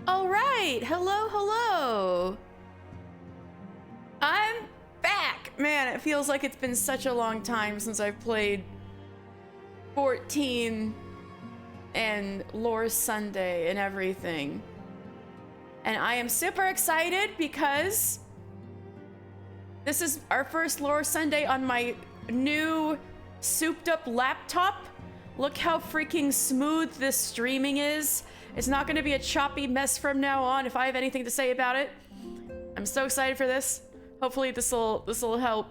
All right, hello, hello. I'm back. Man, it feels like it's been such a long time since I've played 14 and Lore Sunday and everything. And I am super excited because this is our first Lore Sunday on my new souped up laptop. Look how freaking smooth this streaming is. It's not going to be a choppy mess from now on if I have anything to say about it. I'm so excited for this. Hopefully this will help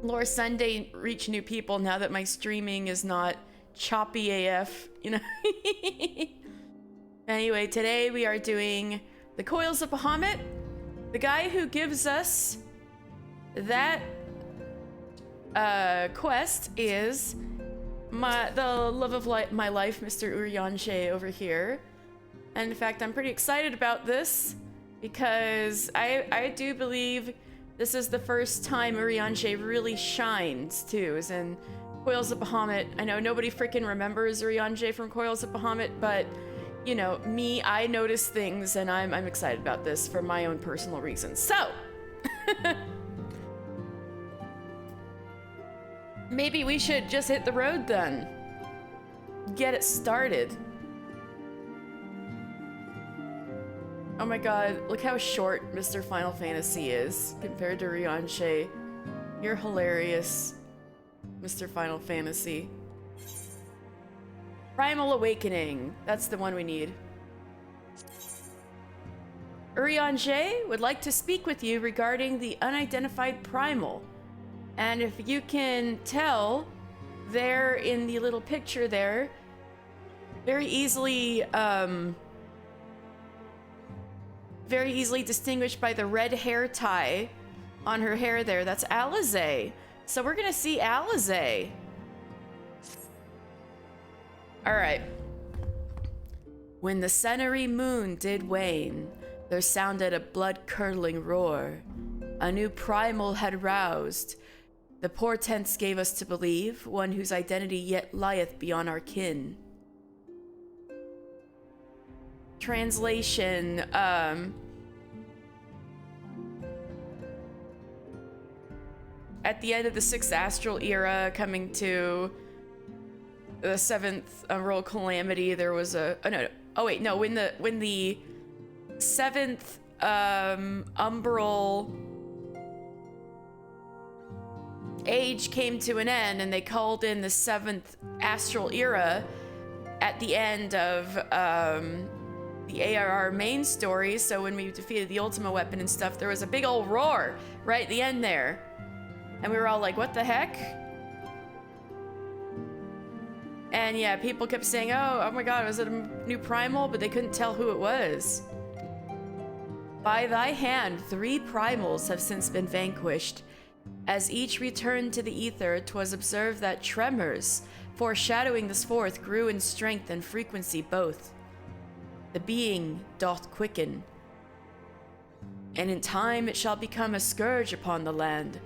Lore Sunday reach new people now that my streaming is not choppy AF, you know. Anyway, today we are doing the Coils of Bahamut. The guy who gives us that quest is the love of my life, Mr. Urianger over here. And in fact, I'm pretty excited about this because I do believe this is the first time Urianger really shines too, is in Coils of Bahamut. I know nobody freaking remembers Urianger from Coils of Bahamut, but you know, me, I notice things and I'm excited about this for my own personal reasons. So, maybe we should just hit the road then. Get it started. Oh my god, look how short Mr. Final Fantasy is compared to Urianger. You're hilarious, Mr. Final Fantasy. Primal Awakening. That's the one we need. Urianger would like to speak with you regarding the unidentified primal. And if you can tell, there in the little picture there, very easily distinguished by the red hair tie on her hair there, that's Alizé. So we're gonna see Alizé. All right. When the Senary moon did wane, there sounded a blood-curdling roar. A new primal had roused. The portents gave us to believe, one whose identity yet lieth beyond our kin. Translation, at the end of the 6th astral era, coming to the 7th Royal Calamity, there was a... when the 7th Umbral age came to an end and they called in the 7th astral era at the end of the ARR main story. So when we defeated the Ultima weapon and stuff, there was a big old roar right at the end there. And we were all like, what the heck? And yeah, people kept saying, oh my god, was it a new primal? But they couldn't tell who it was. By thy hand, 3 primals have since been vanquished. As each returned to the ether, 'twas observed that tremors, foreshadowing this fourth, grew in strength and frequency both. The being doth quicken, and in time it shall become a scourge upon the land.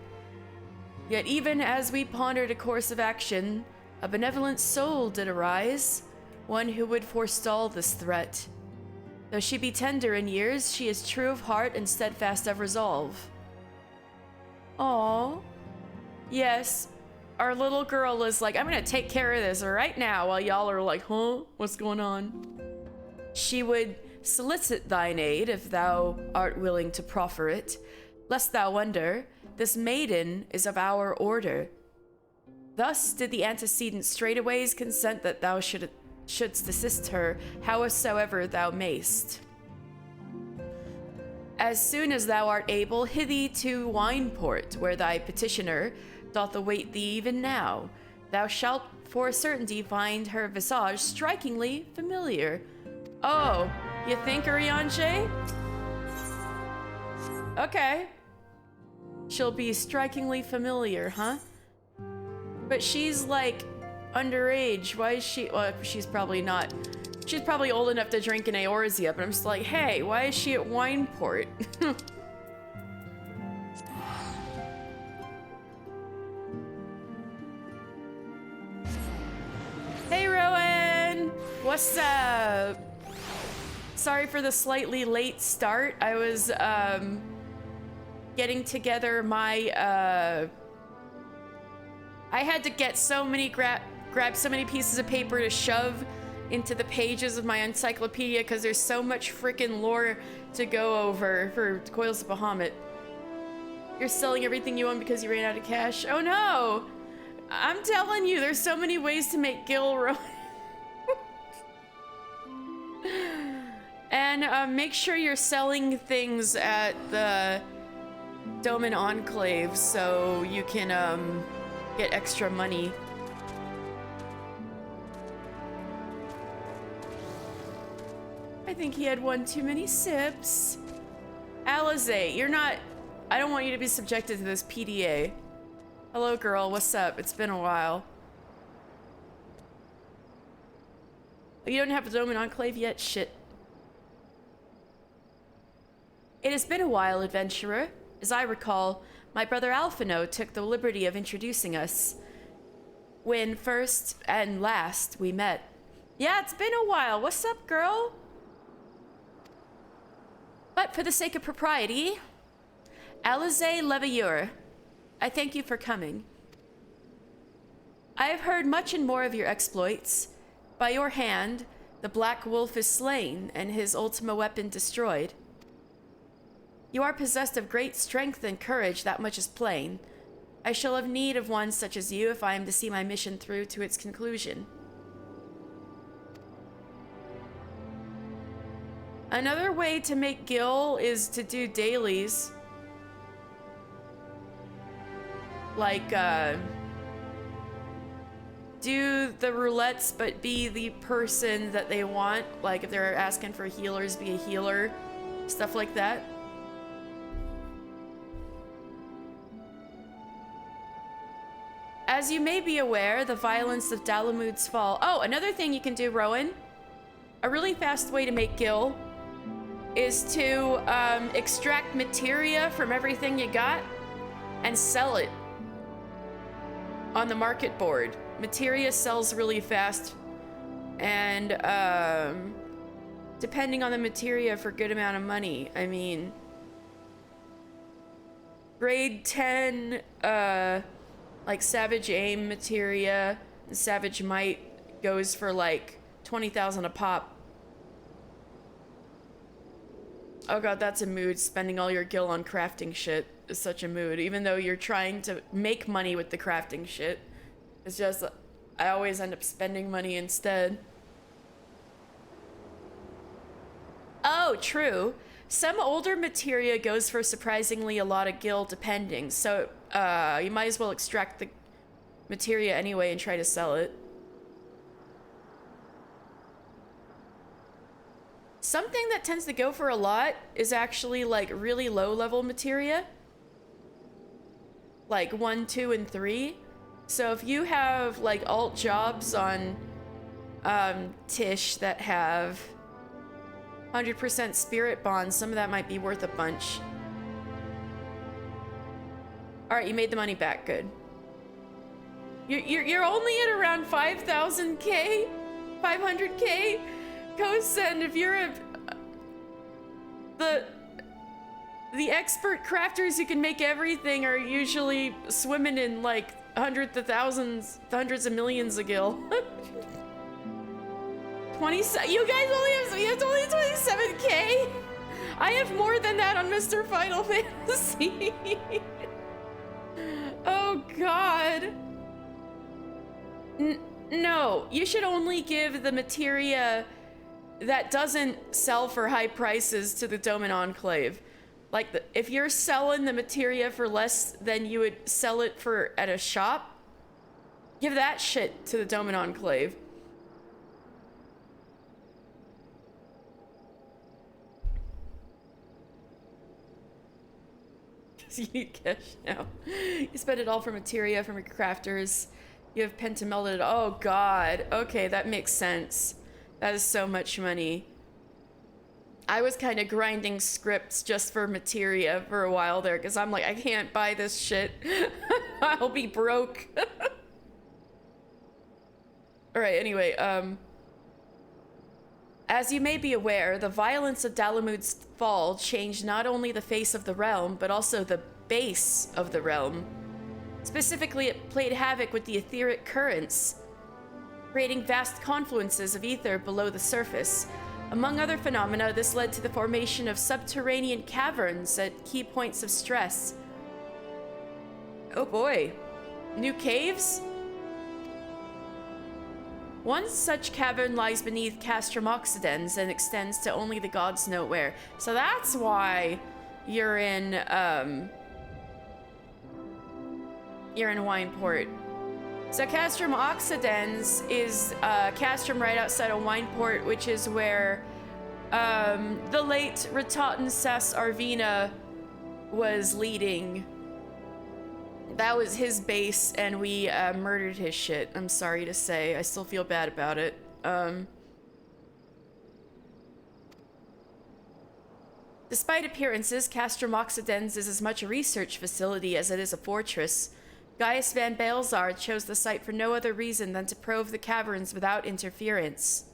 Yet even as we pondered a course of action, a benevolent soul did arise, one who would forestall this threat. Though she be tender in years, she is true of heart and steadfast of resolve. Aww. Yes, our little girl is like, I'm gonna take care of this right now, while y'all are like, huh? What's going on? She would solicit thine aid if thou art willing to proffer it. Lest thou wonder, this maiden is of our order. Thus did the antecedent straightways consent that thou shouldst assist her, howsoever thou mayst. As soon as thou art able, hithee to Wineport, where thy petitioner doth await thee even now. Thou shalt for a certainty find her visage strikingly familiar. Oh, you think, Urianger? Okay. She'll be strikingly familiar, huh? But she's like underage. Why is she? Well, she's probably not. She's probably old enough to drink an Eorzea, but I'm just like, hey, why is she at Wineport? Hey, Rowan! What's up? Sorry for the slightly late start. I was getting together my I had to get so many grab so many pieces of paper to shove into the pages of my encyclopedia because there's so much freaking lore to go over for Coils of Bahamut. You're selling everything you own because you ran out of cash? Oh no! I'm telling you, there's so many ways to make Gil. And make sure you're selling things at the Doman Enclave so you can get extra money. I think he had one too many sips. Alizé, you're not... I don't want you to be subjected to this PDA. Hello, girl. What's up? It's been a while. You don't have a Doman Enclave yet? Shit. It has been a while, adventurer. As I recall, my brother Alphino took the liberty of introducing us when first and last we met. Yeah, it's been a while. What's up, girl? But for the sake of propriety, Alizé Levailleur, I thank you for coming. I have heard much and more of your exploits. By your hand, the Black Wolf is slain and his ultima weapon destroyed. You are possessed of great strength and courage, that much is plain. I shall have need of one such as you if I am to see my mission through to its conclusion. Another way to make Gil is to do dailies. Like, do the roulettes, but be the person that they want. Like, if they're asking for healers, be a healer. Stuff like that. As you may be aware, the violence of Dalamud's fall... Oh, another thing you can do, Rowan. A really fast way to make Gil is to extract materia from everything you got and sell it on the market board. Materia sells really fast, and depending on the materia for a good amount of money. I mean, grade 10 like Savage Aim materia, Savage Might goes for like 20,000 a pop. Oh god, that's a mood. Spending all your gil on crafting shit is such a mood. Even though you're trying to make money with the crafting shit. It's just, I always end up spending money instead. Oh, true. Some older materia goes for surprisingly a lot of gil depending. So, you might as well extract the materia anyway and try to sell it. Something that tends to go for a lot is actually like really low level materia. Like 1, 2, and 3. So if you have like alt jobs on Tish that have 100% spirit bonds, some of that might be worth a bunch. Alright, you made the money back, good. You're only at around 5,000k? 500k? Kosen, if you're the expert crafters who can make everything are usually swimming in like hundreds of thousands, hundreds of millions of gil. 27, you guys only have only 27k? I have more than that on Mr. Final Fantasy. Oh god. No, you should only give the materia that doesn't sell for high prices to the Doman Enclave. Like, if you're selling the materia for less than you would sell it for at a shop, give that shit to the Doman Enclave. You need cash now. You spend it all for materia from your crafters. You have pentamelted. Oh god. Okay, that makes sense. That is so much money. I was kind of grinding scripts just for materia for a while there, because I'm like, I can't buy this shit. I'll be broke. Alright, anyway, As you may be aware, the violence of Dalamud's fall changed not only the face of the realm, but also the base of the realm. Specifically, it played havoc with the etheric currents, creating vast confluences of ether below the surface. Among other phenomena, this led to the formation of subterranean caverns at key points of stress. Oh boy. New caves? One such cavern lies beneath Castrum Occidens and extends to only the gods know where. So that's why you're in Wineport. So Castrum Occidens is Castrum right outside of Wineport, which is where the late Ratatan Sas Arvina was leading. That was his base, and we murdered his shit. I'm sorry to say. I still feel bad about it. Despite appearances, Castrum Occidens is as much a research facility as it is a fortress. Gaius Van Baelzar chose the site for no other reason than to probe the caverns without interference.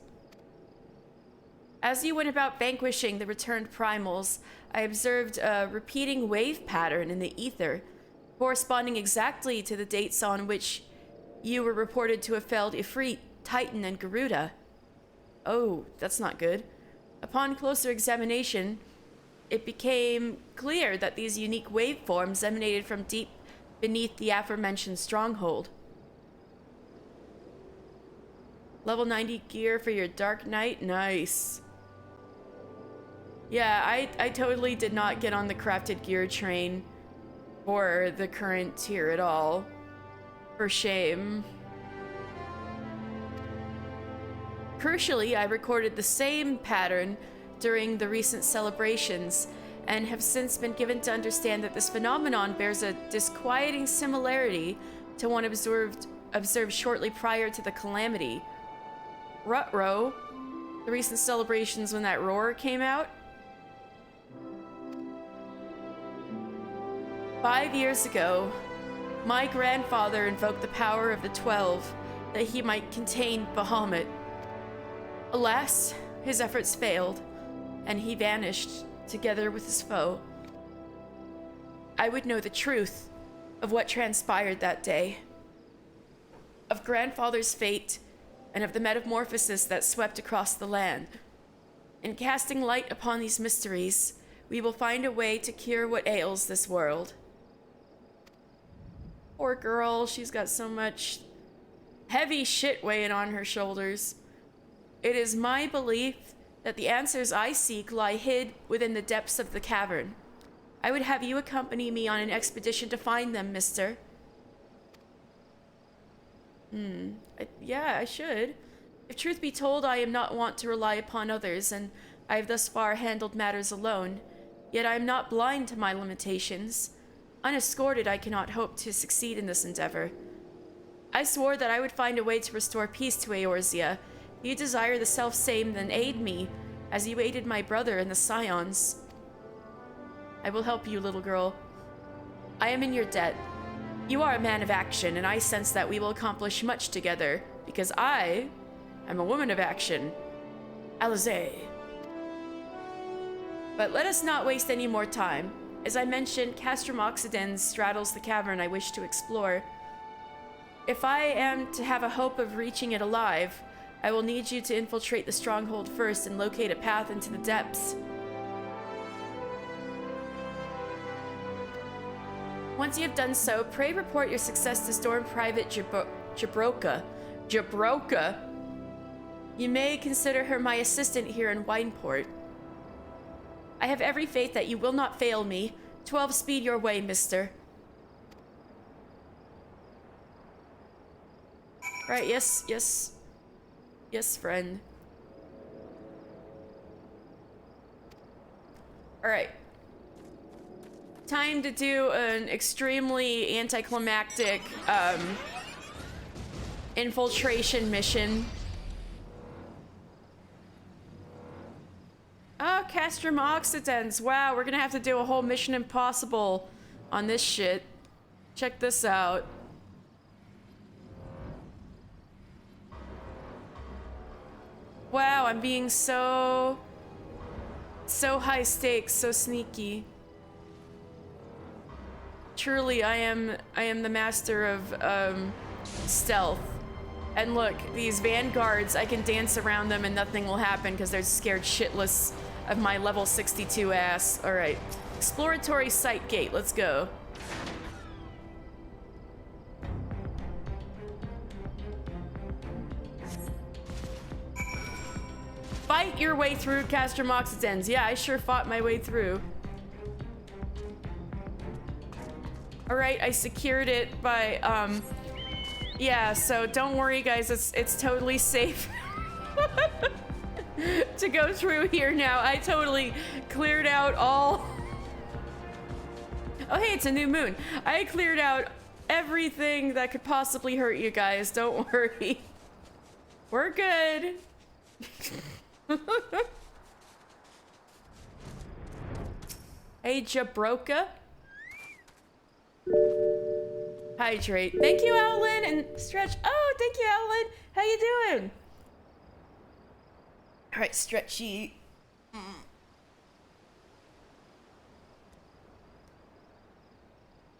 As you went about vanquishing the returned primals, I observed a repeating wave pattern in the ether, corresponding exactly to the dates on which you were reported to have felled Ifrit, Titan, and Garuda. Oh, that's not good. Upon closer examination, it became clear that these unique waveforms emanated from deep beneath the aforementioned stronghold. Level 90 gear for your Dark Knight? Nice. Yeah, I totally did not get on the crafted gear train for the current tier at all. For shame. Crucially, I recorded the same pattern during the recent celebrations, and have since been given to understand that this phenomenon bears a disquieting similarity to one observed shortly prior to the calamity. Rutrow, the recent celebrations when that roar came out. 5 years ago, my grandfather invoked the power of the 12 that he might contain Bahamut. Alas, his efforts failed, and he vanished together with his foe. I would know the truth of what transpired that day, of grandfather's fate, and of the metamorphosis that swept across the land. In casting light upon these mysteries, we will find a way to cure what ails this world. Poor girl, she's got so much heavy shit weighing on her shoulders. It is my belief that the answers I seek lie hid within the depths of the cavern. I would have you accompany me on an expedition to find them, mister. Yeah, I should. If truth be told, I am not wont to rely upon others, and I have thus far handled matters alone. Yet I am not blind to my limitations. Unescorted, I cannot hope to succeed in this endeavor. I swore that I would find a way to restore peace to Eorzea. If you desire the self-same, then aid me, as you aided my brother and the Scions. I will help you, little girl. I am in your debt. You are a man of action, and I sense that we will accomplish much together, because I am a woman of action. Alize. But let us not waste any more time. As I mentioned, Castrum Occidens straddles the cavern I wish to explore. If I am to have a hope of reaching it alive, I will need you to infiltrate the stronghold first and locate a path into the depths. Once you have done so, pray report your success to Storm Private Jabroka. Jabroka? You may consider her my assistant here in Wineport. I have every faith that you will not fail me. 12 speed your way, mister. Right, yes, friend. Alright. Time to do an extremely anticlimactic, infiltration mission. Oh, Castrum Occidens. Wow, we're gonna have to do a whole Mission Impossible on this shit. Check this out. Wow, I'm being so high stakes, so sneaky. Truly, I am the master of stealth. And look, these vanguards, I can dance around them and nothing will happen because they're scared shitless of my level 62 ass. All right, exploratory site gate, let's go. Fight your way through Castromoxidens. Yeah, I sure fought my way through. All right, I secured it by, yeah, so don't worry guys, it's totally safe to go through here now. I totally cleared out all... Oh hey, it's a new moon. I cleared out everything that could possibly hurt you guys, don't worry. We're good. Hey, Jabroka. Hydrate. Thank you, Owlin, and Stretch. Oh, thank you, Owlin. How you doing? All right, Stretchy.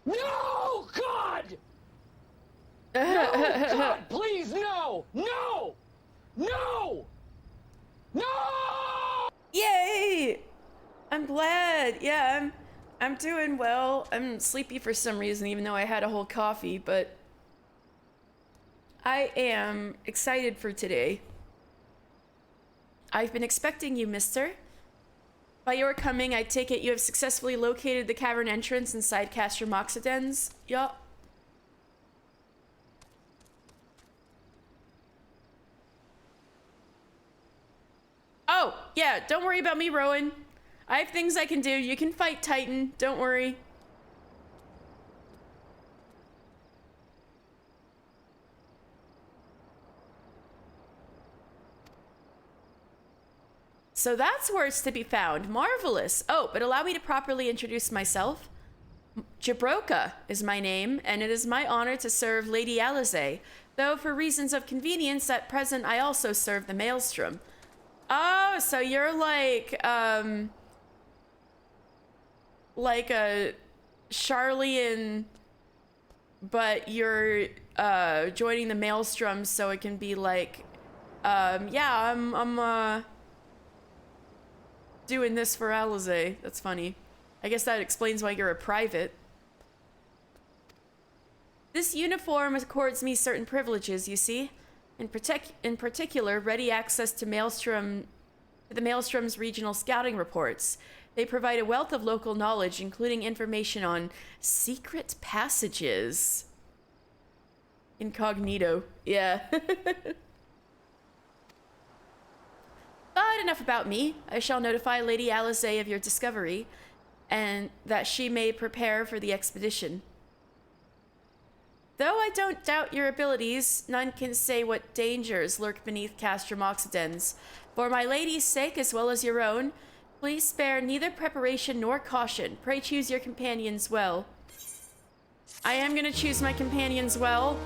No, God! No, God, please, no! No! No! No! Yay! I'm glad. Yeah, I'm doing well. I'm sleepy for some reason, even though I had a whole coffee, but I am excited for today. I've been expecting you, mister. By your coming, I take it you have successfully located the cavern entrance inside Castromoxidens? Yup. Oh, yeah, don't worry about me, Rowan. I have things I can do. You can fight Titan, don't worry. So that's where it's to be found. Marvelous. Oh, but allow me to properly introduce myself. Jabroka is my name, and it is my honor to serve Lady Alize, though for reasons of convenience, at present I also serve the Maelstrom. Oh, so you're like a Charlian, but you're joining the Maelstrom so it can be like, yeah, I'm doing this for Alize. That's funny. I guess that explains why you're a private. This uniform accords me certain privileges, you see. In particular, ready access to the Maelstrom's regional scouting reports. They provide a wealth of local knowledge, including information on secret passages. Incognito. Yeah. But enough about me. I shall notify Lady Alize of your discovery, and that she may prepare for the expedition. Though I don't doubt your abilities, none can say what dangers lurk beneath Castromoxidens. For my lady's sake, as well as your own, please spare neither preparation nor caution. Pray choose your companions well. I am gonna choose my companions well.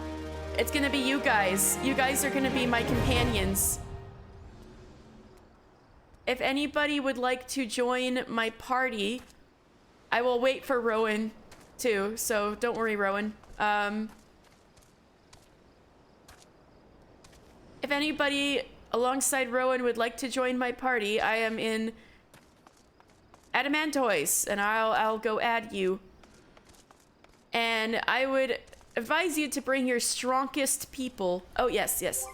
It's gonna be you guys. You guys are gonna be my companions. If anybody would like to join my party, I will wait for Rowan too, so don't worry, Rowan. If anybody alongside Rowan would like to join my party, I am in Adamantois, and I'll go add you. And I would advise you to bring your strongest people. Oh, yes, yes.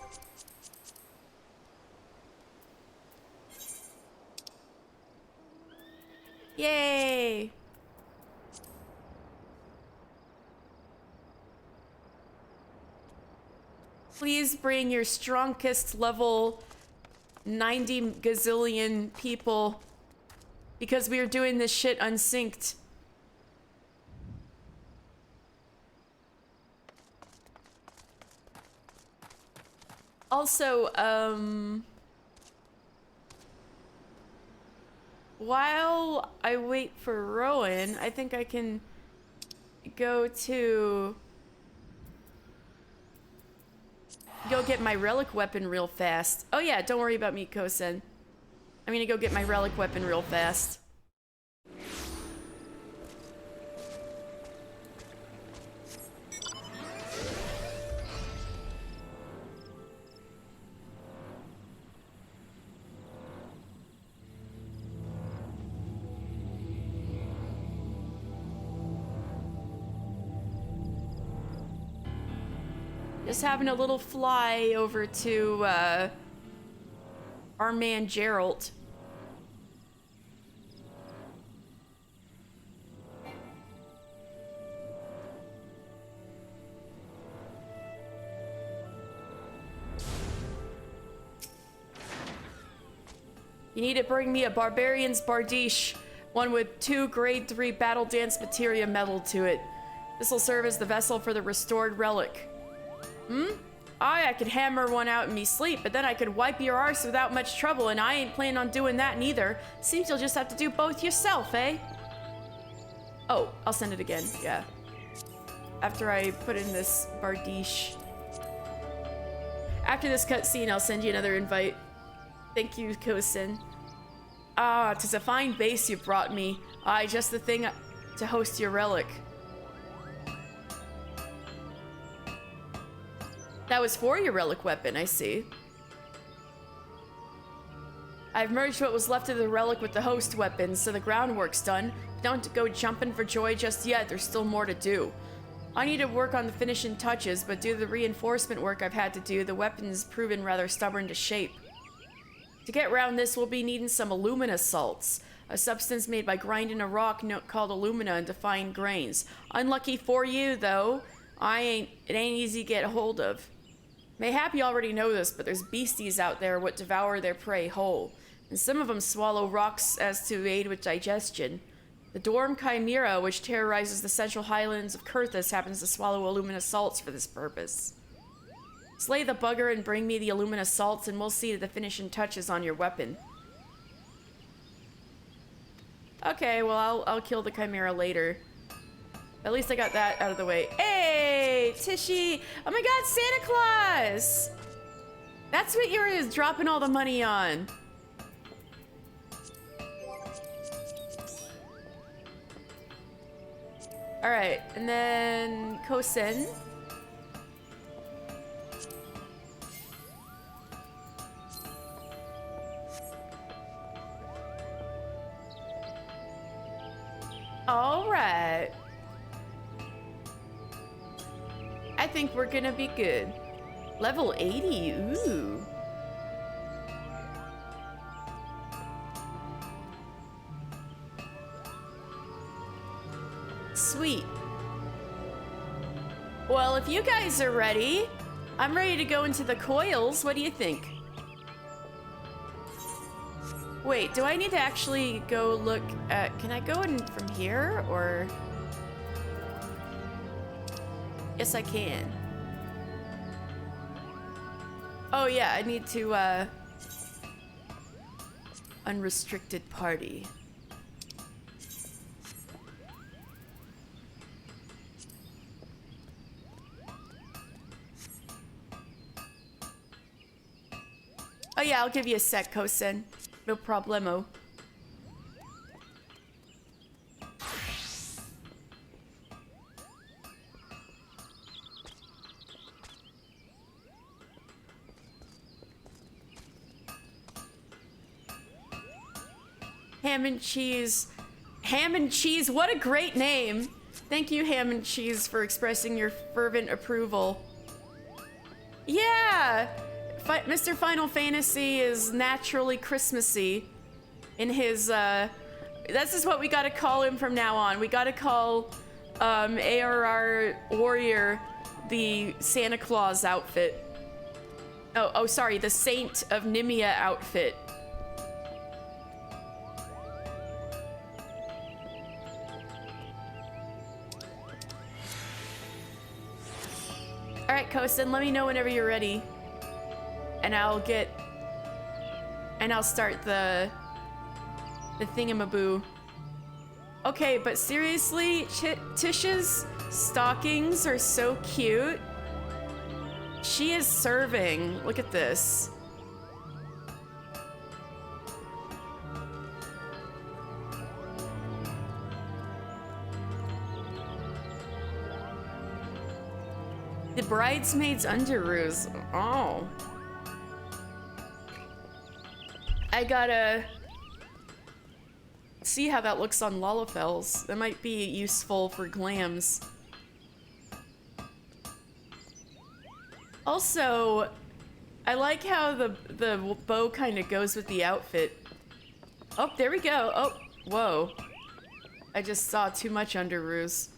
Yay! Please bring your strongest level 90 gazillion people, because we are doing this shit unsynced. Also, while I wait for Rowan, I think I can go to Go get my relic weapon real fast. Oh yeah, don't worry about me, Kosen. I'm gonna go get my relic weapon real fast. Just having a little fly over to our man Geralt. You need to bring me a Barbarian's Bardiche, one with 2 grade 3 Battle Dance Materia metal to it. This will serve as the vessel for the restored relic. I could hammer one out in me sleep, but then I could wipe your arse without much trouble, and I ain't planning on doing that neither. Seems you'll just have to do both yourself, eh? Oh, I'll send it again, yeah. After I put in this Bardiche. After this cutscene, I'll send you another invite. Thank you, Kosin. Ah, 'tis a fine base you brought me. Aye, just the thing to host your relic. That was for your relic weapon, I see. I've merged what was left of the relic with the host weapon, so the groundwork's done. Don't go jumping for joy just yet, there's still more to do. I need to work on the finishing touches, but due to the reinforcement work I've had to do, the weapon's proven rather stubborn to shape. To get around this, we'll be needing some alumina salts, a substance made by grinding a rock called alumina into fine grains. Unlucky for you, though, it ain't easy to get a hold of. Mayhap you already know this, but there's beasties out there what devour their prey whole, and some of them swallow rocks as to aid with digestion. The Dorm Chimera, which terrorizes the central highlands of Kurthus, happens to swallow alumina salts for this purpose. Slay the bugger and bring me the alumina salts, and we'll see the finishing touches on your weapon. Okay, well, I'll kill the Chimera later. At least I got that out of the way. Hey, Tishy! Oh my god, Santa Claus! That's what you're dropping all the money on. Alright, and then Kosen. Alright. I think we're gonna be good. Level 80, ooh. Sweet. Well, if you guys are ready, I'm ready to go into the Coils. What do you think? Wait, do I need to actually go look at... Can I go in from here, or... Yes, I can. Oh, yeah, I need to, unrestricted party. Oh, yeah, I'll give you a sec, Kosen. No problemo. Ham and Cheese. Ham and Cheese, what a great name. Thank you, Ham and Cheese, for expressing your fervent approval. Yeah! Mr. Final Fantasy is naturally Christmassy in his, this is what we gotta call him from now on. We gotta call, ARR Warrior the Santa Claus outfit. Oh, sorry, the Saint of Nimia outfit. Alright, Kosen, let me know whenever you're ready. And I'll start the thingamaboo. Okay, but seriously, Tish's stockings are so cute. She is serving. Look at this. The bridesmaid's underoos. Oh. I gotta see how that looks on Lalafels. That might be useful for glams. Also, I like how the bow kind of goes with the outfit. Oh, there we go. Oh, whoa. I just saw too much underoos.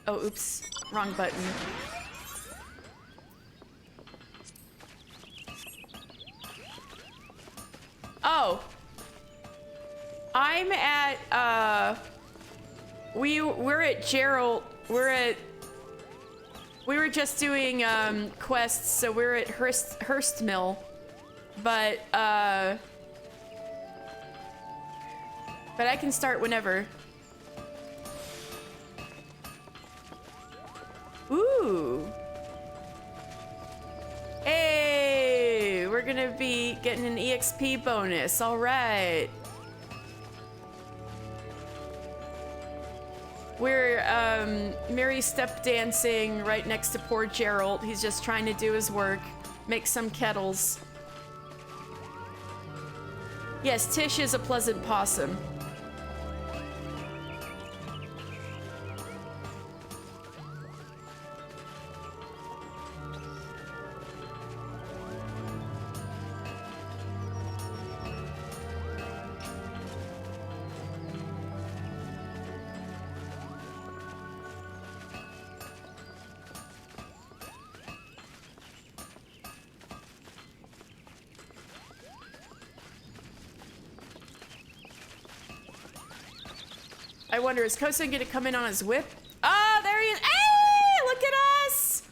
Oh, oops. Wrong button. Oh. I'm at, we're at Gerald. We were just doing, quests, so we're at Hurst Mill. But I can start whenever. Ooh. Hey, we're gonna be getting an EXP bonus. All right. We're Mary step dancing right next to poor Gerald. He's just trying to do his work, make some kettles. Yes, Tish is a pleasant possum. I wonder, is Kosen gonna come in on his whip? Ah, there he is. Hey, look at us!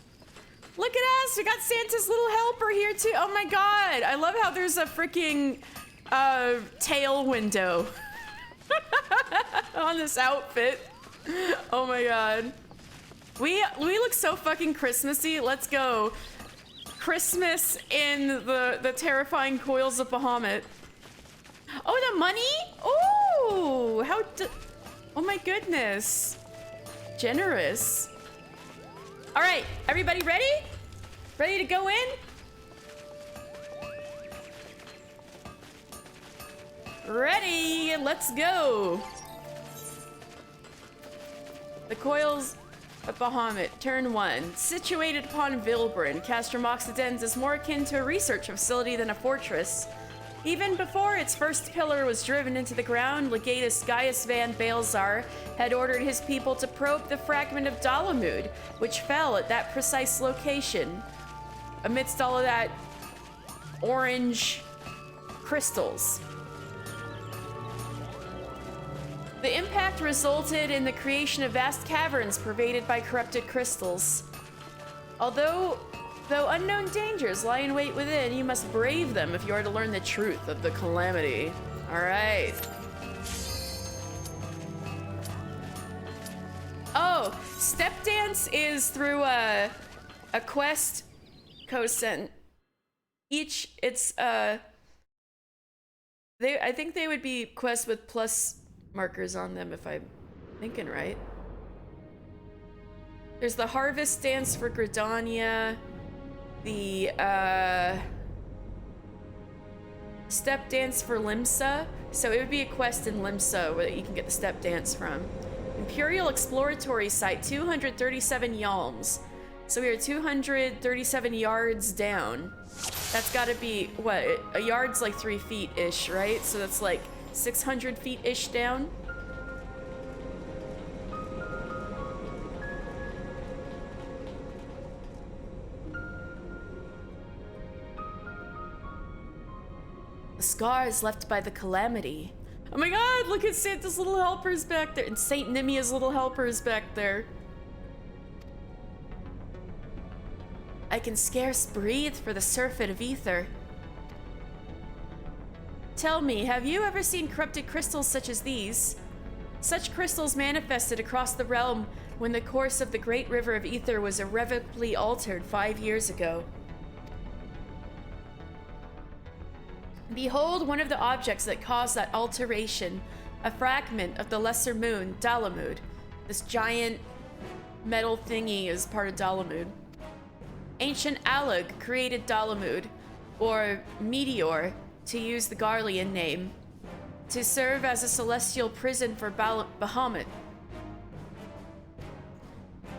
Look at us, we got Santa's little helper here too. Oh my God, I love how there's a freaking tail window on this outfit. Oh my God. We look so fucking Christmassy. Let's go. Christmas in the terrifying coils of Bahamut. Oh, the money? Oh, how oh my goodness. Generous. All right, everybody ready? Ready to go in? Ready, let's go. The Coils of Bahamut, turn 1. Situated upon Vilbrin, Castrum Occidens is more akin to a research facility than a fortress. Even before its first pillar was driven into the ground, Legatus Gaius van Baelzar had ordered his people to probe the fragment of Dalamud, which fell at that precise location. Amidst all of that orange crystals. The impact resulted in the creation of vast caverns pervaded by corrupted crystals. Though unknown dangers lie in wait within, you must brave them if you are to learn the truth of the calamity. All right. Oh, step dance is through a quest Kosen. I think they would be quests with plus markers on them if I'm thinking right. There's the harvest dance for Gridania. The step dance for Limsa. So it would be a quest in Limsa where you can get the step dance from. Imperial Exploratory Site, 237 yalms. So we are 237 yards down. That's gotta be, what, a yard's like 3 feet-ish, right? So that's like 600 feet-ish down. The scars left by the calamity. Oh my God, look at Santa's little helpers back there, and Saint Nimia's little helpers back there. I can scarce breathe for the surfeit of ether. Tell me, have you ever seen corrupted crystals such as these? Such crystals manifested across the realm when the course of the great river of ether was irrevocably altered 5 years ago. Behold one of the objects that caused that alteration, a fragment of the lesser moon, Bahamut. This giant metal thingy is part of Bahamut. Ancient Alag created Bahamut, or Meteor, to use the Garlean name, to serve as a celestial prison for Bahamut.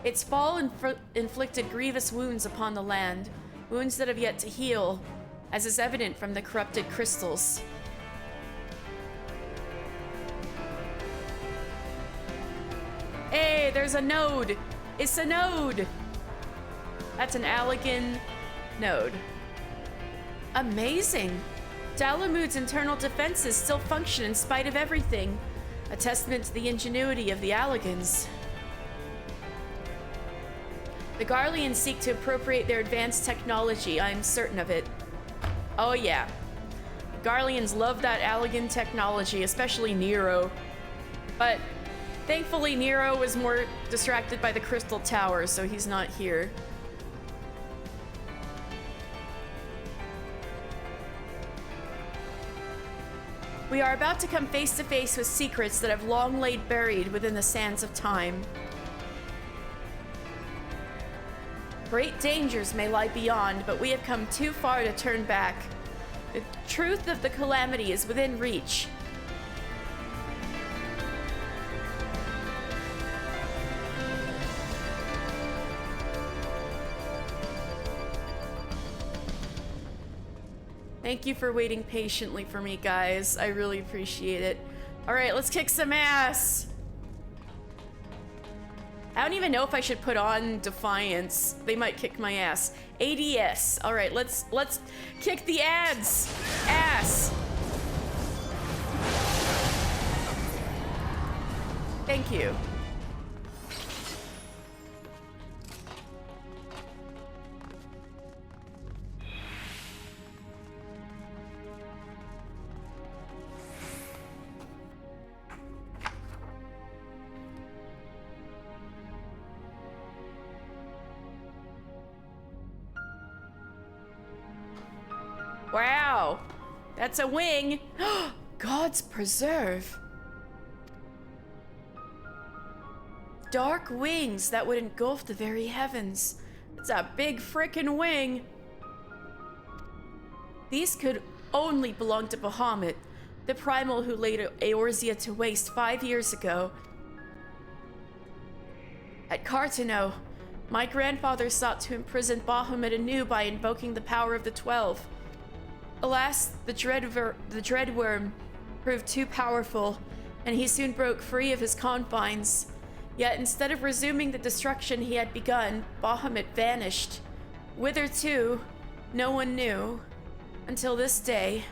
Its fall inflicted grievous wounds upon the land, wounds that have yet to heal, as is evident from the corrupted crystals. Hey, there's a node! It's a node! That's an Allagan node. Amazing! Bahamut's internal defenses still function in spite of everything, a testament to the ingenuity of the Allagans. The Garleans seek to appropriate their advanced technology, I'm certain of it. Oh yeah. Garleans love that Allagan technology, especially Nero. But thankfully Nero was more distracted by the Crystal Tower, so he's not here. We are about to come face to face with secrets that have long laid buried within the sands of time. Great dangers may lie beyond, but we have come too far to turn back. The truth of the calamity is within reach. Thank you for waiting patiently for me, guys. I really appreciate it. All right, let's kick some ass. I don't even know if I should put on Defiance. They might kick my ass. ADS. All right, let's kick the ads. Ass. Thank you. Wow, that's a wing. God's preserve. Dark wings that would engulf the very heavens. It's a big frickin' wing. These could only belong to Bahamut, the primal who laid Eorzea to waste 5 years ago. At Cartano, my grandfather sought to imprison Bahamut anew by invoking the power of the 12. Alas, the Dreadworm proved too powerful, and he soon broke free of his confines. Yet instead of resuming the destruction he had begun, Bahamut vanished. Whither to, no one knew, until this day.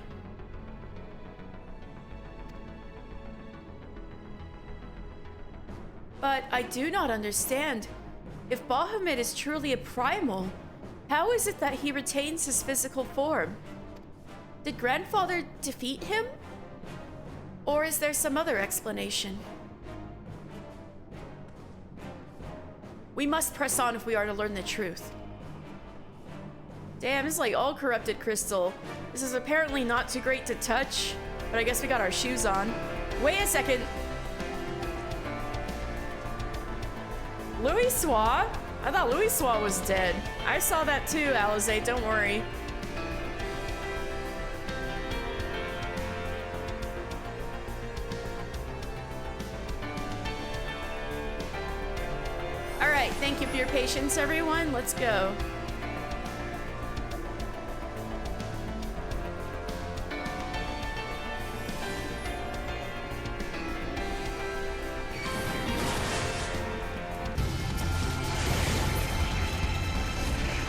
But I do not understand. If Bahamut is truly a primal, how is it that he retains his physical form? Did Grandfather defeat him? Or is there some other explanation? We must press on if we are to learn the truth. Damn, this is like all corrupted crystal. This is apparently not too great to touch, but I guess we got our shoes on. Wait a second. Louis Swa? I thought Louis Swa was dead. I saw that too, Alize, don't worry. Alright, thank you for your patience, everyone. Let's go.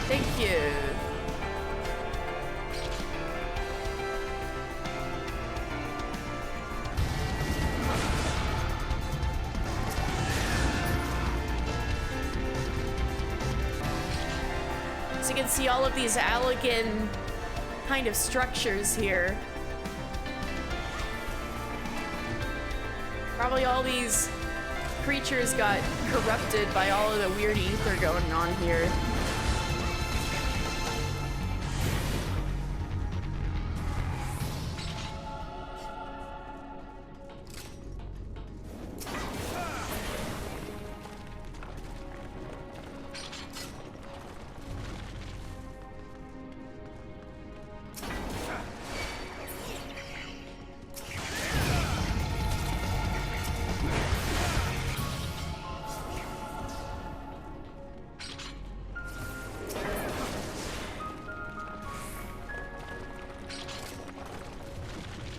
Thank you. So you can see all of these Allagan kind of structures here. Probably all these creatures got corrupted by all of the weird ether going on here.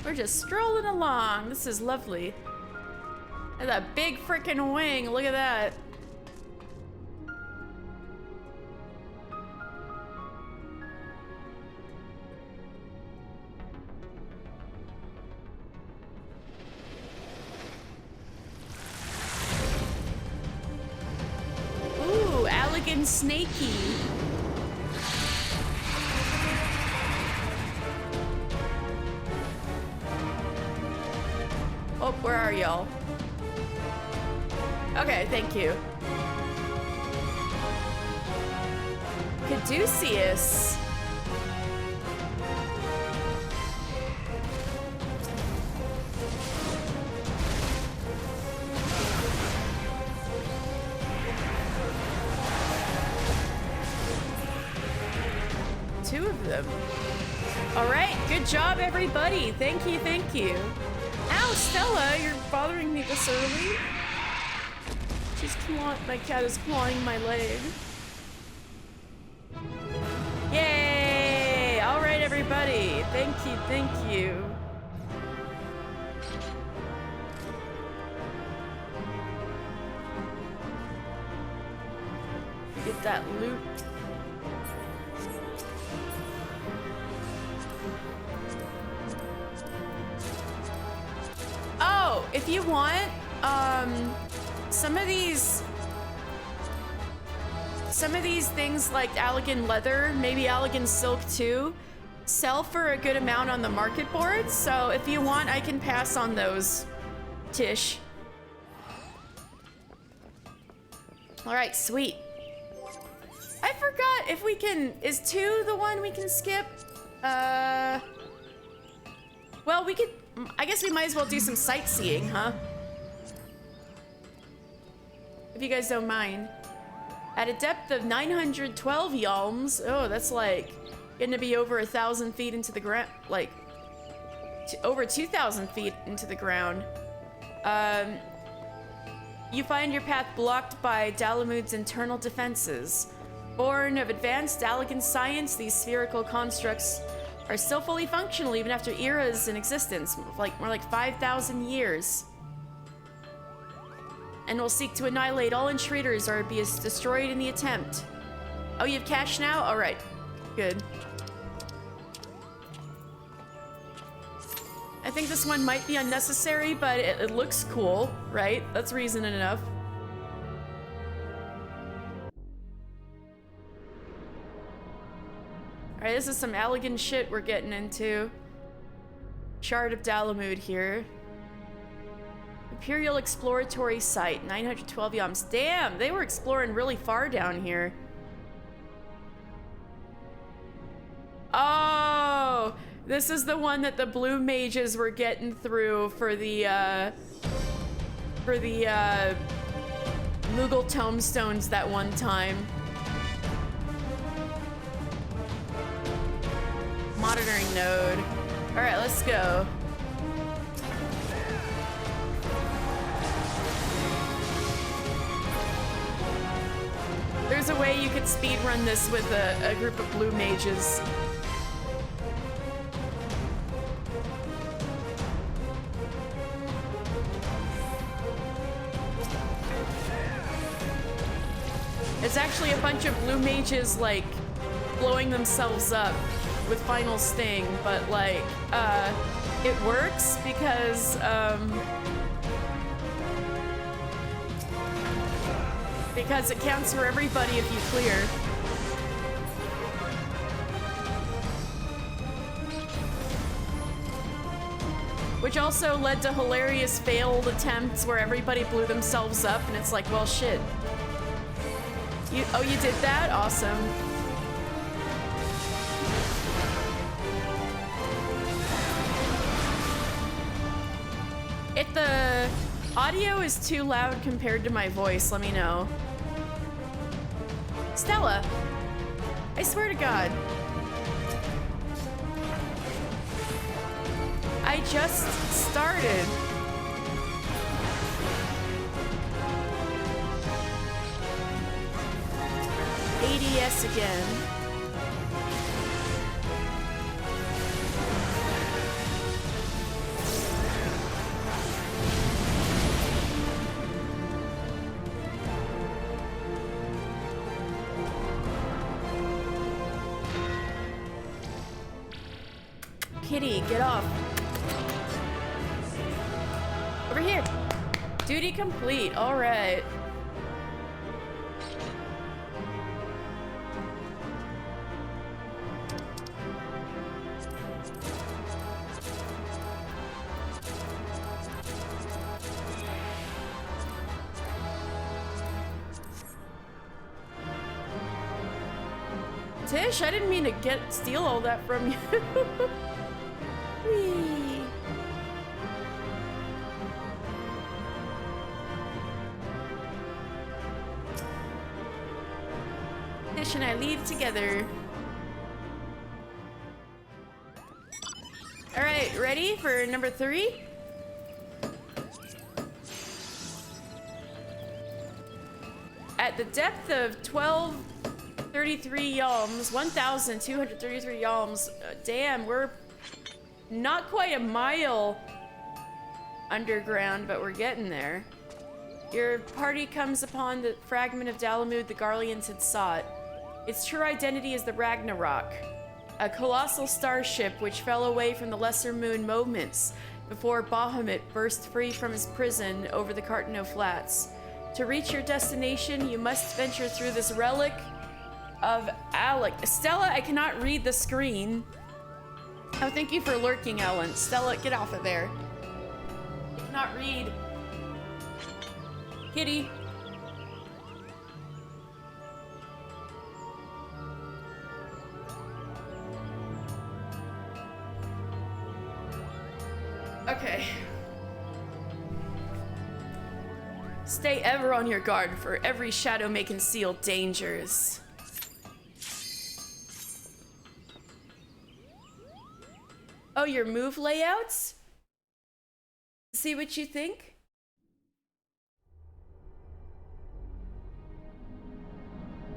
We're just strolling along. This is lovely. And that big freaking wing. Look at that. Ooh, elegant snaky. Oh, where are y'all? Okay, thank you. Caduceus. Two of them. All right, good job, everybody. Thank you, thank you. Ow, Stella, you're bothering me this early. She's clawing, my cat is clawing my leg. Yay! All right, everybody. Thank you, thank you. Get that loot. Oh, if you want, some of these things like Allegan leather, maybe Allegan silk too, sell for a good amount on the market board. So if you want, I can pass on those, Tish. All right, sweet. I forgot if we can, is 2 the one we can skip? Well, we could, I guess we might as well do some sightseeing, huh? If you guys don't mind. At a depth of 912 yalms, oh, that's like getting to be over 1,000 feet into the ground, like over 2,000 feet into the ground. You find your path blocked by Dalamud's internal defenses. Born of advanced Allegan science, these spherical constructs are still fully functional even after eras in existence, like more like 5,000 years. And will seek to annihilate all intruders or be destroyed in the attempt. Oh, you have cash now? All right, good. I think this one might be unnecessary, but it looks cool, right? That's reason enough. All right, this is some elegant shit we're getting into. Shard of Dalamud here. Imperial Exploratory Site, 912 yams. Damn, they were exploring really far down here. Oh, this is the one that the blue mages were getting through for the Moogle tombstones that one time. Monitoring node. All right, let's go. There's a way you could speedrun this with a group of blue mages. It's actually a bunch of blue mages, like, blowing themselves up with Final Sting, but, like, it works because, because it counts for everybody if you clear. Which also led to hilarious failed attempts where everybody blew themselves up, and it's like, well, shit. You did that? Awesome. If the audio is too loud compared to my voice, let me know. Stella, I swear to God. I just started. ADS again. Kitty, get off. Over here. Duty complete. All right. Tish, I didn't mean to steal all that from you. Whee. Tish and I leave together. All right, ready for number 3? At the depth of 1,233 yalms, 1,233 yalms. Damn, we're not quite a mile underground, but we're getting there. Your party comes upon the fragment of Dalamud the Garleans had sought. Its true identity is the Ragnarok, a colossal starship which fell away from the lesser moon moments before Bahamut burst free from his prison over the Cartano Flats. To reach your destination, you must venture through this relic of Alec. Stella, I cannot read the screen. Oh, thank you for lurking, Ellen. Stella, get off of there. I cannot read. Kitty. Okay. Stay ever on your guard, for every shadow may conceal dangers. Oh, your move layouts? See what you think?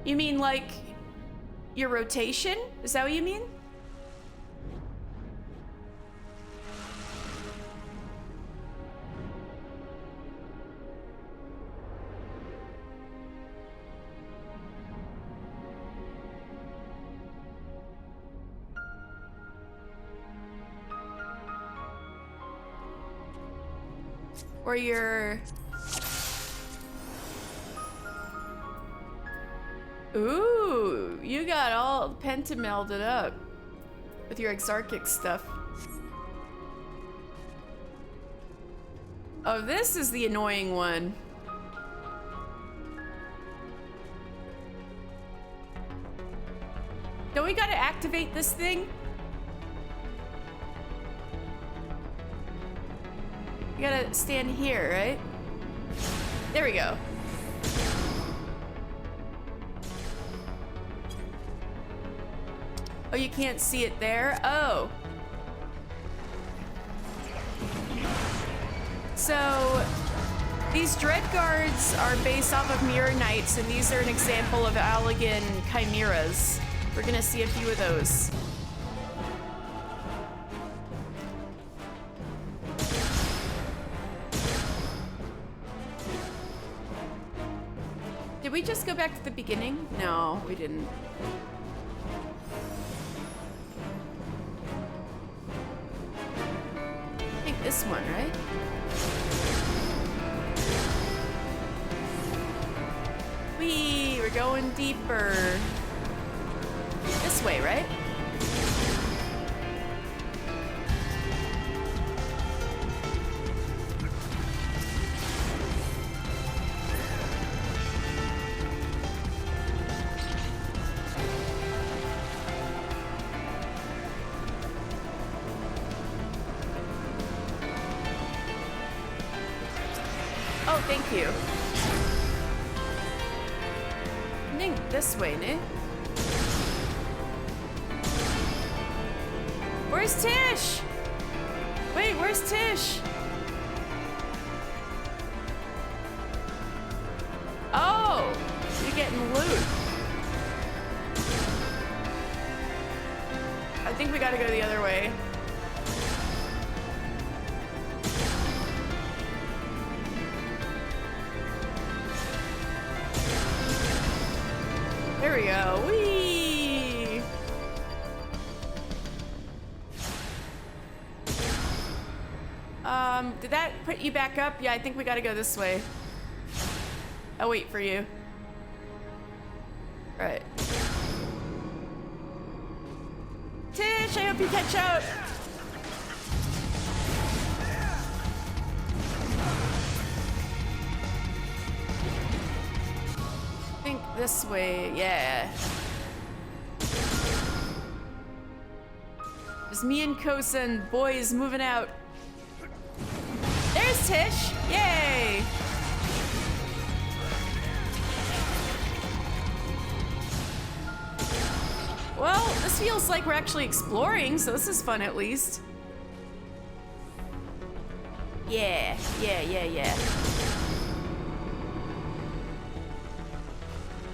You mean like your rotation? Is that what you mean? Or your... Ooh, you got all pentamelded up with your exarchic stuff. Oh, this is the annoying one. Don't we gotta activate this thing? You gotta stand here, right? There we go. Oh, you can't see it there? Oh. So, these Dread Guards are based off of Mirror Knights, and these are an example of Allegan Chimeras. We're gonna see a few of those. Did we just go back to the beginning? No, we didn't. I think this one, right? We're going deeper. This way, right? Oh, thank you. Ning, this way, ne? Where's Tish? Wait, where's Tish? Oh, you're getting loot. I think we gotta go the other way. There we go. Whee! Did that put you back up? Yeah, I think we gotta go this way. I'll wait for you. Right. Tish, I hope you catch out. I think this way, yeah. Just me and Kosa and boys moving out. There's Tish! Yay! Well, this feels like we're actually exploring, so this is fun at least. Yeah.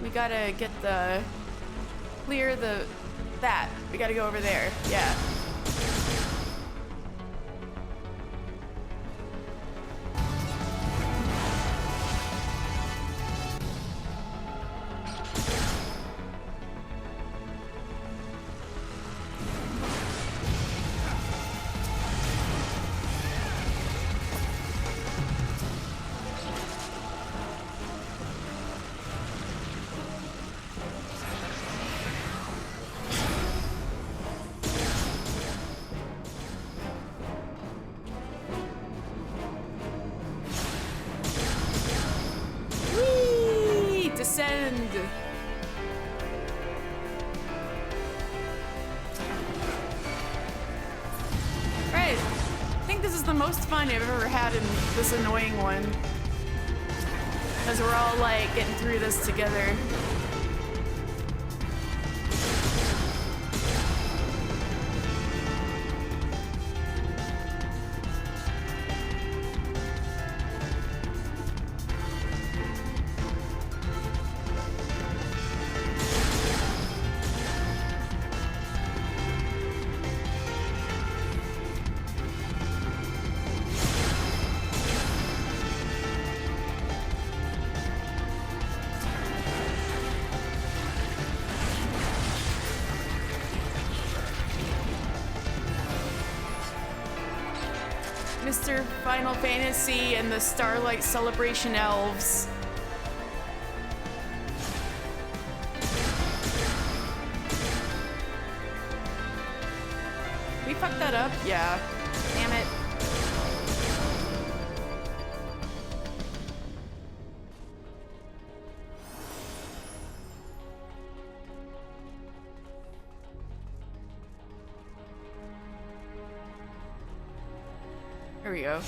We gotta get clear that. We gotta go over there, yeah. Most fun I've ever had in this annoying one. Because we're all like getting through this together. Mr. Final Fantasy and the Starlight Celebration Elves. We fucked that up? Yeah. Damn it. Here we go.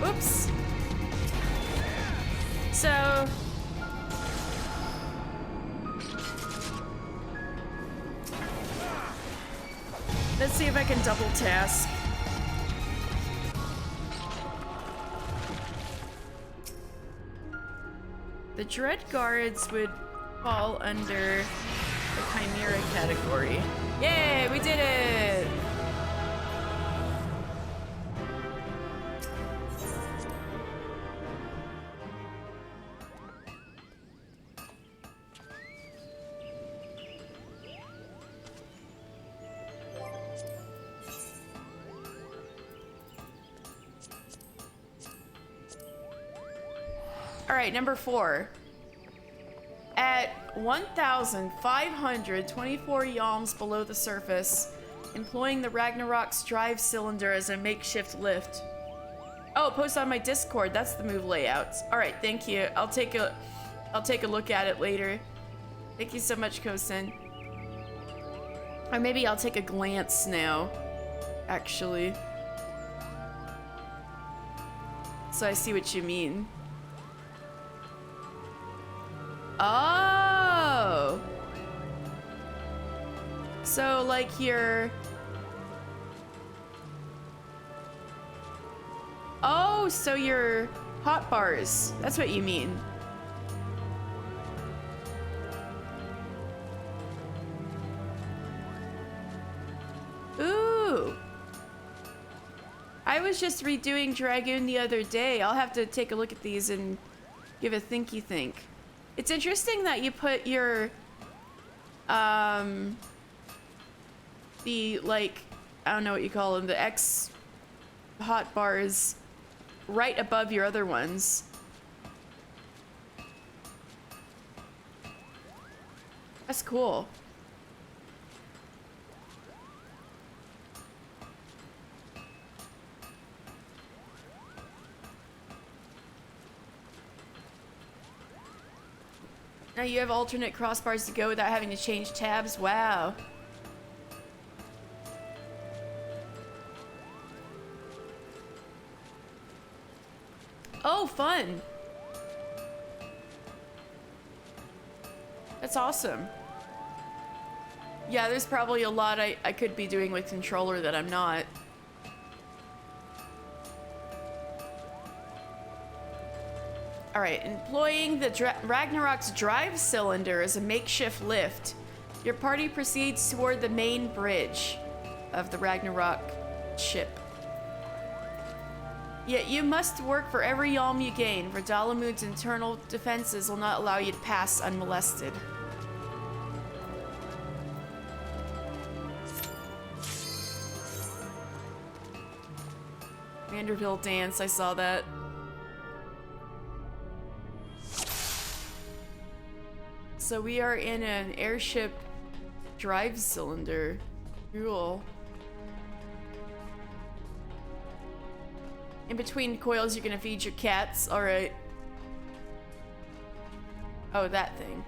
Oops. So let's see if I can double task. The Dread Guards would fall under the Chimera category. Yay, we did it! All right, number 4. At 1,524 yalms below the surface, employing the Ragnarok's drive cylinder as a makeshift lift. Oh, post on my Discord. That's the move layouts. All right, thank you. I'll take a look at it later. Thank you so much, Kosen. Or maybe I'll take a glance now, actually. So I see what you mean. Oh! So, like, your... Oh, so your hot bars. That's what you mean. Ooh. I was just redoing Dragoon the other day. I'll have to take a look at these and give a thinky think. It's interesting that you put your, the, like, I don't know what you call them, the X hot bars right above your other ones. That's cool. Now you have alternate crossbars to go without having to change tabs. Wow. Oh, fun. That's awesome. Yeah, there's probably a lot I could be doing with controller that I'm not. All right, employing the Ragnarok's drive cylinder as a makeshift lift, your party proceeds toward the main bridge of the Ragnarok ship. Yet you must work for every yalm you gain, for Dalamud's internal defenses will not allow you to pass unmolested. Vanderbilt dance, I saw that. So we are in an airship drive cylinder. Cool. In between coils, you're gonna feed your cats. All right. Oh, that thing.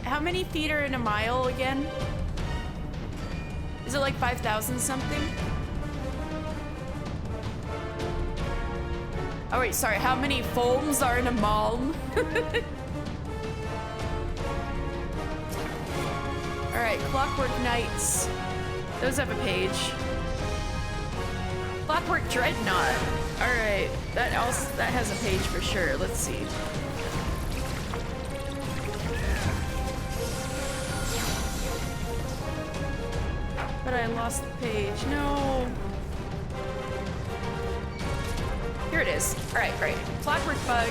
How many feet are in a mile again? Is it like 5,000 something? Oh wait, sorry, how many foams are in a malm? Alright, Clockwork Knights. Those have a page. Clockwork Dreadnought. Alright, that has a page for sure. Let's see. But I lost the page. No. Here it is. Alright, great. Clockwork Bug.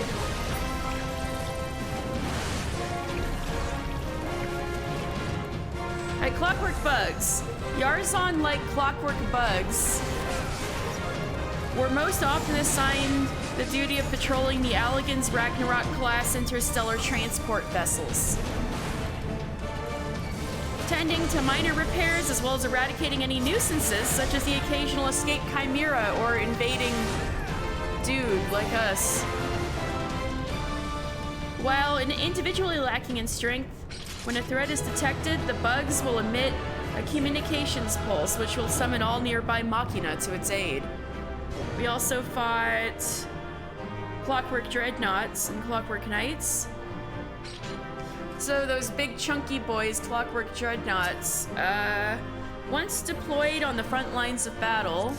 Alright, Clockwork Bugs. Yarzon, like clockwork bugs, were most often assigned the duty of patrolling the Allegan's Ragnarok class interstellar transport vessels, tending to minor repairs as well as eradicating any nuisances such as the occasional escaped chimera or invading dude like us. While individually lacking in strength, when a threat is detected, the bugs will emit a communications pulse which will summon all nearby machina to its aid. We also fought Clockwork Dreadnoughts and Clockwork Knights. So those big chunky boys, Clockwork Dreadnoughts, once deployed on the front lines of battle,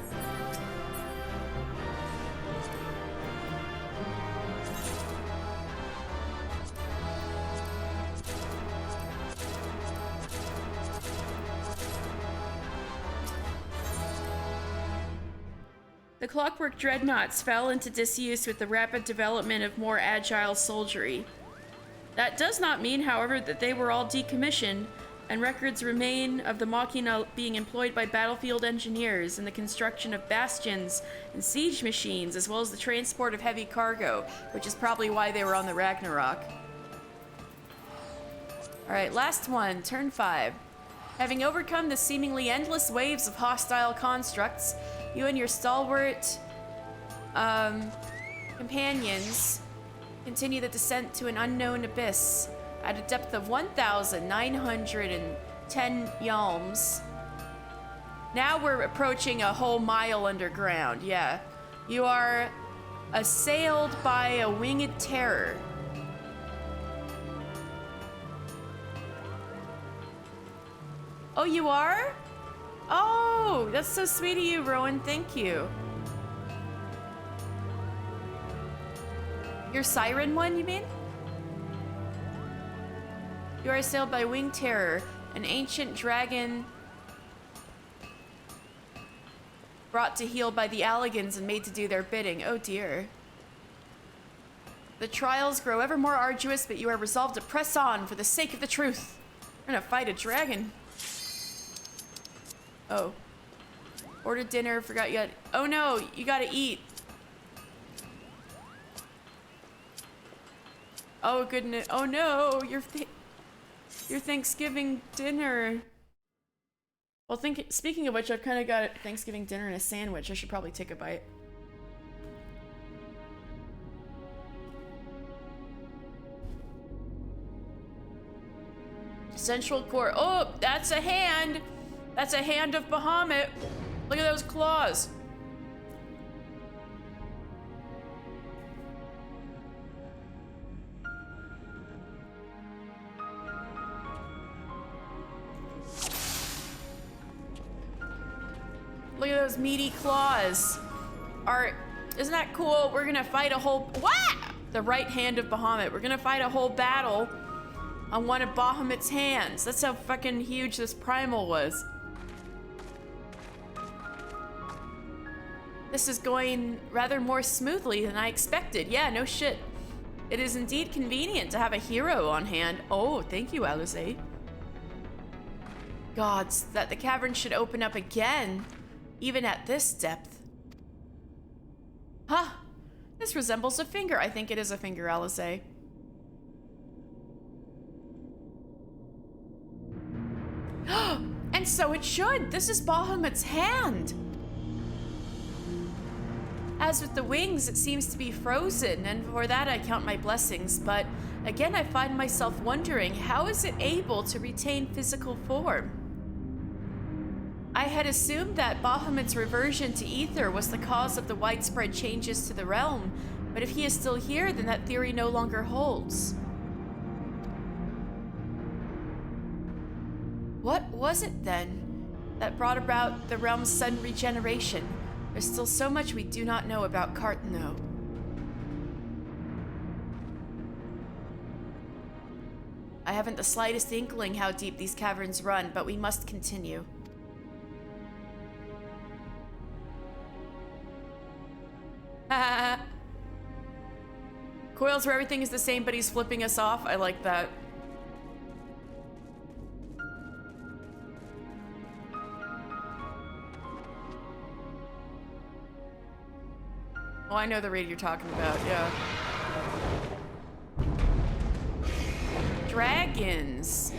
the Clockwork Dreadnoughts fell into disuse with the rapid development of more agile soldiery. That does not mean, however, that they were all decommissioned, and records remain of the Machina being employed by battlefield engineers in the construction of bastions and siege machines, as well as the transport of heavy cargo, which is probably why they were on the Ragnarok. Alright, last one, turn 5. Having overcome the seemingly endless waves of hostile constructs, you and your stalwart companions continue the descent to an unknown abyss at a depth of 1,910 yalms. Now we're approaching a whole mile underground, yeah. You are assailed by a winged terror. Oh, you are? Oh, that's so sweet of you, Rowan. Thank you. Your siren one, you mean? You are assailed by winged terror, an ancient dragon brought to heel by the Alligans and made to do their bidding. Oh dear. The trials grow ever more arduous, but you are resolved to press on for the sake of the truth. We're gonna fight a dragon. Oh. Ordered dinner, forgot you had... Oh no, you gotta eat. Oh goodness, oh no, your Thanksgiving dinner. Well, speaking of which, I've kind of got Thanksgiving dinner and a sandwich. I should probably take a bite. Central core. Oh, that's a hand. That's a hand of Bahamut. Look at those claws. Look at those meaty claws. Isn't that cool? We're gonna fight a whole... What? The right hand of Bahamut. We're gonna fight a whole battle on one of Bahamut's hands. That's how fucking huge this primal was. This is going rather more smoothly than I expected. Yeah, no shit. It is indeed convenient to have a hero on hand. Oh, thank you, Alice. Gods, that the cavern should open up again. Even at this depth. Huh. This resembles a finger. I think it is a finger, Alice. And so it should. This is Bahamut's hand. As with the wings, it seems to be frozen, and for that I count my blessings. But again, I find myself wondering, how is it able to retain physical form? I had assumed that Bahamut's reversion to ether was the cause of the widespread changes to the realm, but if he is still here, then that theory no longer holds. What was it then that brought about the realm's sudden regeneration? There's still so much we do not know about Carton, though. I haven't the slightest inkling how deep these caverns run, but we must continue. Coils where everything is the same, but he's flipping us off. I like that. Oh, I know the raid you're talking about, yeah. Dragons.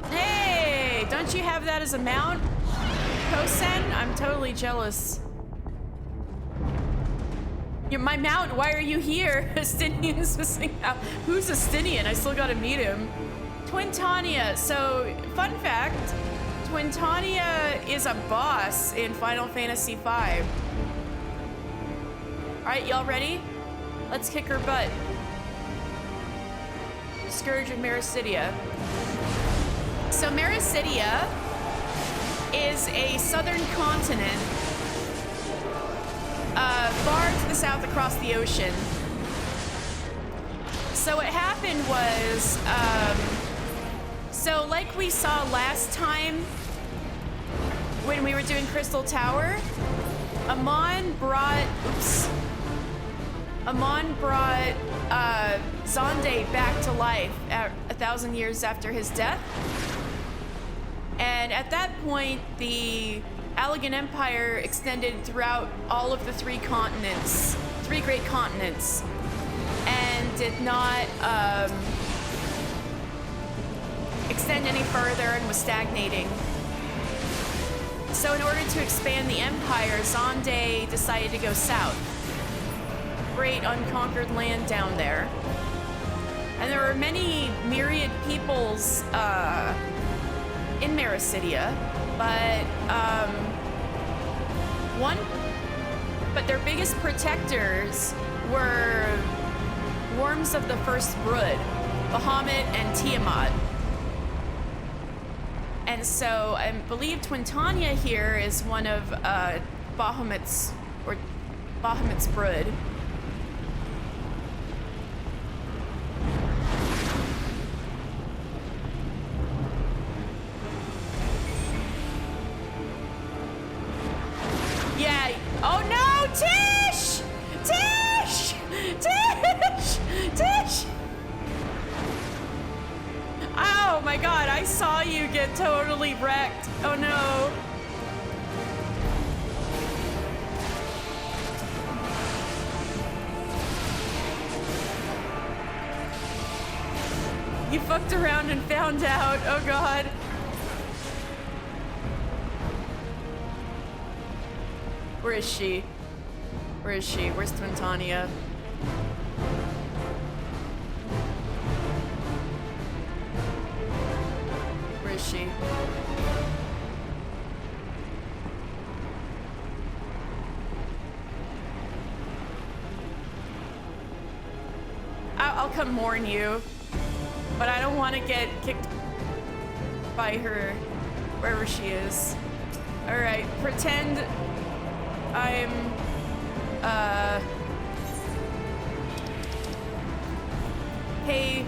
Hey, don't you have that as a mount? Kosen? I'm totally jealous. You're my mount, why are you here? Astinian's missing out. Who's Astinian? I still gotta meet him. Twintania. So, fun fact, Twintania is a boss in Final Fantasy V. Alright, y'all ready? Let's kick her butt. Scourge of Mericidia. So Mericidia is a southern continent far to the south across the ocean. So what happened was, so like we saw last time when we were doing Crystal Tower, Amon brought Zonde back to life at 1,000 years after his death. And at that point, the Allegan Empire extended throughout all of the three great continents, and did not extend any further and was stagnating. So in order to expand the empire, Zonde decided to go south. Great unconquered land down there. And there were many myriad peoples in Mericidia, but their biggest protectors were worms of the first brood, Bahamut and Tiamat. And so I believe Twintania here is one of Bahamut's brood. Yeah. Oh no, Tish! Tish! Tish! Tish! Oh my god, I saw you get totally wrecked. Oh no. You fucked around and found out. Oh god. Where is she? Where is she? Where's Twintania? Where is she? I'll come mourn you, but I don't want to get kicked by her wherever she is. All right, pretend I'm pay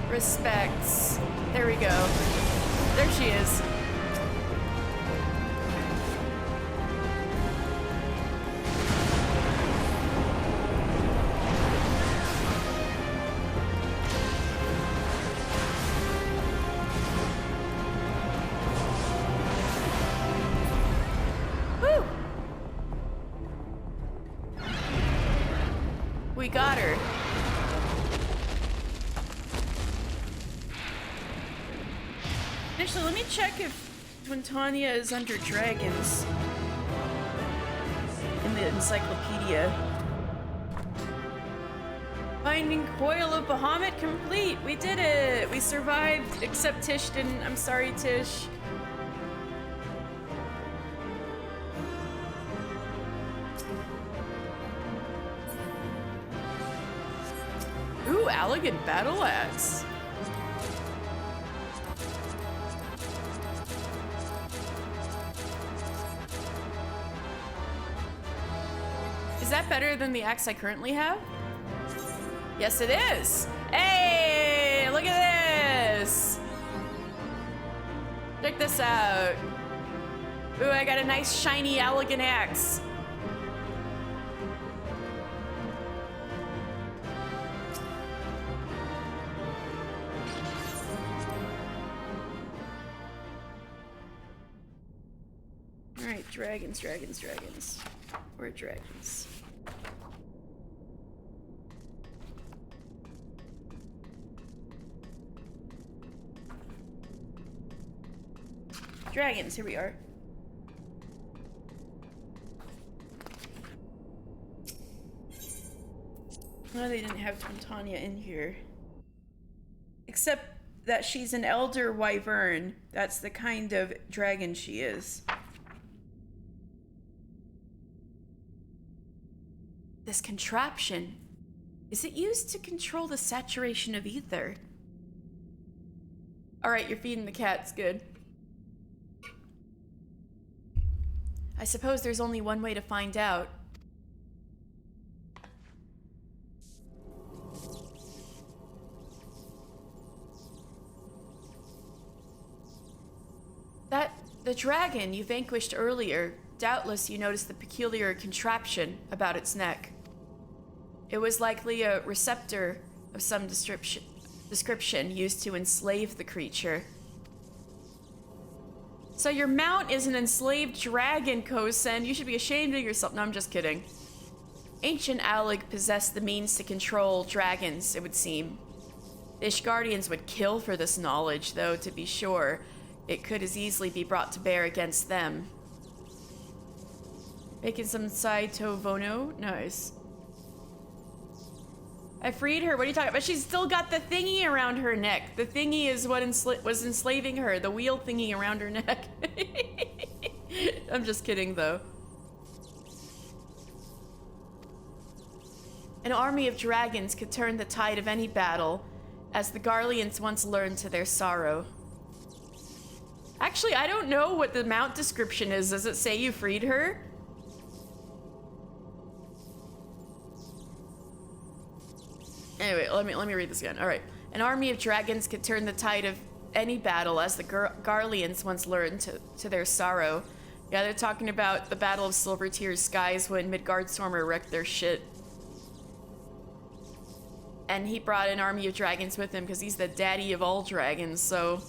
respects. There we go. There she is. Woo! We got her. Actually, let me check if Twintania is under dragons in the encyclopedia. Finding Coil of Bahamut complete. We did it. We survived, except Tish didn't. I'm sorry, Tish. Ooh, Allegan Battle Axe. Is that better than the axe I currently have? Yes, it is. Hey, look at this. Check this out. Ooh, I got a nice shiny Allegan axe. All right, dragons, dragons, dragons. Where are dragons? Dragons, here we are. No, they didn't have Twintania in here. Except that she's an elder wyvern. That's the kind of dragon she is. This contraption, is it used to control the saturation of ether? All right, you're feeding the cats, good. I suppose there's only one way to find out. The dragon you vanquished earlier, doubtless you noticed the peculiar contraption about its neck. It was likely a receptor of some description description used to enslave the creature. So your mount is an enslaved dragon, Kosen. You should be ashamed of yourself. No, I'm just kidding. Ancient Alig possessed the means to control dragons, it would seem. The Ishgardians would kill for this knowledge, though, to be sure. It could as easily be brought to bear against them. Making some Saito Vono? Nice. I freed her. What are you talking about? She's still got the thingy around her neck. The thingy is what was enslaving her. The wheel thingy around her neck. I'm just kidding, though. An army of dragons could turn the tide of any battle, as the Garleans once learned to their sorrow. Actually, I don't know what the mount description is. Does it say you freed her? Anyway, let me read this again. All right. An army of dragons could turn the tide of any battle, as the Garleans once learned to their sorrow. Yeah, they're talking about the Battle of Silver Tears Skies when Midgardstormer wrecked their shit. And he brought an army of dragons with him because he's the daddy of all dragons, so...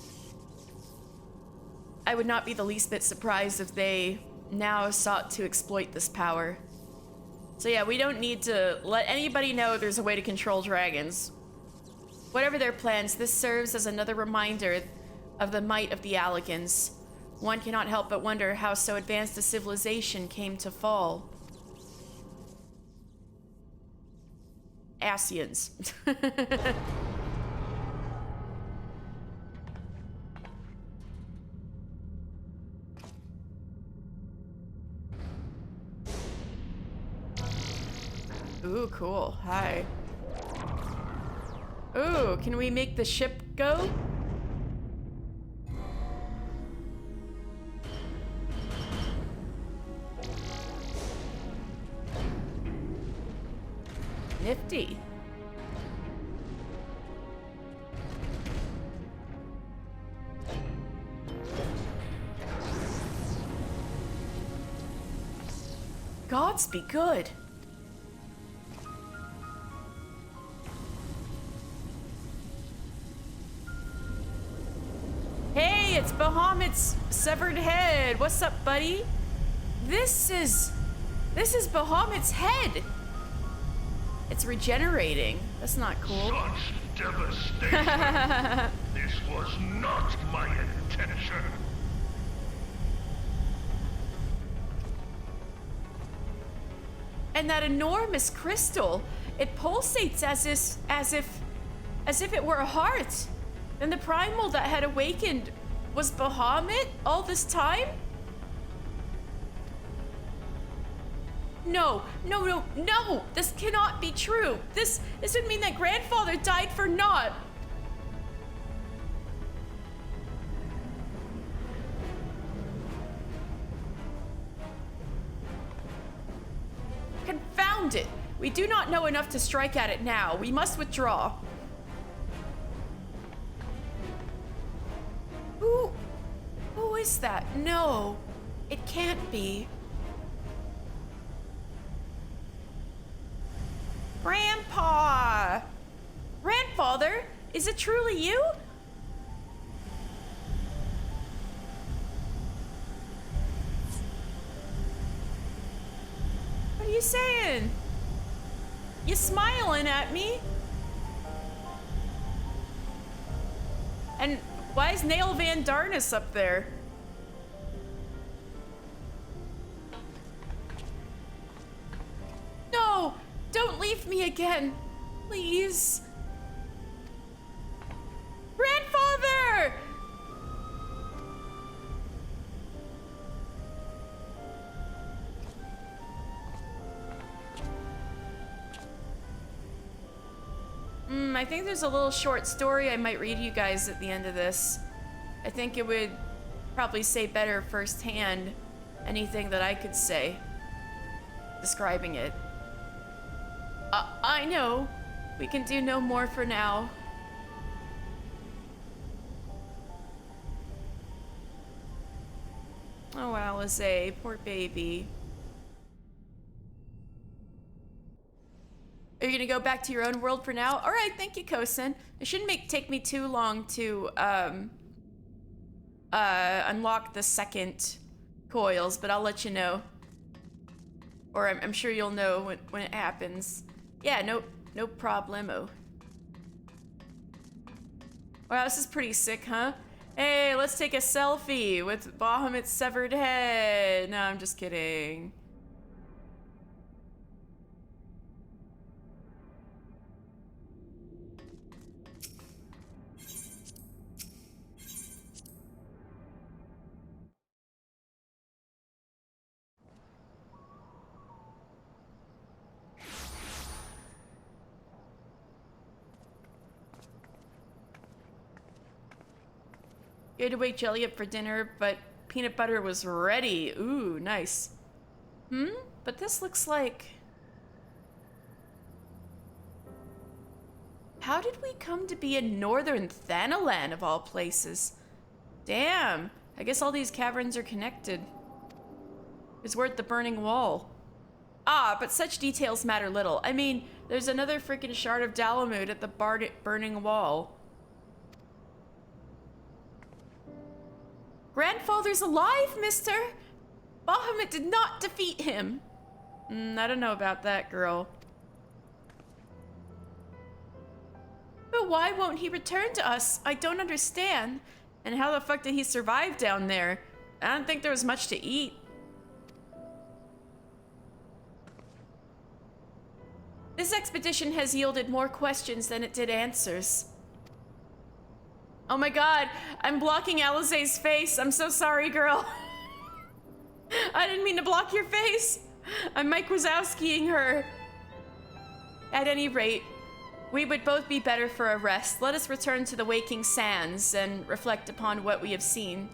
I would not be the least bit surprised if they now sought to exploit this power. So yeah, we don't need to let anybody know there's a way to control dragons. Whatever their plans, this serves as another reminder of the might of the Alligans. One cannot help but wonder how so advanced a civilization came to fall. Asians. Ooh, cool. Hi. Ooh, can we make the ship go? Nifty. Gods be good. Hey, it's Bahamut's severed head. What's up, buddy? This is Bahamut's head. It's regenerating. That's not cool. Such devastation! This was not my intention! And that enormous crystal, it pulsates as if it were a heart. And the primal that had awakened was Bahamut all this time? No, no, no, no! This cannot be true. This would mean that grandfather died for naught. Confound it! We do not know enough to strike at it now. We must withdraw. Who is that? No, it can't be. Grandpa! Grandfather, is it truly you? What are you saying? You smiling at me? And why is Nail Van Darnus up there? No! Don't leave me again! Please! Grandfather! I think there's a little short story I might read you guys at the end of this. I think it would probably say better firsthand anything that I could say describing it. I know. We can do no more for now. Oh, Alize, poor baby. Are you gonna go back to your own world for now? All right, thank you, Kosen. It shouldn't take me too long to unlock the second Coils, but I'll let you know. Or I'm sure you'll know when it happens. Yeah, no problemo. Wow, this is pretty sick, huh? Hey, let's take a selfie with Bahamut's severed head. No, I'm just kidding. You had to wake Jelly up for dinner, but peanut butter was ready. Ooh, nice. But this looks like... How did we come to be in northern Thanalan, of all places? Damn, I guess all these caverns are connected. It's worth the burning wall. Ah, but such details matter little. I mean, there's another freaking shard of Bahamut at the burning wall. Grandfather's alive, mister! Bahamut did not defeat him. I don't know about that, girl. But why won't he return to us? I don't understand. And how the fuck did he survive down there? I don't think there was much to eat. This expedition has yielded more questions than it did answers. Oh my god, I'm blocking Alizé's face. I'm so sorry, girl. I didn't mean to block your face. I'm Mike Wazowskiing her. At any rate, we would both be better for a rest. Let us return to the waking sands and reflect upon what we have seen.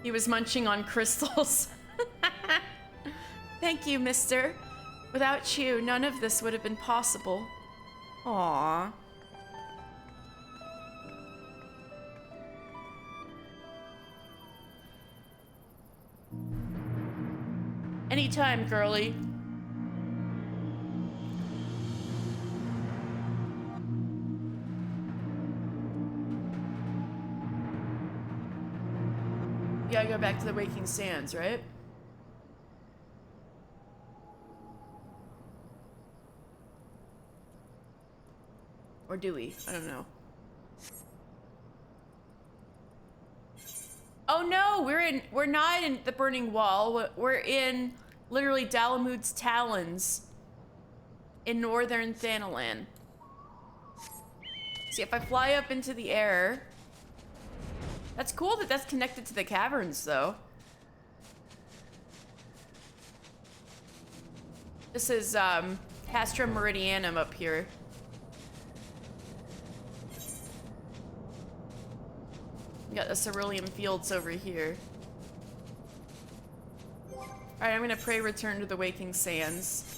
He was munching on crystals. Thank you, mister. Without you, none of this would have been possible. Aww. Anytime, girly. You gotta go back to the waking sands, right? Or do we? I don't know. Oh no, we're not in the burning wall. We're in literally Bahamut's talons in northern Thanalan. See, if I fly up into the air, that's cool that that's connected to the caverns, though. This is Castra Meridianum up here. We got the Cerulean Fields over here. Alright, I'm gonna pray return to the waking sands.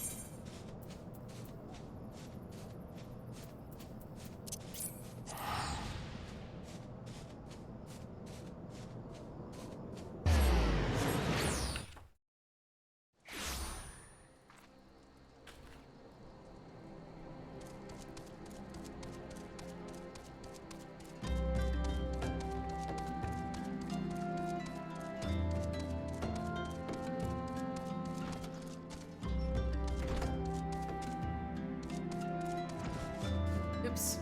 Oops.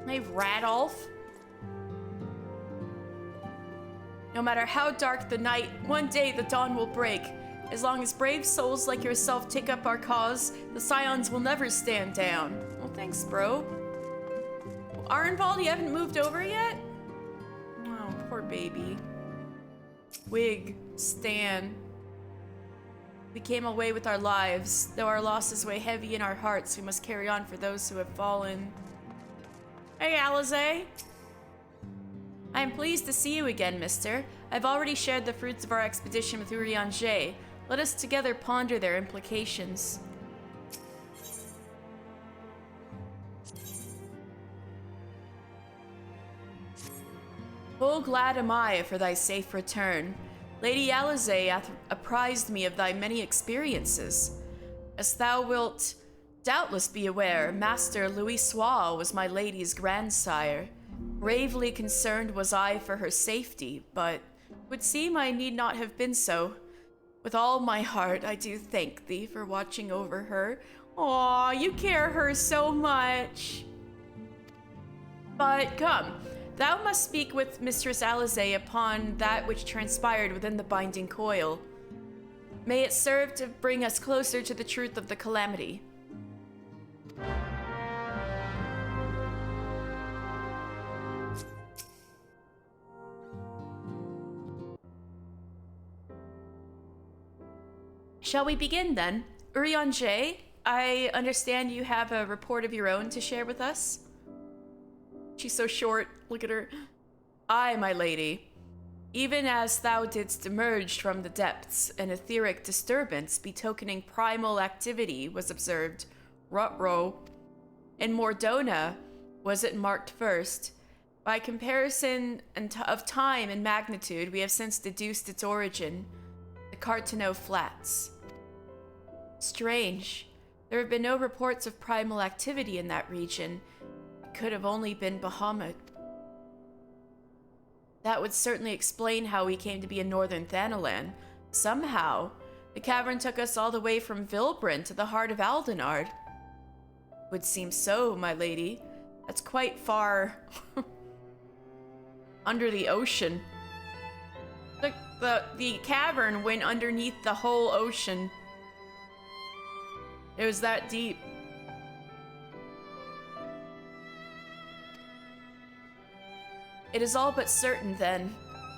Hey, Radolf. No matter how dark the night, one day the dawn will break. As long as brave souls like yourself take up our cause, the Scions will never stand down. Well, thanks, bro. Arenvald, you haven't moved over yet? Oh, poor baby. Wig, Stan. We came away with our lives. Though our losses weigh heavy in our hearts, we must carry on for those who have fallen. Hey, Alizé. I am pleased to see you again, mister. I've already shared the fruits of our expedition with Urianger. Let us together ponder their implications. Full glad am I for thy safe return. Lady Alizé hath apprised me of thy many experiences. As thou wilt doubtless be aware, Master Louis Soir was my lady's grandsire. Gravely concerned was I for her safety, but would seem I need not have been so. With all my heart, I do thank thee for watching over her. Aw, you care her so much. But come, thou must speak with Mistress Alizé upon that which transpired within the binding coil. May it serve to bring us closer to the truth of the calamity. Shall we begin then? Urianger, I understand you have a report of your own to share with us? She's so short, look at her. Aye, my lady. Even as thou didst emerge from the depths, an etheric disturbance betokening primal activity was observed. Ruh-roh. In Mordona, was it marked first? By comparison of time and magnitude, we have since deduced its origin. The Cartano Flats. Strange. There have been no reports of primal activity in that region. It could have only been Bahamut. That would certainly explain how we came to be in northern Thanalan. Somehow, the cavern took us all the way from Vilbrin to the heart of Aldenard. Would seem so, my lady. That's quite far under the ocean. The cavern went underneath the whole ocean. It was that deep. It is all but certain, then.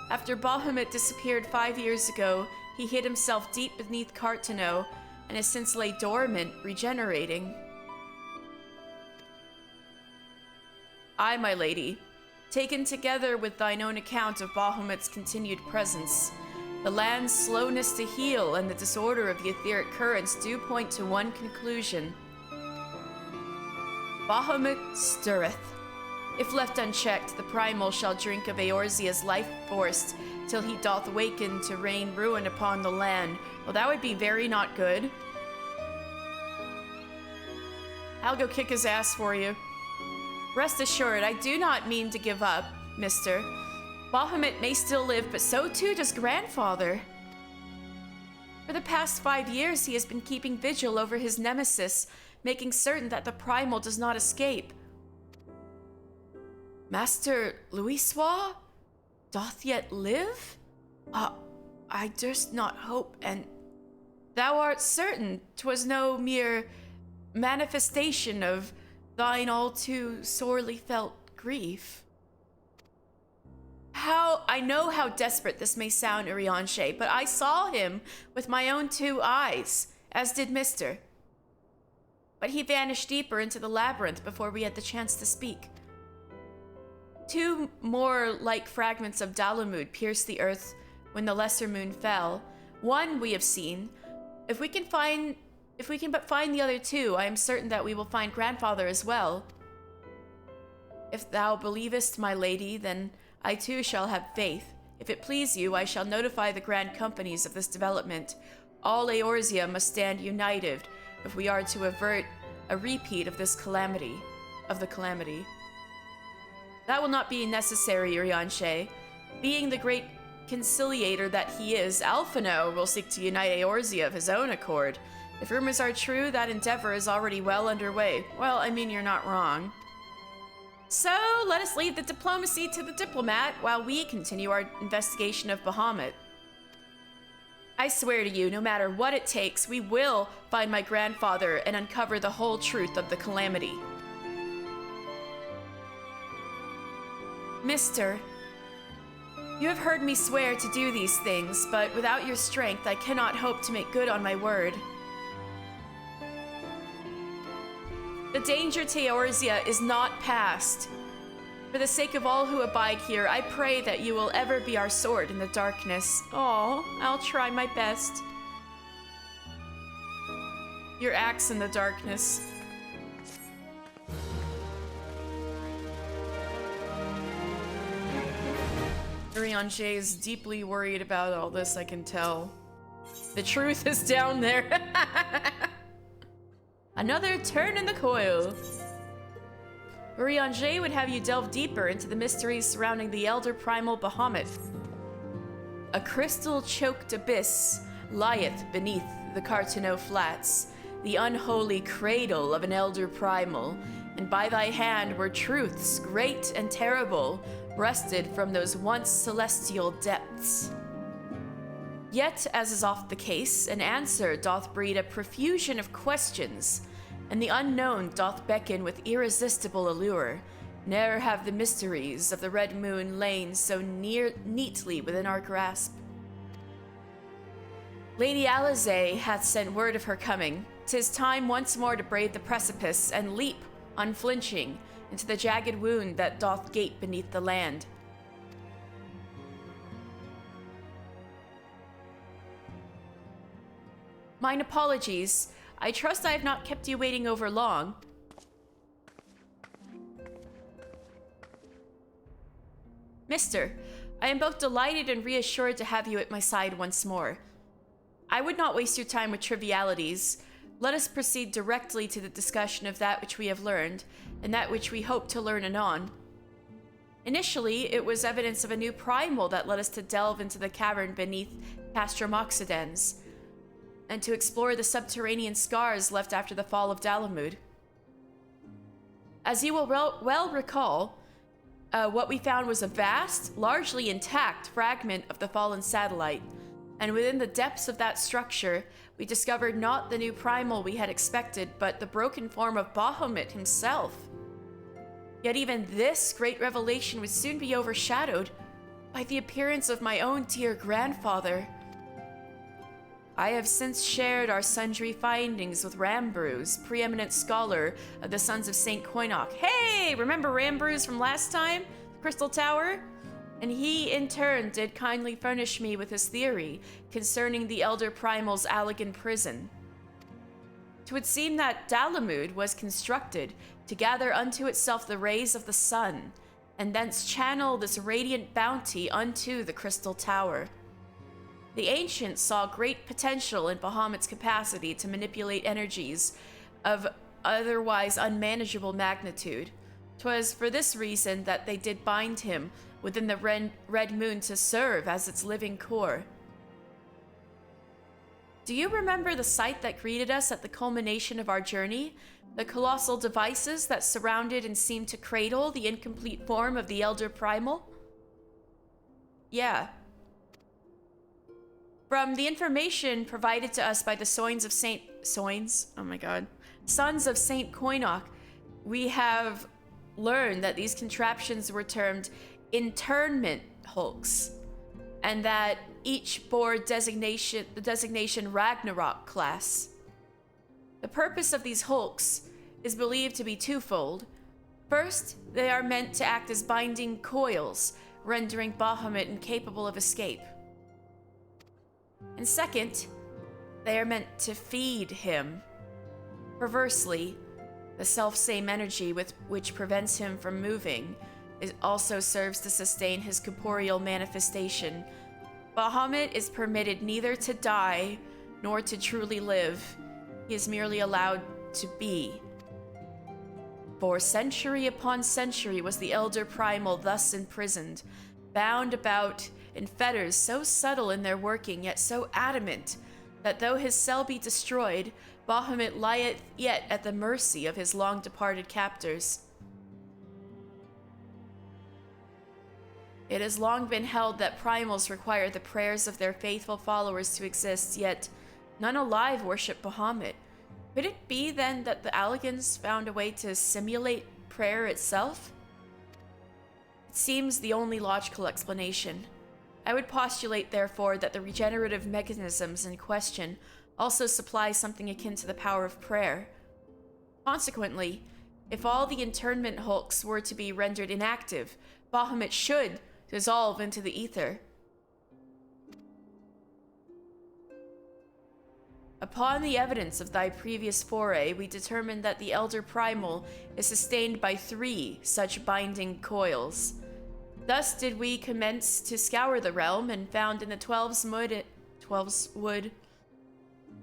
After Bahamut disappeared 5 years ago, he hid himself deep beneath Cartano and has since lay dormant, regenerating. Aye, my lady. Taken together with thine own account of Bahamut's continued presence, the land's slowness to heal and the disorder of the etheric currents do point to one conclusion. Bahamut stirreth. If left unchecked, the primal shall drink of Eorzea's life force till he doth waken to rain ruin upon the land. Well, that would be very not good. I'll go kick his ass for you. Rest assured, I do not mean to give up, mister. Bahamut may still live, but so too does grandfather. For the past 5 years, he has been keeping vigil over his nemesis, making certain that the primal does not escape. Master Louis Soir doth yet live? I durst not hope, and thou art certain 'twas no mere manifestation of thine all too sorely felt grief. I know how desperate this may sound, Urianger, but I saw him with my own 2 eyes, as did Mister. But he vanished deeper into the labyrinth before we had the chance to speak. 2 more like fragments of Dalamud pierced the earth when the lesser moon fell. One we have seen. If we can but find the other 2, I am certain that we will find grandfather as well. If thou believest, my lady, then I too shall have faith. If it please you, I shall notify the grand companies of this development. All Eorzea must stand united if we are to avert a repeat of this calamity. That will not be necessary, Urianger. Being the great conciliator that he is, Alphino will seek to unite Eorzea of his own accord. If rumors are true, that endeavor is already well underway. Well, I mean, you're not wrong. So, let us leave the diplomacy to the diplomat while we continue our investigation of Bahamut. I swear to you, no matter what it takes, we will find my grandfather and uncover the whole truth of the calamity. Mister, you have heard me swear to do these things, but without your strength, I cannot hope to make good on my word. The danger to Eorzea is not past. For the sake of all who abide here, I pray that you will ever be our sword in the darkness. Oh, I'll try my best. Your axe in the darkness. Urianger is deeply worried about all this, I can tell. The truth is down there. Another turn in the coil. Urianger would have you delve deeper into the mysteries surrounding the elder primal Bahamut. A crystal-choked abyss lieth beneath the Carteneau Flats, the unholy cradle of an elder primal, and by thy hand were truths great and terrible, wrested from those once celestial depths. Yet, as is oft the case, an answer doth breed a profusion of questions, and the unknown doth beckon with irresistible allure. Ne'er have the mysteries of the Red Moon lain so neatly within our grasp. Lady Alisaie hath sent word of her coming. 'Tis time once more to brave the precipice and leap, unflinching, into the jagged wound that doth gape beneath the land. Mine apologies. I trust I have not kept you waiting over long. Mister, I am both delighted and reassured to have you at my side once more. I would not waste your time with trivialities. Let us proceed directly to the discussion of that which we have learned, and that which we hope to learn anon. Initially, it was evidence of a new primal that led us to delve into the cavern beneath Castrum Occidens, and to explore the subterranean scars left after the fall of Dalamud. As you will well recall, what we found was a vast, largely intact fragment of the fallen satellite, and within the depths of that structure, we discovered not the new primal we had expected, but the broken form of Bahamut himself. Yet even this great revelation would soon be overshadowed by the appearance of my own dear grandfather. I have since shared our sundry findings with Rambrews, preeminent scholar of the Sons of St. Coinoc. Hey, remember Rambrews from last time? The Crystal Tower? And he, in turn, did kindly furnish me with his theory concerning the Elder Primal's Allegan prison. 'Twould seem that Dalamud was constructed to gather unto itself the rays of the sun, and thence channel this radiant bounty unto the Crystal Tower. The ancients saw great potential in Bahamut's capacity to manipulate energies of otherwise unmanageable magnitude. 'Twas for this reason that they did bind him within the Red Moon to serve as its living core. Do you remember the sight that greeted us at the culmination of our journey? The colossal devices that surrounded and seemed to cradle the incomplete form of the Elder Primal? Yeah. From the information provided to us by the Sons of St. Coinoc, we have learned that these contraptions were termed internment hulks, and that each bore the designation Ragnarok class. The purpose of these hulks is believed to be twofold. First, they are meant to act as binding coils, rendering Bahamut incapable of escape. And second, they are meant to feed him. Perversely, the self-same energy with which prevents him from moving also serves to sustain his corporeal manifestation. Bahamut is permitted neither to die nor to truly live. He is merely allowed to be. For century upon century was the Elder Primal thus imprisoned, bound about in fetters so subtle in their working, yet so adamant, that though his cell be destroyed, Bahamut lieth yet at the mercy of his long-departed captors. It has long been held that primals require the prayers of their faithful followers to exist, yet none alive worship Bahamut. Could it be, then, that the Allegans found a way to simulate prayer itself? It seems the only logical explanation. I would postulate, therefore, that the regenerative mechanisms in question also supply something akin to the power of prayer. Consequently, If all the internment hulks were to be rendered inactive, Bahamut should dissolve into the ether. Upon the evidence of thy previous foray, we determined that the Elder Primal is sustained by 3 such binding coils. Thus did we commence to scour the realm and found in the Twelve's Wood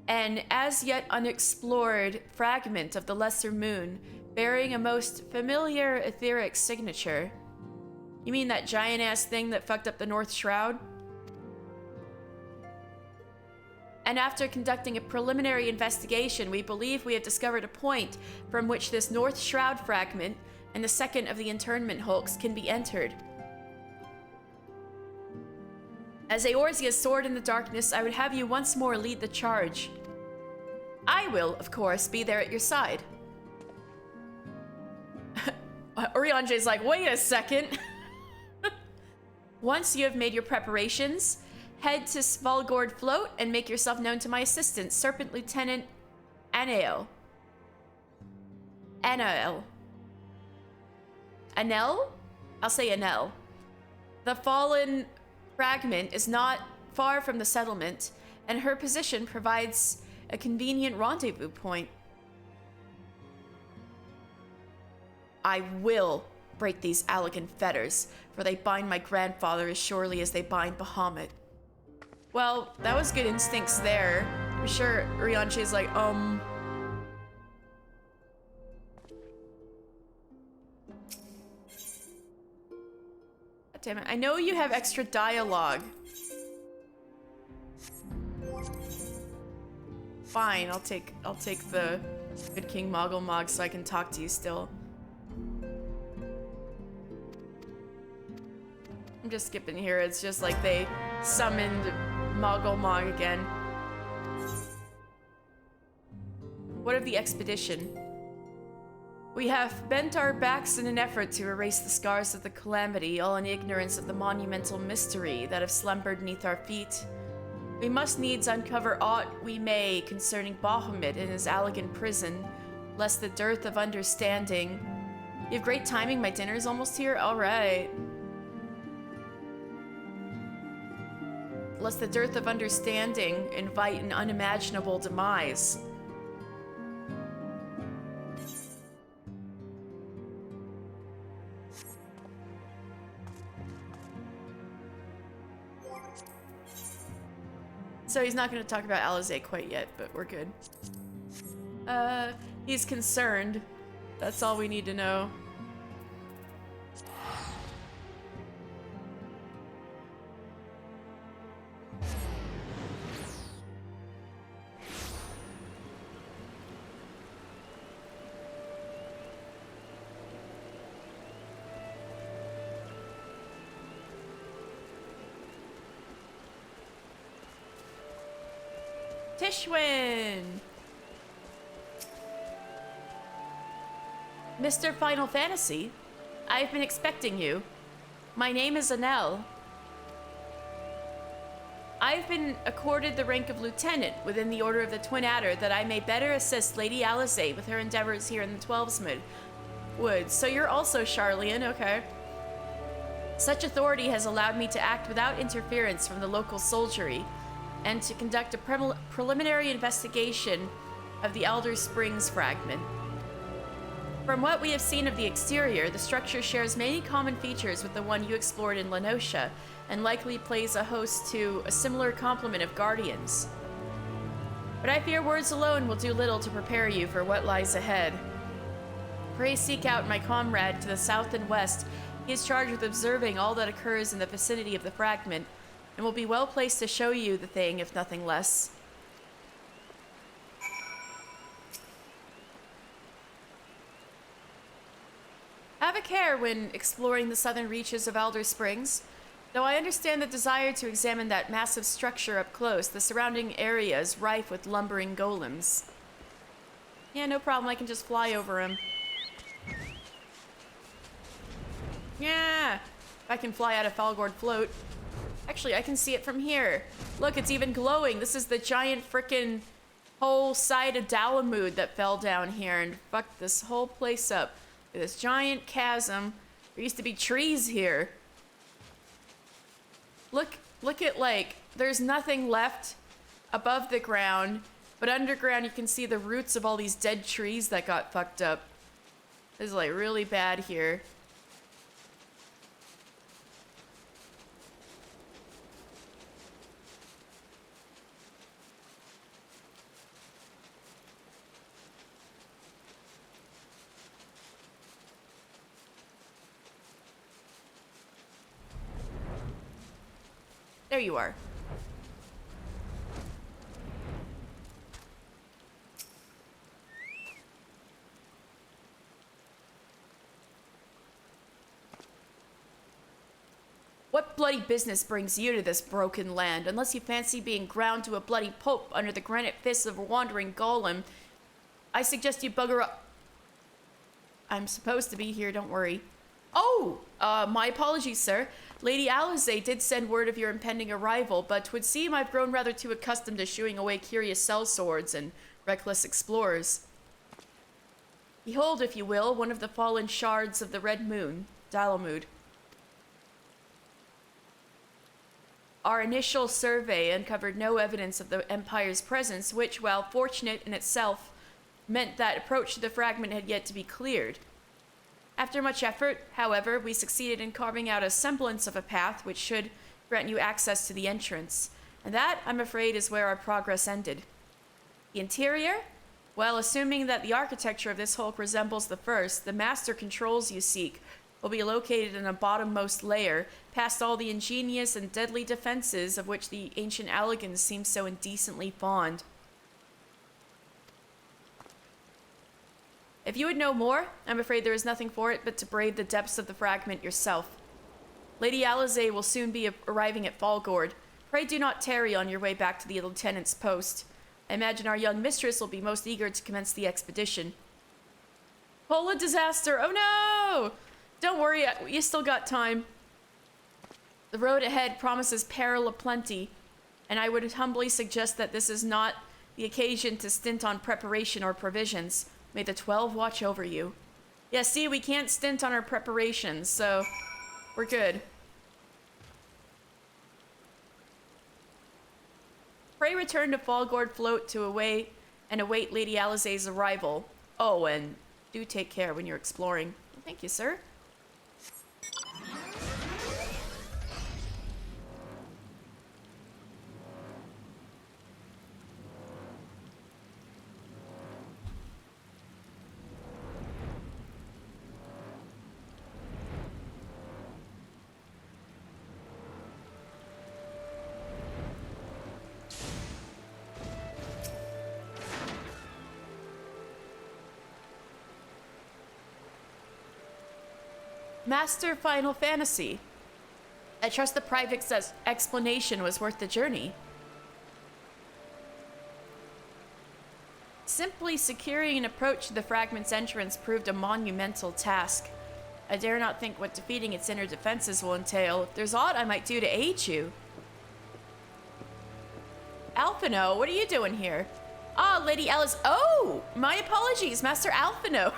an as yet unexplored fragment of the Lesser Moon bearing a most familiar etheric signature. You mean that giant-ass thing that fucked up the North Shroud? And after conducting a preliminary investigation, we believe we have discovered a point from which this North Shroud fragment and the second of the internment hulks can be entered. As Eorzea's sword in the darkness, I would have you once more lead the charge. I will, of course, be there at your side. Urianger's like, wait a second. Once you have made your preparations, head to Svalgord Float and make yourself known to my assistant, Serpent Lieutenant Anael. Anael. Anel? I'll say Anel. The fallen fragment is not far from the settlement, and her position provides a convenient rendezvous point. I will break these Allegan fetters, for they bind my grandfather as surely as they bind Bahamut. Well, that was good instincts there. I'm sure Urianger's like, God damn it. I know you have extra dialogue. Fine, I'll take the Good King Moggle Mog so I can talk to you still. I'm just skipping here. It's just like they summoned Moggle Mog again. What of the expedition? We have bent our backs in an effort to erase the scars of the calamity, all in ignorance of the monumental mystery that have slumbered neath our feet. We must needs uncover aught we may concerning Bahamut in his Allegan prison, lest the dearth of understanding... You have great timing, my dinner's almost here? Alright. Lest the dearth of understanding invite an unimaginable demise. So he's not going to talk about Alizé quite yet, but we're good. He's concerned. That's all we need to know. Tishwin! Mr. Final Fantasy, I've been expecting you. My name is Anel. I've been accorded the rank of lieutenant within the Order of the Twin Adder that I may better assist Lady Alizé with her endeavors here in the Twelvesmid Woods. So you're also Charlian, okay. Such authority has allowed me to act without interference from the local soldiery, and to conduct a preliminary investigation of the Elder Springs fragment. From what we have seen of the exterior, the structure shares many common features with the one you explored in Lenosha, and likely plays a host to a similar complement of guardians. But I fear words alone will do little to prepare you for what lies ahead. Pray seek out my comrade to the south and west. He is charged with observing all that occurs in the vicinity of the fragment, and will be well placed to show you the thing, if nothing less. Have a care when exploring the southern reaches of Elder Springs. Though I understand the desire to examine that massive structure up close, the surrounding area is rife with lumbering golems. Yeah, no problem, I can just fly over him. Yeah! If I can fly out of Falgord Float. Actually, I can see it from here. Look, it's even glowing. This is the giant frickin' whole side of Bahamut that fell down here and fucked this whole place up. This giant chasm. There used to be trees here. Look at, like, there's nothing left above the ground, but underground you can see the roots of all these dead trees that got fucked up. This is, like, really bad here. There you are. What bloody business brings you to this broken land? Unless you fancy being ground to a bloody pulp under the granite fists of a wandering golem, I suggest you bugger up. I'm supposed to be here, don't worry. Oh, my apologies, sir. Lady Alize did send word of your impending arrival, but 'twould seem I've grown rather too accustomed to shooing away curious sellswords and reckless explorers. Behold, if you will, one of the fallen shards of the Red Moon, Bahamut. Our initial survey uncovered no evidence of the Empire's presence, which, while fortunate in itself, meant that approach to the fragment had yet to be cleared. After much effort, however, we succeeded in carving out a semblance of a path which should grant you access to the entrance. And that, I'm afraid, is where our progress ended. The interior? Well, assuming that the architecture of this hulk resembles the first, the master controls you seek will be located in a bottommost layer, past all the ingenious and deadly defenses of which the ancient Alligans seem so indecently fond. If you would know more, I'm afraid there is nothing for it but to brave the depths of the fragment yourself. Lady Alize will soon be arriving at Fallgourd. Pray do not tarry on your way back to the lieutenant's post. I imagine our young mistress will be most eager to commence the expedition. Polar disaster! Oh no! Don't worry, you still got time. The road ahead promises peril aplenty, and I would humbly suggest that this is not the occasion to stint on preparation or provisions. May the 12 watch over you. Yeah, see, we can't stint on our preparations, so we're good. Pray return to Fallgourd Float to await Lady Alize's arrival. Oh, and do take care when you're exploring. Thank you, sir. Master Final Fantasy. I trust the private explanation was worth the journey. Simply securing an approach to the fragment's entrance proved a monumental task. I dare not think what defeating its inner defenses will entail. If there's aught I might do to aid you. Alphino, what are you doing here? Ah, Lady Alice. Oh, my apologies, Master Alphino.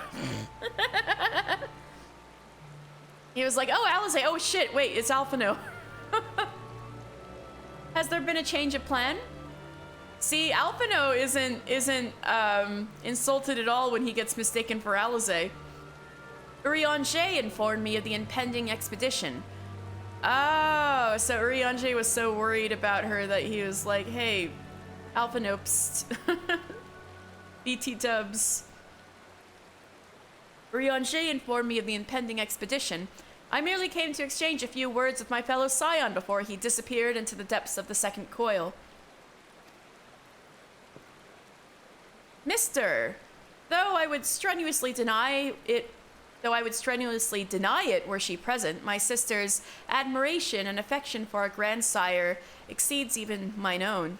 He was like, oh, Alize, oh shit, wait, it's Alphino. Has there been a change of plan? See, Alphino isn't insulted at all when he gets mistaken for Alize. Urianger informed me of the impending expedition. Oh, so Urianger was so worried about her that he was like, hey, Alphino, psst. BT dubs. Urianger informed me of the impending expedition. I merely came to exchange a few words with my fellow scion before he disappeared into the depths of the second coil. Mister, though I would strenuously deny it were she present, my sister's admiration and affection for our grandsire exceeds even mine own.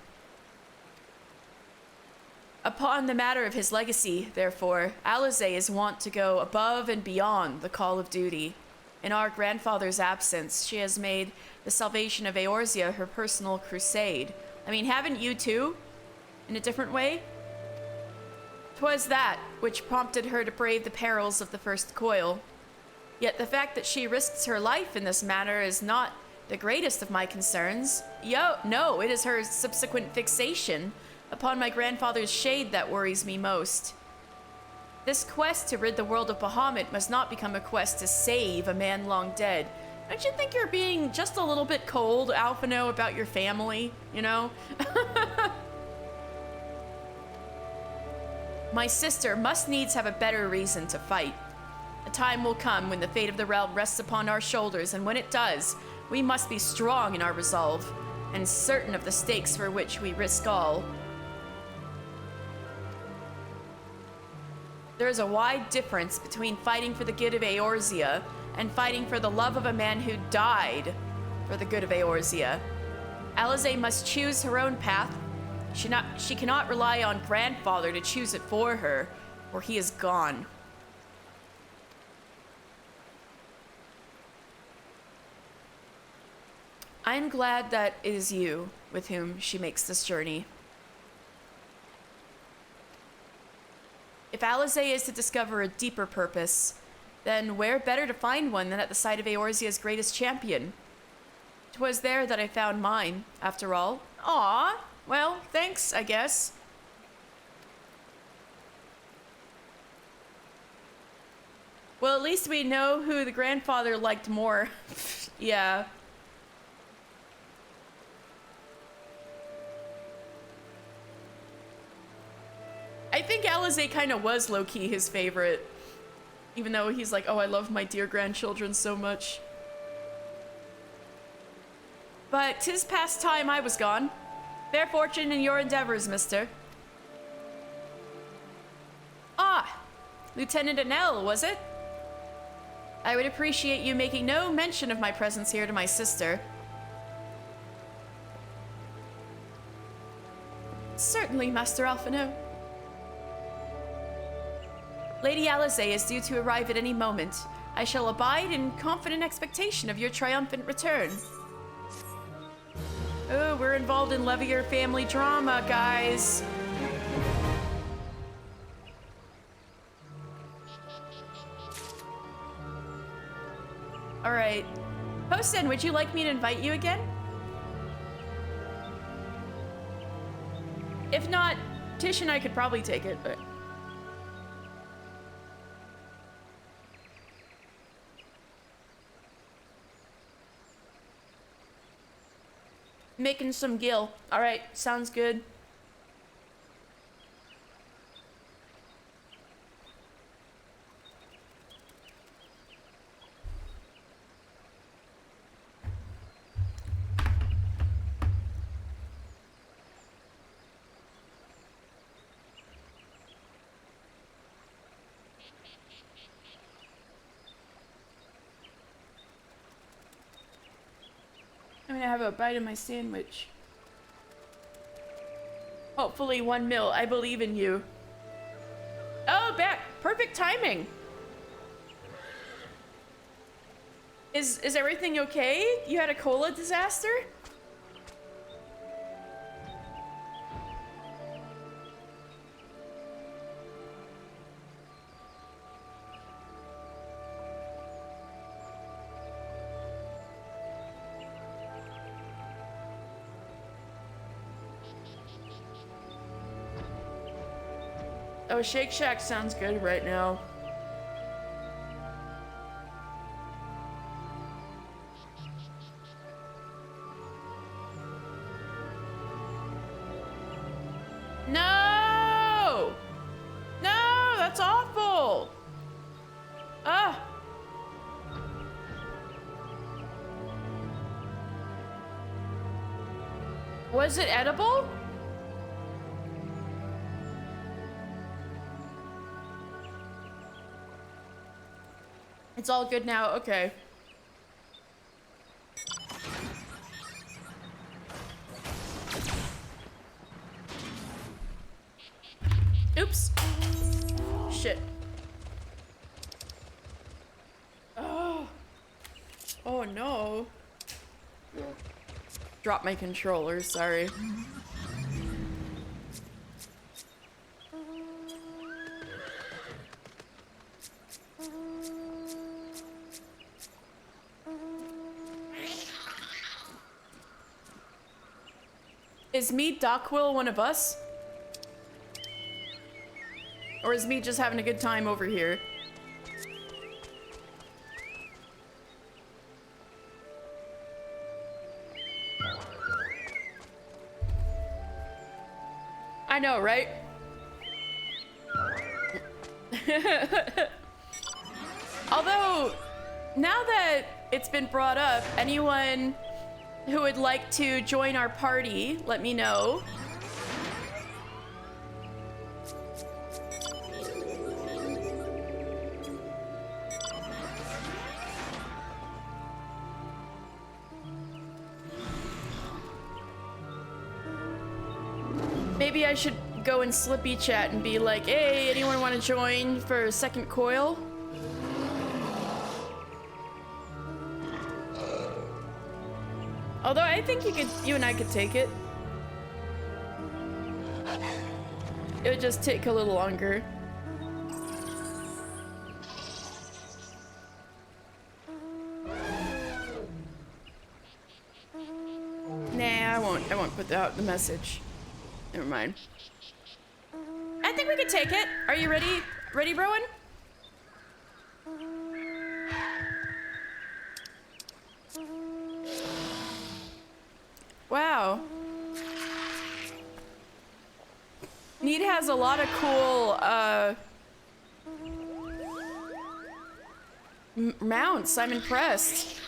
Upon the matter of his legacy, therefore, Alize is wont to go above and beyond the call of duty. In our grandfather's absence, she has made the salvation of Eorzea her personal crusade. I mean, haven't you too? In a different way? 'Twas that which prompted her to brave the perils of the first coil. Yet the fact that she risks her life in this matter is not the greatest of my concerns. No, it is her subsequent fixation upon my grandfather's shade that worries me most. This quest to rid the world of Bahamut must not become a quest to save a man long dead. Don't you think you're being just a little bit cold, Alphino, about your family, you know? My sister must needs have a better reason to fight. A time will come when the fate of the realm rests upon our shoulders, and when it does, we must be strong in our resolve, and certain of the stakes for which we risk all. There is a wide difference between fighting for the good of Eorzea and fighting for the love of a man who died for the good of Eorzea. Alisaie must choose her own path. She cannot rely on grandfather to choose it for her, or he is gone. I am glad that it is you with whom she makes this journey. If Alisaie is to discover a deeper purpose, then where better to find one than at the side of Eorzea's greatest champion? 'Twas there that I found mine, after all. Aw, well, thanks, I guess. Well, at least we know who the grandfather liked more. Yeah. I think Alisaie kind of was low-key his favorite. Even though he's like, oh, I love my dear grandchildren so much. But 'tis past time I was gone. Fair fortune in your endeavors, mister. Ah, Lieutenant Anel, was it? I would appreciate you making no mention of my presence here to my sister. Certainly, Master Alphino. Lady Alisaie is due to arrive at any moment. I shall abide in confident expectation of your triumphant return. Oh, we're involved in levier family drama, guys. All right. Poston, would you like me to invite you again? If not, Tish and I could probably take it, but... Making some gill. All right, sounds good. I'm gonna have a bite of my sandwich. Hopefully 1 mil. I believe in you. Oh, back. Perfect timing. Is everything okay? You had a cola disaster? Oh, Shake Shack sounds good right now. No! No, that's awful! Ah! Was it edible? It's all good now, okay. Oops. Shit. Oh. Oh no. Drop my controller, sorry. Is me Docquill one of us? Or is me just having a good time over here? I know, right? Although, now that it's been brought up, anyone who would like to join our party, let me know. Maybe I should go in Slippy chat and be like, hey, anyone want to join for a second coil? Although I think you and I could take it. It would just take a little longer. Nah, I won't put out the message. Never mind. I think we could take it. Are you ready? Ready, Rowan? Wow. Need has a lot of cool, mounts. I'm impressed.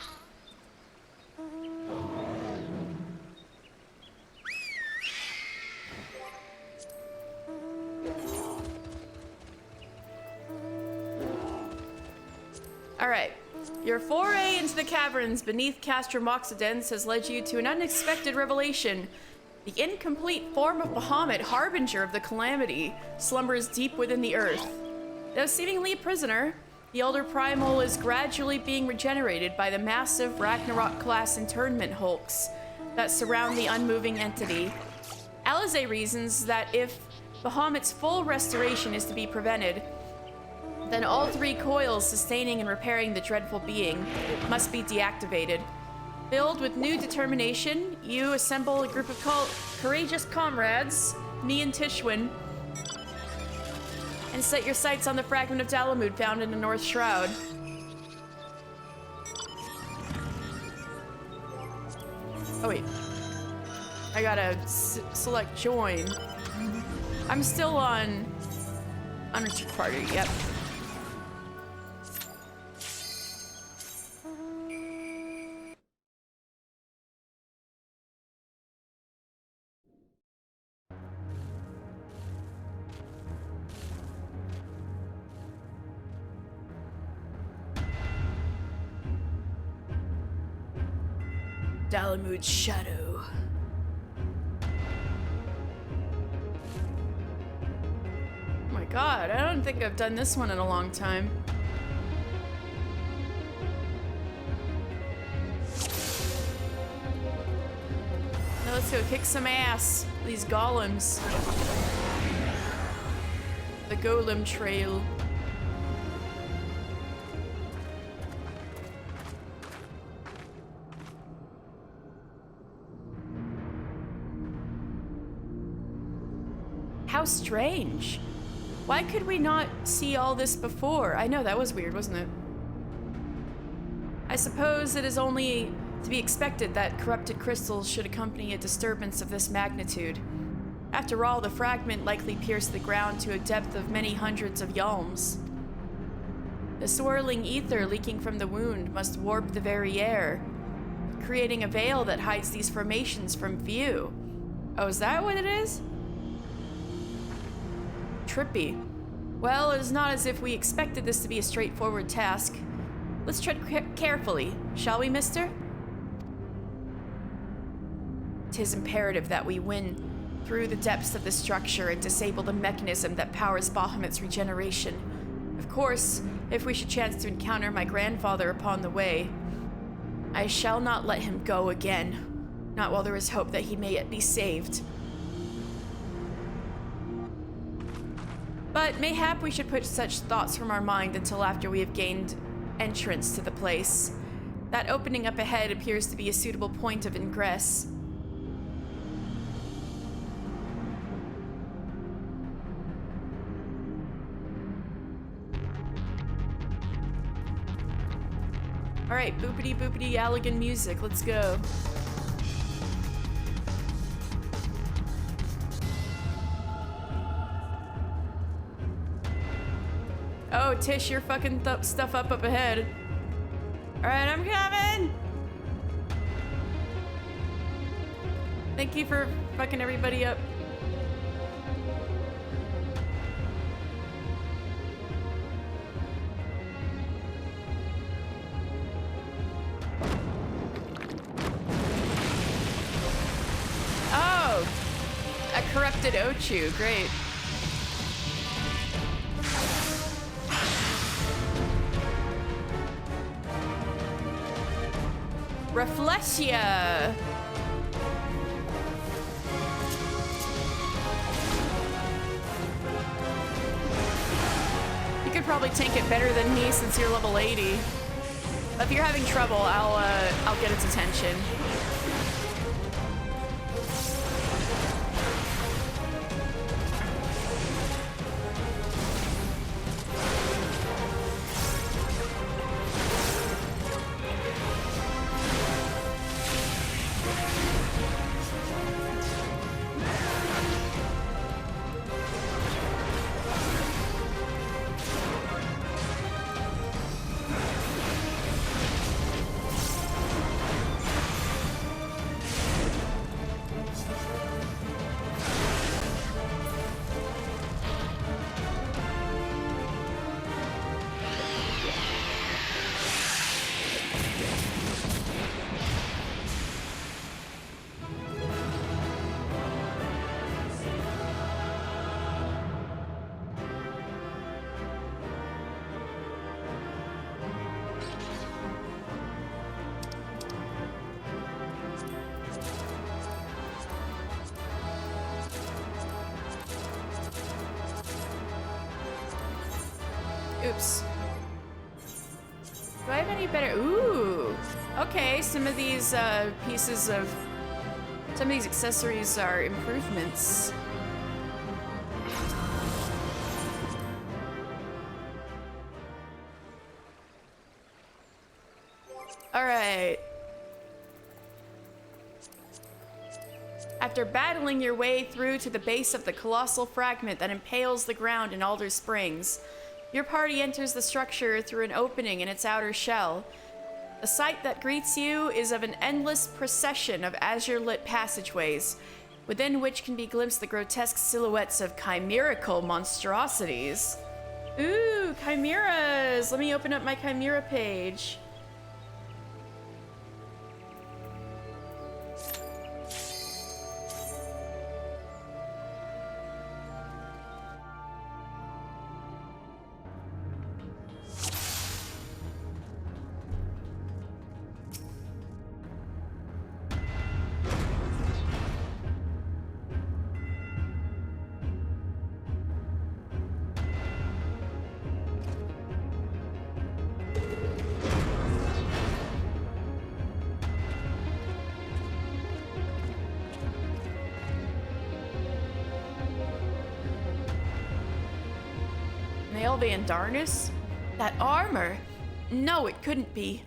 All right. Your foray into the caverns beneath Castrum Oxidens has led you to an unexpected revelation. The incomplete form of Bahamut, harbinger of the calamity, slumbers deep within the earth. Though seemingly a prisoner, the Elder Primal is gradually being regenerated by the massive Ragnarok-class internment hulks that surround the unmoving entity. Alize reasons that if Bahamut's full restoration is to be prevented, then all three coils sustaining and repairing the dreadful being must be deactivated. Filled with new determination, you assemble a group of courageous comrades, me and Tishwin, and set your sights on the fragment of Bahamut found in the North Shroud. Oh wait, I gotta select join. I'm still on unrestricted party, yep. Bahamut's shadow. Oh my god, I don't think I've done this one in a long time. Now let's go kick some ass. These golems. The golem trail. How strange. Why could we not see all this before? I know, that was weird, wasn't it? I suppose it is only to be expected that corrupted crystals should accompany a disturbance of this magnitude. After all, the fragment likely pierced the ground to a depth of many hundreds of yalms. The swirling ether leaking from the wound must warp the very air, creating a veil that hides these formations from view. Oh, is that what it is? Trippy. Well, it is not as if we expected this to be a straightforward task. Let's tread carefully, shall we, mister? 'Tis imperative that we win through the depths of the structure and disable the mechanism that powers Bahamut's regeneration. Of course, if we should chance to encounter my grandfather upon the way, I shall not let him go again. Not while there is hope that he may yet be saved. But mayhap we should put such thoughts from our mind until after we have gained entrance to the place. That opening up ahead appears to be a suitable point of ingress. Alright, boopity boopity Allegan music, let's go. Oh, Tish, you're fucking stuff up ahead. Alright, I'm coming! Thank you for fucking everybody up. Oh! A corrupted Ochu, great. Reflexia! You could probably tank it better than me since you're level 80. If you're having trouble, I'll get its attention. Oops. Do I have any better? Ooh. Okay, some of these some of these accessories are improvements. All right. After battling your way through to the base of the colossal fragment that impales the ground in Alder Springs, your party enters the structure through an opening in its outer shell. The sight that greets you is of an endless procession of azure-lit passageways, within which can be glimpsed the grotesque silhouettes of chimerical monstrosities. Ooh, chimeras! Let me open up my chimera page. Van Darnus? That armor? No, it couldn't be.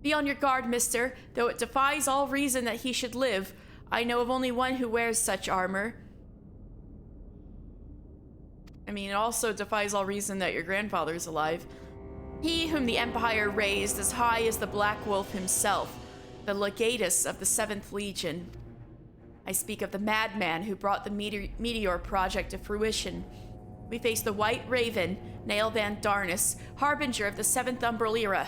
Be on your guard, mister. Though it defies all reason that he should live, I know of only one who wears such armor. I mean, it also defies all reason that your grandfather's alive. He whom the Empire raised as high as the Black Wolf himself, the legatus of the 7th Legion. I speak of the madman who brought the Meteor Project to fruition. We face the White Raven, Nail Van Darnus, harbinger of the 7th Umbral Era.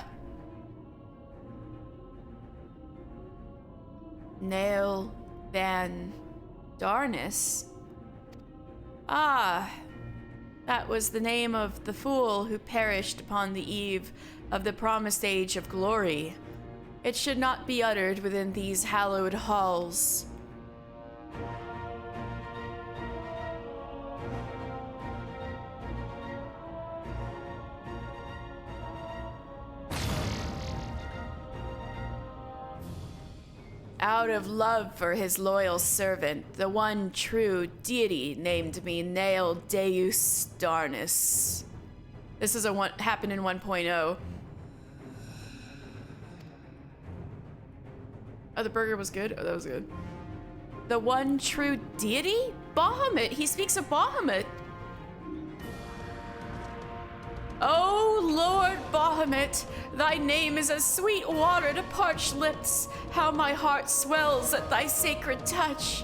Nail Van Darnus? Ah, that was the name of the fool who perished upon the eve of the promised Age of Glory. It should not be uttered within these hallowed halls. Out of love for his loyal servant, the one true deity named me Nail Deus Darnus. This is happened in 1.0. Oh, the burger was good? Oh, that was good. The one true deity? Bahamut! He speaks of Bahamut! Oh, Lord Bahamut, thy name is as sweet water to parched lips. How my heart swells at thy sacred touch.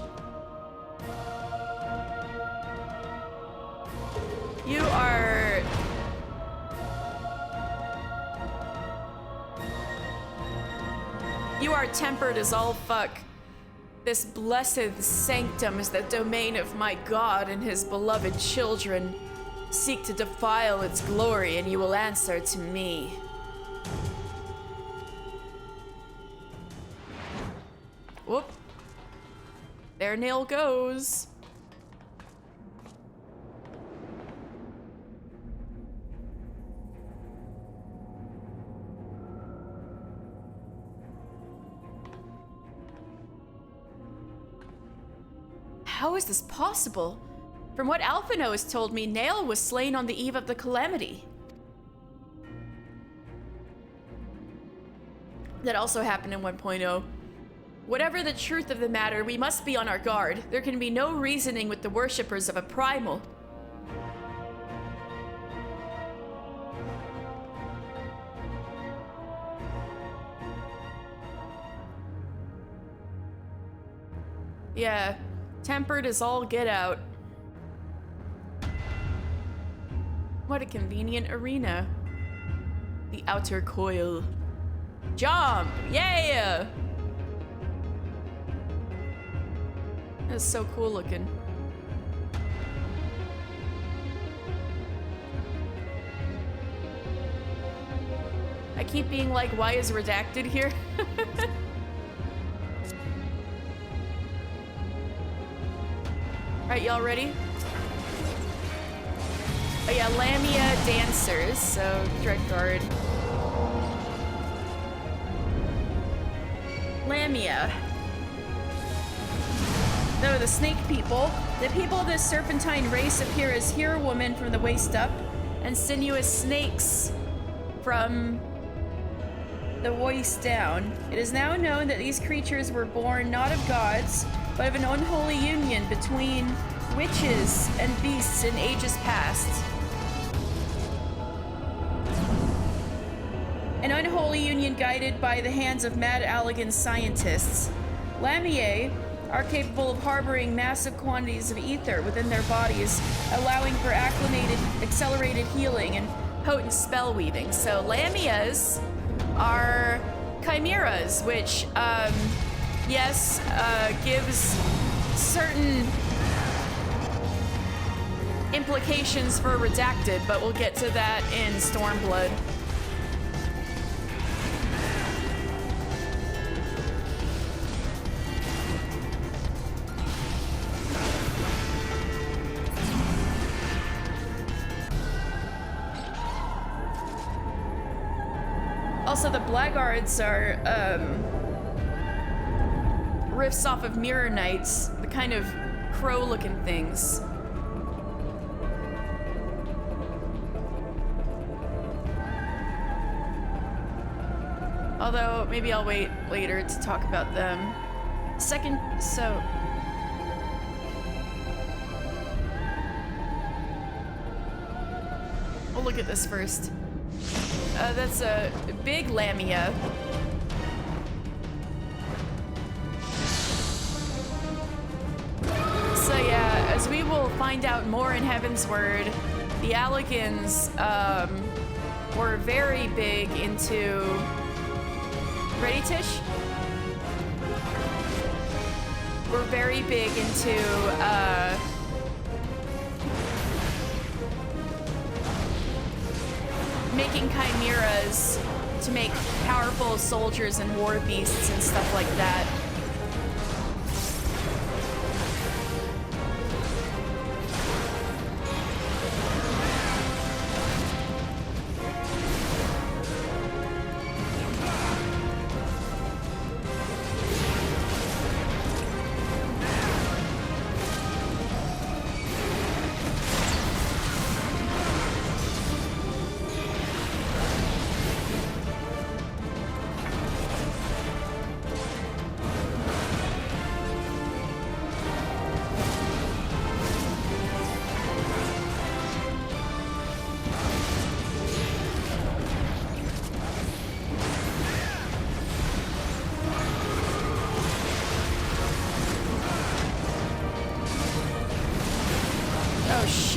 You are... You are tempered as all fuck. This blessed sanctum is the domain of my God and his beloved children. Seek to defile its glory, and you will answer to me. Whoop. There nail goes. How is this possible? From what Alphino has told me, Nail was slain on the eve of the calamity. That also happened in 1.0. Whatever the truth of the matter, we must be on our guard. There can be no reasoning with the worshippers of a primal. Yeah, tempered as all get out. What a convenient arena. The outer coil. Jump! Yeah! That's so cool looking. I keep being like, why is redacted here? Alright, y'all ready? Oh yeah, Lamia dancers, so Dreadguard. Lamia. Though the snake people, the people of this serpentine race appear as hero women from the waist up, and sinuous snakes from the waist down. It is now known that these creatures were born not of gods, but of an unholy union between witches and beasts in ages past. An unholy union guided by the hands of Mad Allegan scientists. Lamiae are capable of harboring massive quantities of ether within their bodies, allowing for accelerated healing and potent spell weaving. So Lamias are chimeras, which, yes, gives certain implications for Redacted, but we'll get to that in Stormblood. Also, the Blackguards are, riffs off of Mirror Knights, the kind of crow-looking things. Although, maybe I'll wait later to talk about them. We'll look at this first. That's a big Lamia. So yeah, as we will find out more in Heaven's Word, the Allegans were very big into... Ready, Tish? We're very big into making chimeras to make powerful soldiers and war beasts and stuff like that.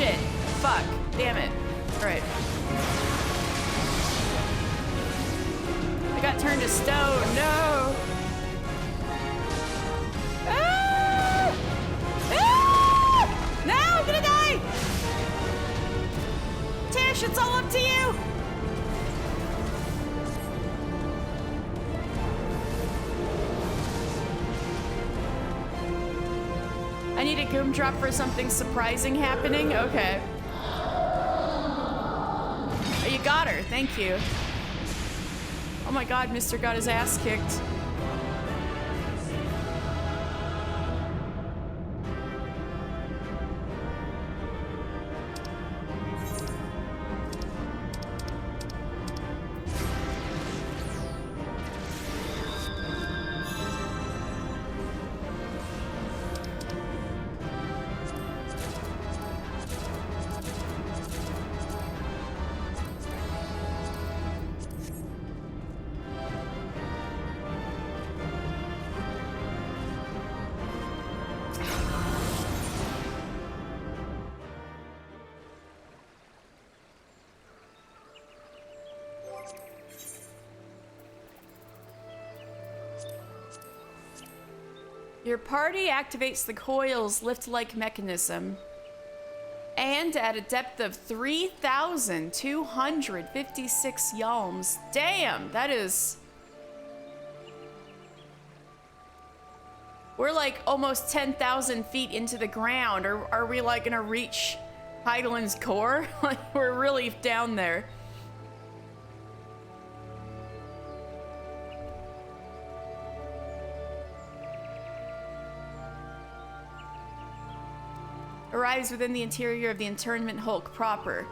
shit. Fuck. Damn it. Right. I got turned to stone. No. Ah! Ah! No, I'm gonna die. Tish, it's all up to you. I need a goom drop for something surprising happening? Okay. Oh, you got her. Thank you. Oh my god, Mr. got his ass kicked. Your party activates the Coils lift-like mechanism. And at a depth of 3,256 yalms. Damn, that is... We're like almost 10,000 feet into the ground. Or are we like gonna reach Heidelin's core? Like, we're really down there. Arrives within the interior of the internment hulk proper.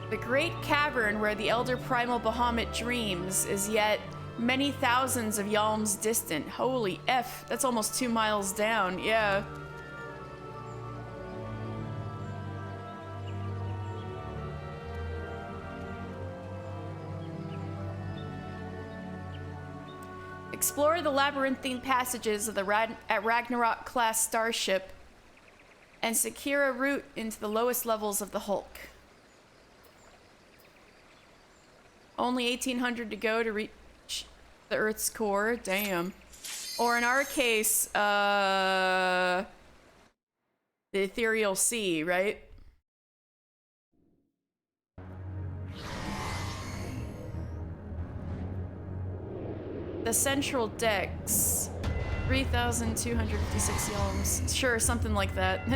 The great cavern where the elder primal Bahamut dreams is yet many thousands of yalms distant. Holy F, that's almost 2 miles down, yeah. Explore the labyrinthine passages of the Ragnarok-class starship and secure a route into the lowest levels of the Hulk. Only 1,800 to go to reach the Earth's core. Damn. Or in our case, the ethereal sea, right? The central decks. 3,256 yalms. Sure, something like that.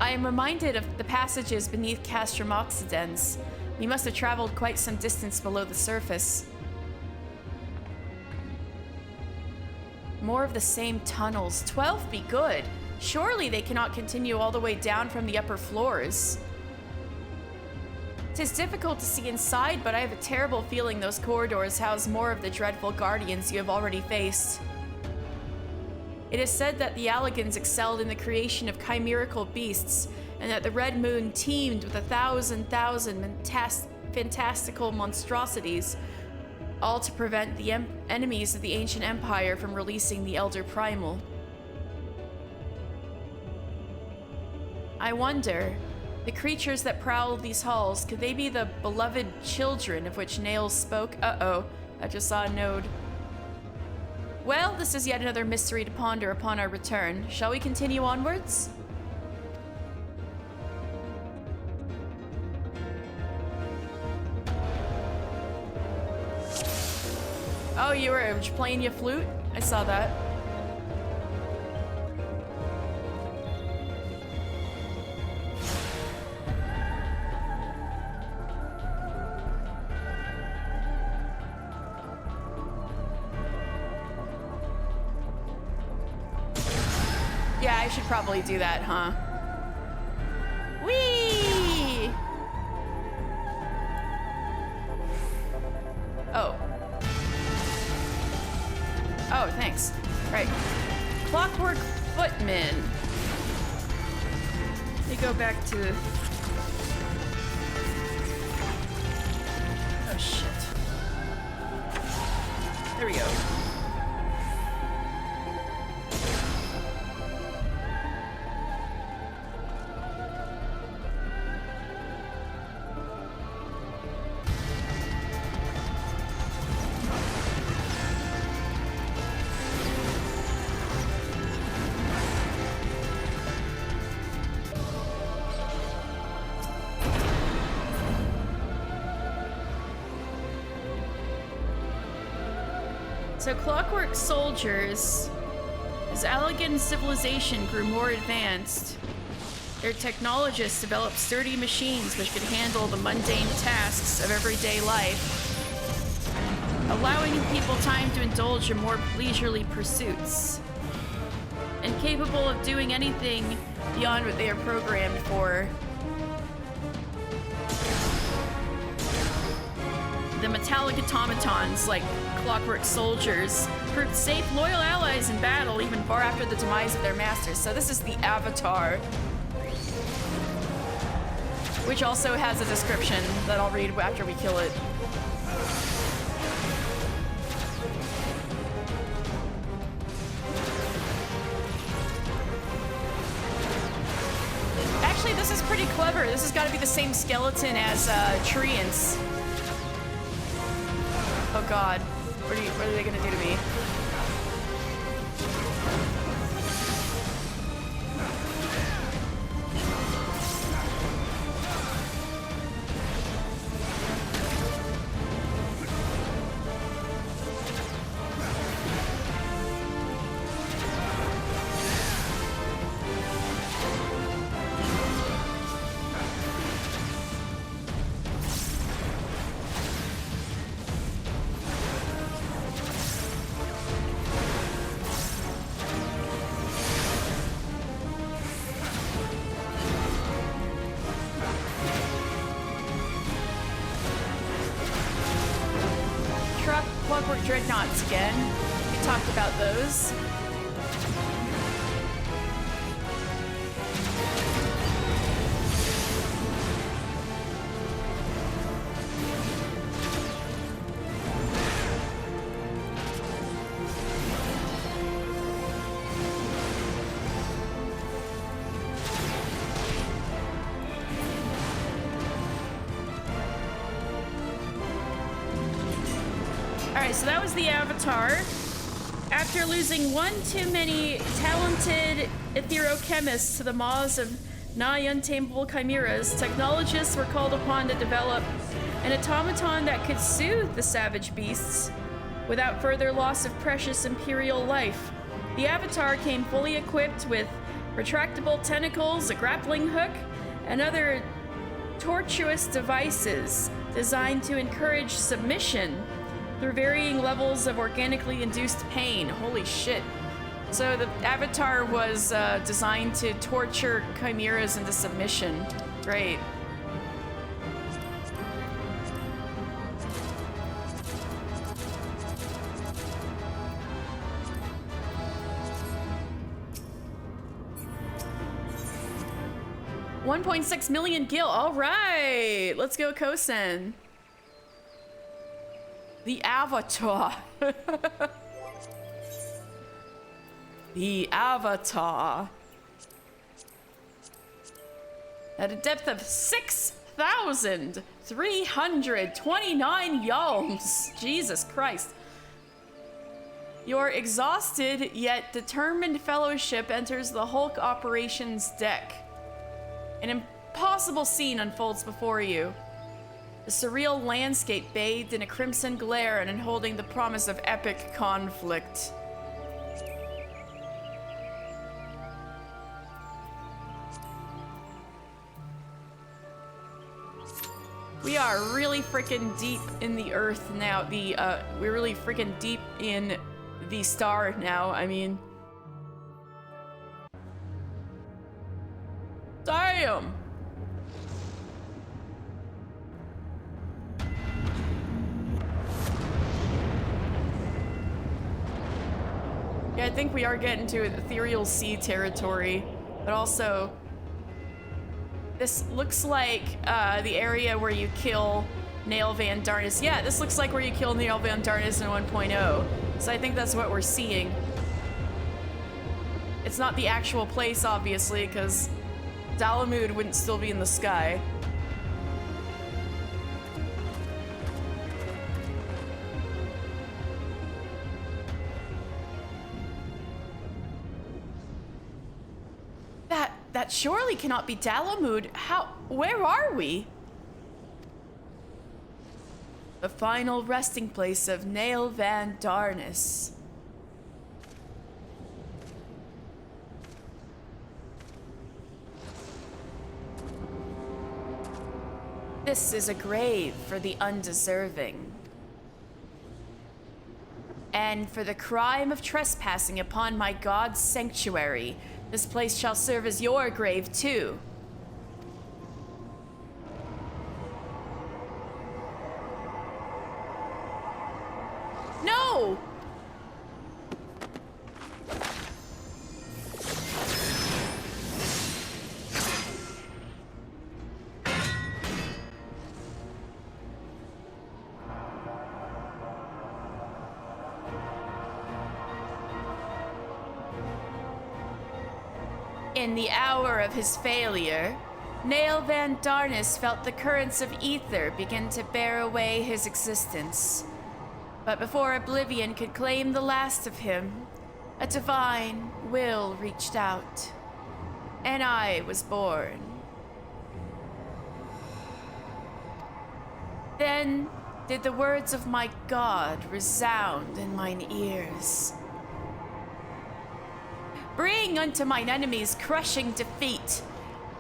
I am reminded of the passages beneath Castrum Occidens. We must have traveled quite some distance below the surface. More of the same tunnels. 12 be good. Surely they cannot continue all the way down from the upper floors. It is difficult to see inside, but I have a terrible feeling those corridors house more of the dreadful guardians you have already faced. It is said that the Alligans excelled in the creation of chimerical beasts, and that the Red Moon teemed with 1,000 fantastical monstrosities, all to prevent the enemies of the ancient empire from releasing the Elder Primal. I wonder, the creatures that prowl these halls, could they be the beloved children of which Nails spoke? Uh-oh, I just saw a node. Well, this is yet another mystery to ponder upon our return. Shall we continue onwards? Oh, you were playing your flute? I saw that. Yeah, I should probably do that, huh? Whee! Oh. Oh, thanks. Right. Clockwork Footman. Let me go back to... Oh, shit. There we go. So clockwork soldiers, as Allegan civilization grew more advanced, their technologists developed sturdy machines which could handle the mundane tasks of everyday life, allowing people time to indulge in more leisurely pursuits, and capable of doing anything beyond what they are programmed for. The metallic automatons, like clockwork soldiers, proved safe, loyal allies in battle even far after the demise of their masters. So this is the Avatar, which also has a description that I'll read after we kill it. Actually, this is pretty clever. This has got to be the same skeleton as Treants. Oh god, what are they gonna do to me? Dreadnoughts again. We talked about those. So that was the Avatar. After losing one too many talented etherochemists to the maws of nigh untamable chimeras, technologists were called upon to develop an automaton that could soothe the savage beasts without further loss of precious imperial life. The Avatar came fully equipped with retractable tentacles, a grappling hook, and other tortuous devices designed to encourage submission through varying levels of organically induced pain. Holy shit. So the Avatar was designed to torture chimeras into submission. Great. $1.6 million gil. All right, let's go, Kosen. The Avatar. The Avatar. At a depth of 6,329 yalms. Jesus Christ. Your exhausted yet determined fellowship enters the Hulk operations deck. An impossible scene unfolds before you. A surreal landscape bathed in a crimson glare and holding the promise of epic conflict. We are really freaking deep in the Earth now. We're really freaking deep in the star now. I mean, damn. Yeah, I think we are getting to ethereal sea territory, but also this looks like the area where you kill Nail Van Darnus. Yeah, this looks like where you kill Nail Van Darnus in 1.0. So I think that's what we're seeing. It's not the actual place, obviously, because Dalamud wouldn't still be in the sky. That surely cannot be Dalamud. Where are we? The final resting place of Nail Van Darnus. This is a grave for the undeserving. And for the crime of trespassing upon my god's sanctuary, this place shall serve as your grave too. No! In the hour of his failure, Nail Van Darnus felt the currents of ether begin to bear away his existence. But before oblivion could claim the last of him, a divine will reached out, and I was born. Then did the words of my God resound in mine ears. Bring unto mine enemies crushing defeat,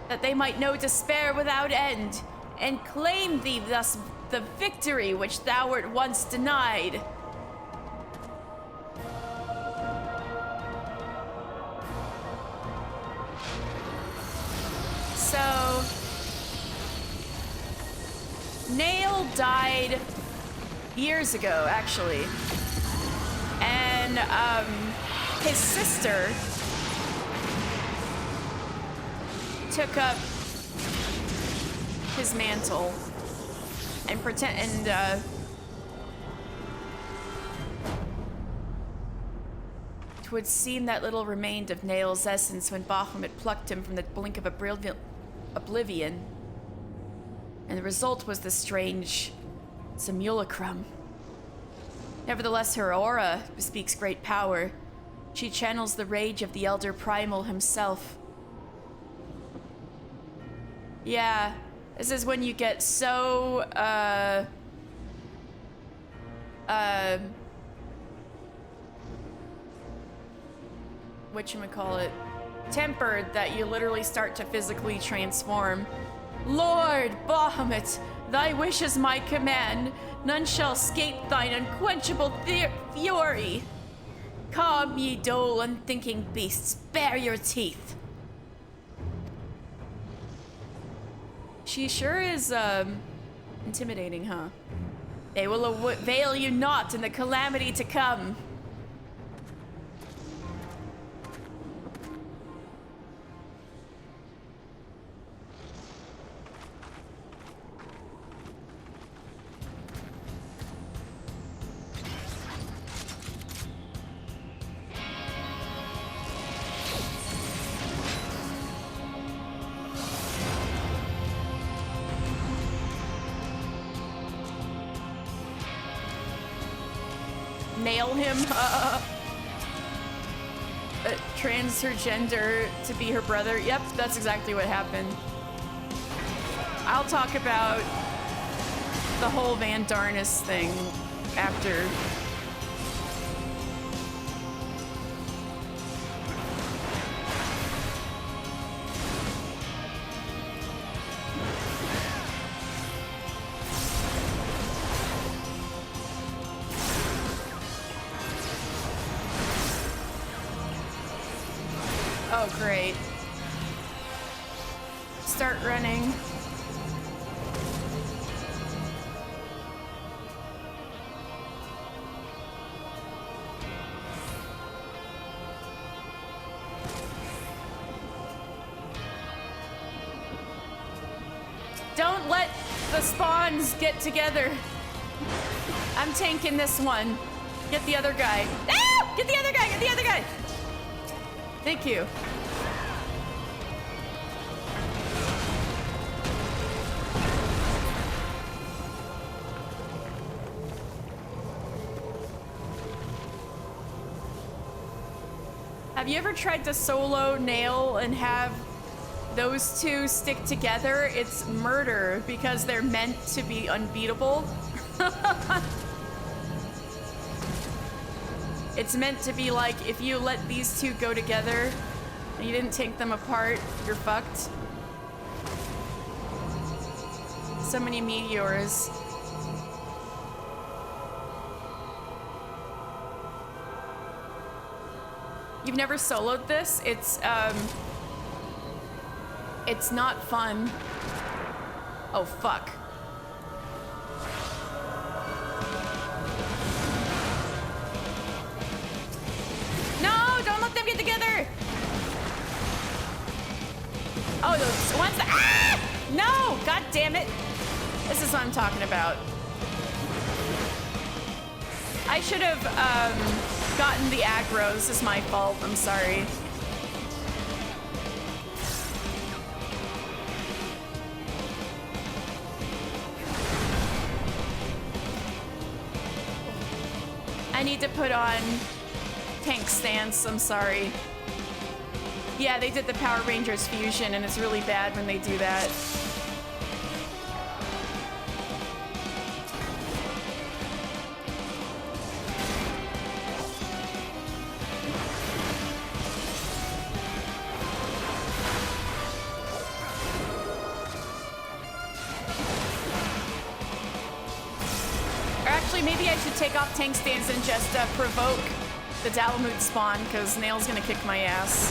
that they might know despair without end, and claim thee thus the victory which thou wert once denied. So, Nail died years ago, actually, and his sister took up his mantle and it would seem that little remained of Nail's essence when Bahamut plucked him from the blink of oblivion, and the result was the strange simulacrum. Nevertheless, her aura bespeaks great power. She channels the rage of the Elder Primal himself. Yeah, this is when you get so, whatchamacallit, tempered that you literally start to physically transform. Lord Bahamut, thy wish is my command. None shall escape thine unquenchable fury. Come, ye dull, unthinking beasts, bare your teeth. She sure is, intimidating, huh? They will avail you not in the calamity to come. Nail him, transgender to be her brother. Yep, that's exactly what happened. I'll talk about the whole Van Darnus thing after. Oh, great. Start running. Don't let the spawns get together. I'm tanking this one. Get the other guy. Ah! Get the other guy! Get the other guy! Thank you. Have you ever tried to solo nail and have those two stick together? It's murder because they're meant to be unbeatable. It's meant to be like, if you let these two go together and you didn't take them apart, you're fucked. So many meteors. You've never soloed this? It's not fun. Oh, fuck. No, don't let them get together. Oh, those ones that, ah! No, god damn it. This is what I'm talking about. I should have, gotten the aggro. This is my fault. I'm sorry. I need to put on tank stance. I'm sorry. Yeah, they did the Power Rangers fusion, and it's really bad when they do that. Maybe I should take off tank stance and just provoke the Bahamut spawn, because Nail's gonna kick my ass.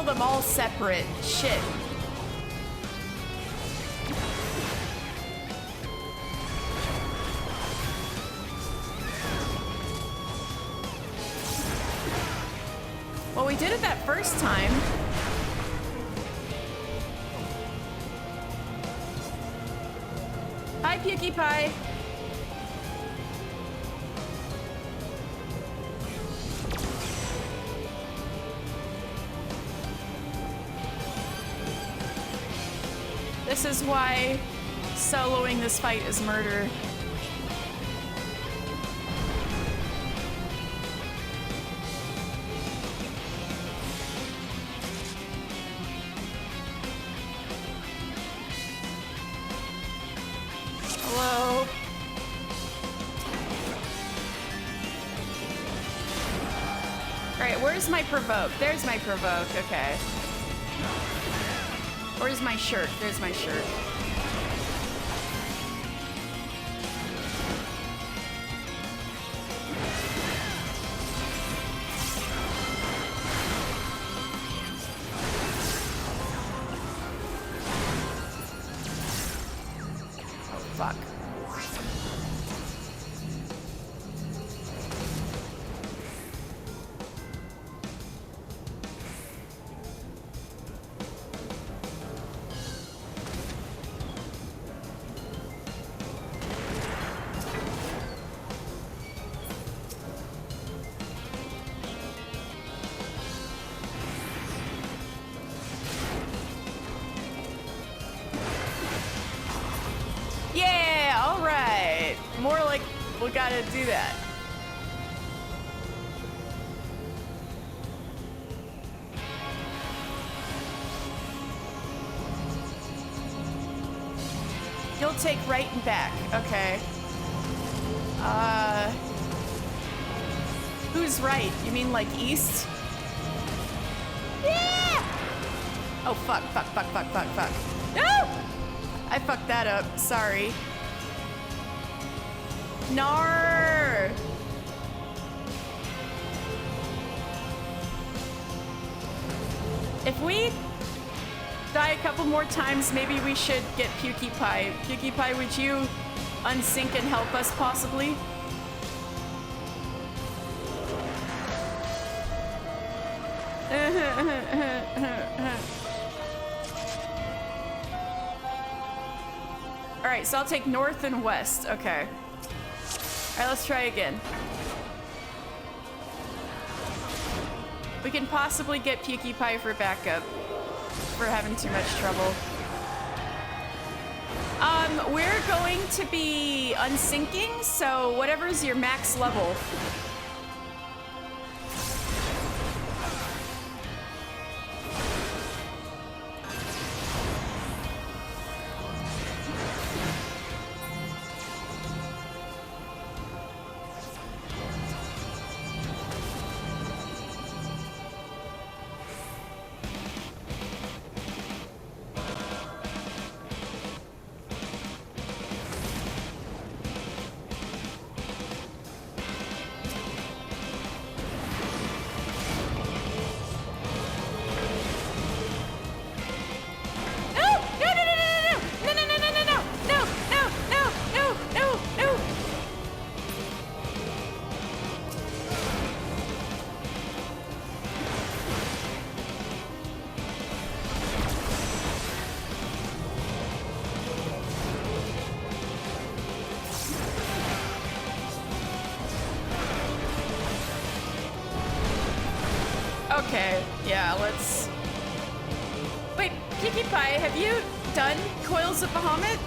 Them all separate. Shit. Well, we did it that first time. Hi, Pukie Pie. This is why soloing this fight is murder. Hello? Alright, where's my provoke? There's my provoke, okay. Where's my shirt? There's my shirt. Oh, fuck. We gotta do that. You'll take right and back. Okay. Who's right? You mean like east? Oh, fuck. No! I fucked that up. Sorry. Nar! If we die a couple more times, maybe we should get PewDiePie. PewDiePie, would you unsync and help us, possibly? Alright, so I'll take north and west. Okay. Alright, let's try again. We can possibly get PewDiePie for backup. We're having too much trouble. We're going to be unsyncing, so whatever's your max level. Okay, yeah, let's... Wait, PewDiePie, have you done Coils of Bahamut?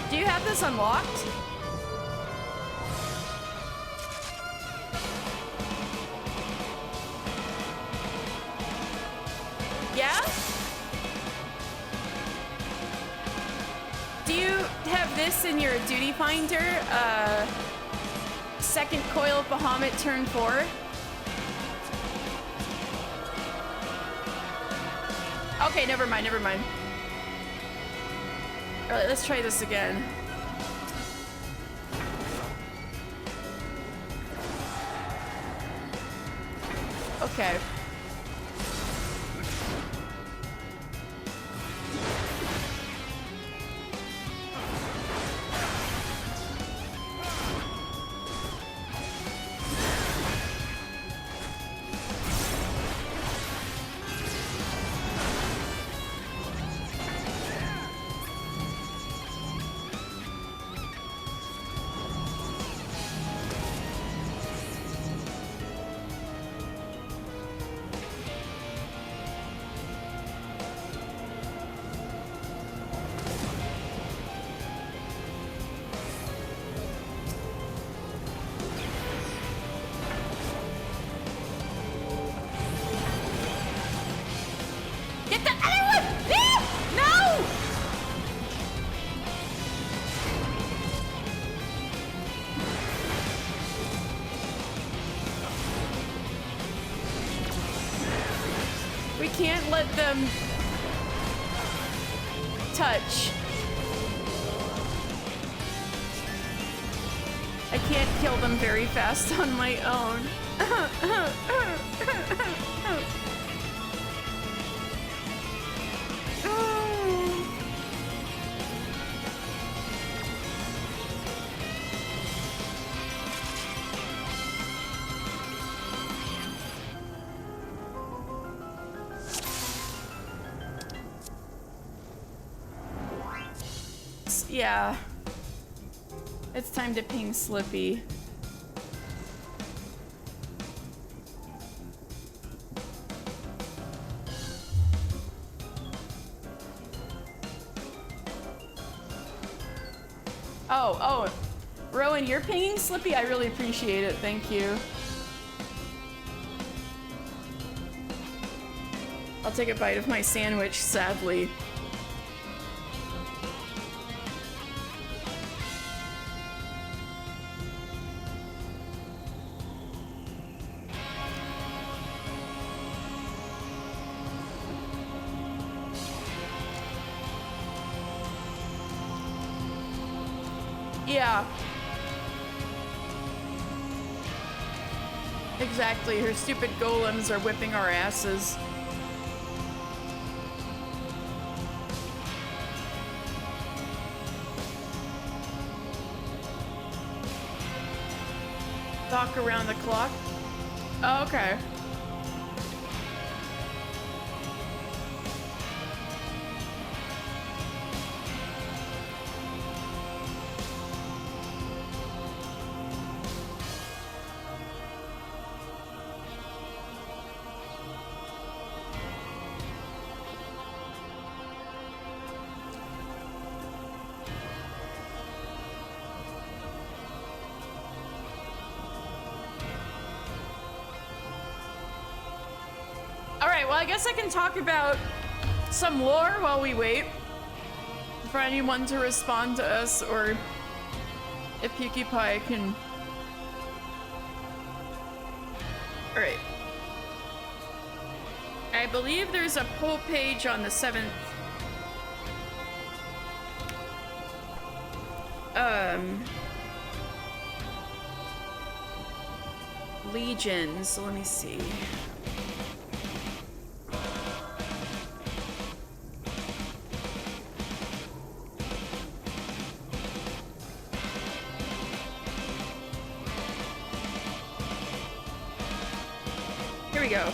Do you have this unlocked? Yeah? Do you have this in your duty finder? Second Coil of Bahamut turn 4? Okay, never mind. Alright, let's try this again. Okay. Can't let them touch. I can't kill them very fast on my own. Yeah. It's time to ping Slippy. Oh, Rowan, you're pinging Slippy? I really appreciate it. Thank you. I'll take a bite of my sandwich, sadly. Yeah. Exactly, her stupid golems are whipping our asses. Talk around the clock. Oh, okay. Alright, well, I guess I can talk about some lore while we wait for anyone to respond to us, or if PewDiePie can... Alright. I believe there's a poll page on the 7th. Legion, so let me see. Here we go.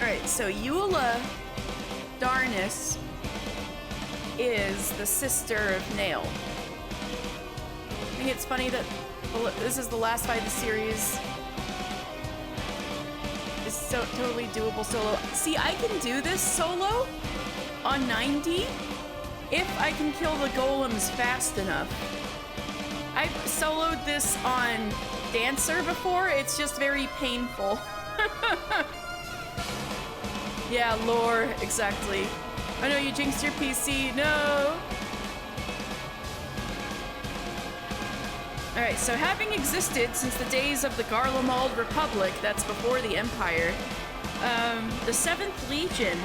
Alright, so Eula Darkness is the sister of Nail. I think it's funny that this is the last fight of the series. It's so totally doable solo. See, I can do this solo on 90 if I can kill the golems fast enough. I've soloed this on Dancer before. It's just very painful. Yeah, lore, exactly. Oh no, you jinxed your PC. No! Alright, so having existed since the days of the Garlemald Republic, that's before the Empire, the 7th Legion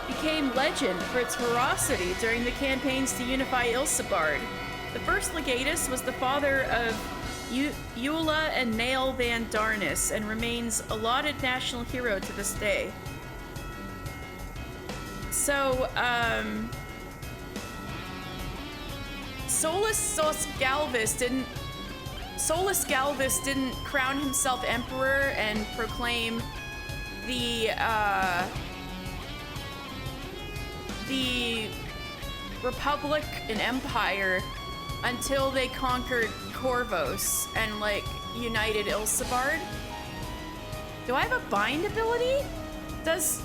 became legend for its ferocity during the campaigns to unify Ilsebard. The first legatus was the father of Eula and Nail Van Darnus, and remains a lauded national hero to this day. So, Solus Galvus didn't crown himself emperor and proclaim the Republic and Empire until they conquered Corvos and, like, united Ilsebard. Do I have a bind ability? Does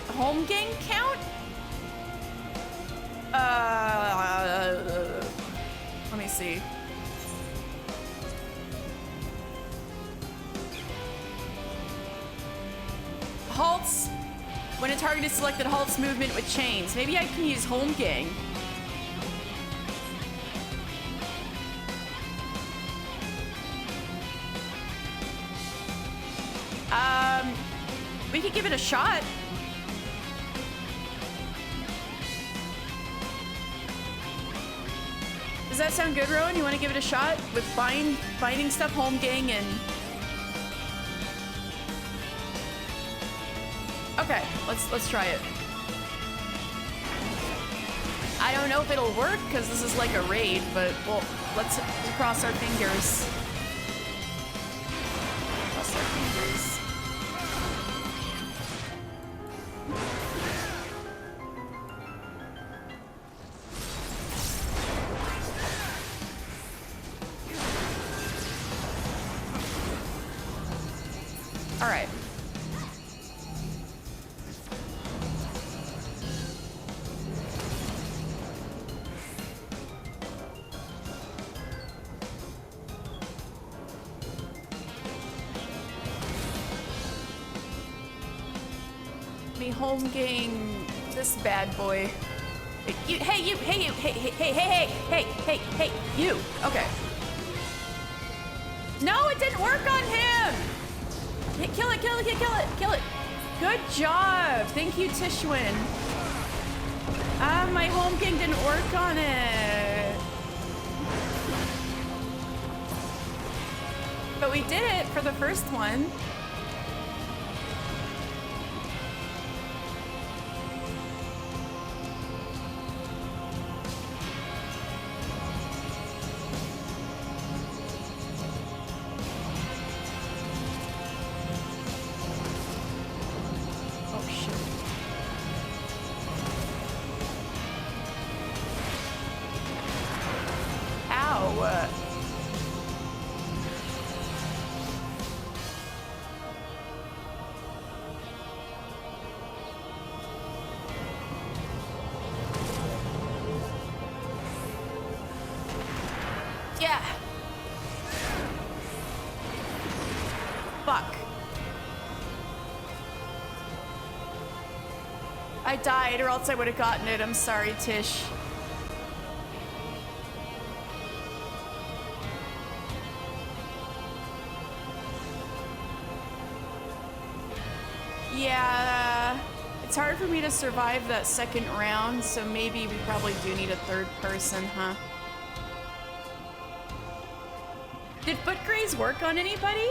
home gang count? Let me see. Halts. When a target is selected, halts movement with chains. Maybe I can use home gang. We could give it a shot. Does that sound good, Rowan? You want to give it a shot with binding stuff, home gang, and... Okay, let's try it. I don't know if it'll work because this is like a raid, but well, let's cross our fingers. Cross our fingers. All right. Me home gang this bad boy. Hey, you, you, you, you. Okay. No, it didn't work on him! Kill it, kill it, kill it, kill it. Good job. Thank you, Tishwin. Ah, my home king didn't work on it. But we did it for the first one. Oh, shit. Ow. Yeah. Fuck. I died, or else I would have gotten it. I'm sorry, Tish. Yeah, it's hard for me to survive that second round, so maybe we probably do need a third person, huh? Did foot graze work on anybody?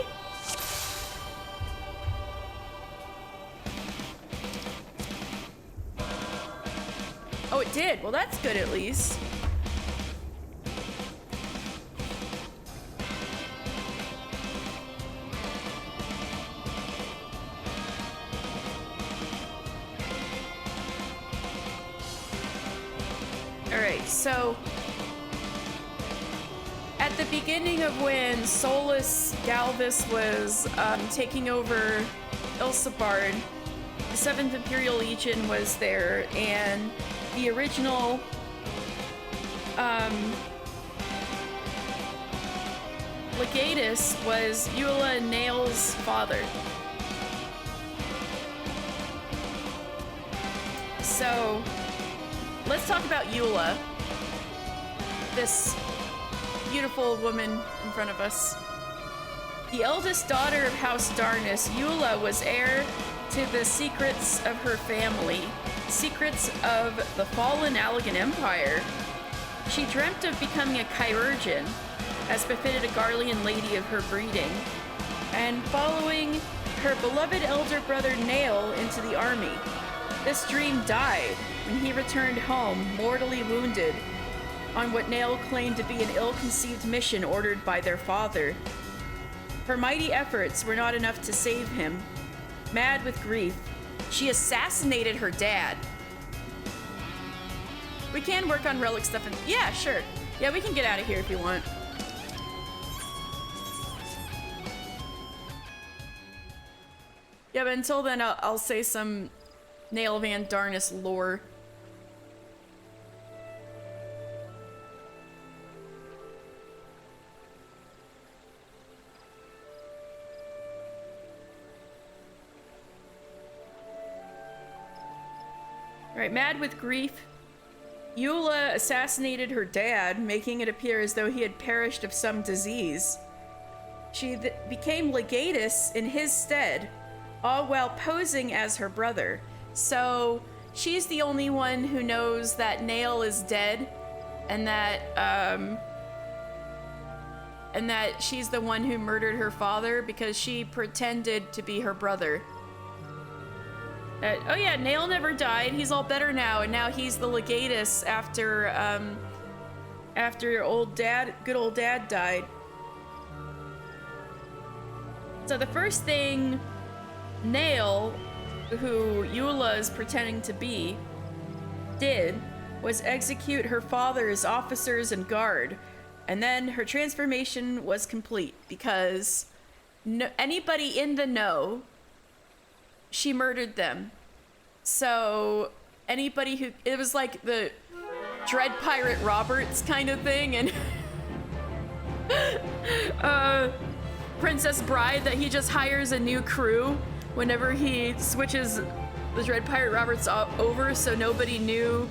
Oh, it did. Well, that's good at least. All right, so at the beginning of when Solus Galvus was taking over Ilsabard, the 7th Imperial Legion was there, and the original Legatus was Eula and Nail's father. So let's talk about Eula, this beautiful woman in front of us. The eldest daughter of House Darnus, Eula was heir to the secrets of her family, secrets of the fallen Allegan Empire. She dreamt of becoming a chirurgeon, as befitted a Garlean lady of her breeding, and following her beloved elder brother Nail into the army. This dream died when he returned home, mortally wounded, on what Nail claimed to be an ill-conceived mission ordered by their father. Her mighty efforts were not enough to save him. Mad with grief, she assassinated her dad. We can work on relic stuff and yeah, sure. Yeah, we can get out of here if you want. Yeah, but until then, I'll say some Nail Van Darnus lore. Alright, mad with grief, Eula assassinated her dad, making it appear as though he had perished of some disease. She became Legatus in his stead, all while posing as her brother. So she's the only one who knows that Nail is dead, and that she's the one who murdered her father because she pretended to be her brother. Oh yeah, Nail never died. He's all better now, and now he's the Legatus after good old dad died. So the first thing Nail, who Eula is pretending to be, did was execute her father's officers and guard, and then her transformation was complete because anybody in the know, she murdered them. So anybody who, it was like the Dread Pirate Roberts kind of thing, and Princess Bride, that he just hires a new crew whenever he switches the Dread Pirate Roberts over, so nobody knew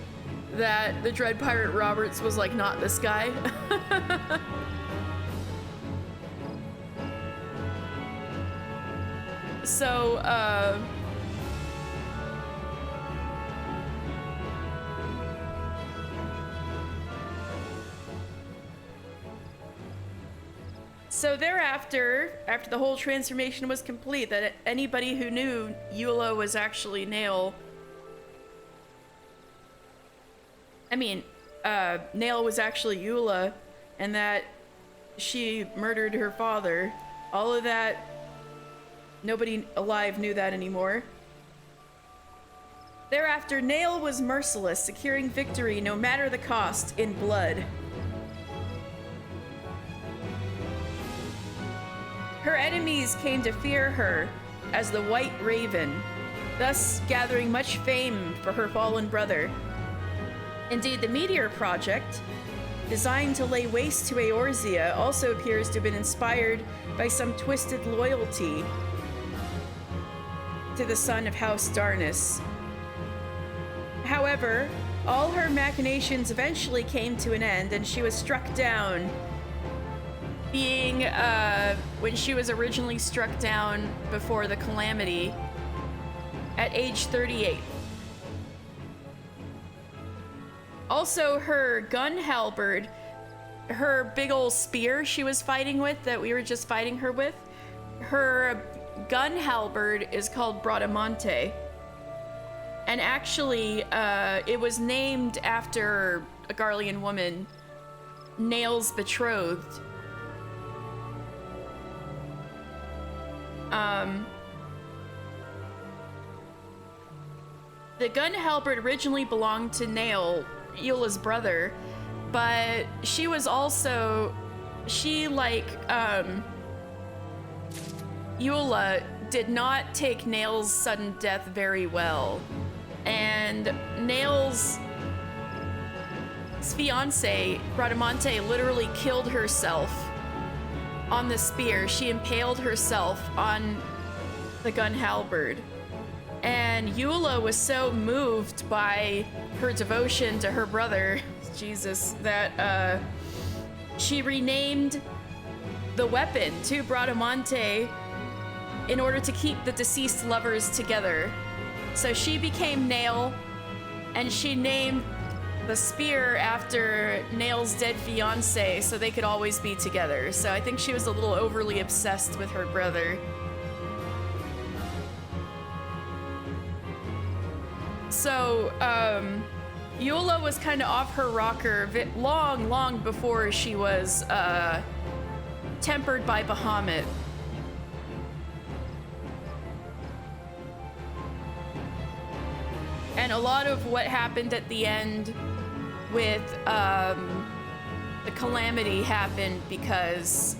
that the Dread Pirate Roberts was like not this guy. So, so thereafter, after the whole transformation was complete, that anybody who knew Eula was actually Nail, Nail was actually Eula, and that she murdered her father, all of that, nobody alive knew that anymore. Thereafter, Nail was merciless, securing victory no matter the cost in blood. Her enemies came to fear her as the White Raven, thus gathering much fame for her fallen brother. Indeed, the Meteor Project, designed to lay waste to Eorzea, also appears to have been inspired by some twisted loyalty to the son of House Darnus. However, all her machinations eventually came to an end, and she was struck down, being, when she was originally struck down before the Calamity, at age 38. Also, her gun halberd, her big old spear she was fighting with, that we were just fighting her with, her gun halberd is called Bradamante. And actually, it was named after a Garlean woman, Nail's betrothed. The gun halberd originally belonged to Nail, Eula's brother, but she was also, Eula did not take Nail's sudden death very well. And Nail's fiance, Bradamante, literally killed herself on the spear. She impaled herself on the gun halberd. And Eula was so moved by her devotion to her brother, Jesus, that she renamed the weapon to Bradamante in order to keep the deceased lovers together. So she became Nail, and she named the spear after Nail's dead fiance so they could always be together. So I think she was a little overly obsessed with her brother. So, Eula was kind of off her rocker long before she was tempered by Bahamut. And a lot of what happened at the end with the Calamity happened because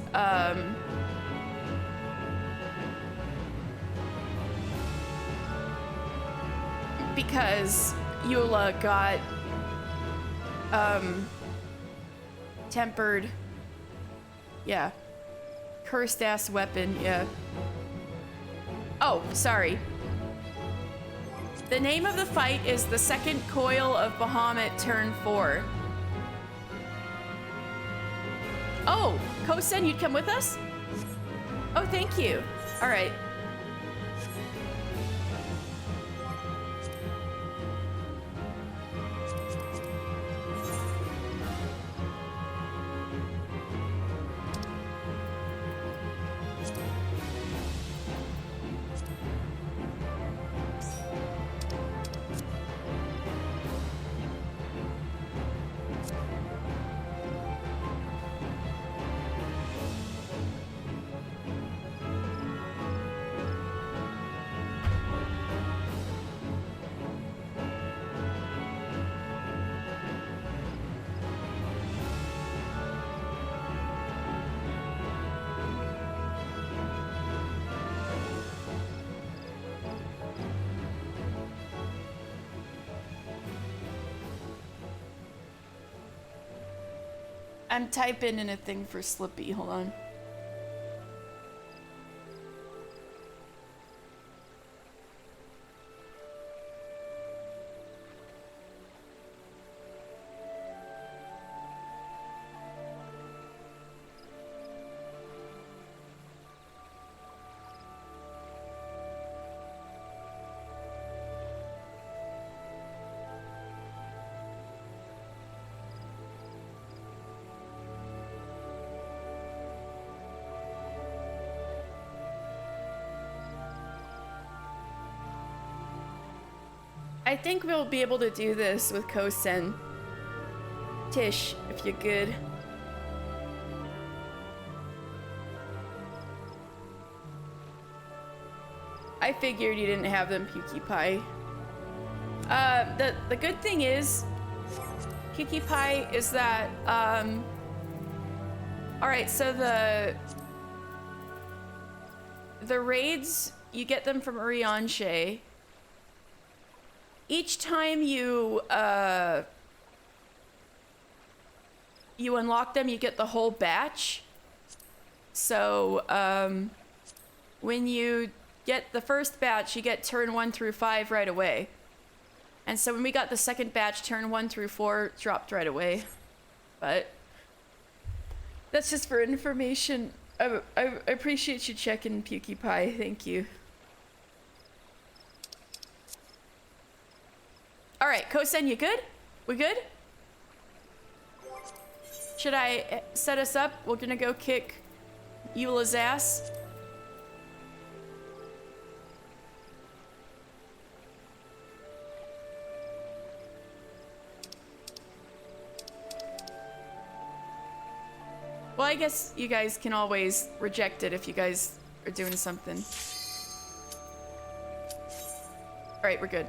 Eula got tempered. Yeah. Cursed ass weapon, yeah. Oh, sorry. The name of the fight is the second coil of Bahamut turn 4. Oh, Kosen, you'd come with us? Oh, thank you. All right. I'm typing in a thing for Slippy. Hold on. I think we'll be able to do this with Kosen. Tish, if you're good. I figured you didn't have them, Pukie Pie. The good thing is, Pukie Pie, is that, alright, so the raids, you get them from Urianshe. Each time you unlock them, you get the whole batch. So, when you get the first batch, you get turn 1 through 5 right away. And so when we got the second batch, turn 1 through 4 dropped right away. But that's just for information. I appreciate you checking, Pukie Pie. Thank you. All right, Kosen, you good? We good? Should I set us up? We're gonna go kick Eula's ass. Well, I guess you guys can always reject it if you guys are doing something. All right, we're good.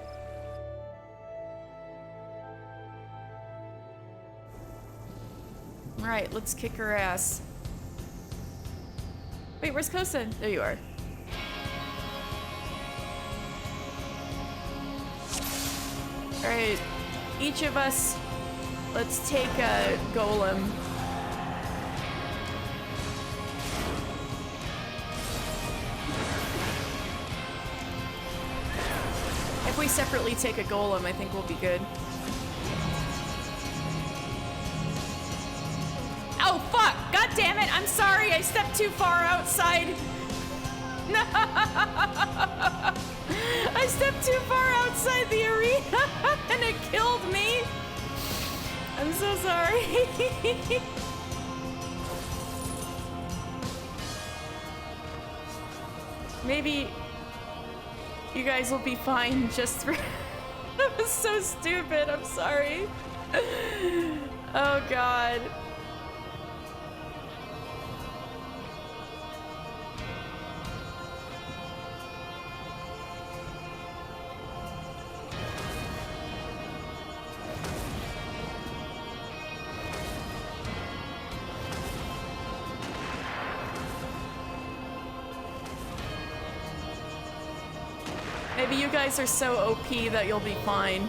All right, let's kick her ass. Wait, where's Kosen? There you are. All right, each of us, let's take a golem. If we separately take a golem, I think we'll be good. Oh, fuck! God damn it! I'm sorry, I stepped too far outside. No! I stepped too far outside the arena and it killed me. I'm so sorry. Maybe you guys will be fine just for... That was so stupid, I'm sorry. Oh god. Maybe you guys are so OP that you'll be fine.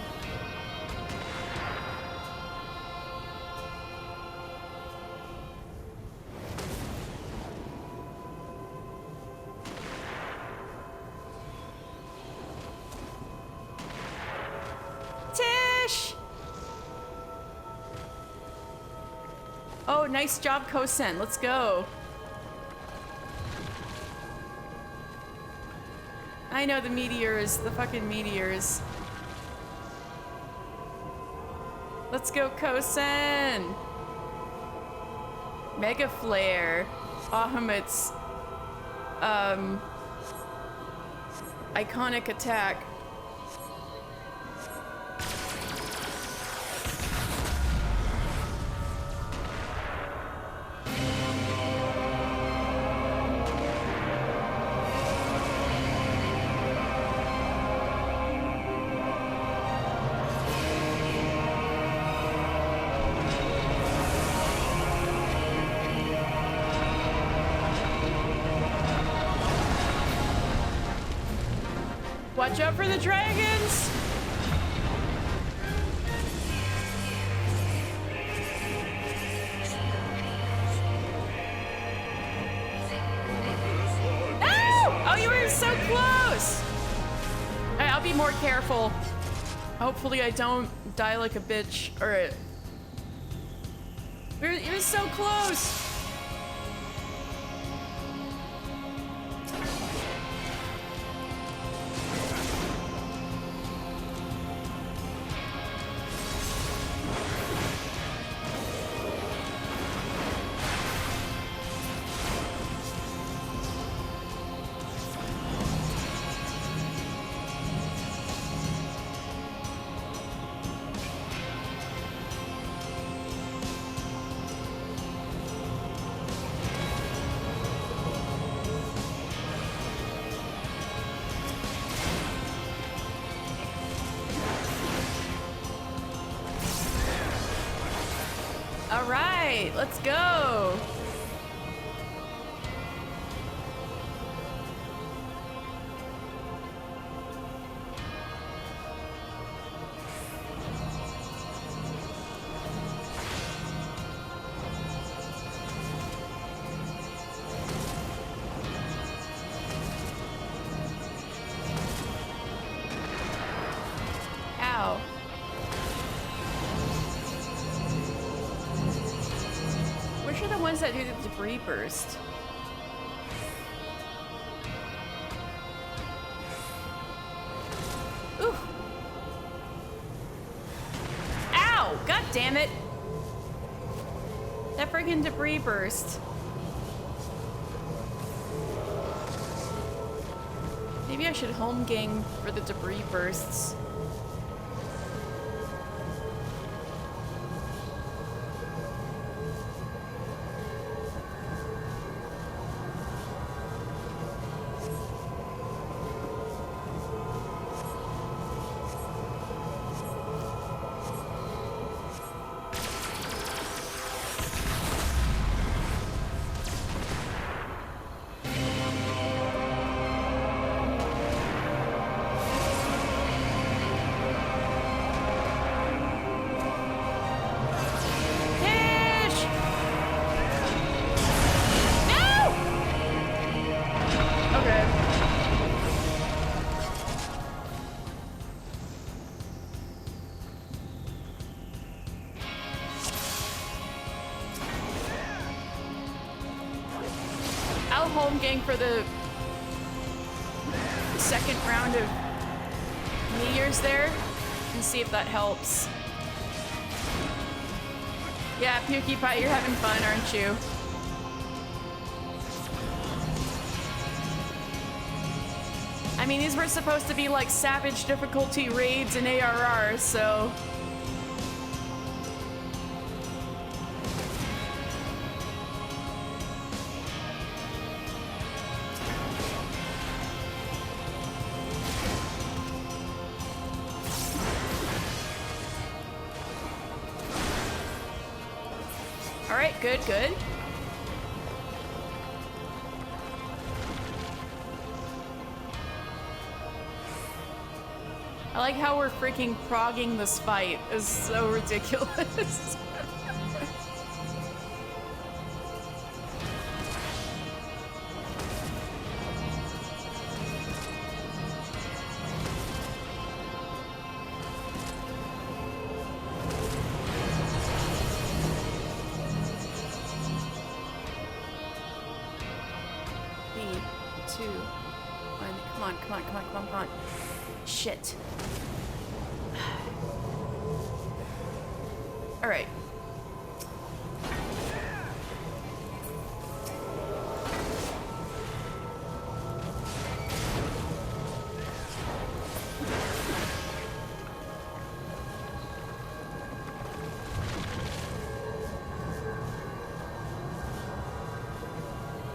Tish! Oh, nice job, Kosen. Let's go. I know the meteors, the fucking meteors. Let's go, Kosen! Mega Flare. Bahamut's iconic attack. Watch out for the dragons! No! Oh, you were so close! Alright, I'll be more careful. Hopefully I don't die like a bitch. Alright. You're so close! right, let's go. Ow. Which are the ones that do the debris burst? Ooh. Ow! God damn it! That friggin' debris burst. Maybe I should home gang for the debris bursts. Home gang for the second round of meteors there and see if that helps. Yeah, Pukey Pie, you're having fun, aren't you? I mean, these were supposed to be like savage difficulty raids and ARRs, so... Good, good. I like how we're freaking progging this fight. It's so ridiculous. Come on. Shit. All right.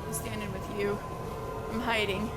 I'm standing with you. I'm hiding.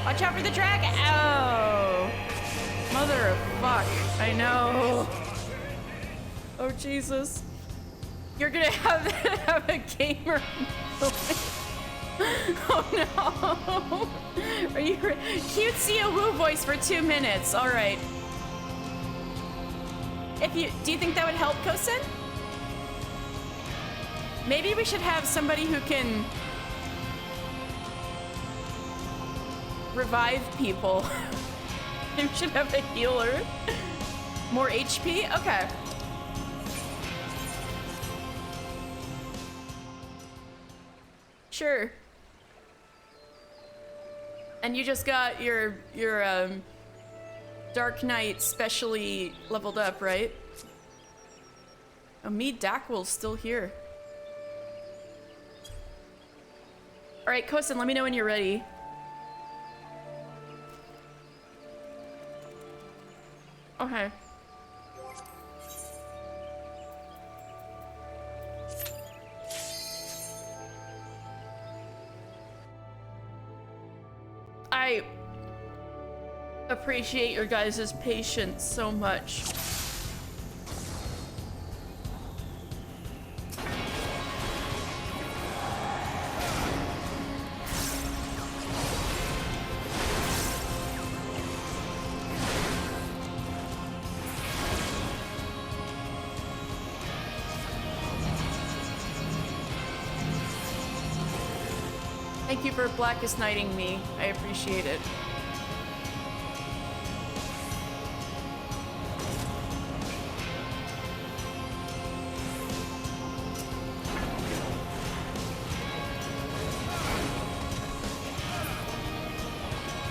Watch out for the dragon! Oh! Mother of fuck. I know. Oh, Jesus. You're gonna have a gamer Oh no! Are you cute Woo voice for 2 minutes? All right. Do you think that would help, Kosen? Maybe we should have somebody who can revive people. Maybe we should have a healer. More HP? Okay. Sure. And you just got your Dark Knight specially leveled up, right? Oh, me Dacwell's still here. Alright, Kosen, let me know when you're ready. Okay. I appreciate your guys' patience so much. Thank you for Blackest Knighting me. I appreciate it.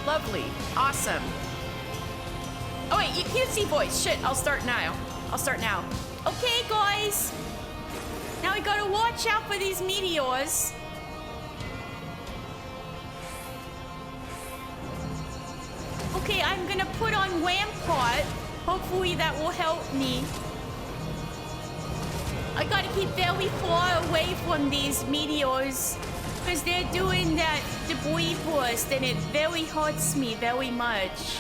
Lovely. Awesome. Oh wait, you can't see voice. Shit, I'll start now. I'll start now. Okay, guys. Now we gotta watch out for these meteors. Okay, I'm gonna put on Rampart. Hopefully that will help me. I gotta keep very far away from these meteors because they're doing that debris burst and it very hurts me very much.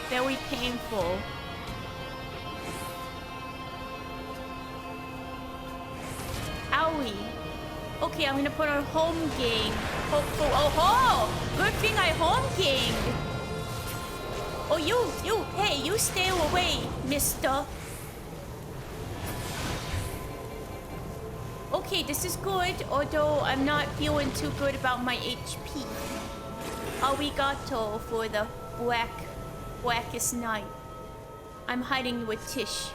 Very painful. Owie. Okay, I'm gonna put on home game. Hopeful. Oh, good thing I home gamed. Oh, hey, you stay away, mister. Okay, this is good, although I'm not feeling too good about my HP. Arigato for the blackest night. I'm hiding with Tish.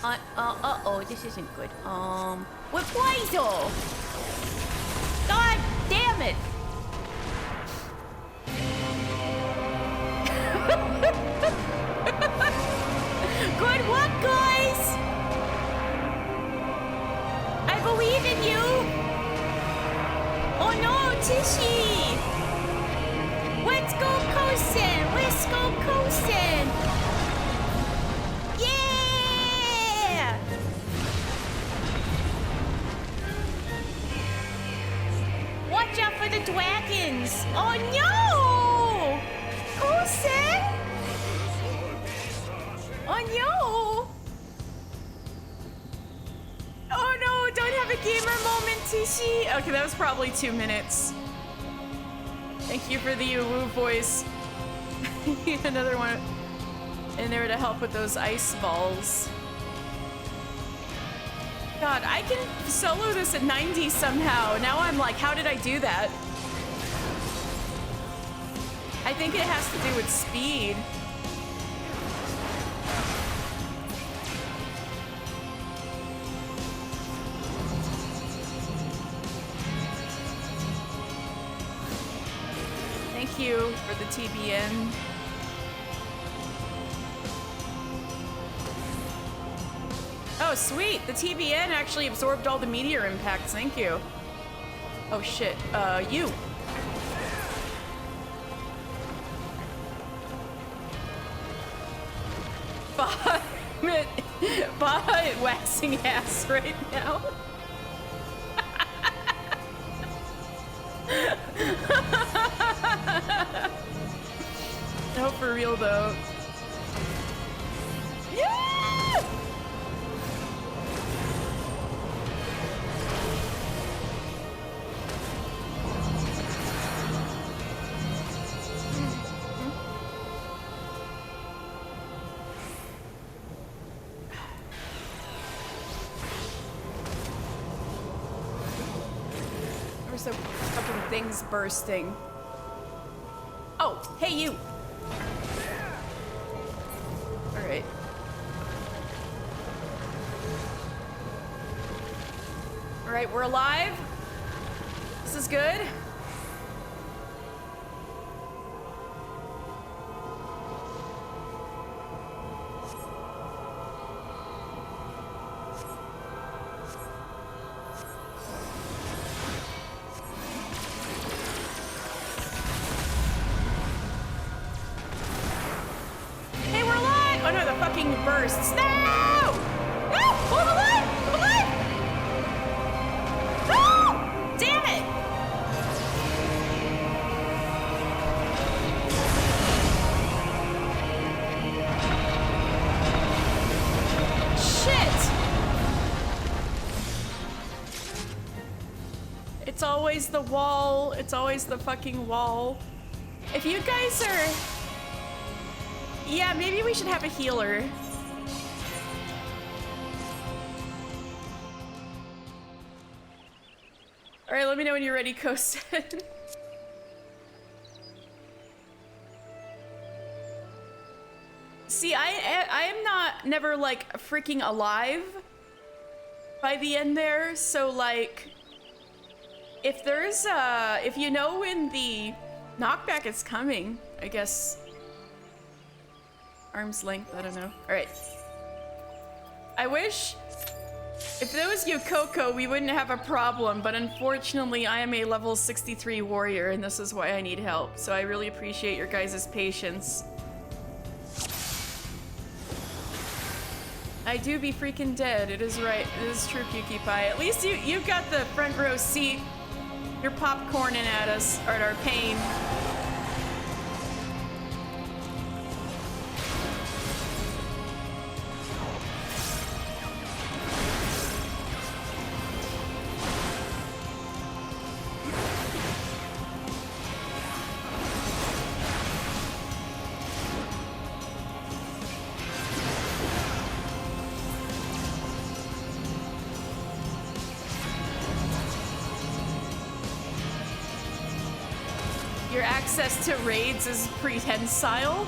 Uh-oh, this isn't good. With Poison! God damn it! Good work, guys! I believe in you! Oh no, Tishy! Let's go, Kosen! Let's go, Kosen! Yeah! Watch out for the dragons! Oh no! Kosen! Oh no! Oh no, don't have a gamer moment, Tishi. Okay, that was probably 2 minutes. Thank you for the woo voice. Another one in there to help with those ice balls. God, I can solo this at 90 somehow. Now I'm like, how did I do that? I think it has to do with speed. Thank you for the TBN. Oh, sweet. The TBN actually absorbed all the meteor impacts. Thank you. Oh, shit. You. Bahamut waxing ass right now. No, for real though. Yeah! There's so fucking things bursting. Oh, hey you! All right, we're alive. This is good. Hey, we're alive! Oh no, the fucking bursts. No! No! Oh, I'm alive! I'm alive! Oh! Damn it! Shit! It's always the wall. It's always the fucking wall. If you guys are... Yeah, maybe we should have a healer. All right, let me know when you're ready, Kosen. See, I am not never like freaking alive by the end there, so like if there's if you know when the knockback is coming, I guess arm's length, I don't know. All right. I wish if there was Yukoko, we wouldn't have a problem, but unfortunately I am a level 63 warrior and this is why I need help. So I really appreciate your guys' patience. I do be freaking dead. It is right. It is true, PewDiePie. At least you got the front row seat. You're popcorning at us, or at our pain. Your access to raids is prehensile.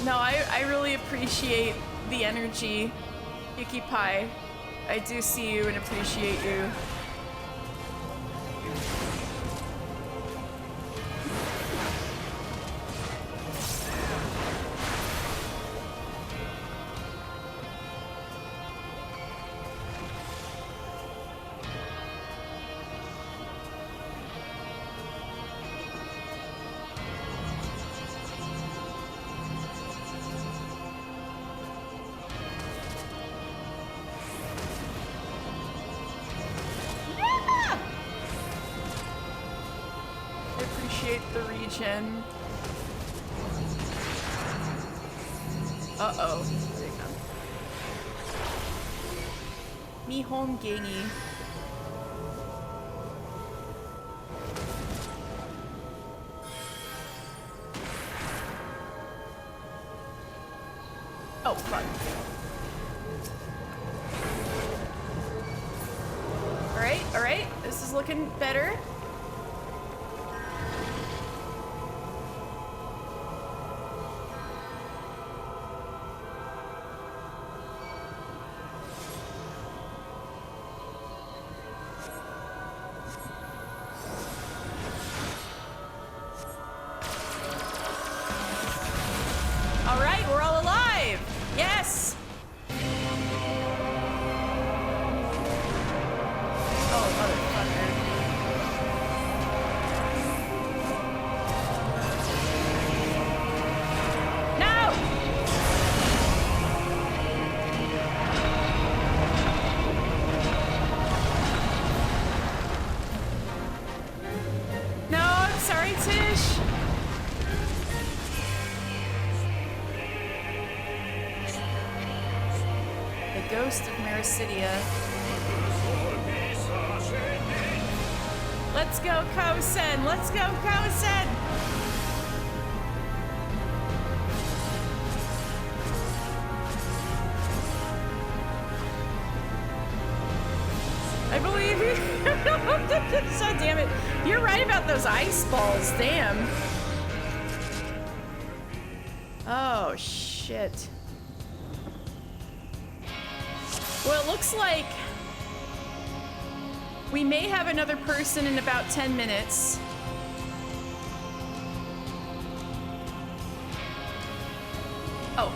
No, I really appreciate the energy, PewDiePie. I do see you and appreciate you. The region. Uh-oh. There you go. Me home gangy. Oh, fuck. Alright. This is looking better. Ghost of Mericidia. Let's go, Kosen! Let's go, Kosen! I believe you. So damn it. You're right about those ice balls, damn. Oh, shit. Well, it looks like we may have another person in about 10 minutes. Oh.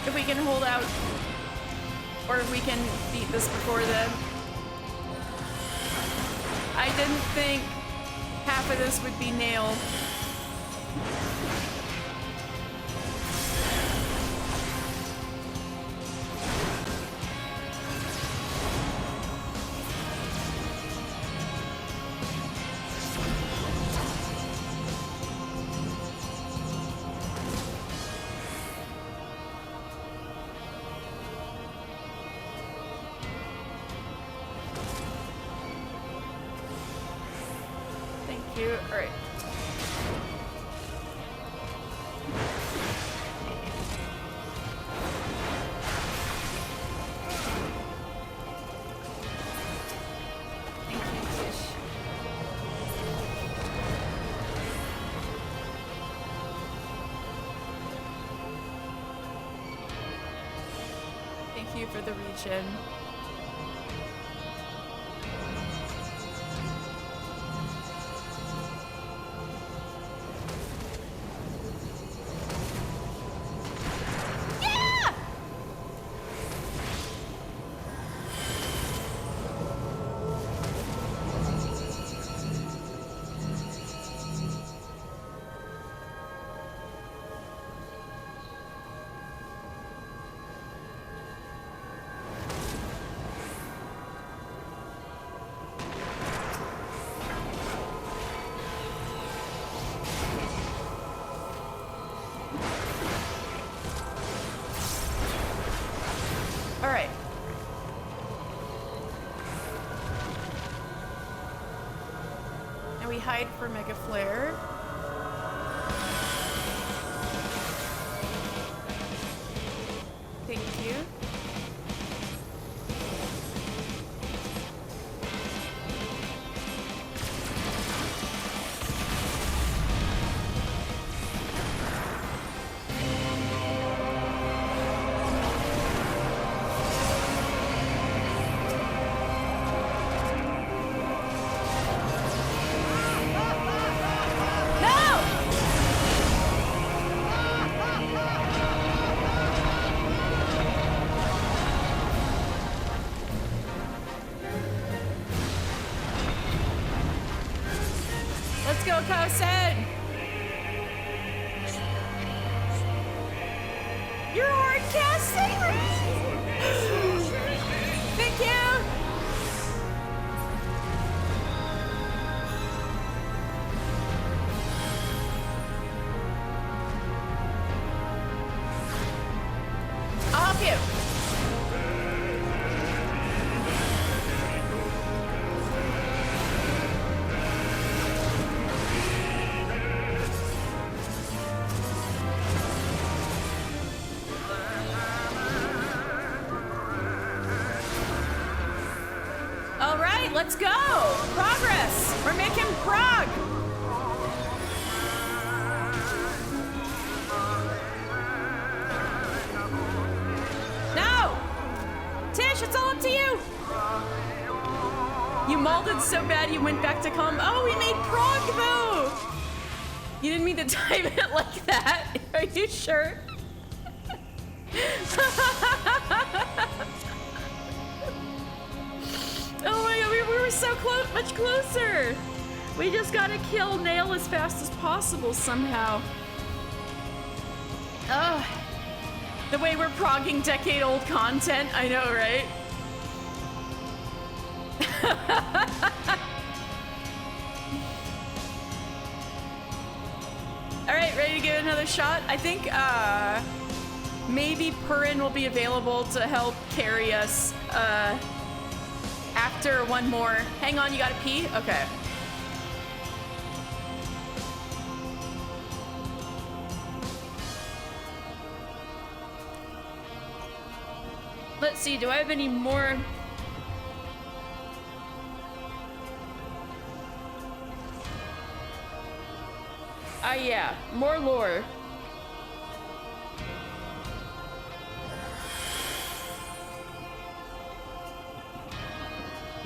If we can hold out, or if we can beat this before then. I didn't think half of this would be nail. Alright. Thank you, Tish. Thank you for the regen. Alright. And we hide for Mega Flare. Thank you. You're hard casting! Thank you! I'll help you. Let's go! Progress! We're making prog! No! Tish, it's all up to you! You molded so bad you went back to calm. Oh, we made prog though! You didn't mean to time it like that. Are you sure? Oh my god, we were so close, much closer. We just gotta kill Nail as fast as possible somehow. Ugh. The way we're progging decade-old content, I know, right? Alright, ready to give it another shot? I think, maybe Purin will be available to help carry us, after one more. Hang on, you gotta pee? Okay. Let's see, do I have any more? Yeah, more lore.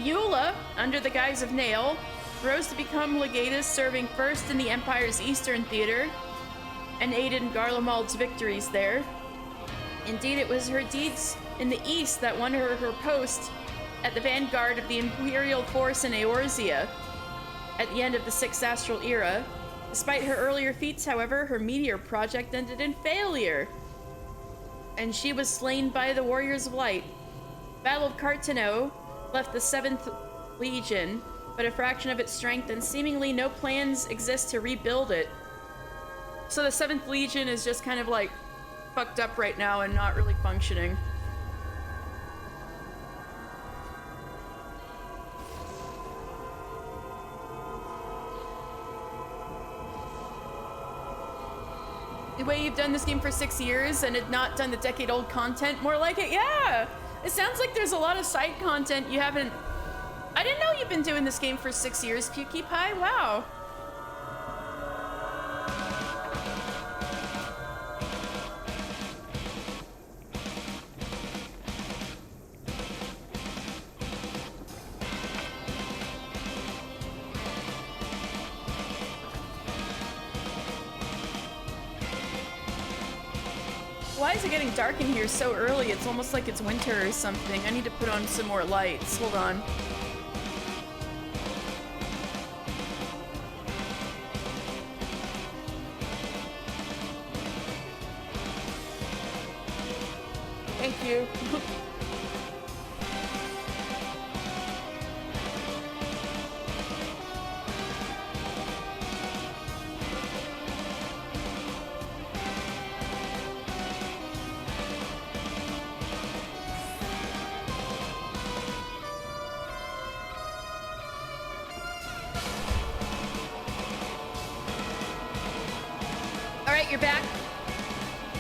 Eula, under the guise of Nail, rose to become legatus, serving first in the Empire's Eastern Theater and aided in Garlemald's victories there. Indeed, it was her deeds in the East that won her her post at the vanguard of the Imperial force in Eorzea at the end of the Sixth Astral Era. Despite her earlier feats, however, her meteor project ended in failure, and she was slain by the Warriors of Light. Battle of Cartano left the 7th Legion but a fraction of its strength, and seemingly no plans exist to rebuild it. So the 7th Legion is just kind of like fucked up right now and not really functioning. The way you've done this game for 6 years and had not done the decade-old content, more like it, yeah! It sounds like there's a lot of side content you haven't... I didn't know you've been doing this game for 6 years, Pukey Pie, wow. Why is it getting dark in here so early? It's almost like it's winter or something. I need to put on some more lights. Hold on. Thank you. You're back.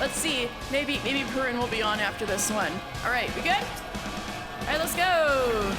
Let's see. Maybe Purin will be on after this one. All right, we good? All right, let's go.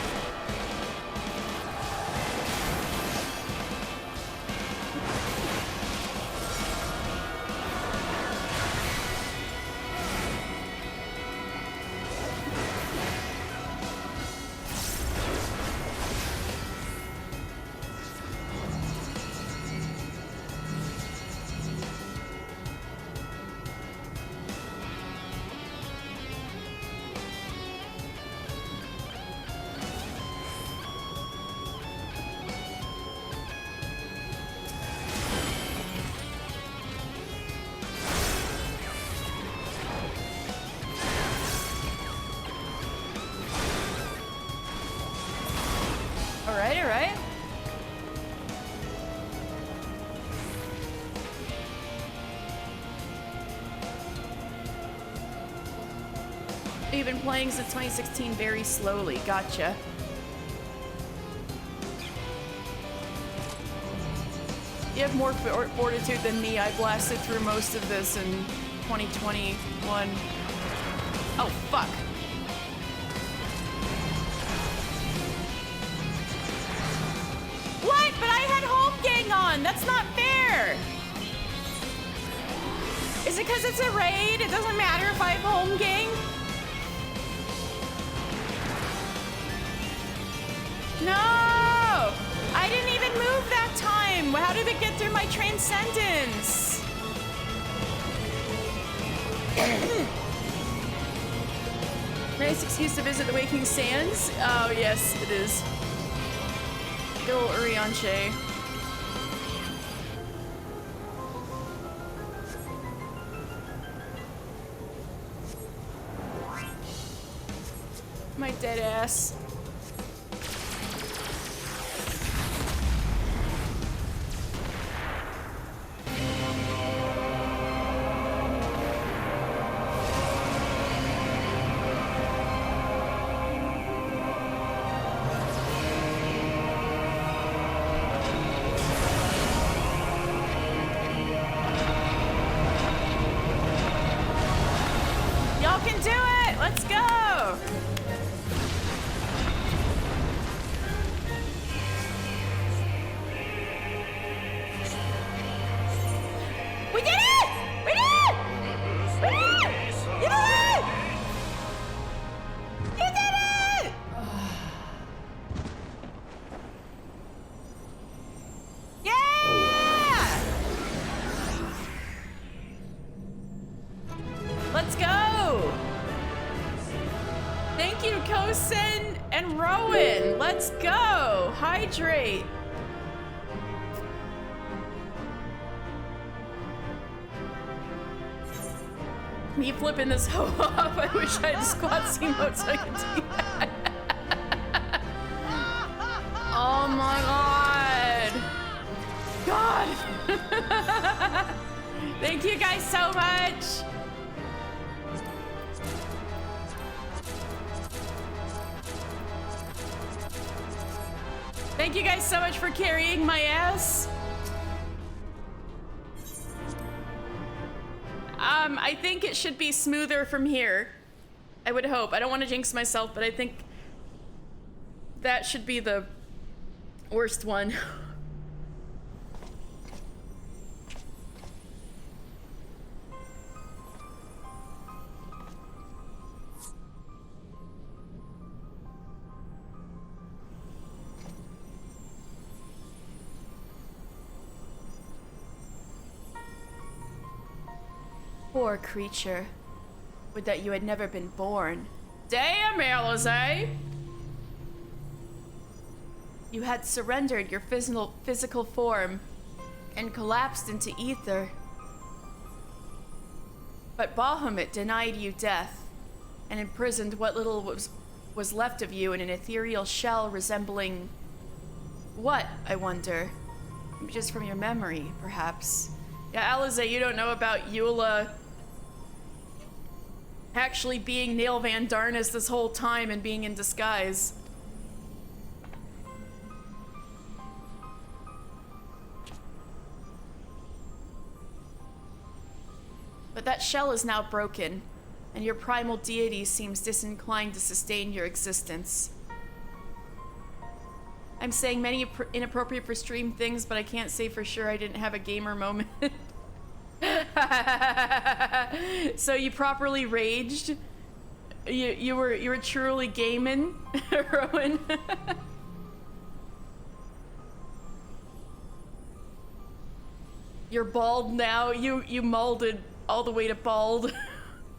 All right. You've been playing since 2016 very slowly. Gotcha. You have more fortitude than me. I blasted through most of this in 2021. Oh, fuck. What? But I had home gang on. That's not fair. Is it because it's a raid? It doesn't matter if I have home gang? No! I didn't even move that time. How did it get through my transcendence? Nice excuse to visit the Waking Sands. Oh, yes, it is. Good old Urianche. My dead ass. And Rowan, let's go! Hydrate! Me flipping this hoe off. I wish I had squat emotes so I could do that. Oh my god! Thank you guys so much! Thank you guys so much for carrying my ass. I think it should be smoother from here. I would hope. I don't want to jinx myself, but I think that should be the worst one. Poor creature. Would that you had never been born. Damn, Alize! You had surrendered your physical form and collapsed into ether. But Bahamut denied you death and imprisoned what little was left of you in an ethereal shell resembling what, I wonder? Just from your memory, perhaps. Yeah, Alize, you don't know about Eula actually being Nail Van Darnus this whole time and being in disguise. But that shell is now broken, and your primal deity seems disinclined to sustain your existence. I'm saying many inappropriate for stream things, but I can't say for sure I didn't have a gamer moment. So you properly raged? You were truly gaming, Rowan? You're bald now. You molded all the way to bald.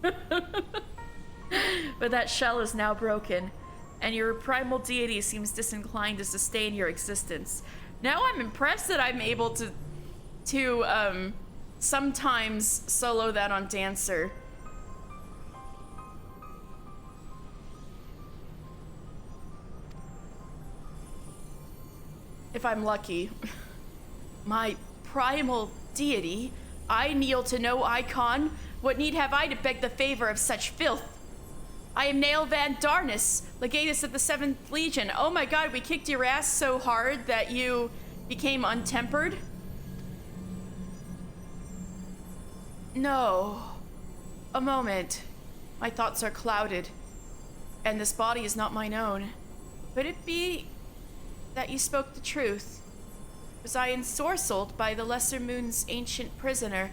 But that shell is now broken, and your primal deity seems disinclined to sustain your existence. Now I'm impressed that I'm able to sometimes solo that on Dancer. If I'm lucky. My primal deity, I kneel to no icon. What need have I to beg the favor of such filth? I am Nail Van Darnus, legatus of the 7th Legion. Oh my god, we kicked your ass so hard that you became untempered? No. A moment. My thoughts are clouded, and this body is not mine own. Could it be that you spoke the truth? Was I ensorcelled by the Lesser Moon's ancient prisoner?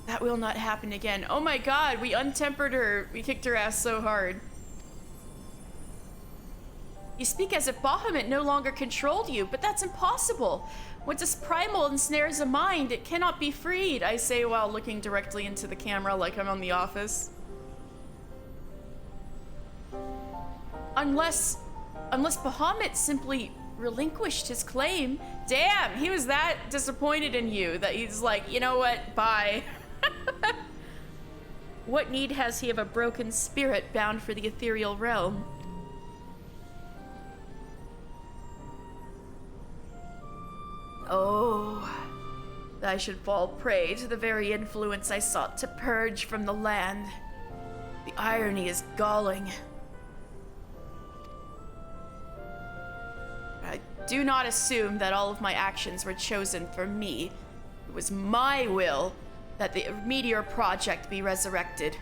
That will not happen again. Oh my god, we untempered her. We kicked her ass so hard. You speak as if Bahamut no longer controlled you, but that's impossible. Once this primal ensnares a mind, it cannot be freed, I say while looking directly into the camera like I'm on The Office. Unless Bahamut simply relinquished his claim. Damn, he was that disappointed in you that he's like, you know what, bye. What need has he of a broken spirit bound for the ethereal realm? Oh, that I should fall prey to the very influence I sought to purge from the land. The irony is galling. I do not assume that all of my actions were chosen for me. It was my will that the Meteor Project be resurrected.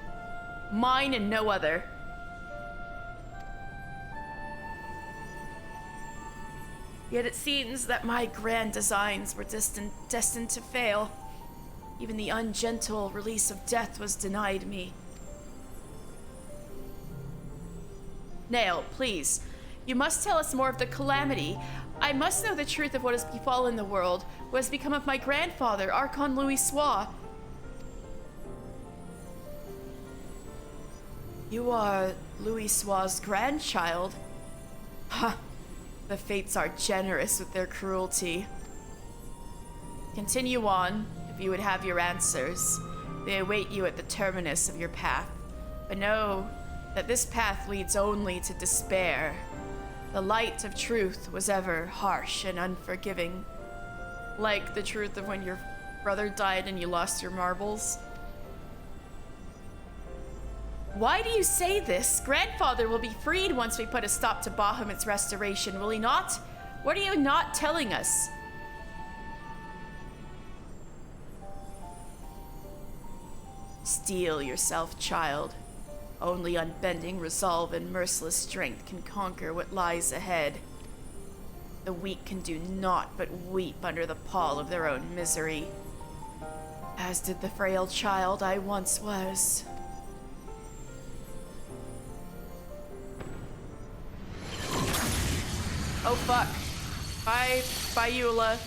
Mine and no other. Yet it seems that my grand designs were destined to fail. Even the ungentle release of death was denied me. Nail, please. You must tell us more of the calamity. I must know the truth of what has befallen the world, what has become of my grandfather, Archon Louis Sois. You are Louis Soir's grandchild? Ha! The fates are generous with their cruelty. Continue on, if you would have your answers. They await you at the terminus of your path. But know that this path leads only to despair. The light of truth was ever harsh and unforgiving. Like the truth of when your brother died and you lost your marbles. Why do you say this? Grandfather will be freed once we put a stop to Bahamut's restoration, will he not? What are you not telling us? Steel yourself, child. Only unbending resolve and merciless strength can conquer what lies ahead. The weak can do naught but weep under the pall of their own misery. As did the frail child I once was. Oh fuck. Bye, Eula.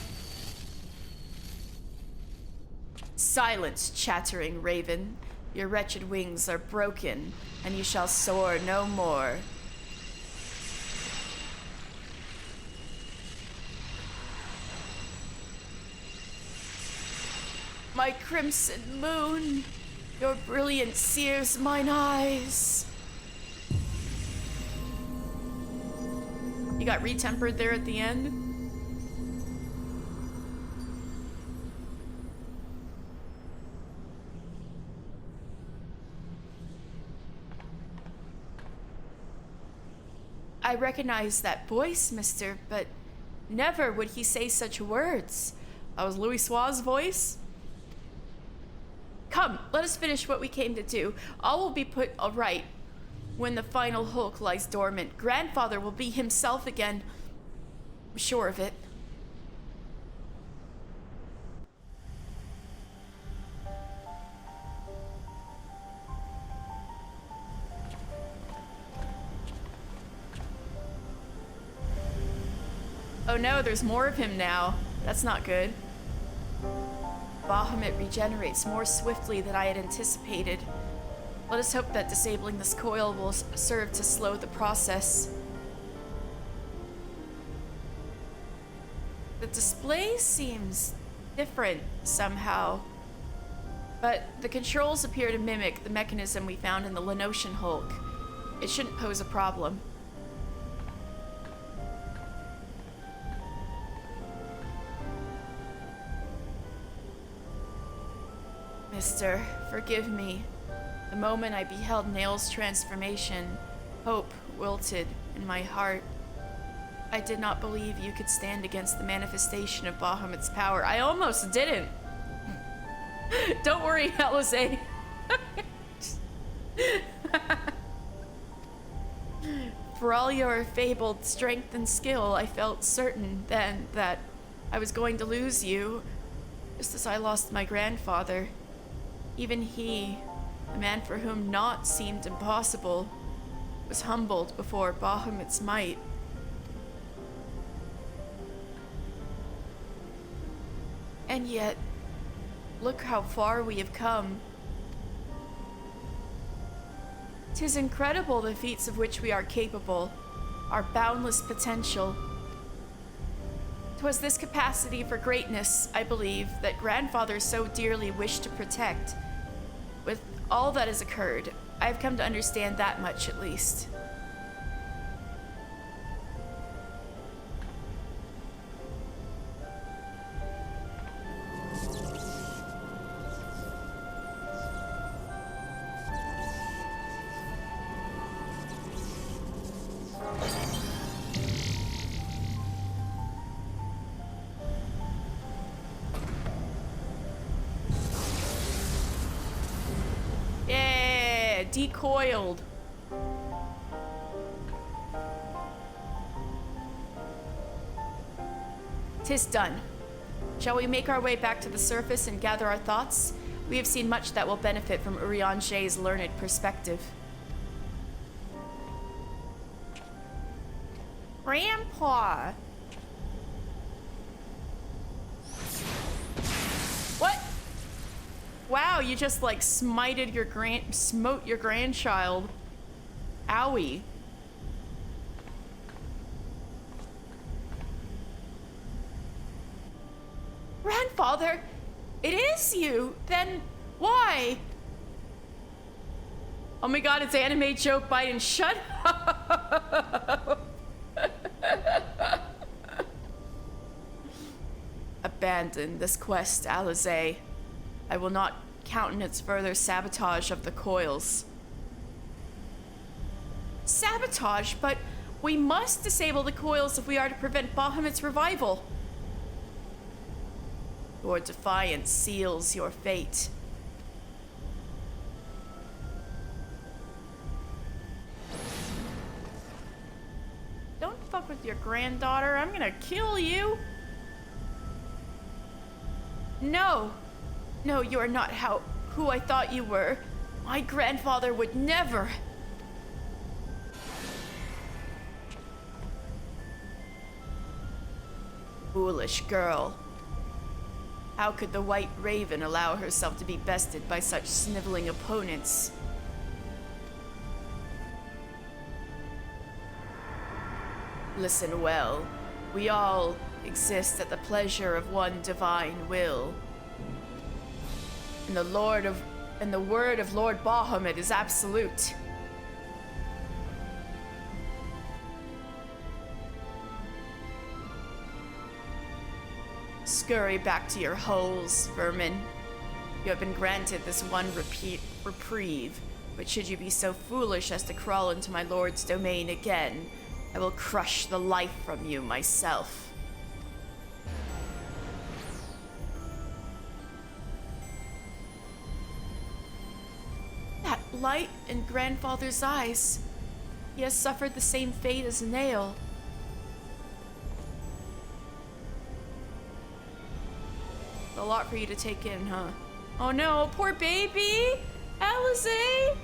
Silence, chattering raven. Your wretched wings are broken, and you shall soar no more. My crimson moon, your brilliance sears mine eyes. You got retempered there at the end? I recognize that voice, mister, but never would he say such words. That was Louis Soir's voice? Come, let us finish what we came to do. All will be put right when the final hulk lies dormant. Grandfather will be himself again. I'm sure of it. Oh no, there's more of him now. That's not good. Bahamut regenerates more swiftly than I had anticipated. Let us hope that disabling this coil will serve to slow the process. The display seems different somehow, but the controls appear to mimic the mechanism we found in the Lenosian Hulk. It shouldn't pose a problem. Mister, forgive me. The moment I beheld Nail's transformation, hope wilted in my heart. I did not believe you could stand against the manifestation of Bahamut's power. I almost didn't. Don't worry, Alize. For all your fabled strength and skill, I felt certain then that I was going to lose you, just as I lost my grandfather. Even he, the man for whom naught seemed impossible, was humbled before Bahamut's might. And yet, look how far we have come. 'Tis incredible the feats of which we are capable, our boundless potential. 'Twas this capacity for greatness, I believe, that grandfather so dearly wished to protect. With all that has occurred, I have come to understand that much at least. Decoiled. "'Tis done. Shall we make our way back to the surface and gather our thoughts? We have seen much that will benefit from Urianger's learned perspective." Grandpa! What? Wow, you just like smote your grandchild. Owie. Grandfather, it is you. Then why? Oh my god, it's anime joke Biden. Shut up. Abandon this quest, Alizé. I will not countenance further sabotage of the Coils. Sabotage? But we must disable the Coils if we are to prevent Bahamut's revival. Your defiance seals your fate. Don't fuck with your granddaughter. I'm gonna kill you. No. No, you are not who I thought you were. My grandfather would never. Foolish girl. How could the White Raven allow herself to be bested by such sniveling opponents? Listen well. We all exist at the pleasure of one divine will. And the word of Lord Bahamut is absolute. Scurry back to your holes, vermin. You have been granted this one reprieve, but should you be so foolish as to crawl into my lord's domain again, I will crush the life from you myself. That light in grandfather's eyes. He has suffered the same fate as Nail. A lot for you to take in, huh? Oh no, poor baby! Alizé!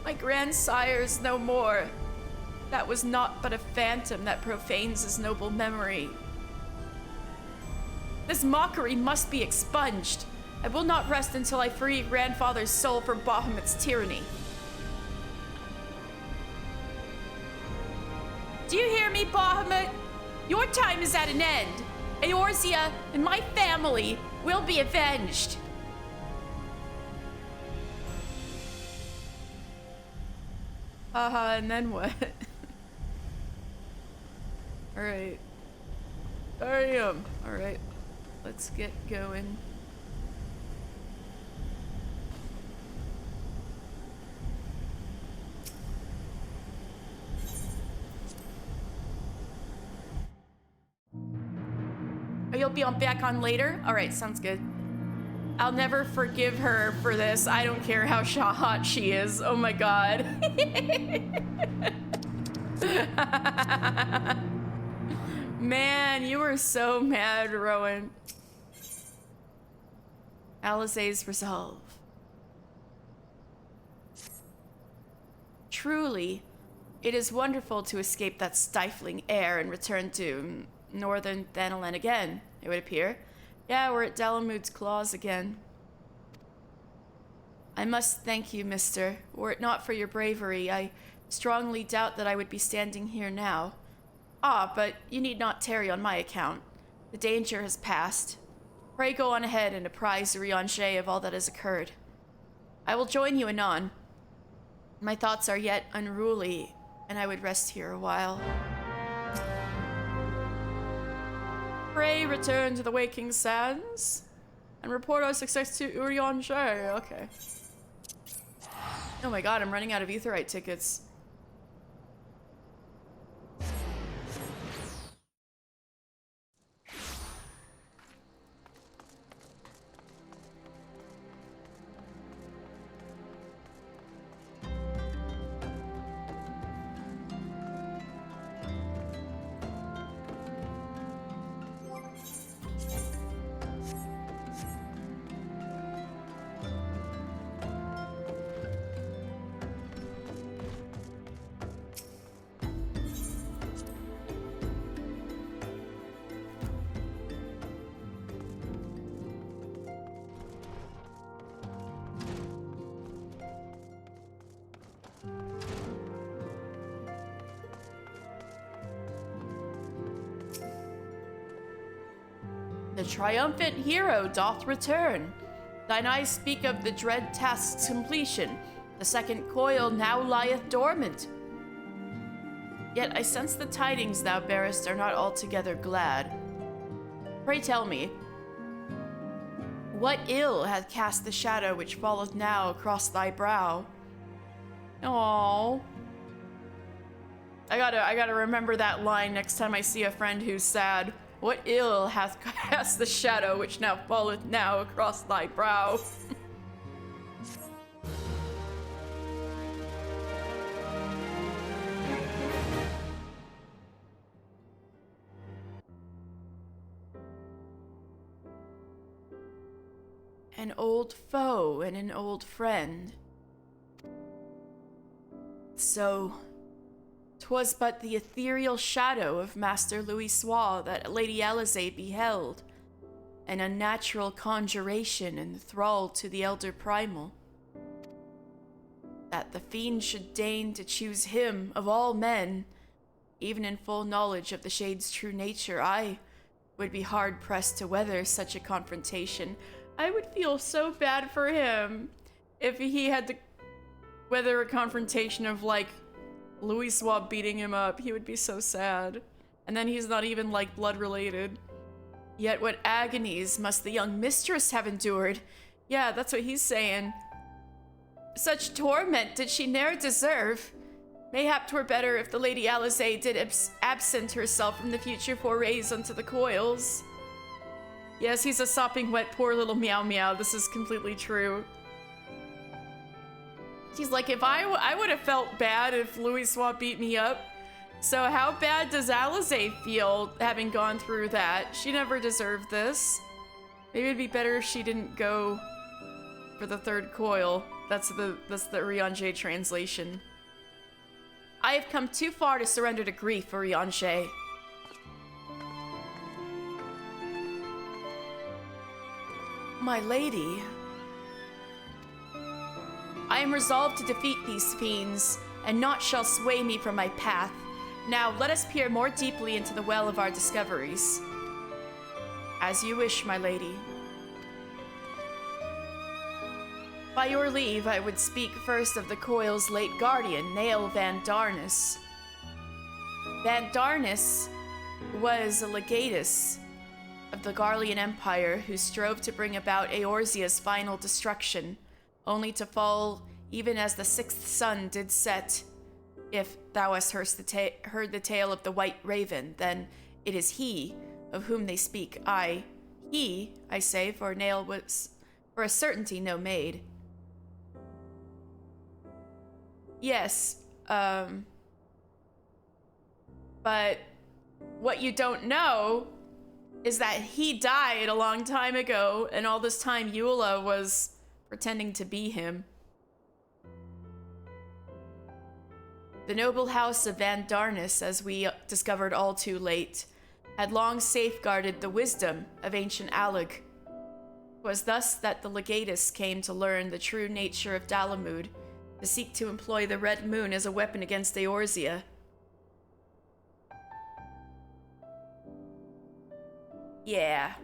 My grandsire's no more. That was naught but a phantom that profanes his noble memory. This mockery must be expunged. I will not rest until I free grandfather's soul from Bahamut's tyranny. Do you hear me, Bahamut? Your time is at an end. Eorzea and my family will be avenged. And then what? Alright. Damn. Alright. Let's get going. Oh, you'll be back on later? Alright, sounds good. I'll never forgive her for this. I don't care how hot she is. Oh my god. Man, you were so mad, Rowan. Alizé's resolve. Truly, it is wonderful to escape that stifling air and return to northern Thanalan again, it would appear. Yeah, we're at Dalamud's claws again. I must thank you, mister. Were it not for your bravery, I strongly doubt that I would be standing here now. Ah, but you need not tarry on my account. The danger has passed. Pray go on ahead and apprise Rianche of all that has occurred. I will join you anon. My thoughts are yet unruly, and I would rest here a while. Pray return to the Waking Sands and report our success to Urianger. Okay. Oh my god, I'm running out of Aetheryte tickets. The triumphant hero doth return. Thine eyes speak of the dread task's completion. The second coil now lieth dormant. Yet I sense the tidings thou bearest are not altogether glad. Pray tell me, what ill hath cast the shadow which falleth now across thy brow? Aww. I gotta remember that line next time I see a friend who's sad. What ill hath cast the shadow which now falleth now across thy brow? An old foe and an old friend. So, 'twas but the ethereal shadow of Master Louisoix that Lady Alizé beheld, an unnatural conjuration enthralled to the elder primal. That the fiend should deign to choose him of all men, even in full knowledge of the shade's true nature, I would be hard-pressed to weather such a confrontation. I would feel so bad for him if he had to weather a confrontation of, like, Louisoix beating him up. He would be so sad. And then he's not even, like, blood-related. Yet what agonies must the young mistress have endured? Yeah, that's what he's saying. Such torment did she ne'er deserve. Mayhap 'twere better if the Lady Alizé did absent herself from the future forays unto the coils. Yes, he's a sopping wet poor little meow meow. This is completely true. He's like, if I would have felt bad if Louisoix beat me up. So how bad does Alizé feel having gone through that? She never deserved this. Maybe it'd be better if she didn't go for the third coil. That's the Riange translation. I have come too far to surrender to grief, Riange. My lady, I am resolved to defeat these fiends, and naught shall sway me from my path. Now let us peer more deeply into the well of our discoveries. As you wish, my lady. By your leave, I would speak first of the coil's late guardian, Nael Van Darnus. Van Darnus was a legatus of the Garlean Empire who strove to bring about Eorzea's final destruction, only to fall even as the sixth sun did set. If thou hast heard the tale of the White Raven, then it is he of whom they speak. He, I say, for Nael was for a certainty no maid. Yes, but what you don't know is that he died a long time ago, and all this time Eula was pretending to be him. The noble house of Van Darnus, as we discovered all too late, had long safeguarded the wisdom of ancient Alig. 'Twas thus that the legatus came to learn the true nature of Dalamud, to seek to employ the Red Moon as a weapon against Eorzea. Yeah.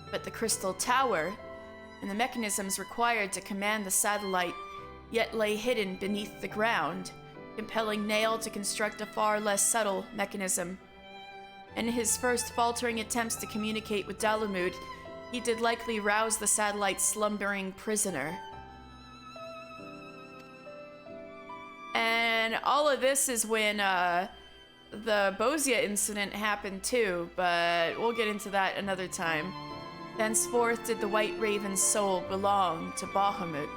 But the Crystal Tower and the mechanisms required to command the satellite yet lay hidden beneath the ground, compelling Nael to construct a far less subtle mechanism. In his first faltering attempts to communicate with Dalamud, he did likely rouse the satellite's slumbering prisoner. And all of this is when the Bozia incident happened too, but we'll get into that another time. Thenceforth did the White Raven's soul belong to Bahamut.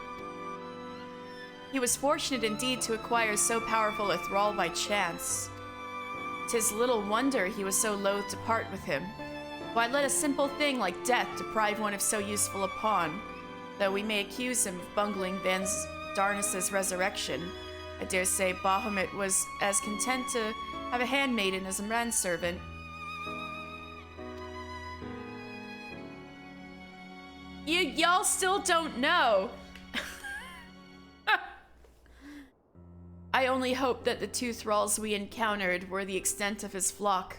He was fortunate indeed to acquire so powerful a thrall by chance. 'Tis little wonder he was so loath to part with him. Why let a simple thing like death deprive one of so useful a pawn? Though we may accuse him of bungling Van Darnus's resurrection, I dare say Bahamut was as content to have a handmaiden as a manservant. Y'all still don't know. I only hope that the two thralls we encountered were the extent of his flock.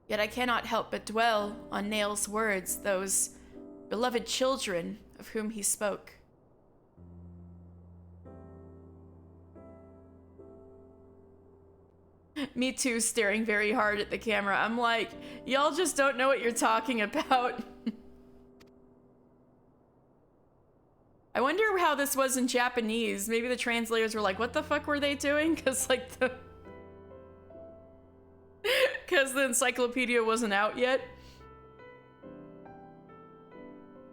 Yet I cannot help but dwell on Nail's words, those beloved children of whom he spoke. Me too, staring very hard at the camera. I'm like, y'all just don't know what you're talking about. I wonder how this was in Japanese. Maybe the translators were like, what the fuck were they doing? Because like because the encyclopedia wasn't out yet.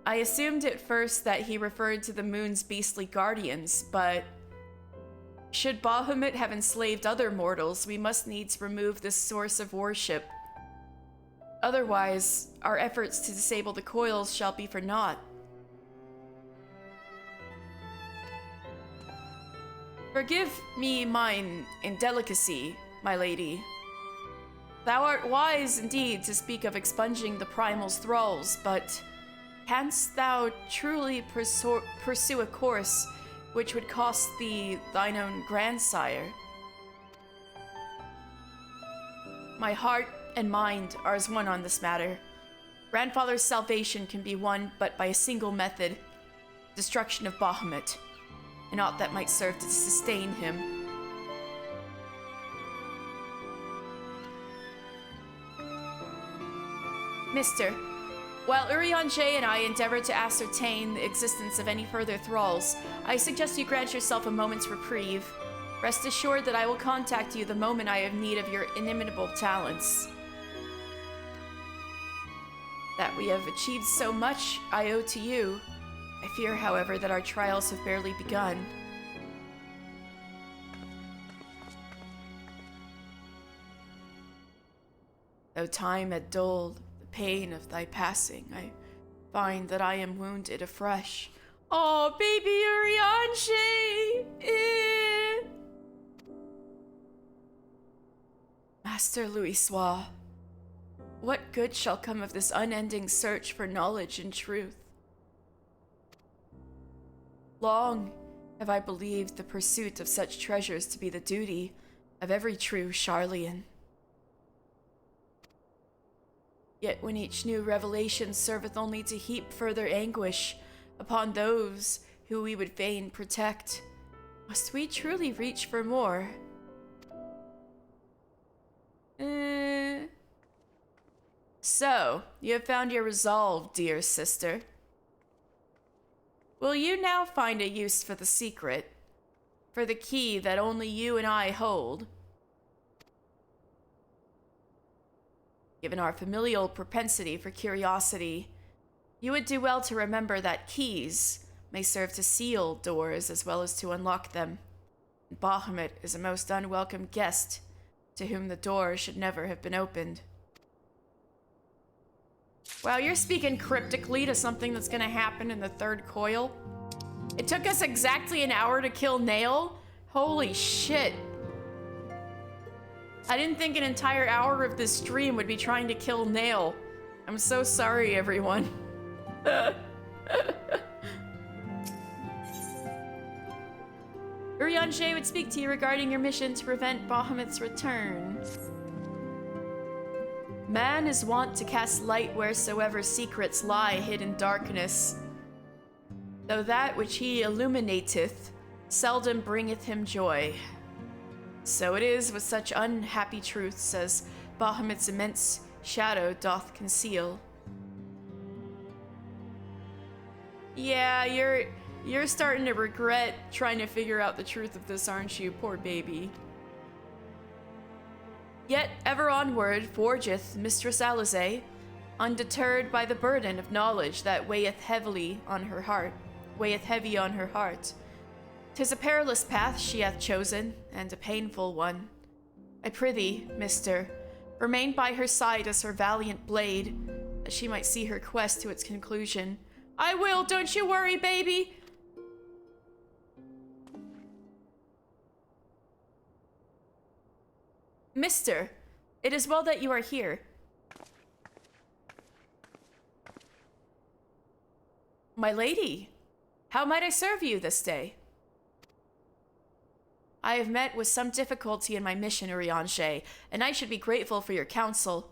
I assumed at first that he referred to the moon's beastly guardians, but should Bahamut have enslaved other mortals, we must needs remove this source of worship. Otherwise, our efforts to disable the coils shall be for naught. Forgive me mine indelicacy, my lady. Thou art wise indeed to speak of expunging the primal's thralls, but canst thou truly pursue a course which would cost thee thine own grandsire? My heart and mind are as one on this matter. Grandfather's salvation can be won but by a single method: destruction of Bahamut, and aught that might serve to sustain him. Mister, while Urianger and I endeavor to ascertain the existence of any further thralls, I suggest you grant yourself a moment's reprieve. Rest assured that I will contact you the moment I have need of your inimitable talents. That we have achieved so much, I owe to you. I fear, however, that our trials have barely begun. Though time had dulled the pain of thy passing, I find that I am wounded afresh. Oh, baby Urianger! Master Louisoix, what good shall come of this unending search for knowledge and truth? Long have I believed the pursuit of such treasures to be the duty of every true Charlian. Yet when each new revelation serveth only to heap further anguish upon those who we would fain protect, must we truly reach for more? So, you have found your resolve, dear sister. Will you now find a use for the secret, for the key that only you and I hold? Given our familial propensity for curiosity, you would do well to remember that keys may serve to seal doors as well as to unlock them. And Bahamut is a most unwelcome guest to whom the door should never have been opened. Wow, you're speaking cryptically to something that's gonna happen in the third coil. It took us exactly an hour to kill Nail? Holy shit. I didn't think an entire hour of this stream would be trying to kill Nail. I'm so sorry, everyone. Urianger would speak to you regarding your mission to prevent Bahamut's return. Man is wont to cast light wheresoever secrets lie hid in darkness, though that which he illuminateth seldom bringeth him joy. So it is with such unhappy truths as Bahamut's immense shadow doth conceal. Yeah, you're starting to regret trying to figure out the truth of this, aren't you, poor baby? Yet ever onward forgeth Mistress Alize, undeterred by the burden of knowledge that weigheth heavy on her heart. 'Tis a perilous path she hath chosen, and a painful one. I prithee, mister, remain by her side as her valiant blade, that she might see her quest to its conclusion. I will, don't you worry, baby! Mister, it is well that you are here. My lady, how might I serve you this day? I have met with some difficulty in my mission, Urianshe, and I should be grateful for your counsel.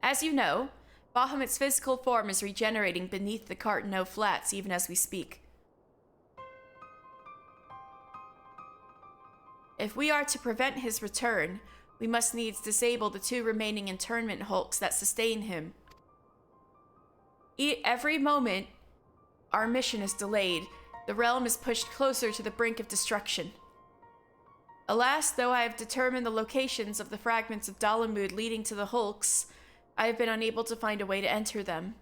As you know, Bahamut's physical form is regenerating beneath the Cartano Flats even as we speak. If we are to prevent his return, we must needs disable the 2 remaining internment hulks that sustain him. Every moment our mission is delayed, the realm is pushed closer to the brink of destruction. Alas, though I have determined the locations of the fragments of Dalamud leading to the hulks, I have been unable to find a way to enter them.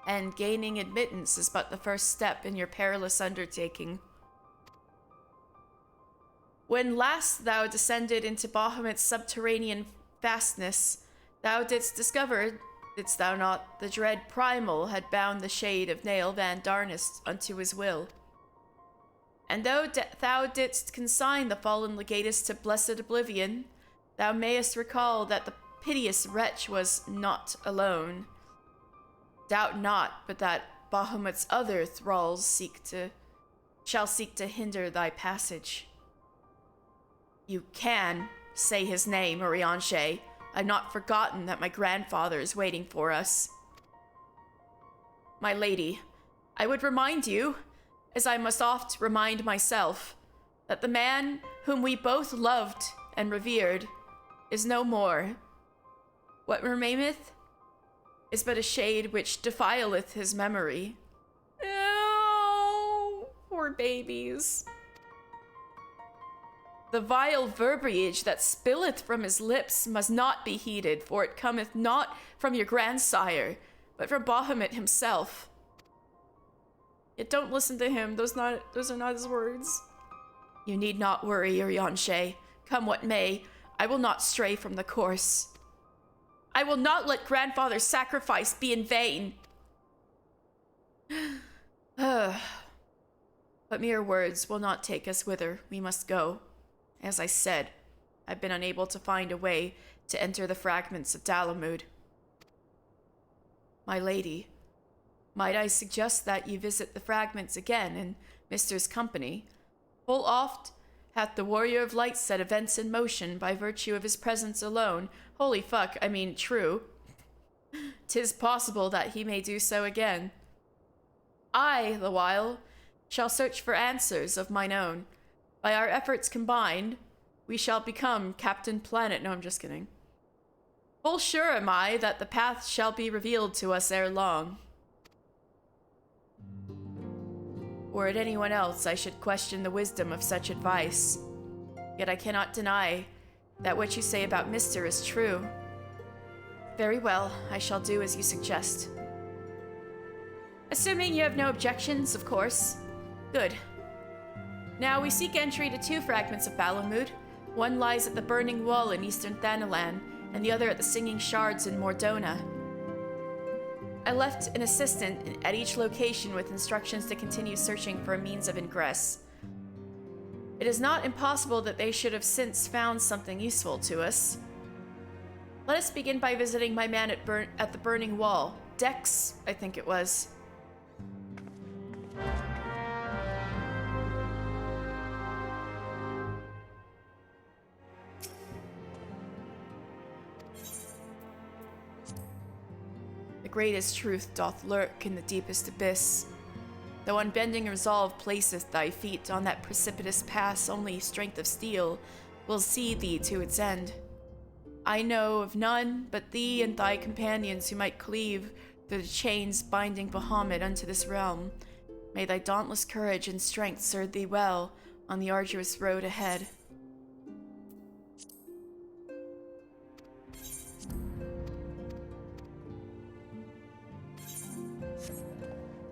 And gaining admittance is but the first step in your perilous undertaking. When last thou descended into Bahamut's subterranean fastness, thou didst discover, didst thou not, the dread Primal had bound the shade of Nail Van Darnest unto his will. And though thou didst consign the fallen legatus to blessed oblivion, thou mayest recall that the piteous wretch was not alone. Doubt not but that Bahamut's other thralls shall seek to hinder thy passage. You can say his name, Urianshe. I've not forgotten that my grandfather is waiting for us. My lady, I would remind you, as I must oft remind myself, that the man whom we both loved and revered is no more. What remaineth is but a shade which defileth his memory. Oh, poor babies. The vile verbiage that spilleth from his lips must not be heeded, for it cometh not from your grandsire, but from Bahamut himself. Yet don't listen to him, those are not his words. You need not worry, Urianshe. Come what may, I will not stray from the course. I will not let grandfather's sacrifice be in vain. But mere words will not take us whither we must go. As I said, I've been unable to find a way to enter the fragments of Dalamud. My lady, might I suggest that you visit the fragments again in Mister's company? Full oft hath the Warrior of Light set events in motion by virtue of his presence alone. Holy fuck, I mean true. 'Tis possible that he may do so again. I, the while, shall search for answers of mine own. By our efforts combined, we shall become Captain Planet. No, I'm just kidding. Full sure am I that the path shall be revealed to us ere long. Were it anyone else, I should question the wisdom of such advice. Yet I cannot deny that what you say about Mister is true. Very well, I shall do as you suggest. Assuming you have no objections, of course. Good. Now we seek entry to 2 fragments of Bahamut. One lies at the Burning Wall in eastern Thanalan, and the other at the Singing Shards in Mordona. I left an assistant at each location with instructions to continue searching for a means of ingress. It is not impossible that they should have since found something useful to us. Let us begin by visiting my man at the Burning Wall. Dex, I think it was. The greatest truth doth lurk in the deepest abyss. Though unbending resolve placeth thy feet on that precipitous pass, only strength of steel will see thee to its end. I know of none but thee and thy companions who might cleave through the chains binding Bahamut unto this realm. May thy dauntless courage and strength serve thee well on the arduous road ahead.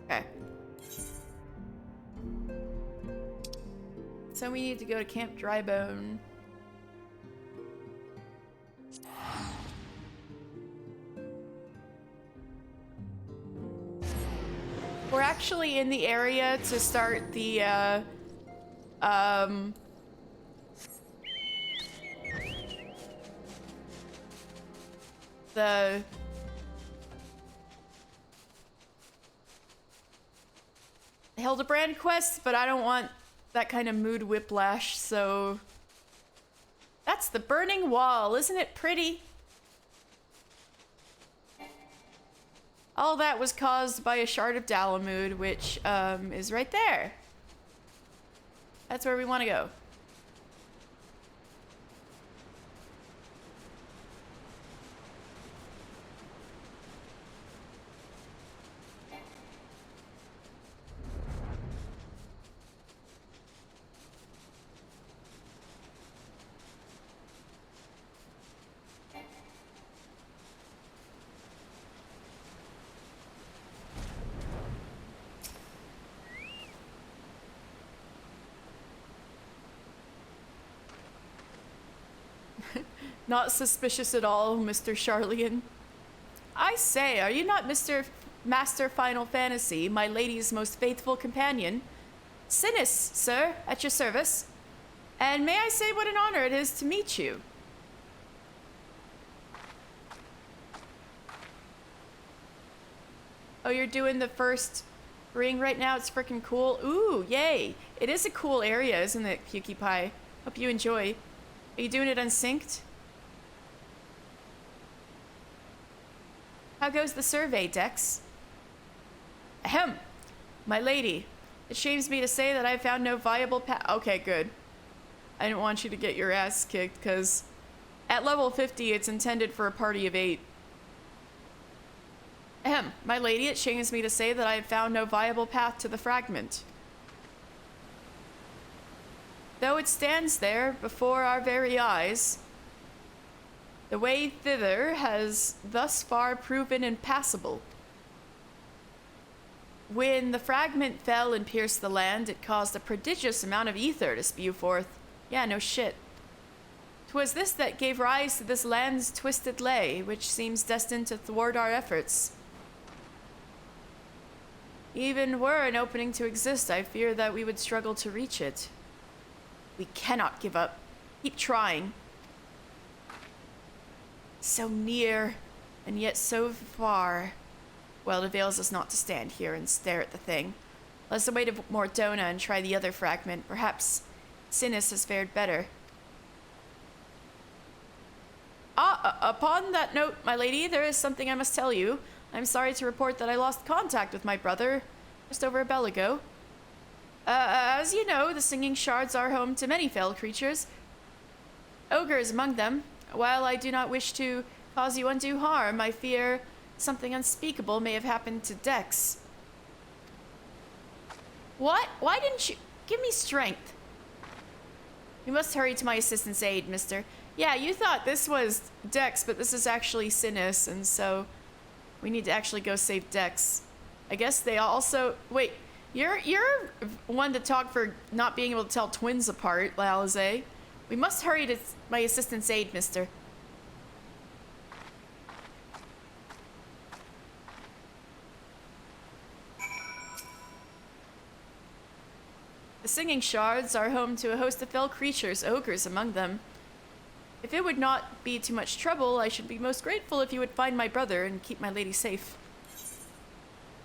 Okay. So we need to go to Camp Drybone. We're actually in the area to start the, Hildebrand quest, but I don't want that kind of mood whiplash, so... That's the burning wall, isn't it pretty? All that was caused by a shard of Dalamud, which is right there. That's where we want to go. Not suspicious at all, Mr. Charlian. I say, are you not Mr. Master Final Fantasy, my lady's most faithful companion? Sinis, sir, at your service. And may I say what an honor it is to meet you? Oh, you're doing the first ring right now? It's freaking cool. Ooh, yay. It is a cool area, isn't it, Cutie Pie? Hope you enjoy. Are you doing it unsynced? How goes the survey, Dex? Ahem. My lady, it shames me to say that I found no viable path. Okay, good. I didn't want you to get your ass kicked, because at level 50, it's intended for a party of 8. Ahem. My lady, it shames me to say that I have found no viable path to the fragment. Though it stands there before our very eyes, the way thither has thus far proven impassable. When the fragment fell and pierced the land, it caused a prodigious amount of ether to spew forth. Yeah, no shit. 'Twas this that gave rise to this land's twisted lay, which seems destined to thwart our efforts. Even were an opening to exist, I fear that we would struggle to reach it. We cannot give up. Keep trying. So near, and yet so far. Well, it avails us not to stand here and stare at the thing. Let's await Mordona and try the other fragment. Perhaps Sinis has fared better. Upon that note, my lady, there is something I must tell you. I'm sorry to report that I lost contact with my brother just over a bell ago. As you know, the singing shards are home to many fell creatures. Ogres among them. While I do not wish to cause you undue harm, I fear something unspeakable may have happened to Dex. What? Why didn't you... Give me strength. You must hurry to my assistant's aid, mister. Yeah, you thought this was Dex, but this is actually Sinis, and so we need to actually go save Dex. I guess they also... Wait, you're one to talk for not being able to tell twins apart, Lalize. We must hurry to my assistant's aid, mister. The singing shards are home to a host of fell creatures, ogres among them. If it would not be too much trouble, I should be most grateful if you would find my brother and keep my lady safe.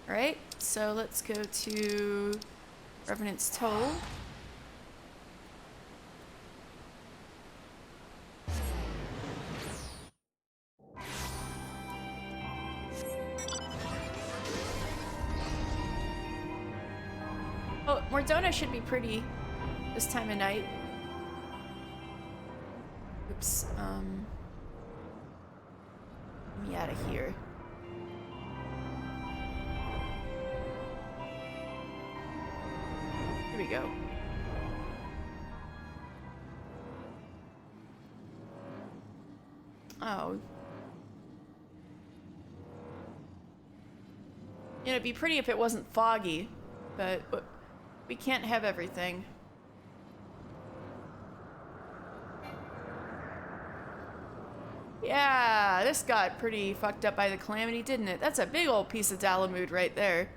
Alright, so let's go to Revenant's Toll. Oh, Mordona should be pretty this time of night. Oops, get me out of here. Here we go. Oh. You know, it'd be pretty if it wasn't foggy, but we can't have everything. Yeah, this got pretty fucked up by the calamity, didn't it? That's a big old piece of Dalamud right there.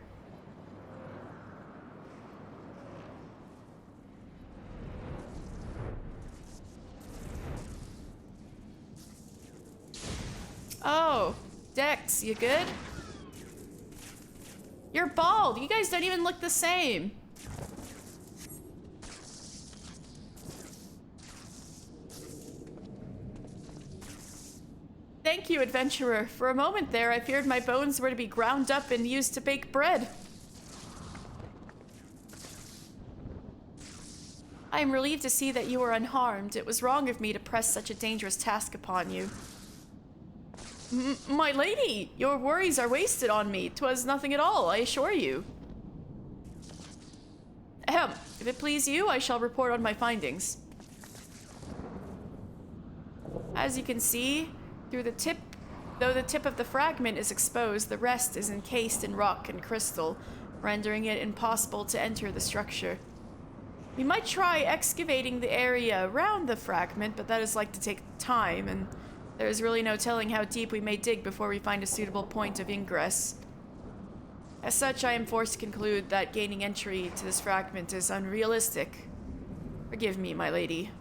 Oh, Dex, you good? You're bald. You guys don't even look the same. Thank you, adventurer. For a moment there, I feared my bones were to be ground up and used to bake bread. I am relieved to see that you are unharmed. It was wrong of me to press such a dangerous task upon you. My lady, your worries are wasted on me. 'Twas nothing at all, I assure you. Ahem. If it please you, I shall report on my findings. As you can see, though the tip of the fragment is exposed, the rest is encased in rock and crystal, rendering it impossible to enter the structure. We might try excavating the area around the fragment, but that is like to take time, and there is really no telling how deep we may dig before we find a suitable point of ingress. As such, I am forced to conclude that gaining entry to this fragment is unrealistic. Forgive me, my lady.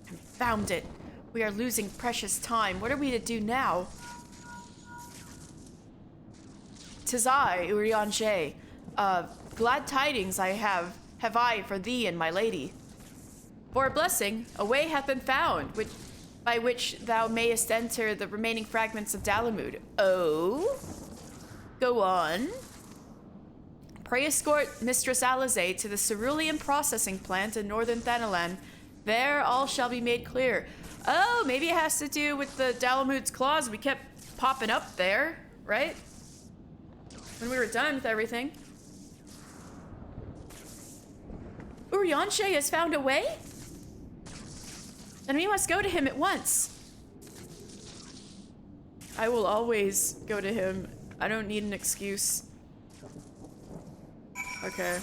Confound it. We are losing precious time. What are we to do now? 'Tis I, Urianger. Glad tidings have I for thee and my lady. For a blessing, a way hath been found, by which thou mayest enter the remaining fragments of Bahamut. Oh? Go on. Pray escort Mistress Alizé to the cerulean processing plant in northern Thanalan. There all shall be made clear. Oh, maybe it has to do with the Bahamut's claws. We kept popping up there, right? When we were done with everything. Urianger has found a way? Then we must go to him at once. I will always go to him. I don't need an excuse. Okay.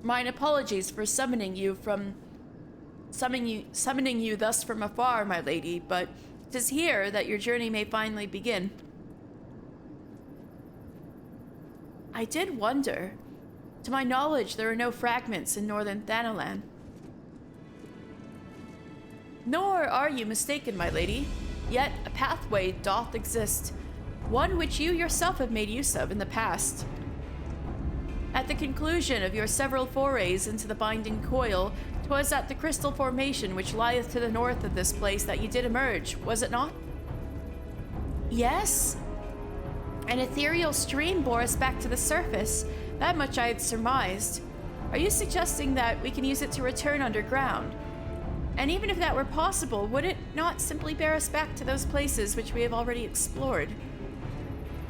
Mine apologies for summoning you thus from afar, my lady, but 'tis here that your journey may finally begin. I did wonder. To my knowledge, there are no fragments in northern Thanalan. Nor are you mistaken, my lady. Yet a pathway doth exist, one which you yourself have made use of in the past. At the conclusion of your several forays into the binding coil, 'twas at the crystal formation which lieth to the north of this place that you did emerge, was it not? Yes. An ethereal stream bore us back to the surface. That much I had surmised. Are you suggesting that we can use it to return underground? And even if that were possible, would it not simply bear us back to those places which we have already explored?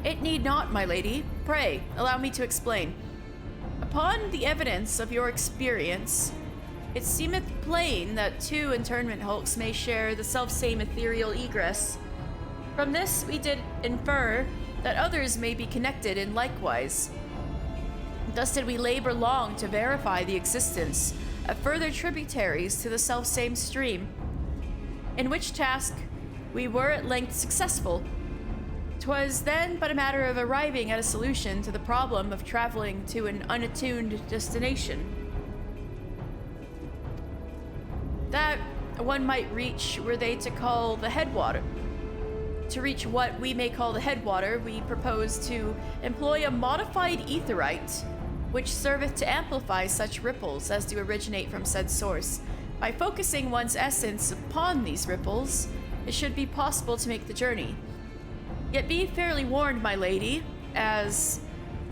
It need not, my lady. Pray, allow me to explain. Upon the evidence of your experience, it seemeth plain that two internment hulks may share the selfsame ethereal egress. From this, we did infer that others may be connected in likewise. Thus did we labor long to verify the existence of further tributaries to the selfsame stream, in which task we were at length successful. 'Twas then but a matter of arriving at a solution to the problem of traveling to an unattuned destination. That one might reach were they to call the headwater. To reach what we may call the headwater, we propose to employ a modified aetherite, which serveth to amplify such ripples as do originate from said source. By focusing one's essence upon these ripples, it should be possible to make the journey. Yet be fairly warned, my lady, as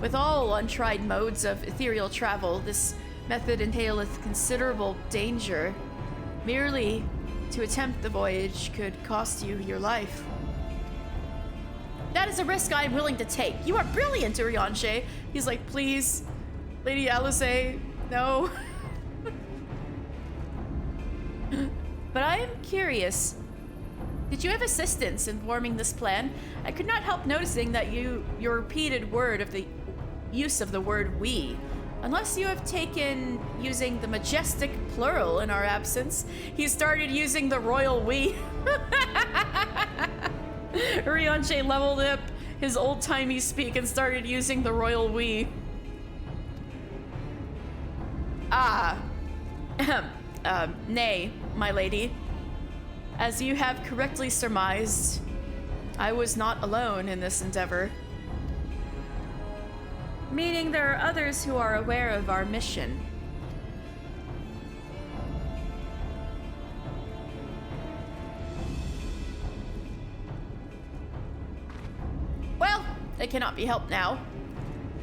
with all untried modes of ethereal travel, this method entaileth considerable danger. Merely to attempt the voyage could cost you your life. That is a risk I am willing to take. You are brilliant, Urianger. He's like, please, Lady Alizé, no. But I am curious. Did you have assistance in forming this plan? I could not help noticing that your repeated use of the word we. Unless you have taken using the majestic plural in our absence. He started using the royal we. Urianger leveled up his old-timey speak and started using the royal we. Nay, my lady. As you have correctly surmised, I was not alone in this endeavor. Meaning there are others who are aware of our mission. Well, it cannot be helped now.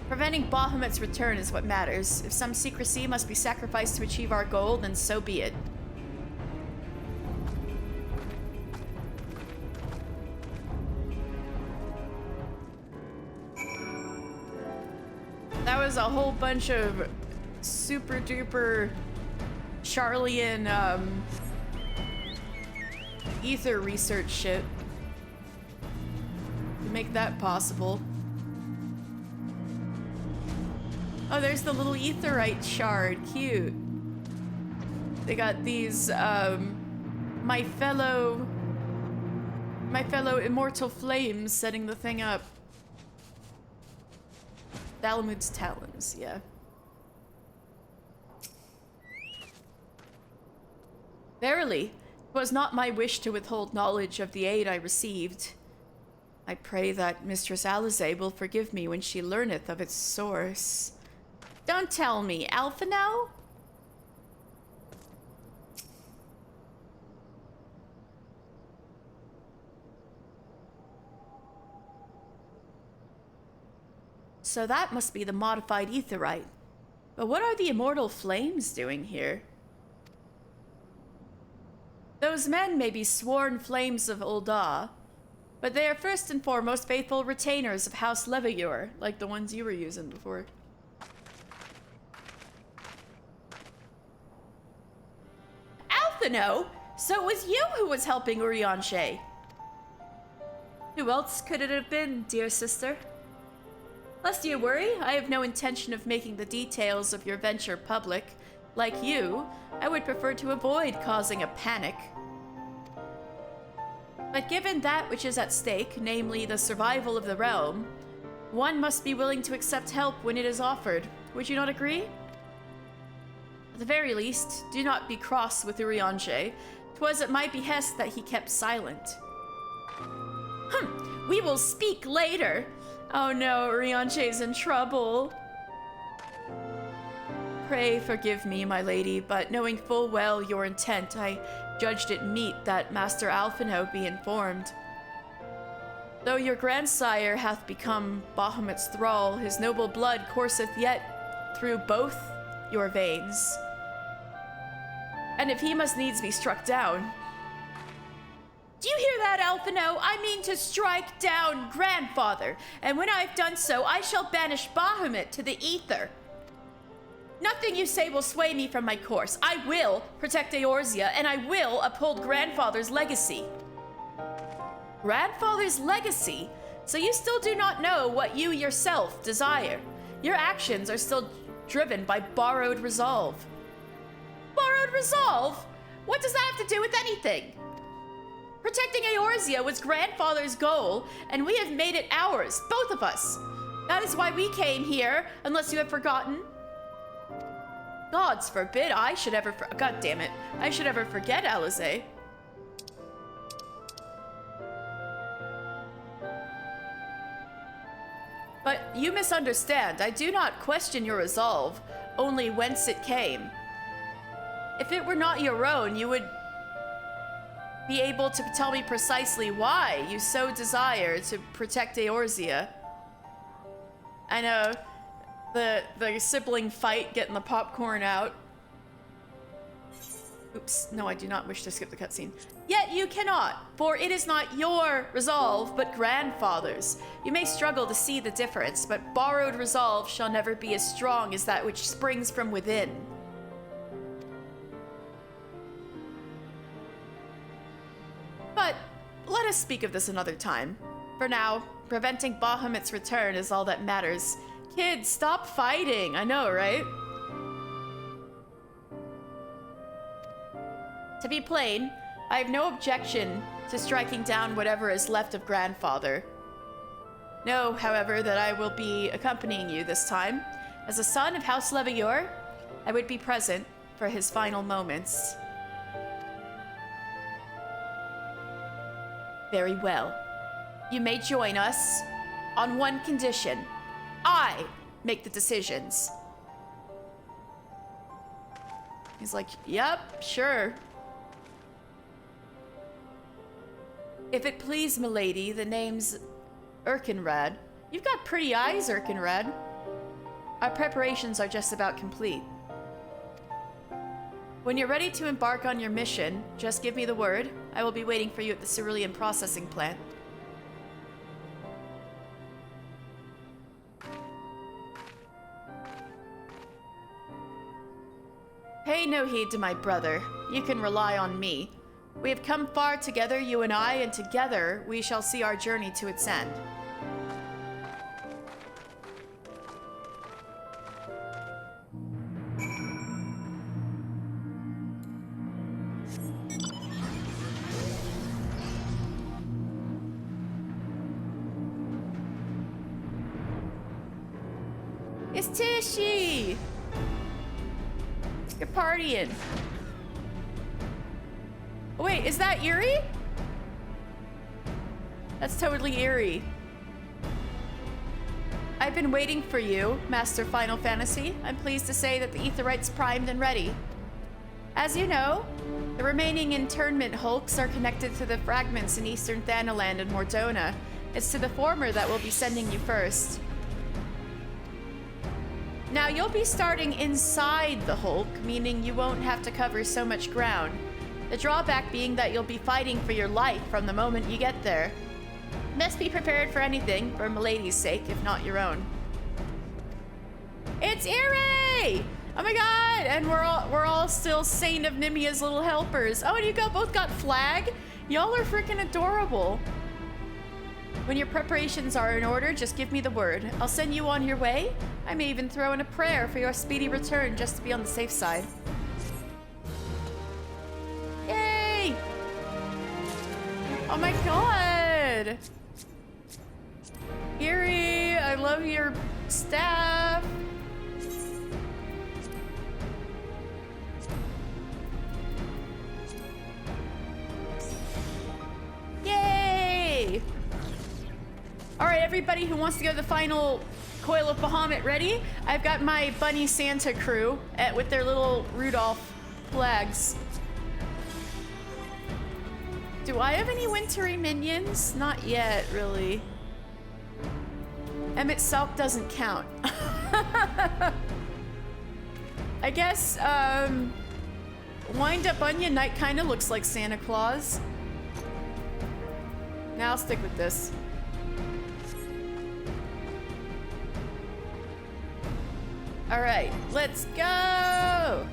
Preventing Bahamut's return is what matters. If some secrecy must be sacrificed to achieve our goal, then so be it. That was a whole bunch of super duper Charlian ether research shit to make that possible. Oh, there's the little etherite shard. Cute. They got these my fellow immortal flames setting the thing up. Bahamut's talons, yeah. Verily, it was not my wish to withhold knowledge of the aid I received. I pray that Mistress Alize will forgive me when she learneth of its source. Don't tell me, Alphino? So that must be the modified etherite. But what are the immortal flames doing here? Those men may be sworn flames of Ul'dah, but they are first and foremost faithful retainers of House Levaur, like the ones you were using before. Alphino? So it was you who was helping Urianger. Who else could it have been, dear sister? Lest you worry, I have no intention of making the details of your venture public. Like you, I would prefer to avoid causing a panic. But given that which is at stake, namely the survival of the realm, one must be willing to accept help when it is offered. Would you not agree? At the very least, do not be cross with Urianger. 'Twas at my behest that he kept silent. We will speak later. Oh no, Urianger's in trouble. Pray forgive me, my lady, but knowing full well your intent, I judged it meet that Master Alphino be informed. Though your grandsire hath become Bahamut's thrall, his noble blood courseth yet through both your veins. And if he must needs be struck down... Do you hear that, Alphino? I mean to strike down grandfather, and when I've done so, I shall banish Bahamut to the ether. Nothing you say will sway me from my course. I will protect Eorzea, and I will uphold grandfather's legacy. Grandfather's legacy? So you still do not know what you yourself desire. Your actions are still driven by borrowed resolve. Borrowed resolve? What does that have to do with anything? Protecting Eorzea was grandfather's goal, and we have made it ours, both of us. That is why we came here, unless you have forgotten. Gods forbid I should ever God damn it. I should ever forget, Alize. But you misunderstand. I do not question your resolve, only whence it came. If it were not your own, you would be able to tell me precisely why you so desire to protect Eorzea. I know, the sibling fight, getting the popcorn out. Oops, no, I do not wish to skip the cutscene. Yet you cannot, for it is not your resolve, but grandfather's. You may struggle to see the difference, but borrowed resolve shall never be as strong as that which springs from within. But let us speak of this another time. For now, preventing Bahamut's return is all that matters. Kids, stop fighting. I know, right? To be plain, I have no objection to striking down whatever is left of Grandfather. Know, however, that I will be accompanying you this time. As a son of House Levayor, I would be present for his final moments. Very well. You may join us on one condition. I make the decisions. He's like, yep, sure. If it please milady, the name's Erkenrad. You've got pretty eyes, Erkenrad. Our preparations are just about complete. When you're ready to embark on your mission, just give me the word. I will be waiting for you at the cerulean processing plant. Pay no heed to my brother. You can rely on me. We have come far together, you and I, and together we shall see our journey to its end. It's Tishy! You're partying. Oh, wait, is that Eerie? That's totally Eerie. I've been waiting for you, Master Final Fantasy. I'm pleased to say that the Aetheryte's primed and ready. As you know, the remaining internment hulks are connected to the fragments in Eastern Thanaland and Mordona. It's to the former that we'll be sending you first. Now, you'll be starting inside the Hulk, meaning you won't have to cover so much ground. The drawback being that you'll be fighting for your life from the moment you get there. Best be prepared for anything, for Milady's sake, if not your own. It's Eerie! Oh my god! And we're all still Saint of Nimia's little helpers. Oh, and you both got flag? Y'all are freaking adorable. When your preparations are in order, just give me the word. I'll send you on your way. I may even throw in a prayer for your speedy return just to be on the safe side. Yay! Oh my god! Eerie, I love your staff. Yay! Alright, everybody who wants to go to the final Coil of Bahamut ready? I've got my Bunny Santa crew with their little Rudolph flags. Do I have any wintry minions? Not yet, really. Emmett Salk doesn't count. I guess, Wind Up Onion Knight kind of looks like Santa Claus. Now I'll stick with this. All right, let's go!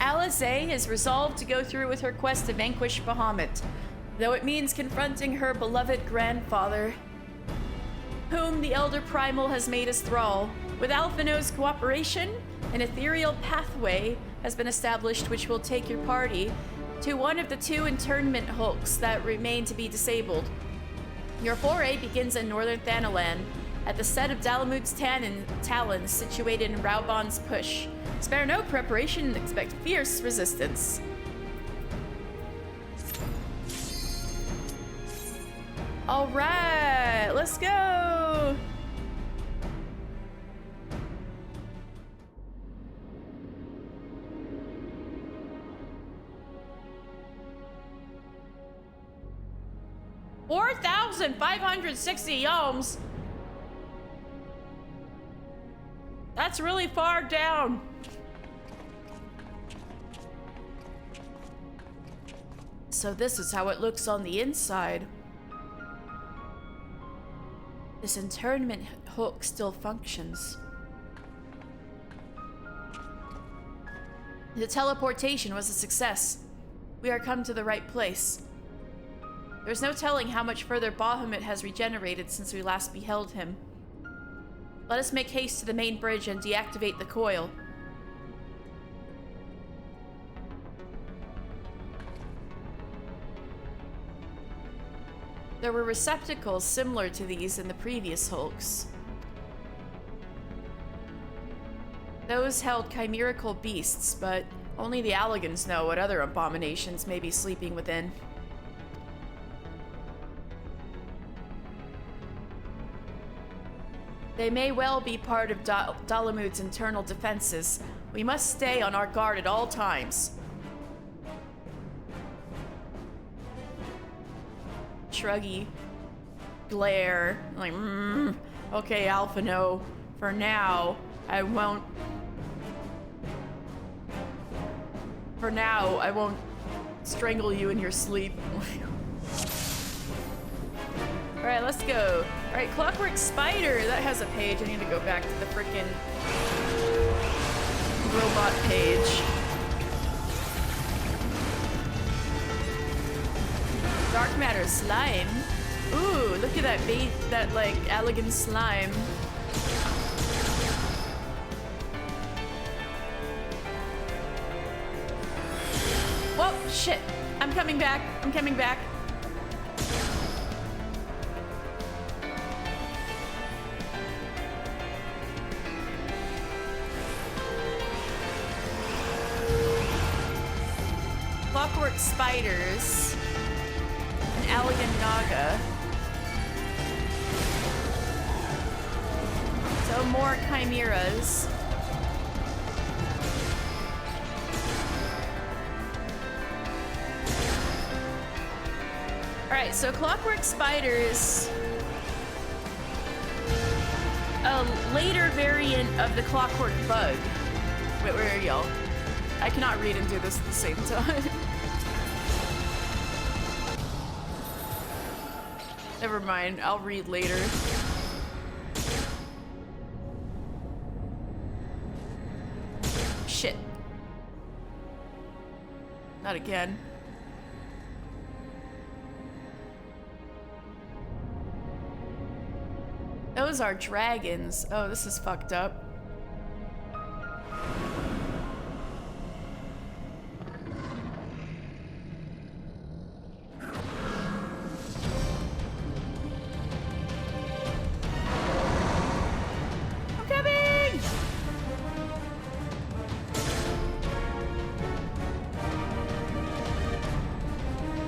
Alizé is resolved to go through with her quest to vanquish Bahamut, though it means confronting her beloved grandfather, whom the Elder Primal has made his thrall. With Alphino's cooperation, an ethereal pathway has been established which will take your party to one of the two internment hulks that remain to be disabled. Your foray begins in northern Thanaland, at the set of Dalamud's talons situated in Raubon's Push. Spare no preparation and expect fierce resistance. All right, let's go. $4,560 yoms. That's really far down. So this is how it looks on the inside. This internment hook still functions. The teleportation was a success. We are come to the right place. There's no telling how much further Bahamut has regenerated since we last beheld him. Let us make haste to the main bridge and deactivate the coil. There were receptacles similar to these in the previous hulks. Those held chimerical beasts, but only the Alligans know what other abominations may be sleeping within. They may well be part of Dalamud's internal defenses. We must stay on our guard at all times. Shruggy. Glare. Like, okay, Alpha, no. For now, I won't... For now, I won't strangle you in your sleep. Alright, let's go. Alright, Clockwork Spider. That has a page. I need to go back to the frickin' robot page. Dark Matter Slime. Ooh, look at that like, elegant slime. Whoa, shit. I'm coming back. I'm coming back. Clockwork Spiders. An elegant Naga. So more chimeras. Alright, so Clockwork Spiders. A later variant of the Clockwork Bug. Wait, where are y'all? I cannot read and do this at the same time. Never mind, I'll read later. Shit. Not again. Those are dragons. Oh, this is fucked up.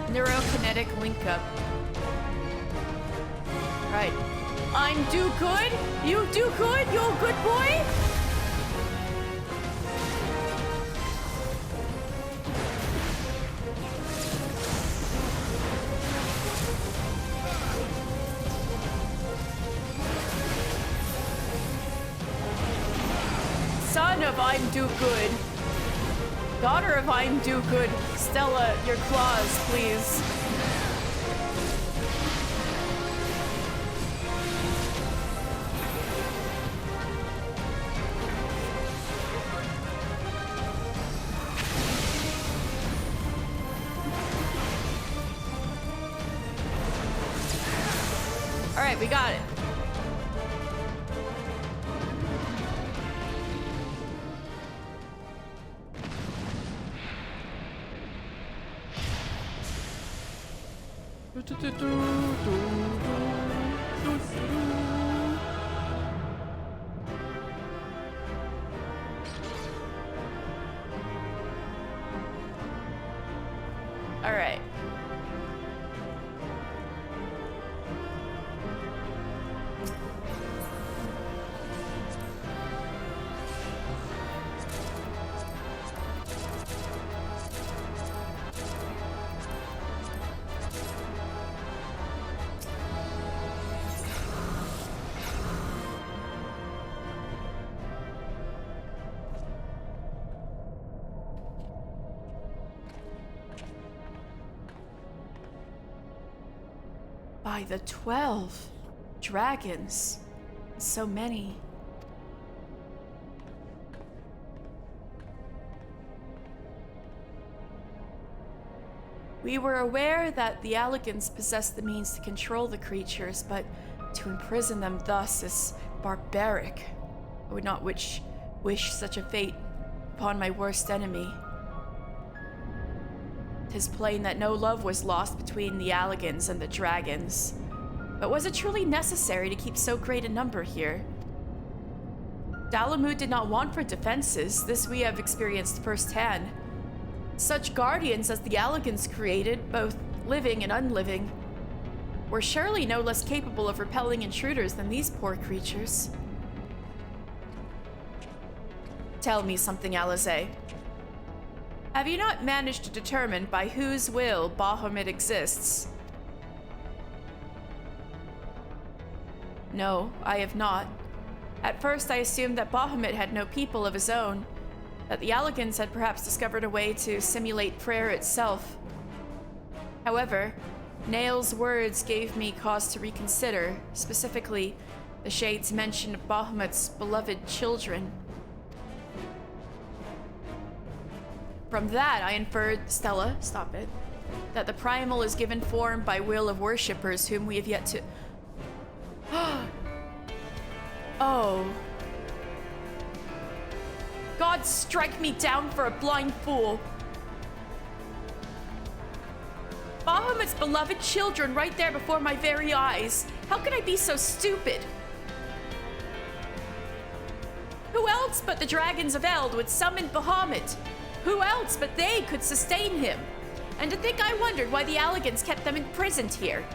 Neurokinetic link up. Right. I'm do good? You do good? You a good boy? Son of I'm do good. Daughter of I'm do good. Stella, your claws, please. All right, we got it. All right. By the 12 dragons. So many. We were aware that the Alligans possessed the means to control the creatures, but to imprison them thus is barbaric. I would not wish such a fate upon my worst enemy. 'Tis plain that no love was lost between the Alligans and the dragons. But was it truly necessary to keep so great a number here? Bahamut did not want for defenses, this we have experienced firsthand. Such guardians as the Alligans created, both living and unliving, were surely no less capable of repelling intruders than these poor creatures. Tell me something, Alize. Have you not managed to determine by whose will Bahamut exists? No, I have not. At first I assumed that Bahamut had no people of his own, that the Alligans had perhaps discovered a way to simulate prayer itself. However, Nail's words gave me cause to reconsider, specifically the Shade's mention of Bahamut's beloved children. From that, I inferred, Stella, stop it, that the primal is given form by will of worshippers whom we have yet to... Oh. God strike me down for a blind fool. Bahamut's beloved children right there before my very eyes. How could I be so stupid? Who else but the dragons of Eld would summon Bahamut? Who else but they could sustain him? And to think I wondered why the Alligans kept them imprisoned here.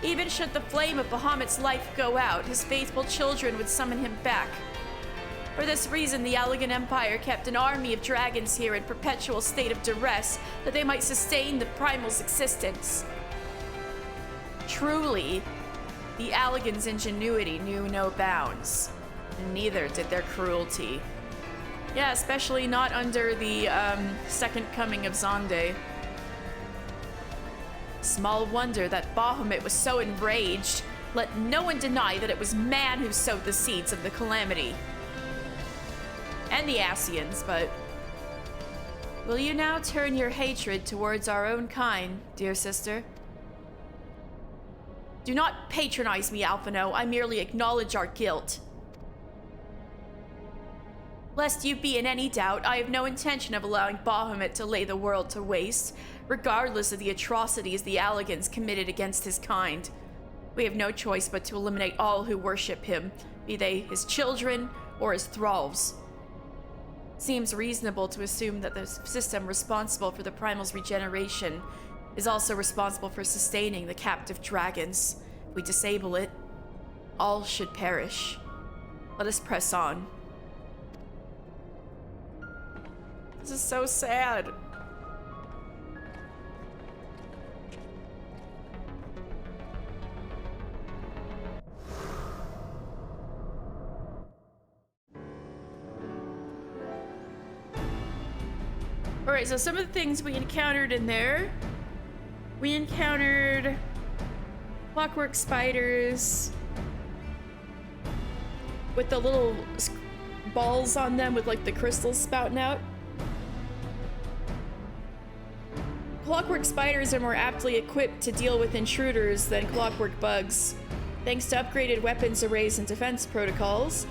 Even should the flame of Bahamut's life go out, his faithful children would summon him back. For this reason, the Alligan Empire kept an army of dragons here in perpetual state of duress, that they might sustain the primal's existence. Truly, the Alligans' ingenuity knew no bounds. Neither did their cruelty. Yeah, especially not under the second coming of Zonde. Small wonder that Bahamut was so enraged. Let no one deny that it was man who sowed the seeds of the calamity. And the Asians, but... Will you now turn your hatred towards our own kind, dear sister? Do not patronize me, Alphino. I merely acknowledge our guilt. Lest you be in any doubt, I have no intention of allowing Bahamut to lay the world to waste, regardless of the atrocities the Alligans committed against his kind. We have no choice but to eliminate all who worship him, be they his children or his thralls. Seems reasonable to assume that the system responsible for the primal's regeneration is also responsible for sustaining the captive dragons. If we disable it, all should perish. Let us press on. This is so sad. Alright, so some of the things we encountered in there. We encountered clockwork spiders with the little balls on them with like the crystals spouting out. Clockwork spiders are more aptly equipped to deal with intruders than clockwork bugs, thanks to upgraded weapons arrays and defense protocols.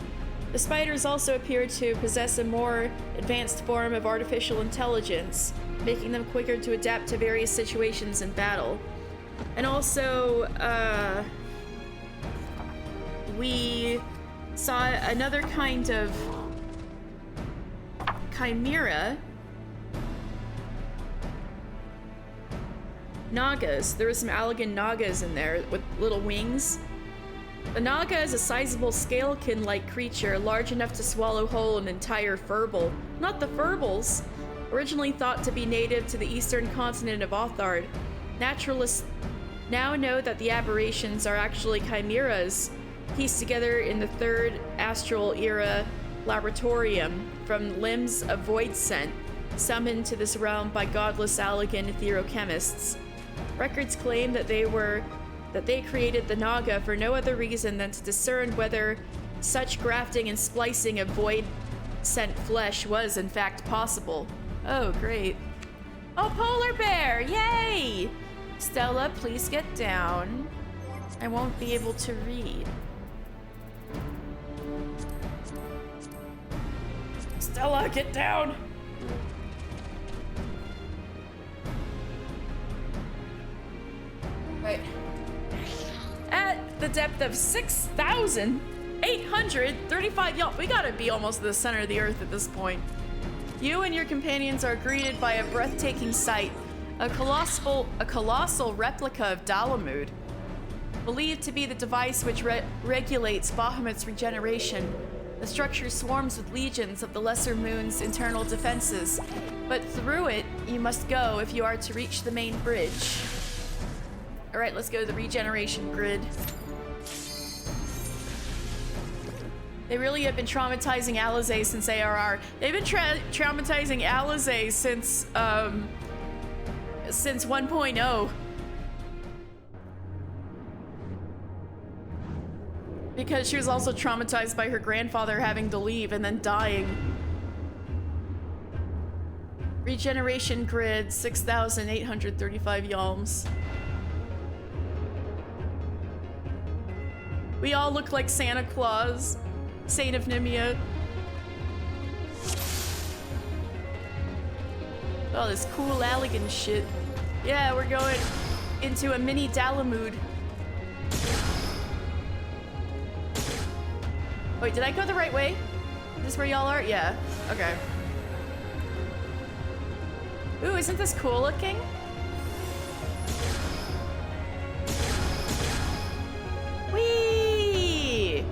The spiders also appear to possess a more advanced form of artificial intelligence, making them quicker to adapt to various situations in battle. And also, we saw another kind of chimera. Nagas. There were some Alligan Nagas in there with little wings. The Naga is a sizable scalekin-like creature, large enough to swallow whole an entire furball. Not the furbals! Originally thought to be native to the eastern continent of Othard, naturalists now know that the aberrations are actually chimeras, pieced together in the third astral era laboratorium from limbs of void scent, summoned to this realm by godless Alligan etherochemists. Records claim that they created the Naga for no other reason than to discern whether such grafting and splicing of void sent flesh was in fact possible. Oh, great. Oh, polar bear! Yay! Stella, please get down. I won't be able to read. Stella, get down! Right. At the depth of 6,835 y'all, we gotta be almost the center of the earth at this point. You and your companions are greeted by a breathtaking sight, a colossal replica of Bahamut, believed to be the device which regulates Bahamut's regeneration. The structure swarms with legions of the lesser moon's internal defenses, but through it you must go if you are to reach the main bridge. All right, let's go to the regeneration grid. They really have been traumatizing Alizé since ARR. They've been traumatizing Alizé since 1.0. Because she was also traumatized by her grandfather having to leave and then dying. Regeneration grid, 6,835 yalms. We all look like Santa Claus, Saint of Nimia. Oh, this cool elegant shit. Yeah, we're going into a mini Bahamut. Wait, did I go the right way? Is this where y'all are? Yeah. Okay. Ooh, isn't this cool looking? Whee!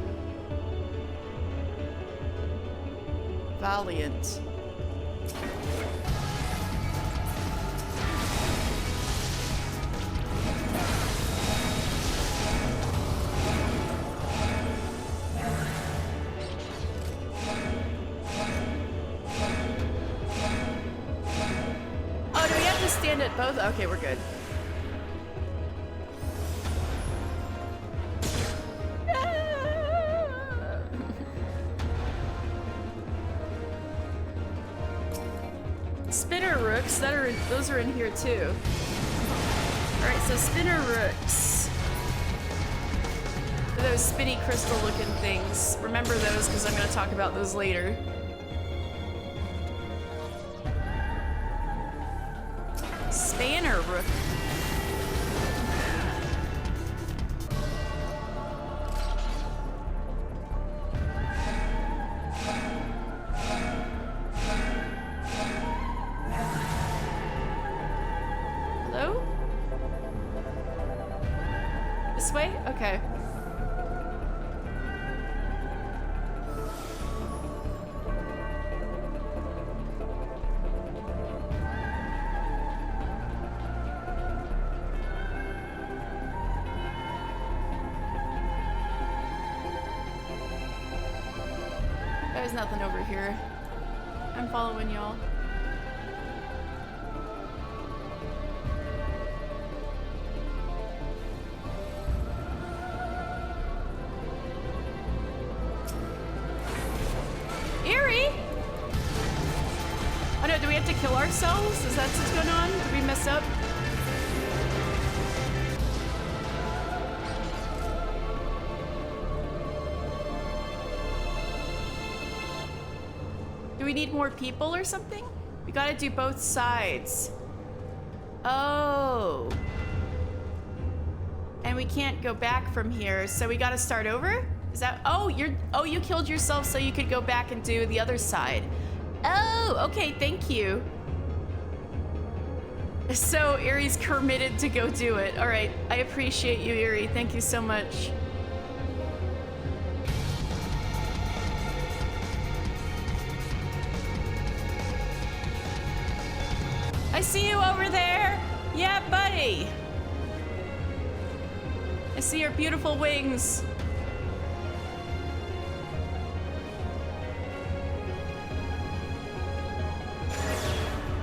Valiant. Oh, do we have to stand at both? Okay, we're good. Spinner rooks, those are in here too. Alright, so spinner rooks. Those spinny crystal looking things. Remember those because I'm going to talk about those later. Spanner rook. Hello? This way? Okay. There's nothing over here. I'm following y'all. Eerie! Oh no, do we have to kill ourselves? Is that what's going on? Did we mess up? Do we need more people or something? We gotta do both sides. Oh. And we can't go back from here, so we gotta start over? Is that, oh, you killed yourself so you could go back and do the other side. Oh, okay, thank you. So Erie's committed to go do it. All right, I appreciate you, Erie. Thank you so much. I see you over there. Yeah, buddy. I see your beautiful wings.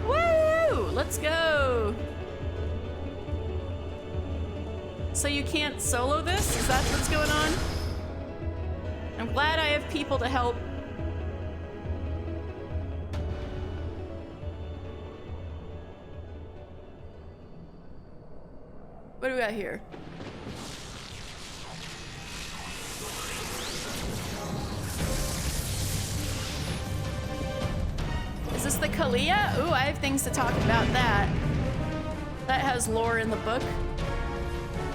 Woo! Let's go. So you can't solo this? Is that what's going on? I'm glad I have people to help. what do we got here? Is this the Kalia? Ooh, I have things to talk about that. That has lore in the book.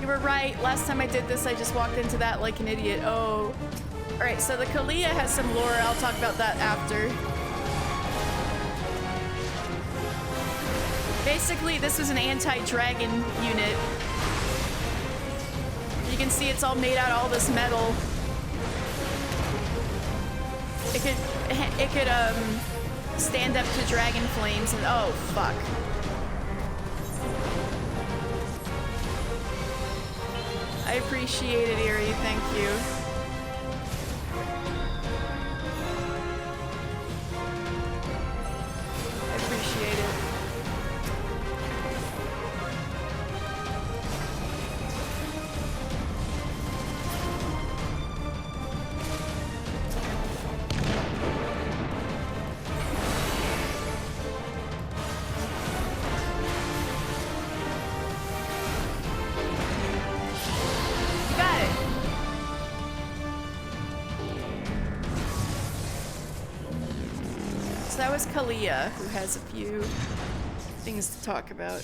You were right. Last time I did this, I just walked into that like an idiot. Oh. Alright, so the Kalia has some lore. I'll talk about that after. Basically, this was an anti-dragon unit. You can see it's all made out of all this metal. It could stand up to dragon flames and oh fuck. I appreciate it, Erie. Thank you. I appreciate it. Kalia, who has a few things to talk about.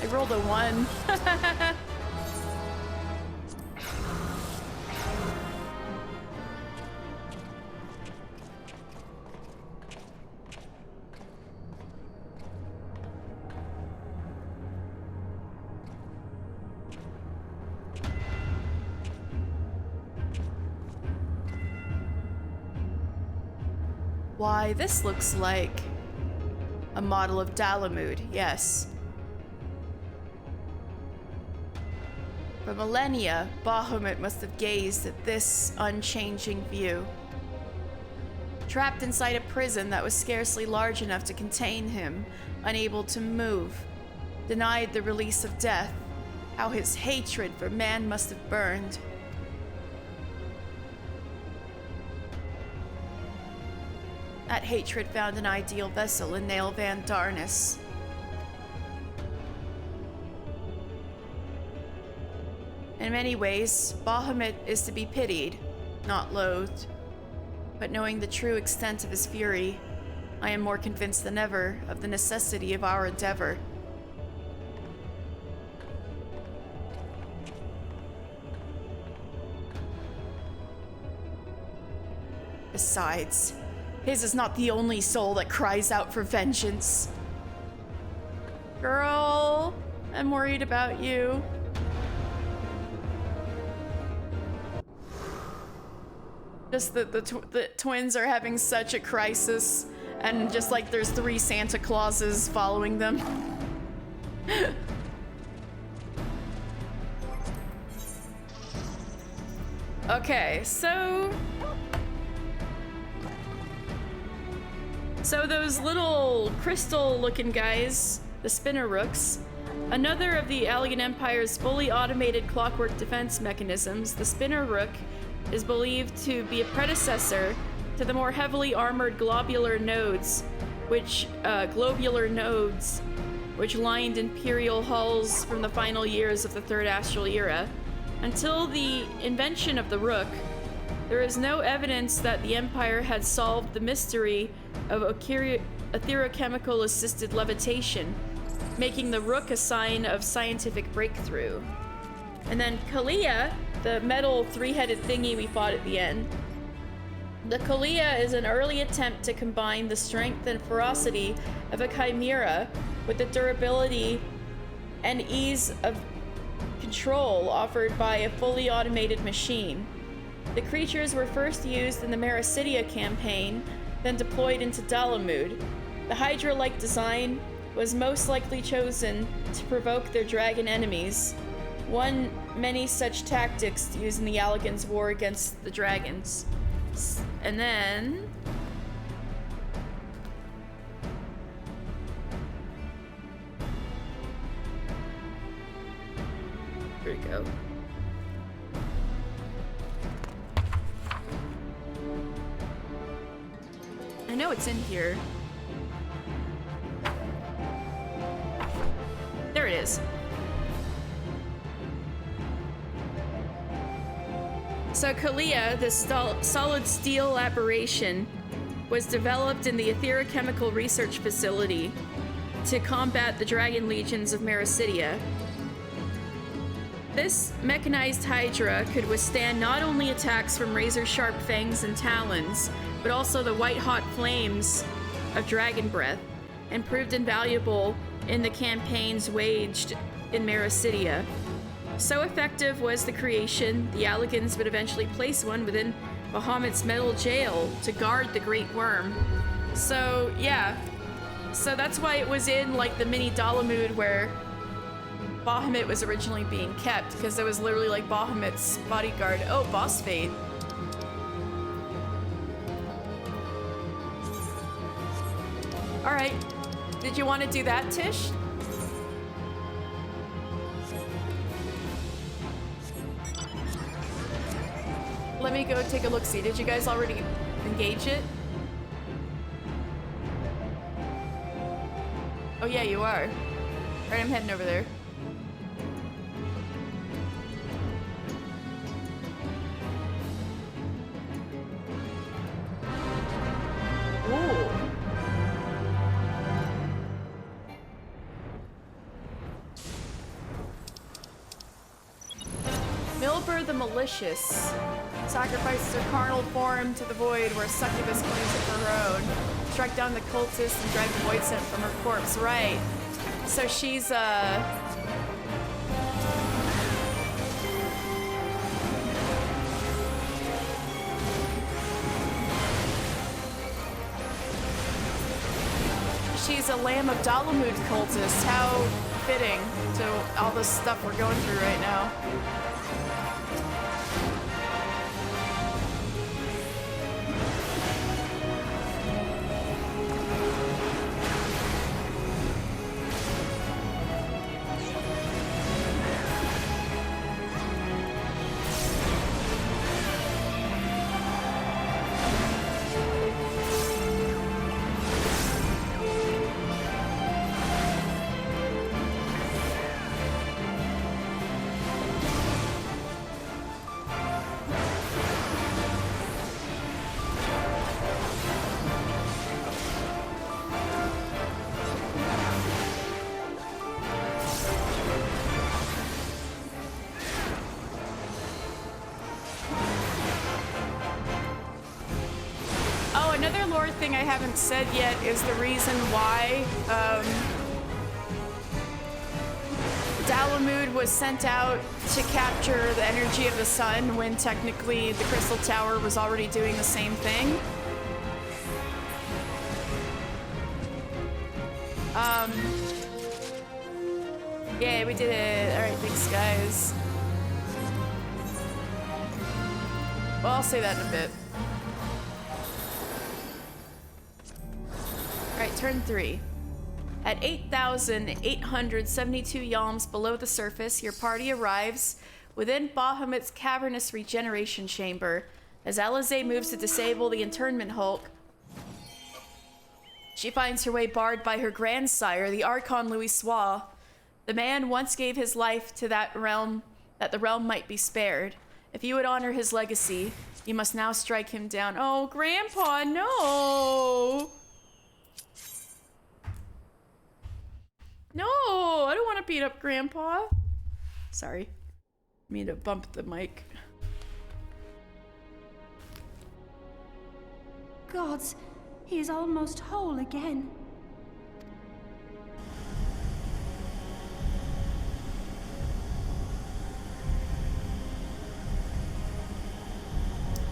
I rolled a 1. Why, this looks like a model of Dalamud, yes. For millennia, Bahamut must have gazed at this unchanging view. Trapped inside a prison that was scarcely large enough to contain him, unable to move, denied the release of death, how his hatred for man must have burned. That hatred found an ideal vessel in Nail Van Darnus. In many ways, Bahamut is to be pitied, not loathed. But knowing the true extent of his fury, I am more convinced than ever of the necessity of our endeavor. Besides, his is not the only soul that cries out for vengeance. Girl, I'm worried about you. Just the twins are having such a crisis, and just like there's 3 Santa Clauses following them. Okay, so those little crystal-looking guys, the spinner rooks, another of the Alien Empire's fully automated clockwork defense mechanisms, the spinner rook is believed to be a predecessor to the more heavily armored globular nodes, which lined Imperial hulls from the final years of the Third Astral Era. Until the invention of the rook, there is no evidence that the Empire had solved the mystery of etherochemical-assisted levitation, making the rook a sign of scientific breakthrough. And then Kalia, the metal 3-headed thingy we fought at the end. The Kalia is an early attempt to combine the strength and ferocity of a chimera with the durability and ease of control offered by a fully automated machine. The creatures were first used in the Mericidia campaign, then deployed into Dalamud. The Hydra-like design was most likely chosen to provoke their dragon enemies, one many such tactics used in the Allagan's war against the dragons. And then I know it's in here. There it is. So Kalia, this solid steel aberration, was developed in the Etherochemical Research Facility to combat the dragon legions of Mericidia. This mechanized hydra could withstand not only attacks from razor-sharp fangs and talons, but also the white-hot flames of dragon breath, and proved invaluable in the campaigns waged in Mericidia. So effective was the creation, the Alligans would eventually place one within Bahamut's metal jail to guard the Great Worm. So, yeah. So that's why it was in, like, the mini Dalamud where Bahamut was originally being kept, because it was literally like Bahamut's bodyguard. Oh, boss fate. Alright. Did you want to do that, Tish? Let me go take a look-see. Did you guys already engage it? Oh yeah, you are. Alright, I'm heading over there. Ooh. Milber the Malicious sacrifices her carnal form to the void where succubus claims it for her own. Strike down the cultist and drive the void scent from her corpse. Right. So she's she's a Lamb of Dalamud cultist. How fitting to all the stuff we're going through right now. Thing I haven't said yet is the reason why Dalamud was sent out to capture the energy of the sun when technically the Crystal Tower was already doing the same thing. Yeah, we did it. Alright, thanks guys. Well, I'll say that in a bit. Alright, turn 3. At 8,872 yalms below the surface, your party arrives within Bahamut's cavernous regeneration chamber. As Alizé moves to disable the internment hulk, she finds her way barred by her grandsire, the Archon Louisoix. The man once gave his life to that realm, that the realm might be spared. If you would honor his legacy, you must now strike him down. Oh, Grandpa, no! No, I don't want to beat up Grandpa. Sorry. I mean to bump the mic. Gods, he is almost whole again.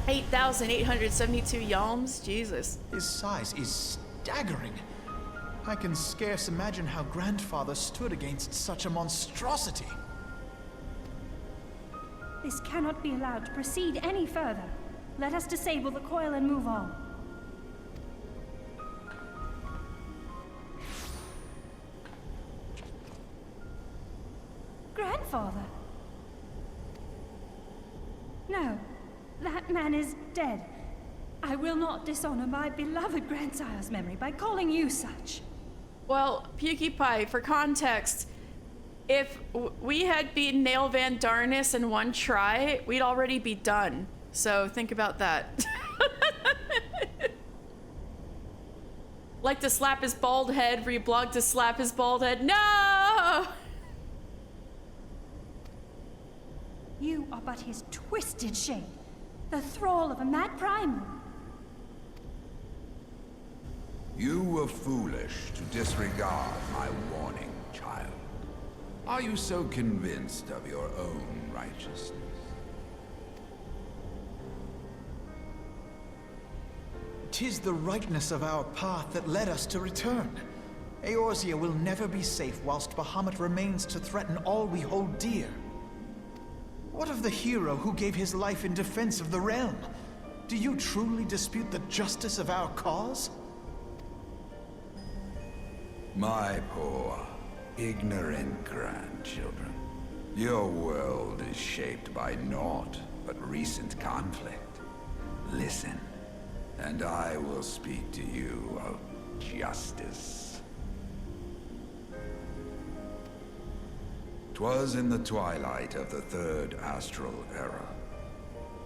$8,872 yalms? Jesus. His size is staggering. I can scarce imagine how Grandfather stood against such a monstrosity. This cannot be allowed to proceed any further. Let us disable the coil and move on. Grandfather? No, that man is dead. I will not dishonor my beloved grandsire's memory by calling you such. Well, PewDiePie, for context, if we had beaten Nail Van Darnus in one try, we'd already be done. So think about that. Like to slap his bald head, reblog to slap his bald head. No! You are but his twisted shape, the thrall of a mad primal. You were foolish to disregard my warning, child. Are you so convinced of your own righteousness? "'Tis the rightness of our path that led us to return. Eorzea will never be safe whilst Bahamut remains to threaten all we hold dear. What of the hero who gave his life in defense of the realm? Do you truly dispute the justice of our cause?" My poor, ignorant grandchildren. Your world is shaped by naught but recent conflict. Listen, and I will speak to you of justice. 'Twas in the twilight of the Third Astral Era.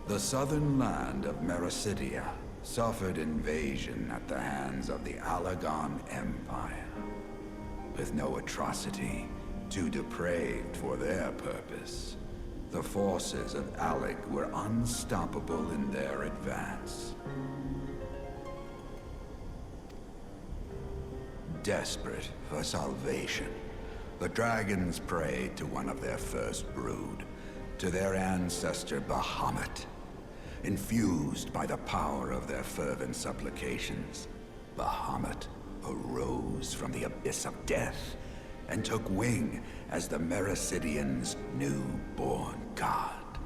The southern land of Mericidia suffered invasion at the hands of the Alagon Empire. With no atrocity too depraved for their purpose, the forces of Alec were unstoppable in their advance. Desperate for salvation, the dragons prayed to one of their first brood, to their ancestor Bahamut. Infused by the power of their fervent supplications, Bahamut arose from the abyss of death and took wing as the Mericidians' newborn god.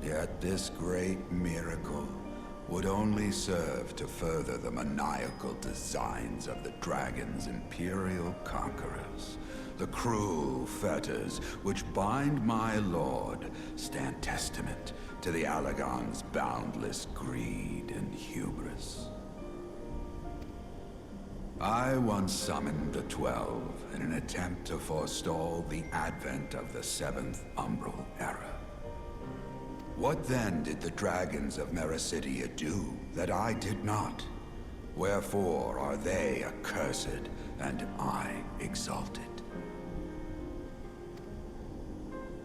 Yet this great miracle would only serve to further the maniacal designs of the dragon's imperial conquerors. The cruel fetters which bind my lord stand testament to the Alagon's boundless greed and hubris. I once summoned the 12 in an attempt to forestall the advent of the 7th Umbral Era. What then did the dragons of Mericidia do that I did not? Wherefore are they accursed and I exalted?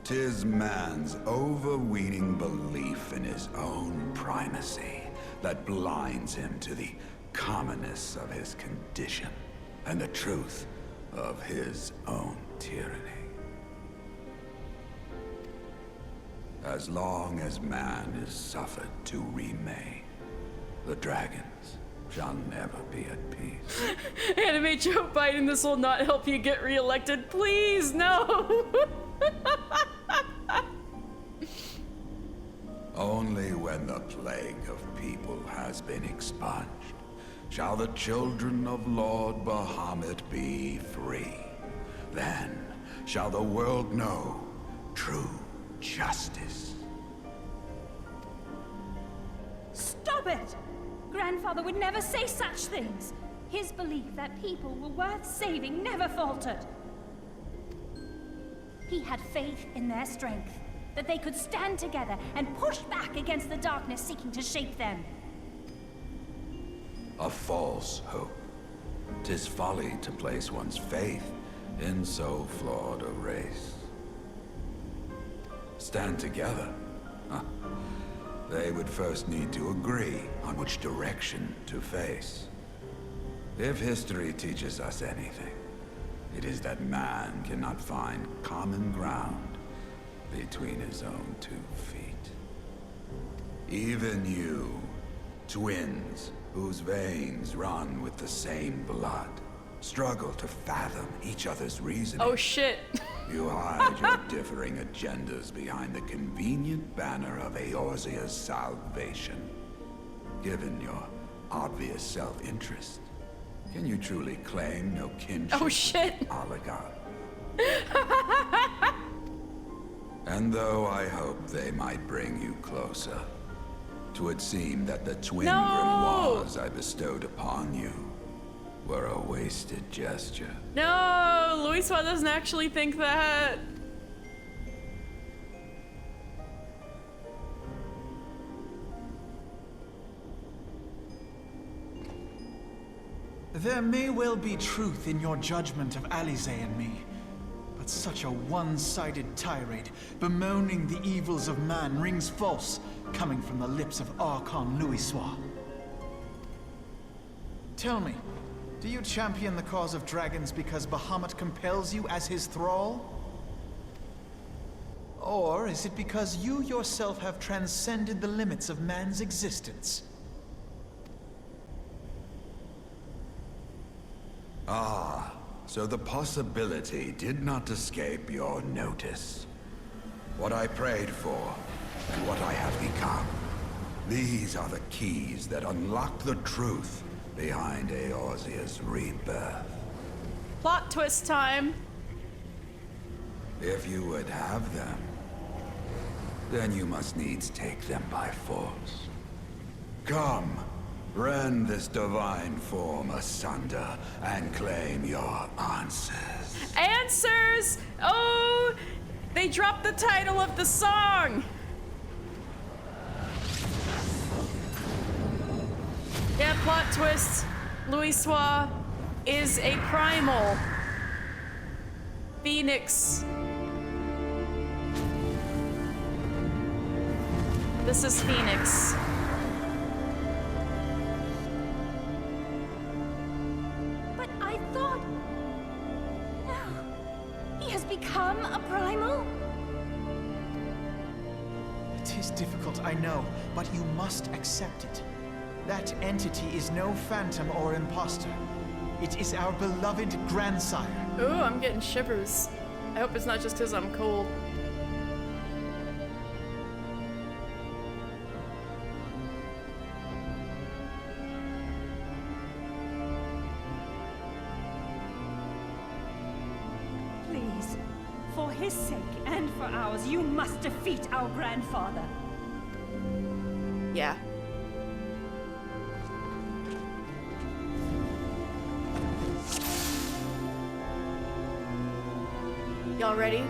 'Tis man's overweening belief in his own primacy that blinds him to the commonness of his condition and the truth of his own tyranny. As long as man is suffered to remain, the dragons shall never be at peace. Anime Joe Biden, this will not help you get reelected. Please, no! Only when the plague of people has been expunged shall the children of Lord Bahamut be free. Then shall the world know true justice. Stop it! Grandfather would never say such things. His belief that people were worth saving never faltered. He had faith in their strength, that they could stand together and push back against the darkness seeking to shape them. A false hope. 'Tis folly to place one's faith in so flawed a race. Stand together? Huh. They would first need to agree on which direction to face. If history teaches us anything, it is that man cannot find common ground between his own 2 feet. Even you, twins whose veins run with the same blood, struggle to fathom each other's reasoning. Oh shit. You hide your differing agendas behind the convenient banner of Eorzea's salvation. Given your obvious self-interest, can you truly claim no kinship Oh shit. with Alagon? And though I hope they might bring you closer, 'Twould seem that the twin No! grimoires I bestowed upon you were a wasted gesture. No, Louisoix doesn't actually think that. There may well be truth in your judgment of Alize and me, but such a one-sided tirade bemoaning the evils of man rings false, coming from the lips of Archon Louisoix. Tell me, do you champion the cause of dragons because Bahamut compels you as his thrall? Or is it because you yourself have transcended the limits of man's existence? Ah, so the possibility did not escape your notice. What I prayed for, and what I have become. These are the keys that unlock the truth behind Eorzea's rebirth. Plot twist time. If you would have them, then you must needs take them by force. Come, rend this divine form asunder and claim your answers. Answers! Oh, they dropped the title of the song. Yeah, plot twist. Louisoix is a primal. Phoenix. This is Phoenix. But I thought... No. He has become a primal? It is difficult, I know, but you must accept it. That entity is no phantom or imposter. It is our beloved grandsire. Ooh, I'm getting shivers. I hope it's not just because I'm cold. Please, for his sake and for ours, you must defeat our grandfather. Yeah. Y'all ready?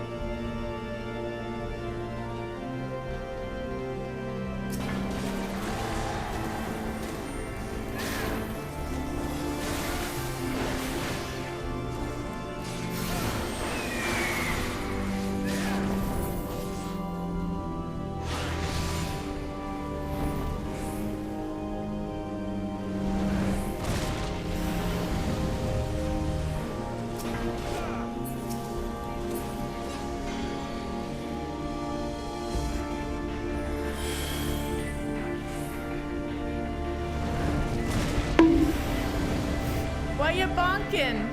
Why you bonking?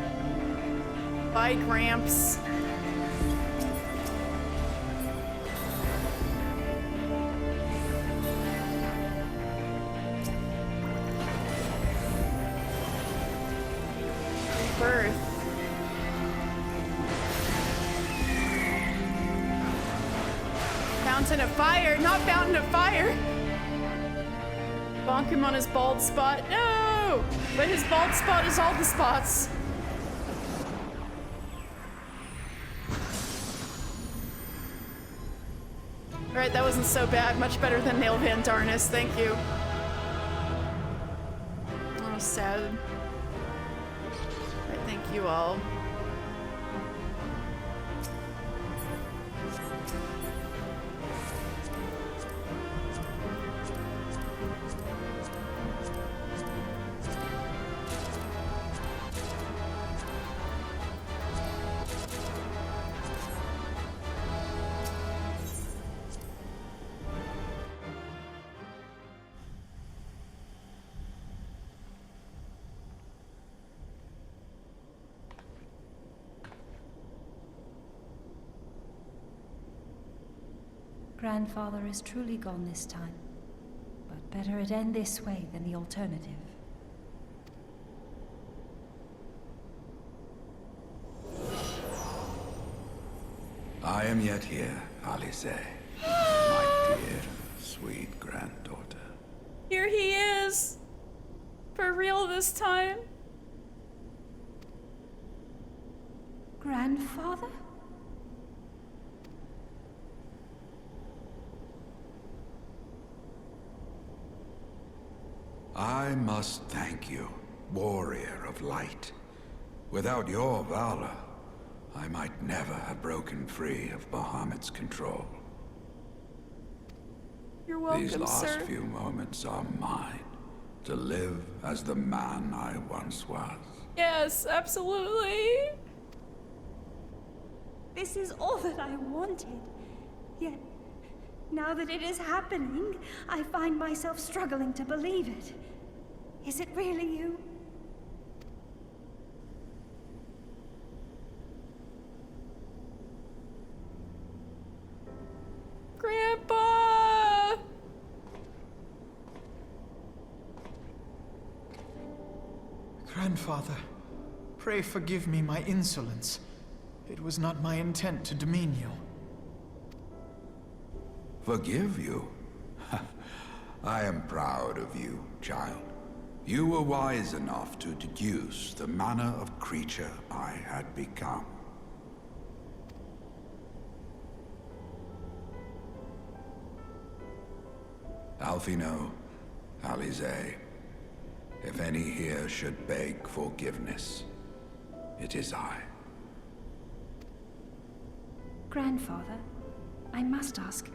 Bye, Gramps. Birth. Fountain of fire, not fountain of fire. Bonk him on his bald spot. No! But his bald spot is all the spots. Alright, that wasn't so bad. Much better than Nail Van Darnus. Thank you. Oh, sad. Alright, thank you all. Grandfather is truly gone this time. But better it end this way than the alternative. I am yet here, Alize, my dear, sweet granddaughter. Here he is. For real this time. Grandfather? I must thank you, warrior of light. Without your valor, I might never have broken free of Bahamut's control. You're welcome, These last sir. few moments are mine, to live as the man I once was. Yes, absolutely. This is all that I wanted. Yet, now that it is happening, I find myself struggling to believe it. Is it really you? Grandpa! Grandfather, pray forgive me my insolence. It was not my intent to demean you. Forgive you? I am proud of you, child. You were wise enough to deduce the manner of creature I had become. Alfino, Alize, if any here should beg forgiveness, it is I. Grandfather, I must ask,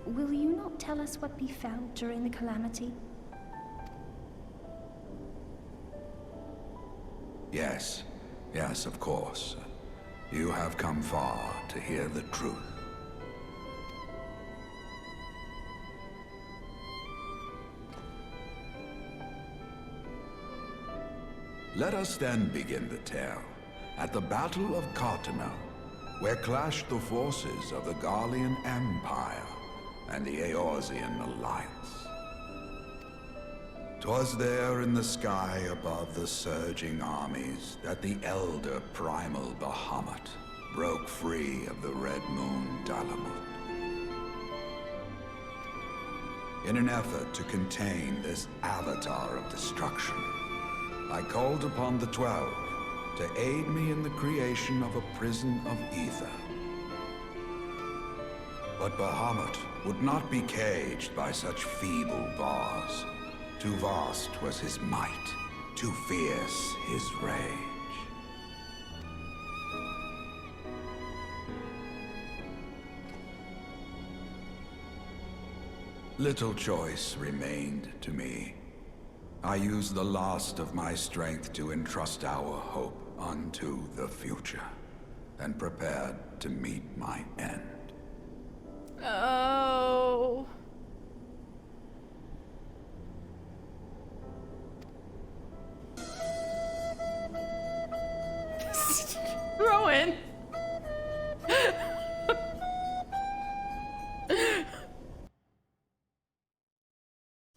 will you not tell us what befell during the calamity? Yes, yes, of course. You have come far to hear the truth. Let us then begin the tale at the Battle of Cartano, where clashed the forces of the Garlean Empire and the Eorzean Alliance. 'Twas there in the sky above the surging armies that the elder primal Bahamut broke free of the Red Moon Bahamut. In an effort to contain this avatar of destruction, I called upon the 12 to aid me in the creation of a prison of ether. But Bahamut would not be caged by such feeble bars. Too vast was his might, too fierce his rage. Little choice remained to me. I used the last of my strength to entrust our hope unto the future, and prepared to meet my end. Oh. Rowan.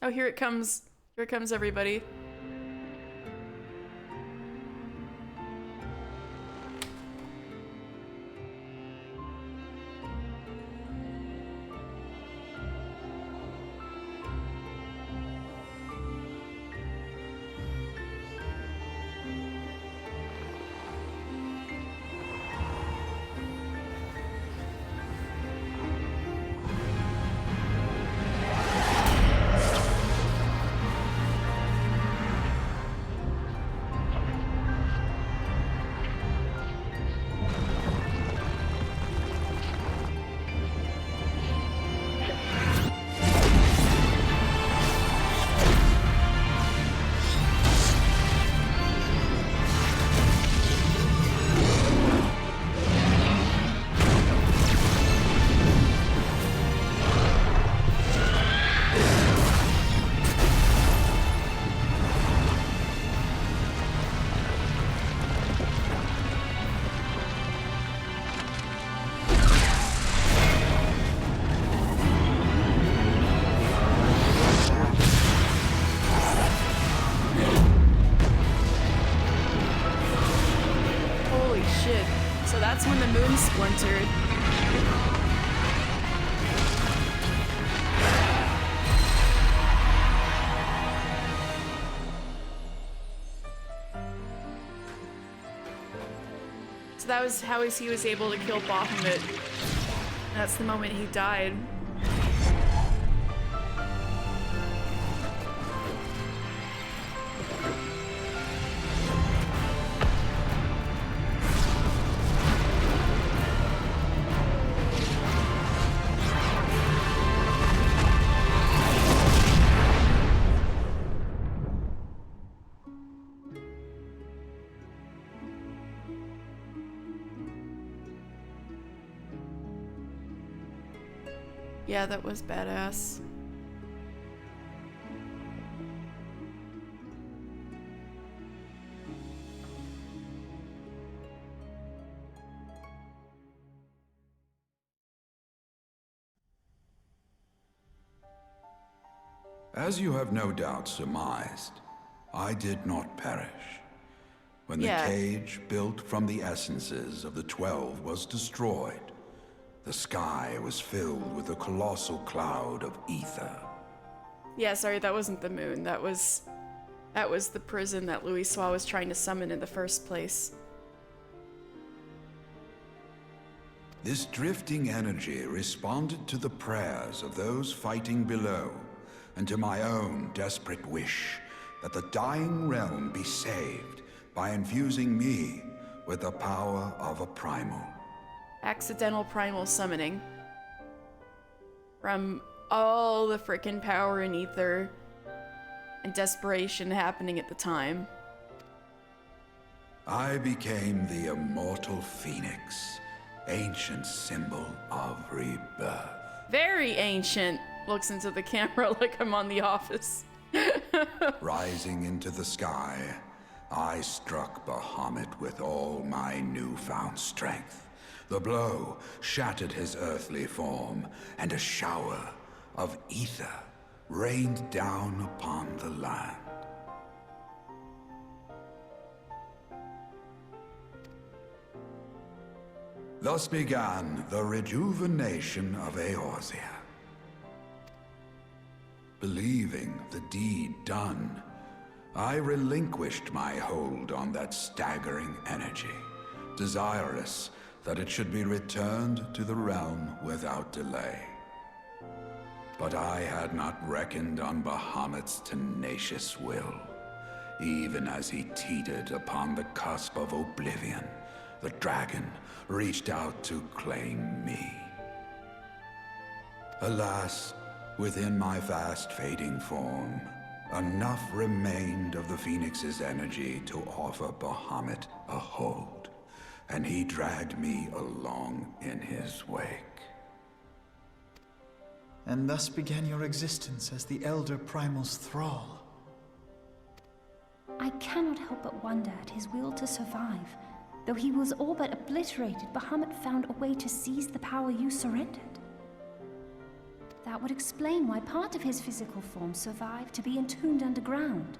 Oh, here it comes. Here comes everybody. That's when the moon splintered. that was how he was able to kill Bahamut. That's the moment he died. Yeah, that was badass. As you have no doubt surmised, I did not perish. When the cage built from the essences of the 12 was destroyed, the sky was filled with a colossal cloud of ether. Yeah, sorry, that wasn't the moon. That was the prison that Louis Soix was trying to summon in the first place. This drifting energy responded to the prayers of those fighting below, and to my own desperate wish that the dying realm be saved by infusing me with the power of a primal. Accidental primal summoning. From all the frickin' power and ether and desperation happening at the time. I became the immortal phoenix, ancient symbol of rebirth. Very ancient. Looks into the camera like I'm on The Office. Rising into the sky, I struck Bahamut with all my newfound strength. The blow shattered his earthly form, and a shower of ether rained down upon the land. Thus began the rejuvenation of Eorzea. Believing the deed done, I relinquished my hold on that staggering energy, desirous that it should be returned to the realm without delay. But I had not reckoned on Bahamut's tenacious will. Even as he teetered upon the cusp of oblivion, the dragon reached out to claim me. Alas, within my fast fading form, enough remained of the Phoenix's energy to offer Bahamut a hold, and he dragged me along in his wake. And thus began your existence as the Elder Primal's thrall. I cannot help but wonder at his will to survive. Though he was all but obliterated, Bahamut found a way to seize the power you surrendered. That would explain why part of his physical form survived to be entombed underground.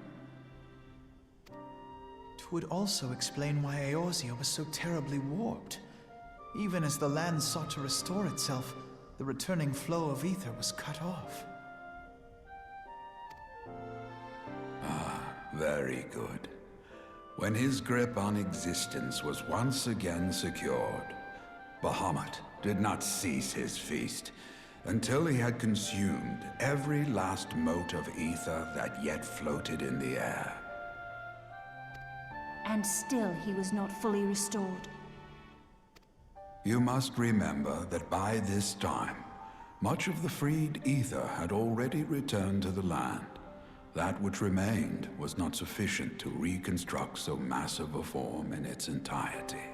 It would also explain why Eorzea was so terribly warped. Even as the land sought to restore itself, the returning flow of ether was cut off. Very good. When his grip on existence was once again secured, Bahamut did not cease his feast until he had consumed every last mote of ether that yet floated in the air. And still he was not fully restored. You must remember that by this time, much of the freed ether had already returned to the land. That which remained was not sufficient to reconstruct so massive a form in its entirety.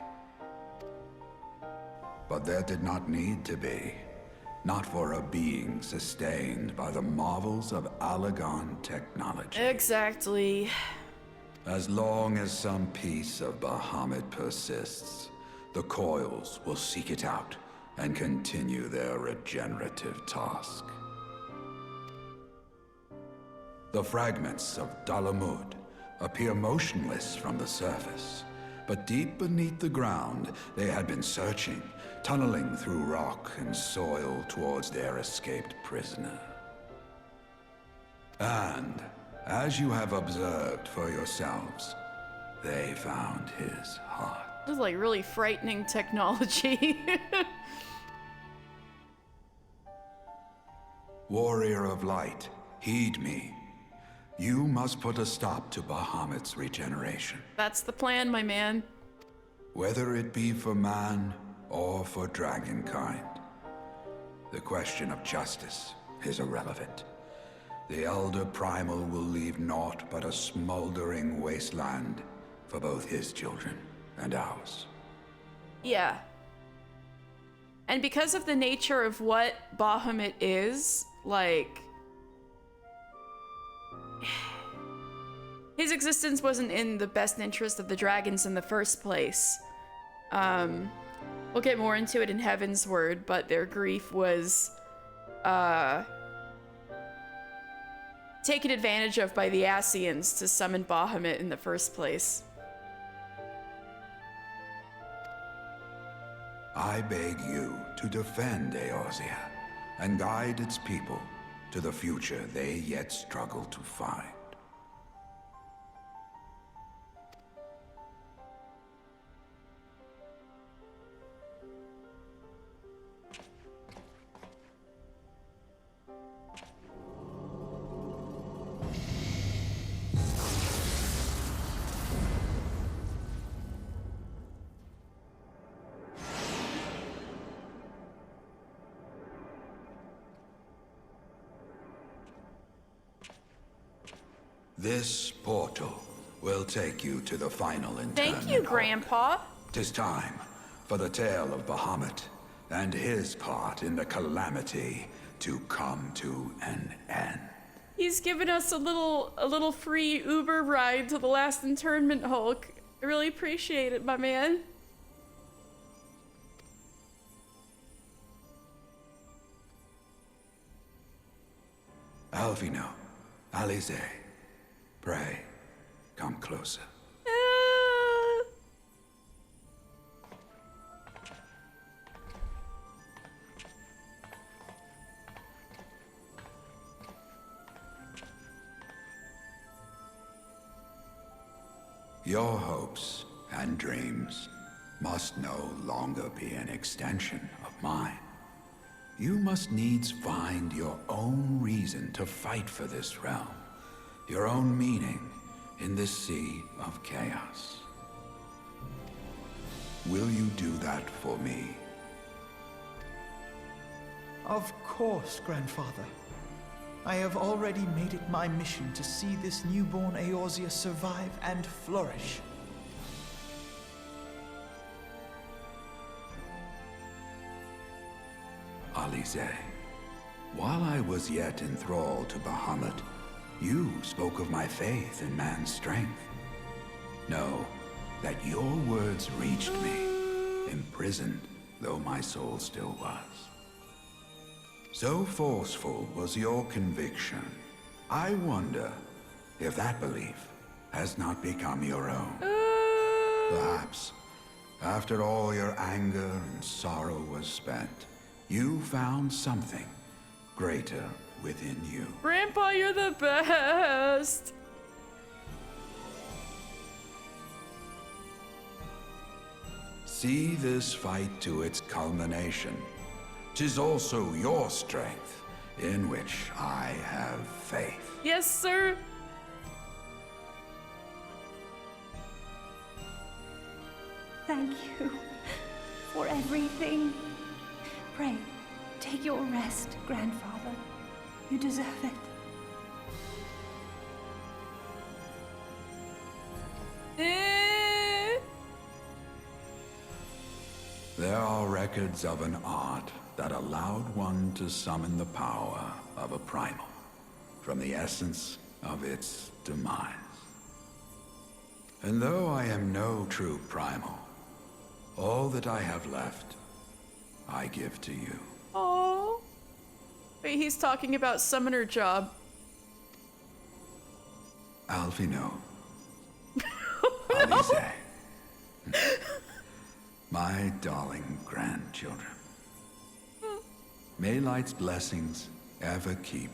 But there did not need to be. Not for a being sustained by the marvels of Allagan technology. Exactly. As long as some piece of Bahamut persists, the Coils will seek it out and continue their regenerative task. The fragments of Bahamut appear motionless from the surface, but deep beneath the ground, they had been searching, tunneling through rock and soil towards their escaped prisoner. And, as you have observed for yourselves, they found his heart. This is like really frightening technology. Warrior of Light, heed me. You must put a stop to Bahamut's regeneration. That's the plan, my man. Whether it be for man or for dragonkind. The question of justice is irrelevant. The Elder Primal will leave naught but a smoldering wasteland for both his children and ours. Yeah. And because of the nature of what Bahamut is, like... his existence wasn't in the best interest of the dragons in the first place. We'll get more into it in Heaven's Word, but their grief was, taken advantage of by the Ascians to summon Bahamut in the first place. I beg you to defend Eorzea and guide its people to the future they yet struggle to find. This portal will take you to the final internment. Thank you, Grandpa. 'Tis time for the tale of Bahamut and his part in the calamity to come to an end. He's given us a little free Uber ride to the last internment, Hulk. I really appreciate it, my man. Alvino, Alize, pray, come closer. Your hopes and dreams must no longer be an extension of mine. You must needs find your own reason to fight for this realm, your own meaning in this sea of chaos. Will you do that for me? Of course, Grandfather. I have already made it my mission to see this newborn Eorzea survive and flourish. Alize, while I was yet enthralled to Bahamut, you spoke of my faith in man's strength. Know that your words reached me, imprisoned though my soul still was. So forceful was your conviction, I wonder if that belief has not become your own. Perhaps, after all your anger and sorrow was spent, you found something greater within you. Grandpa, you're the best. See this fight to its culmination. 'Tis also your strength, in which I have faith. Yes, sir. Thank you for everything. Pray, take your rest, Grandfather. You deserve it. There are records of an art that allowed one to summon the power of a primal from the essence of its demise. And though I am no true primal, all that I have left, I give to you. Oh. Wait, he's talking about summoner job. Alvino. Alize. My darling grandchildren. May Light's blessings ever keep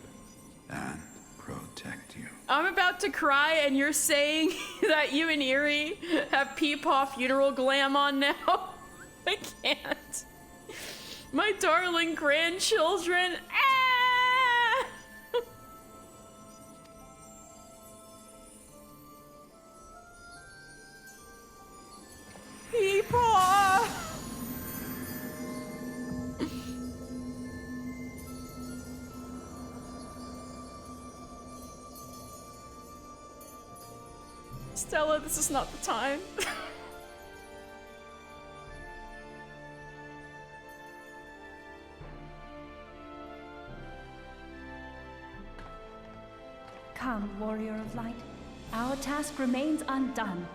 and protect you. I'm about to cry and you're saying that you and Eerie have Peepaw funeral glam on now? I can't. My darling grandchildren. Ah! Peepaw! Stella, this is not the time. Come, warrior of light. Our task remains undone.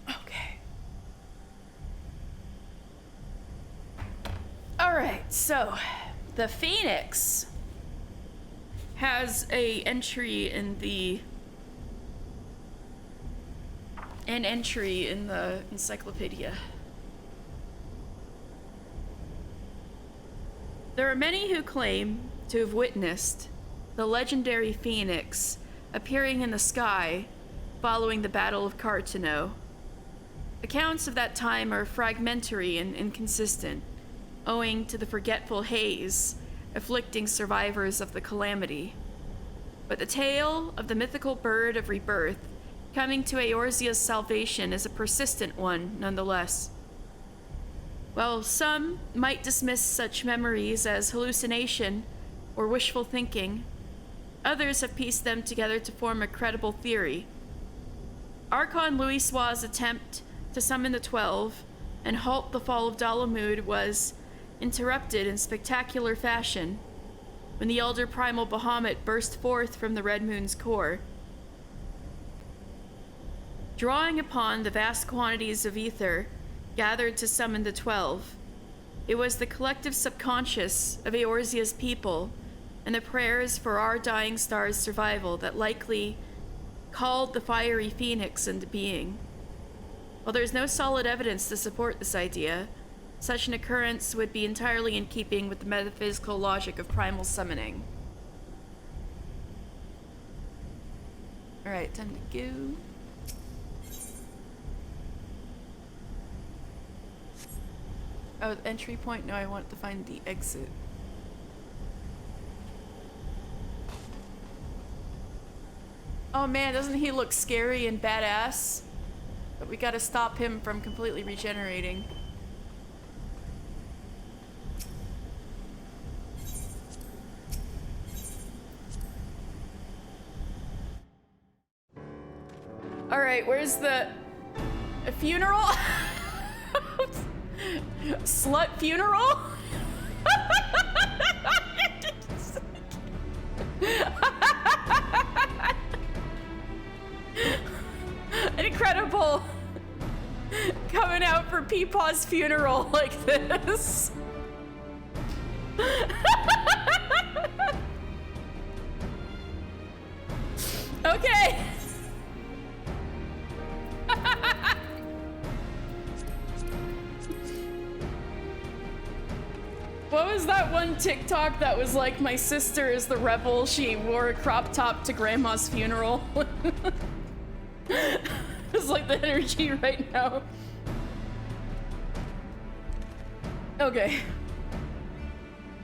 Okay. Alright, so the Phoenix has an entry in the encyclopedia. There are many who claim to have witnessed the legendary Phoenix appearing in the sky following the Battle of Cartano. Accounts of that time are fragmentary and inconsistent, owing to the forgetful haze afflicting survivors of the calamity. But the tale of the mythical bird of rebirth coming to Eorzea's salvation is a persistent one, nonetheless. While some might dismiss such memories as hallucination or wishful thinking, others have pieced them together to form a credible theory. Archon Louisoix's attempt to summon the 12 and halt the fall of Dalamud was interrupted in spectacular fashion when the elder primal Bahamut burst forth from the Red Moon's core. Drawing upon the vast quantities of ether gathered to summon the 12, it was the collective subconscious of Eorzea's people and the prayers for our dying star's survival that likely called the fiery phoenix into being. While there's no solid evidence to support this idea, such an occurrence would be entirely in keeping with the metaphysical logic of primal summoning. Alright, time to go. Oh, the entry point? No, I want to find the exit. Oh man, doesn't he look scary and badass? But we gotta stop him from completely regenerating. Alright, where's a funeral? Slut funeral? Incredible. Coming out for Peepaw's funeral like this. Okay. What was that one TikTok that was like, my sister is the rebel, she wore a crop top to grandma's funeral? It's like the energy right now. Okay.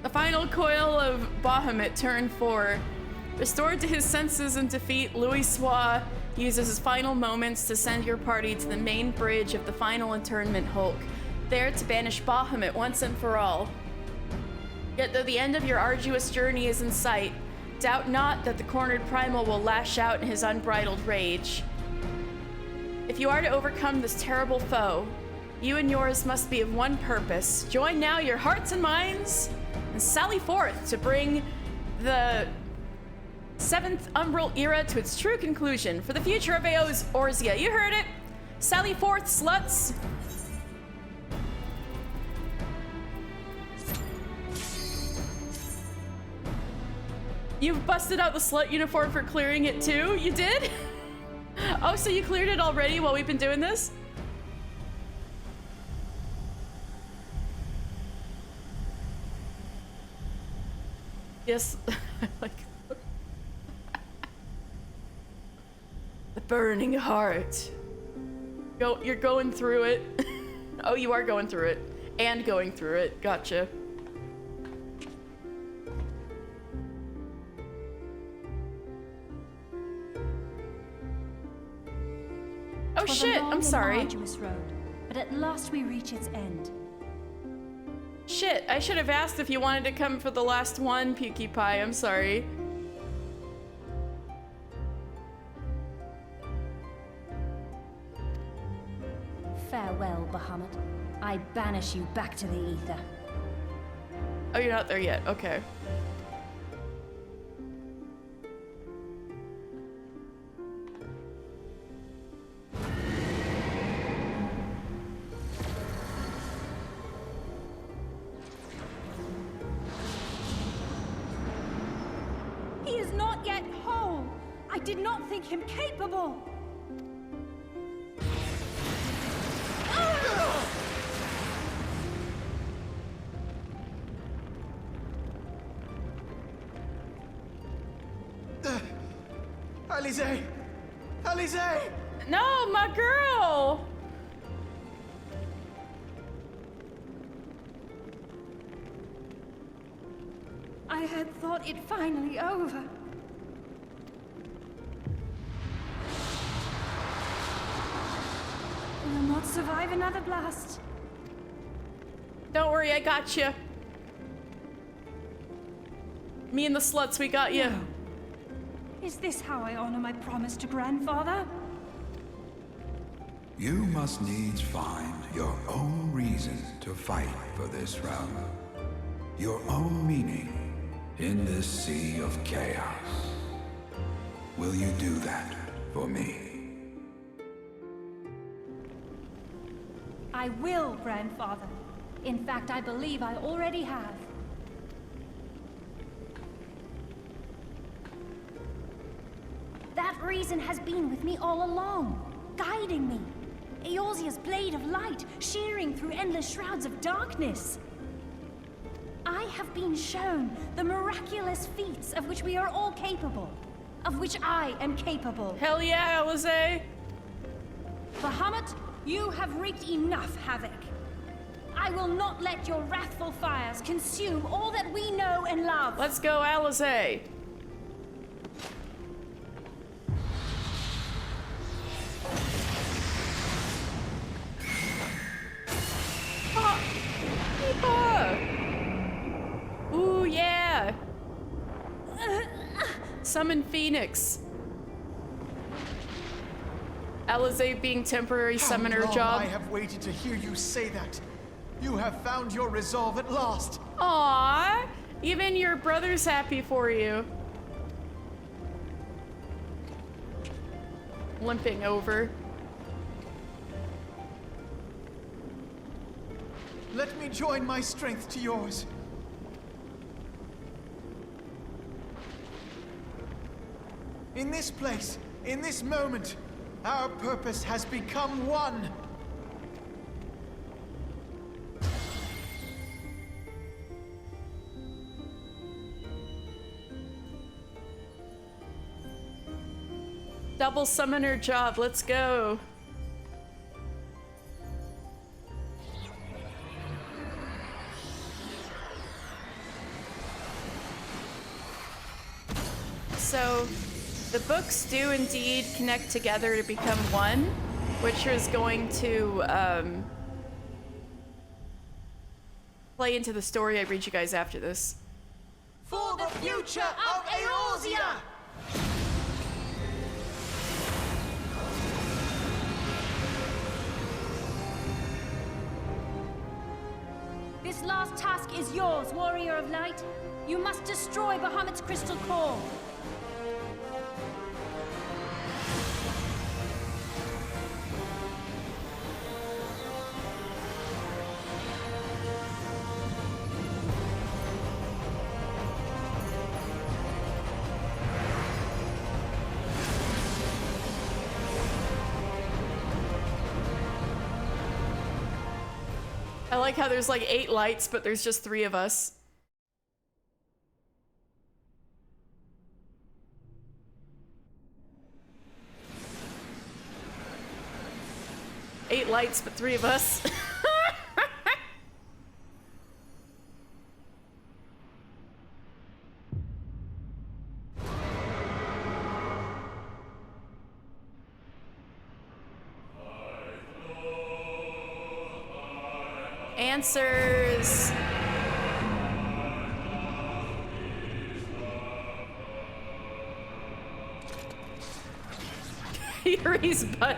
The final coil of Bahamut, turn 4. Restored to his senses in defeat, Louisoix uses his final moments to send your party to the main bridge of the final internment hulk, there to banish Bahamut once and for all. Yet though the end of your arduous journey is in sight, doubt not that the cornered primal will lash out in his unbridled rage. If you are to overcome this terrible foe, you and yours must be of one purpose. Join now your hearts and minds and sally forth to bring the 7th Umbral era to its true conclusion for the future of Eorzea. You heard it! Sally forth, sluts! You've busted out the slut uniform for clearing it too? You did? Oh, so you cleared it already while we've been doing this? Yes, like the burning heart. You're going through it. Oh, you are going through it. And going through it. Gotcha. Oh shit, I'm sorry. Arduous road, but at last we reach its end. Shit, I should have asked if you wanted to come for the last one, Pukey Pie. I'm sorry. Farewell, Bahamut. I banish you back to the ether. Oh, you're not there yet. Okay. He is not yet whole. I did not think him capable. Alize! Alize! No, my girl! I had thought it finally over. Will not survive another blast. Don't worry, I got you. Me and the sluts, we got you. Is this how I honor my promise to Grandfather? You must needs find your own reason to fight for this realm. Your own meaning in this sea of chaos. Will you do that for me? I will, Grandfather. In fact, I believe I already have. That reason has been with me all along, guiding me. Eorzea's blade of light, shearing through endless shrouds of darkness. I have been shown the miraculous feats of which we are all capable. Of which I am capable. Hell yeah, Alize! Bahamut, you have wreaked enough havoc. I will not let your wrathful fires consume all that we know and love. Let's go, Alize! Ooh, yeah! Summon Phoenix. Alize being temporary summoner How long job. I have waited to hear you say that. You have found your resolve at last. Aww! Even your brother's happy for you. Limping over. Let me join my strength to yours. In this place, in this moment, our purpose has become one. Double summoner job, let's go. So, the books do indeed connect together to become one, which is going to play into the story I read you guys after this. For the future of Eorzea! This last task is yours, Warrior of Light. You must destroy Bahamut's crystal core. I like how there's like 8 lights, but there's just 3 of us. Eight lights, but 3 of us. Answers. Yuri's butt.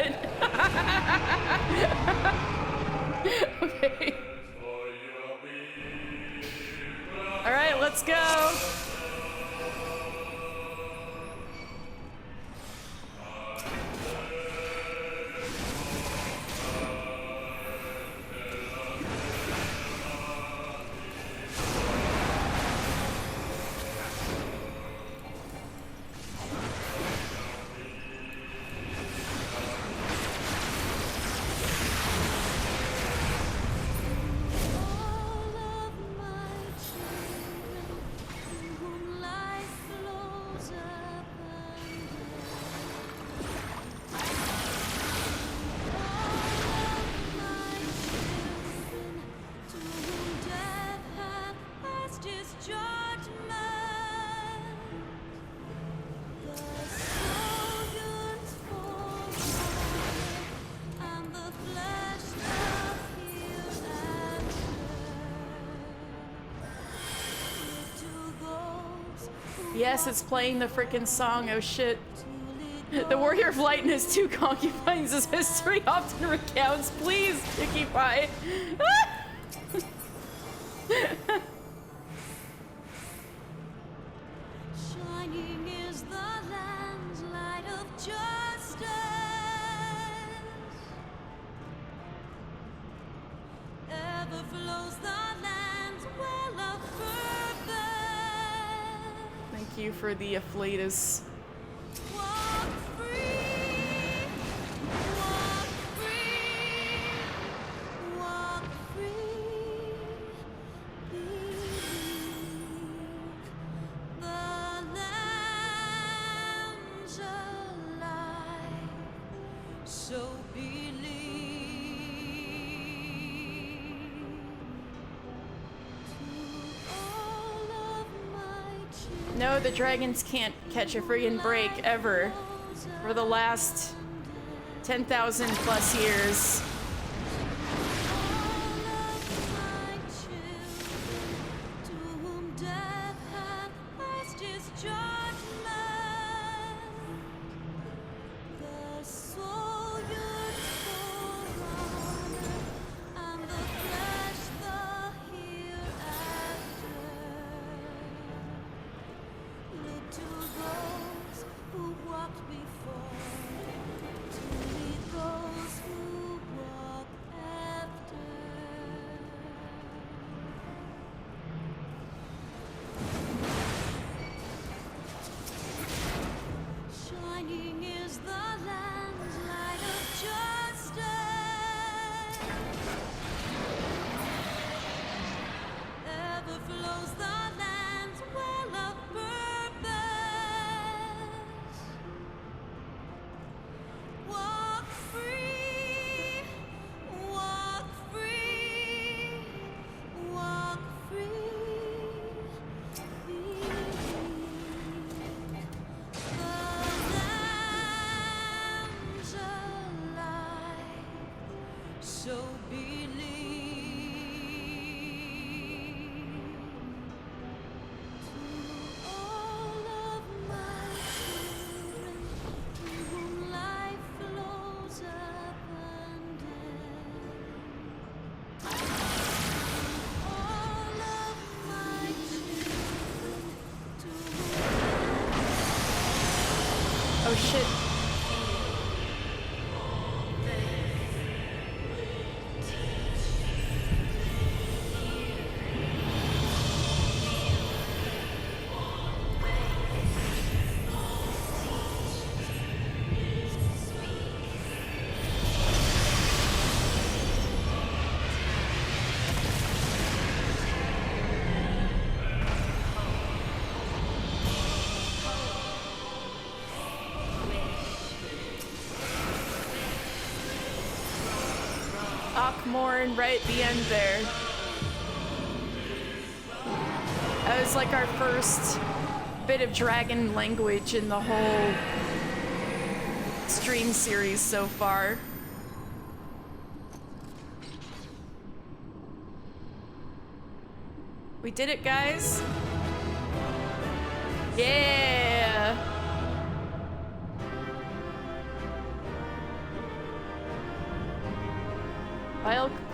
Okay. All right, let's go. Yes, it's playing the frickin' song. Oh shit. The Warrior of Light and his 2 concubines, as history often recounts. Please, Icky Pie. Shining is the land's light of justice. Ever flows the land's well of purpose. Thank you for the afflatus. Walk free, walk free, walk free. Believe the lamb's alive, so believe. To all of my children. No, the dragons can't catch a friggin' break ever for the last 10,000 plus years. Shining is the land's light of justice. Ever flows the land's well of purpose. Walk free, walk free, walk free. The lamb's alive, so believe. To all of my children, to whom life flows abundant. All of my children, to whom Oh shit. Morn right at the end there. That was like our first bit of dragon language in the whole stream series so far. We did it, guys. Yeah.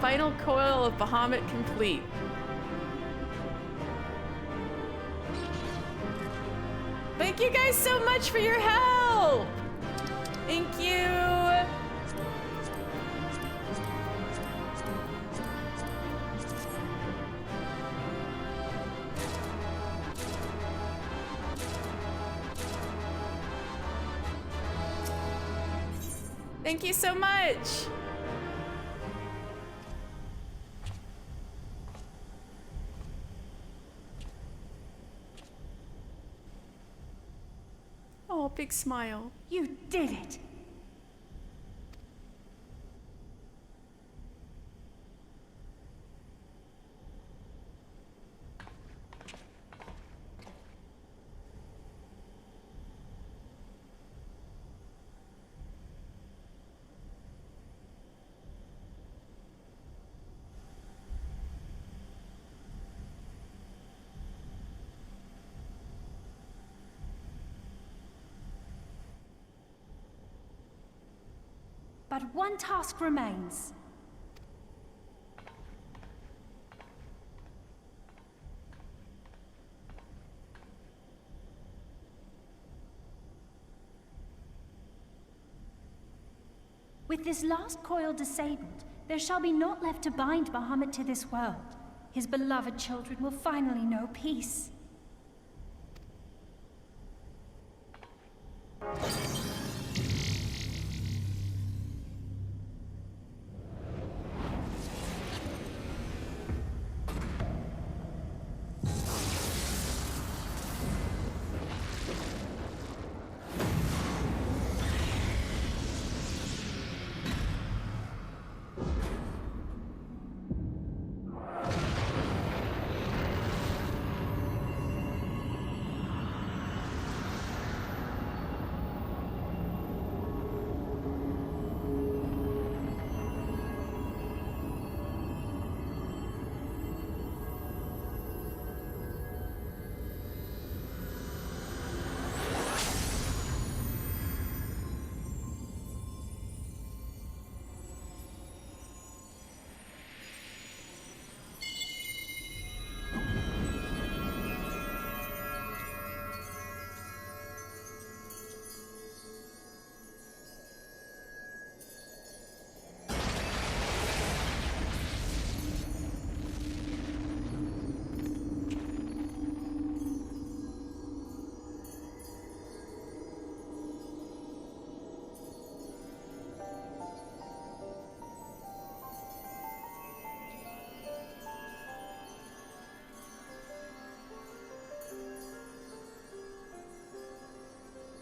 Final coil of Bahamut complete. Thank you guys so much for your help. Thank you. Thank you so much. Oh, big smile. You did it! But one task remains. With this last coil disabled, there shall be naught left to bind Bahamut to this world. His beloved children will finally know peace.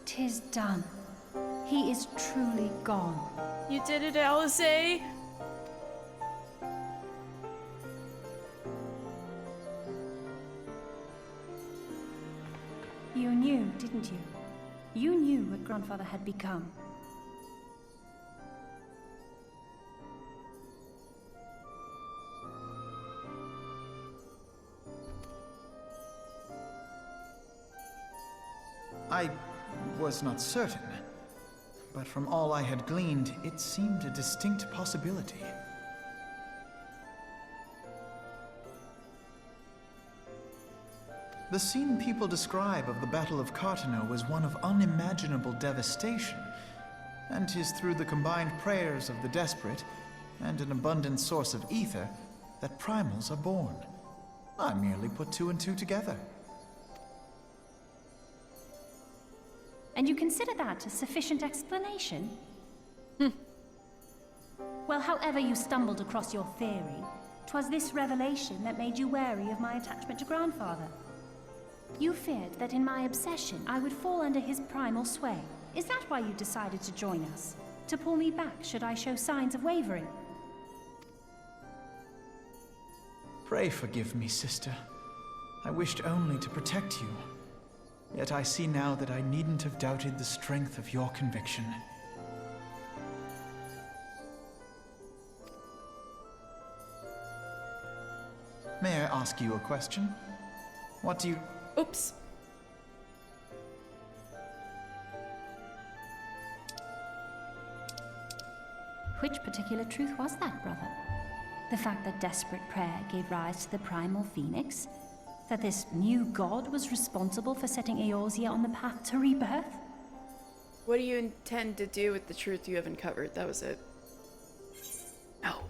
"'Tis done. He is truly gone." You did it, Alice. You knew, didn't you? You knew what Grandfather had become. I was not certain, but from all I had gleaned, it seemed a distinct possibility. The scene people describe of the Battle of Cartano was one of unimaginable devastation, and 'tis through the combined prayers of the desperate and an abundant source of ether that primals are born. I merely put two and two together. And you consider that a sufficient explanation? Well, however you stumbled across your theory, 'twas this revelation that made you wary of my attachment to Grandfather. You feared that in my obsession I would fall under his primal sway. Is that why you decided to join us? To pull me back should I show signs of wavering? Pray forgive me, sister. I wished only to protect you. Yet I see now that I needn't have doubted the strength of your conviction. May I ask you a question? What do you... Oops. Which particular truth was that, brother? The fact that desperate prayer gave rise to the primal phoenix? That this new god was responsible for setting Eorzea on the path to rebirth? What do you intend to do with the truth you have uncovered? That was it. No.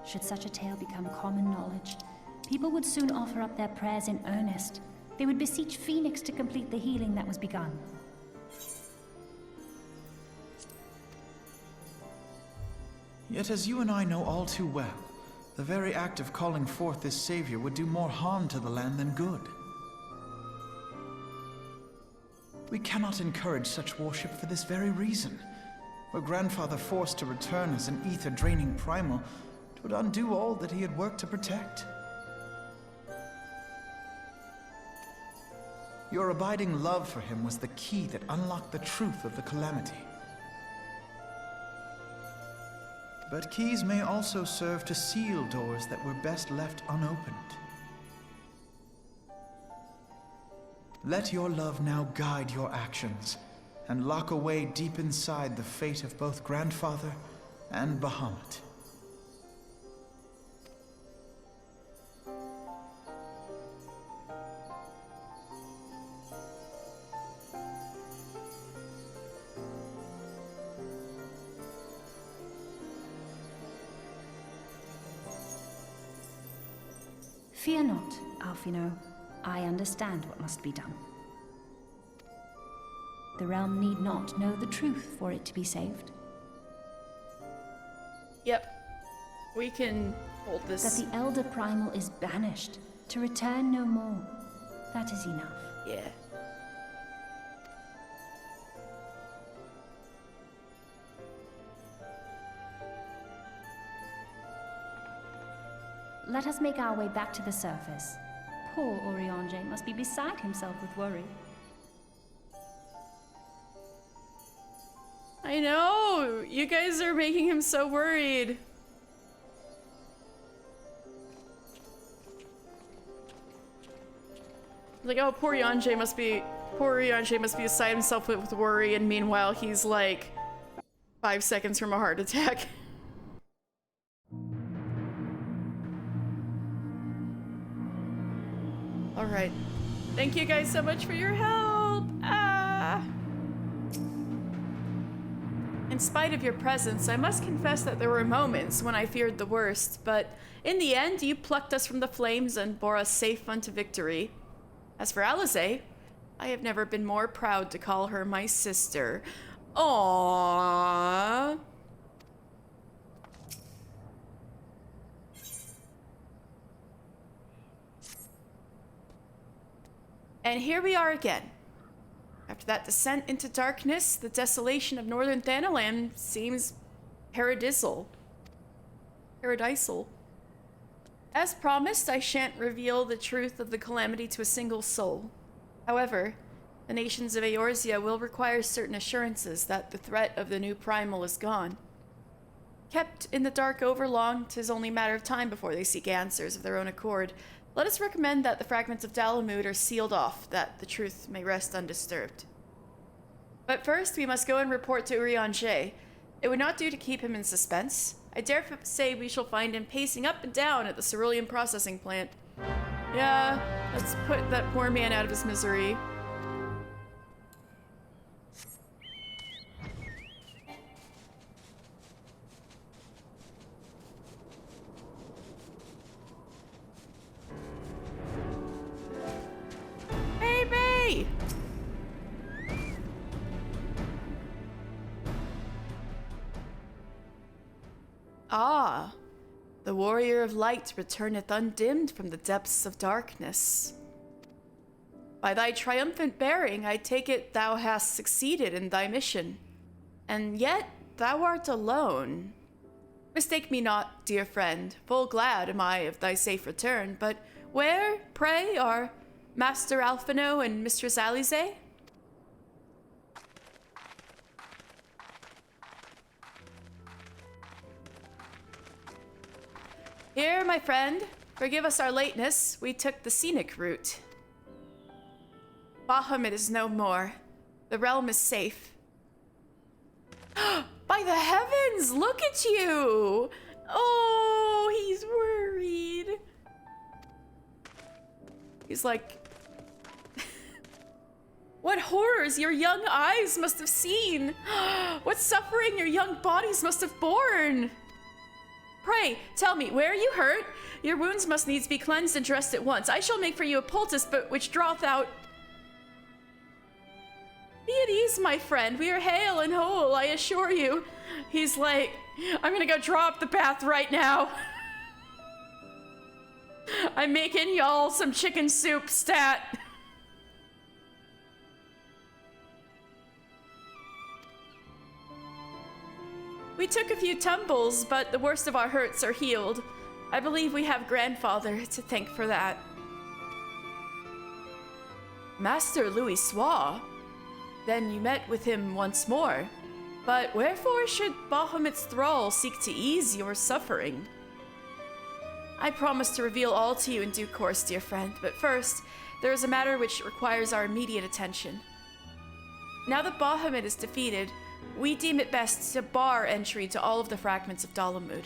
Should such a tale become common knowledge, people would soon offer up their prayers in earnest. They would beseech Phoenix to complete the healing that was begun. Yet as you and I know all too well, the very act of calling forth this savior would do more harm to the land than good. We cannot encourage such worship for this very reason. Were Grandfather forced to return as an ether-draining primal, it would undo all that he had worked to protect. Your abiding love for him was the key that unlocked the truth of the calamity. But keys may also serve to seal doors that were best left unopened. Let your love now guide your actions, and lock away deep inside the fate of both Grandfather and Bahamut. Fear not, Alphino. I understand what must be done. The realm need not know the truth for it to be saved. Yep. We can hold this. That the Elder Primal is banished, to return no more. That is enough. Yeah. Let us make our way back to the surface. Poor Oriange must be beside himself with worry. I know! You guys are making him so worried. Like, oh, poor Oriange must be beside himself with worry, and meanwhile he's like 5 seconds from a heart attack. Alright. Thank you guys so much for your help! In spite of your presence, I must confess that there were moments when I feared the worst, but in the end, you plucked us from the flames and bore us safe unto victory. As for Alize, I have never been more proud to call her my sister. Aww. And here we are again. After that descent into darkness, the desolation of northern Thanalan seems paradisal. As promised, I shan't reveal the truth of the calamity to a single soul. However, the nations of Eorzea will require certain assurances that the threat of the new primal is gone. Kept in the dark overlong, 'tis only a matter of time before they seek answers of their own accord. Let us recommend that the fragments of Dalamud are sealed off, that the truth may rest undisturbed. But first, we must go and report to Oriange. It would not do to keep him in suspense. I dare say we shall find him pacing up and down at the cerulean processing plant. Yeah, let's put that poor man out of his misery. Baby! Ah, the warrior of light returneth undimmed from the depths of darkness. By thy triumphant bearing, I take it thou hast succeeded in thy mission. And yet thou art alone. Mistake me not, dear friend, full glad am I of thy safe return, but where, pray, are Master Alphino and Mistress Alize? Here, my friend, forgive us our lateness, we took the scenic route. Bahamut is no more. The realm is safe. By the heavens, look at you! Oh, he's worried. He's like, what horrors your young eyes must have seen! What suffering your young bodies must have borne! Pray, tell me, where are you hurt? Your wounds must needs be cleansed and dressed at once. I shall make for you a poultice, but which draweth out... Be at ease, my friend. We are hale and whole, I assure you. He's like, I'm gonna go draw up the bath right now. I'm making y'all some chicken soup, stat. We took a few tumbles, but the worst of our hurts are healed. I believe we have grandfather to thank for that. Master Louis Soir? Then you met with him once more. But wherefore should Bahamut's thrall seek to ease your suffering? I promise to reveal all to you in due course, dear friend, but first, there is a matter which requires our immediate attention. Now that Bahamut is defeated, we deem it best to bar entry to all of the fragments of Bahamut.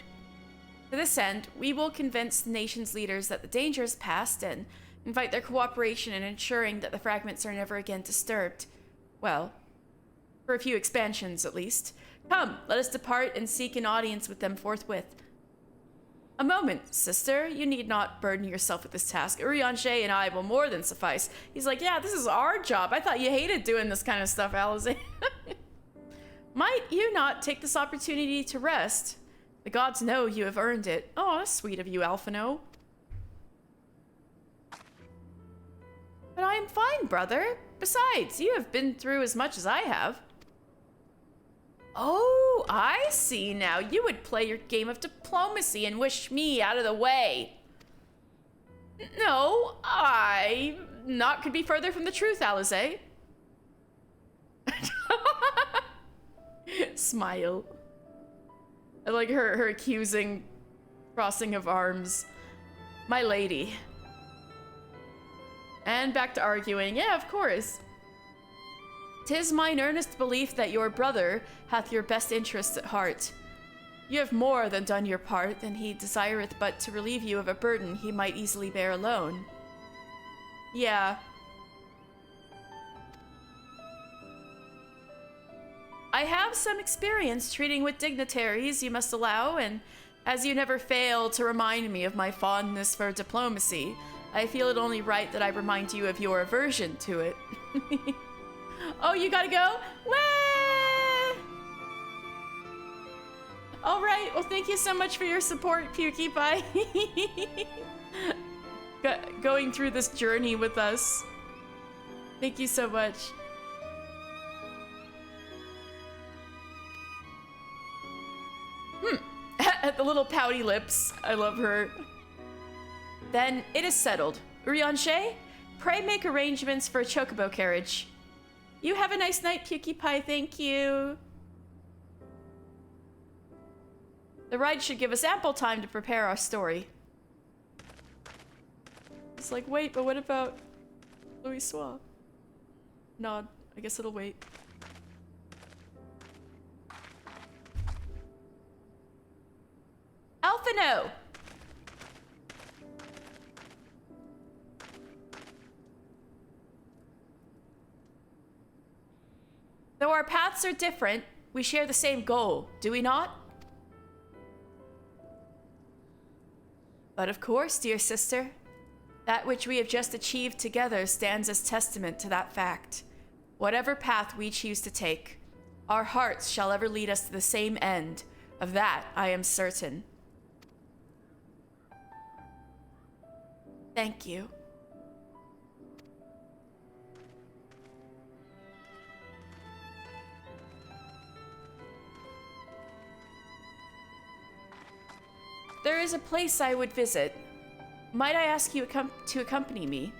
To this end, we will convince the nation's leaders that the danger is past and invite their cooperation in ensuring that the fragments are never again disturbed. Well, for a few expansions at least. Come, let us depart and seek an audience with them forthwith. A moment, sister. You need not burden yourself with this task. Urianger and I will more than suffice. He's like, yeah, this is our job. I thought you hated doing this kind of stuff, Alize. Might you not take this opportunity to rest? The gods know you have earned it. Oh, that's sweet of you, Alphino. But I am fine, brother. Besides, you have been through as much as I have. Oh, I see now. You would play your game of diplomacy and wish me out of the way. No, I... Naught could be further from the truth, Alize. Smile. I like her accusing crossing of arms. My lady. And back to arguing. Yeah, of course. 'Tis mine earnest belief that your brother hath your best interests at heart. You have more than done your part, and he desireth but to relieve you of a burden he might easily bear alone. Yeah. I have some experience treating with dignitaries, you must allow, and as you never fail to remind me of my fondness for diplomacy, I feel it only right that I remind you of your aversion to it. Oh, you gotta go? Wah! All right, well, thank you so much for your support, PewDiePie. Going through this journey with us. Thank you so much. The little pouty lips. I love her. Then it is settled. Urianger, pray make arrangements for a chocobo carriage. You have a nice night, PewDiePie. Thank you. The ride should give us ample time to prepare our story. It's like, wait, but what about Louis Soir? Nod. I guess it'll wait. Alphino! Though our paths are different, we share the same goal, do we not? But of course, dear sister, that which we have just achieved together stands as testament to that fact. Whatever path we choose to take, our hearts shall ever lead us to the same end. Of that, I am certain. Thank you. There is a place I would visit. Might I ask you to accompany me?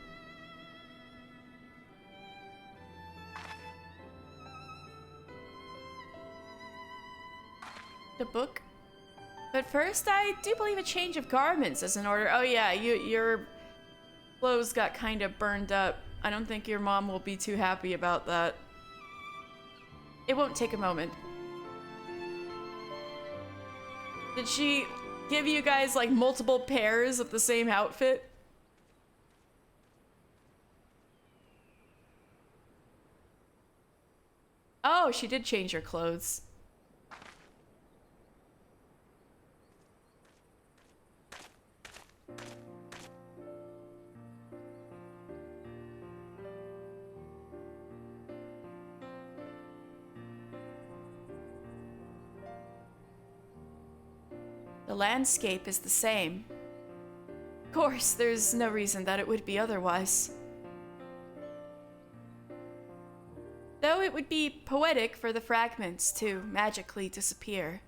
The book? But first, I do believe a change of garments is in order. Oh yeah, your clothes got kind of burned up. I don't think your mom will be too happy about that. It won't take a moment. Did she give you guys like multiple pairs of the same outfit? Oh, she did change her clothes. The landscape is the same. Of course, there's no reason that it would be otherwise. Though it would be poetic for the fragments to magically disappear,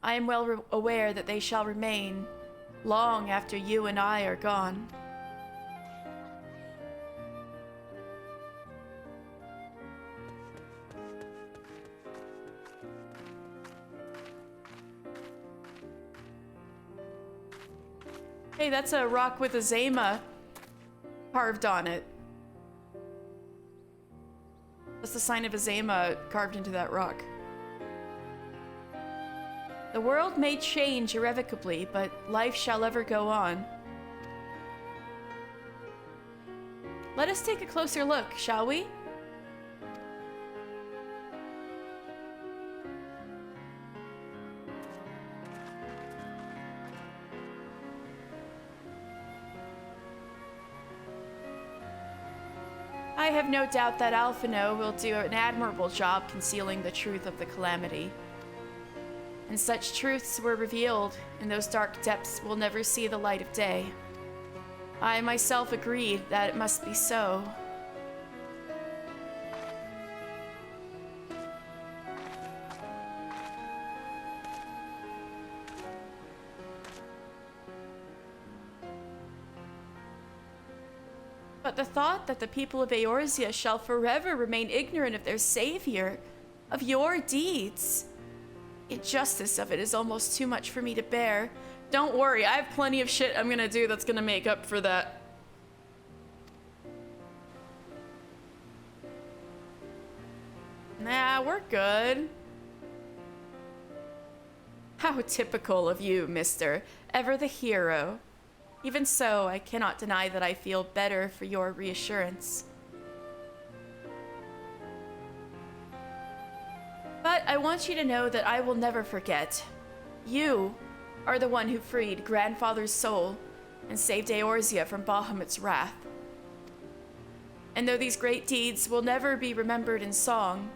I am well aware that they shall remain long after you and I are gone. Hey, that's a rock with a Zama carved on it. That's the sign of a Zama carved into that rock. The world may change irrevocably, but life shall ever go on. Let us take a closer look, shall we? I have no doubt that Alphino will do an admirable job concealing the truth of the calamity. And such truths were revealed in those dark depths will never see the light of day. I myself agreed that it must be so. But the thought that the people of Eorzea shall forever remain ignorant of their savior, of your deeds, injustice of it is almost too much for me to bear. Don't worry, I have plenty of shit I'm gonna do that's gonna make up for that. Nah, we're good. How typical of you, mister. Ever the hero. Even so, I cannot deny that I feel better for your reassurance. But I want you to know that I will never forget. You are the one who freed Grandfather's soul and saved Eorzea from Bahamut's wrath. And though these great deeds will never be remembered in song,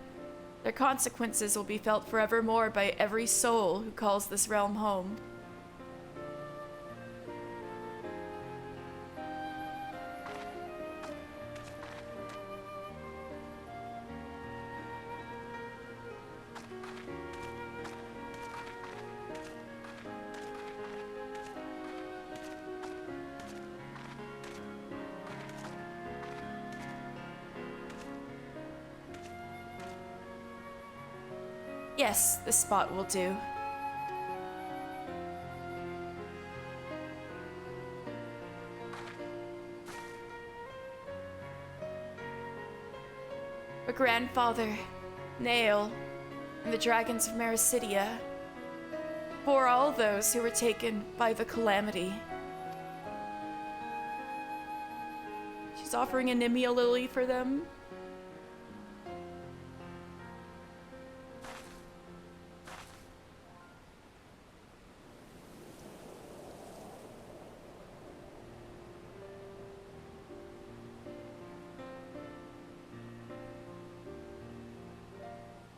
their consequences will be felt forevermore by every soul who calls this realm home. Yes, this spot will do. For Grandfather, Nail, and the dragons of Mericidia, for all those who were taken by the calamity. She's offering a Nimia lily for them.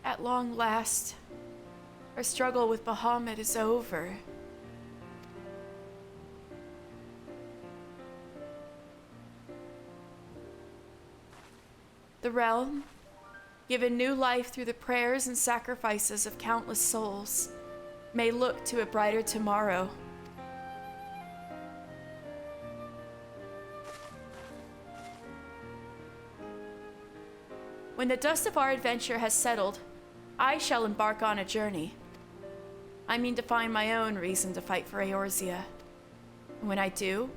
At long last, our struggle with Bahamut is over. The realm, given new life through the prayers and sacrifices of countless souls, may look to a brighter tomorrow. When the dust of our adventure has settled, I shall embark on a journey. I mean to find my own reason to fight for Eorzea. And when I do,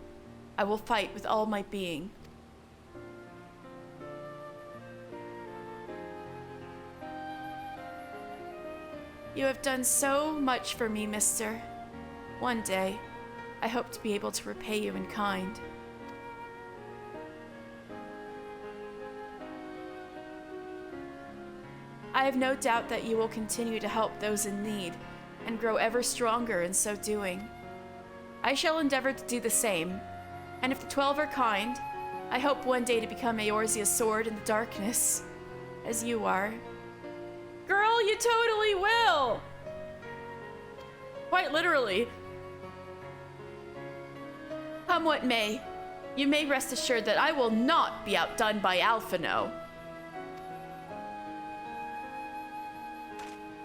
I will fight with all my being. You have done so much for me, mister. One day, I hope to be able to repay you in kind. I have no doubt that you will continue to help those in need and grow ever stronger in so doing. I shall endeavor to do the same, and if the 12 are kind, I hope one day to become Eorzea's sword in the darkness, as you are. Girl, you totally will! Quite literally. Come what may, you may rest assured that I will not be outdone by Alphino.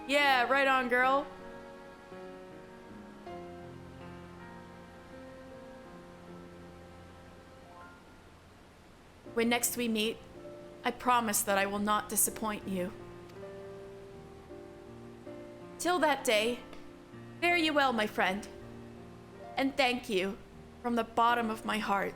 Yeah, right on, girl. When next we meet, I promise that I will not disappoint you. Till that day, fare you well, my friend. And thank you from the bottom of my heart.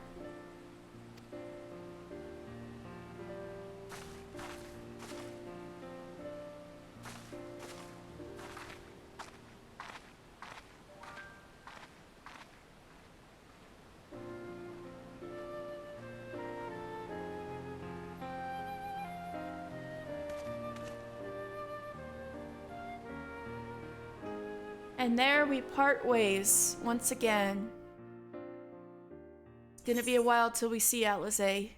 And there we part ways once again. It's gonna be a while till we see Atlaze.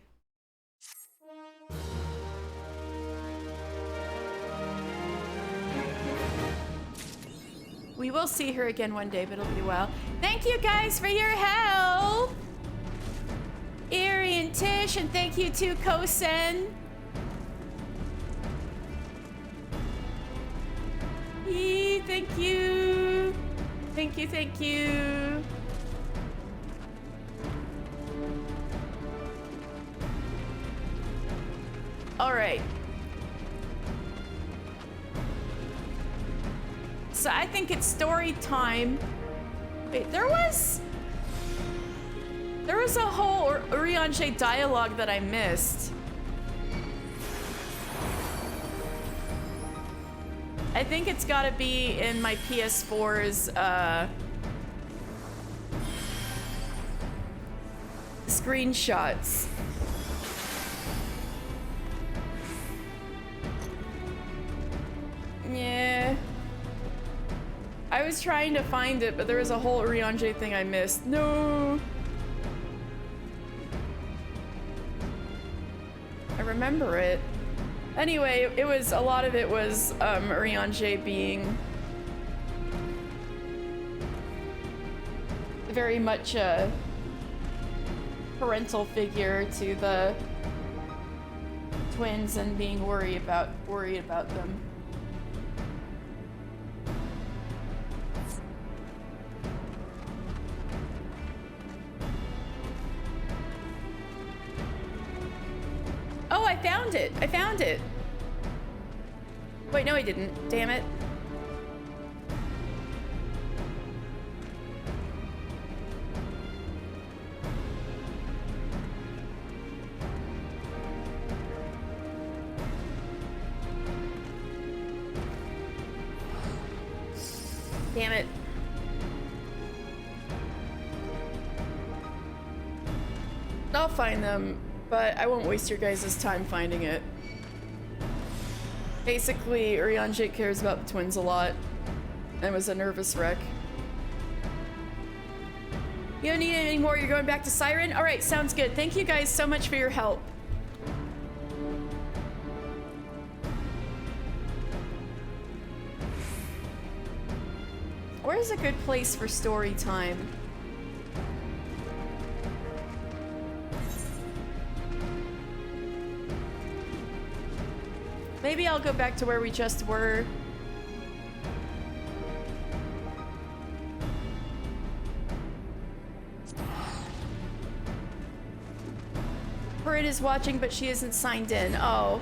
We will see her again one day, but it'll be a while. Thank you guys for your help! Erie and Tish, and thank you to Kosen. Thank you. Thank you, thank you. All right. So I think it's story time. Wait, there was a whole Urianger dialogue that I missed. I think it's gotta be in my PS4's screenshots. Yeah. I was trying to find it, but there was a whole Urianger thing I missed. No. I remember it. Anyway, it was, a lot of it was Urianger being very much a parental figure to the twins and being worried about them. Oh, I found it! I found it! Wait, no I didn't. Damn it. Damn it. I'll find them, but I won't waste your guys' time finding it. Basically, Urianger cares about the twins a lot and was a nervous wreck. You don't need any more, you're going back to Siren? Alright, sounds good. Thank you guys so much for your help. Where's a good place for story time? Maybe I'll go back to where we just were. Brit is watching, but she isn't signed in. Oh.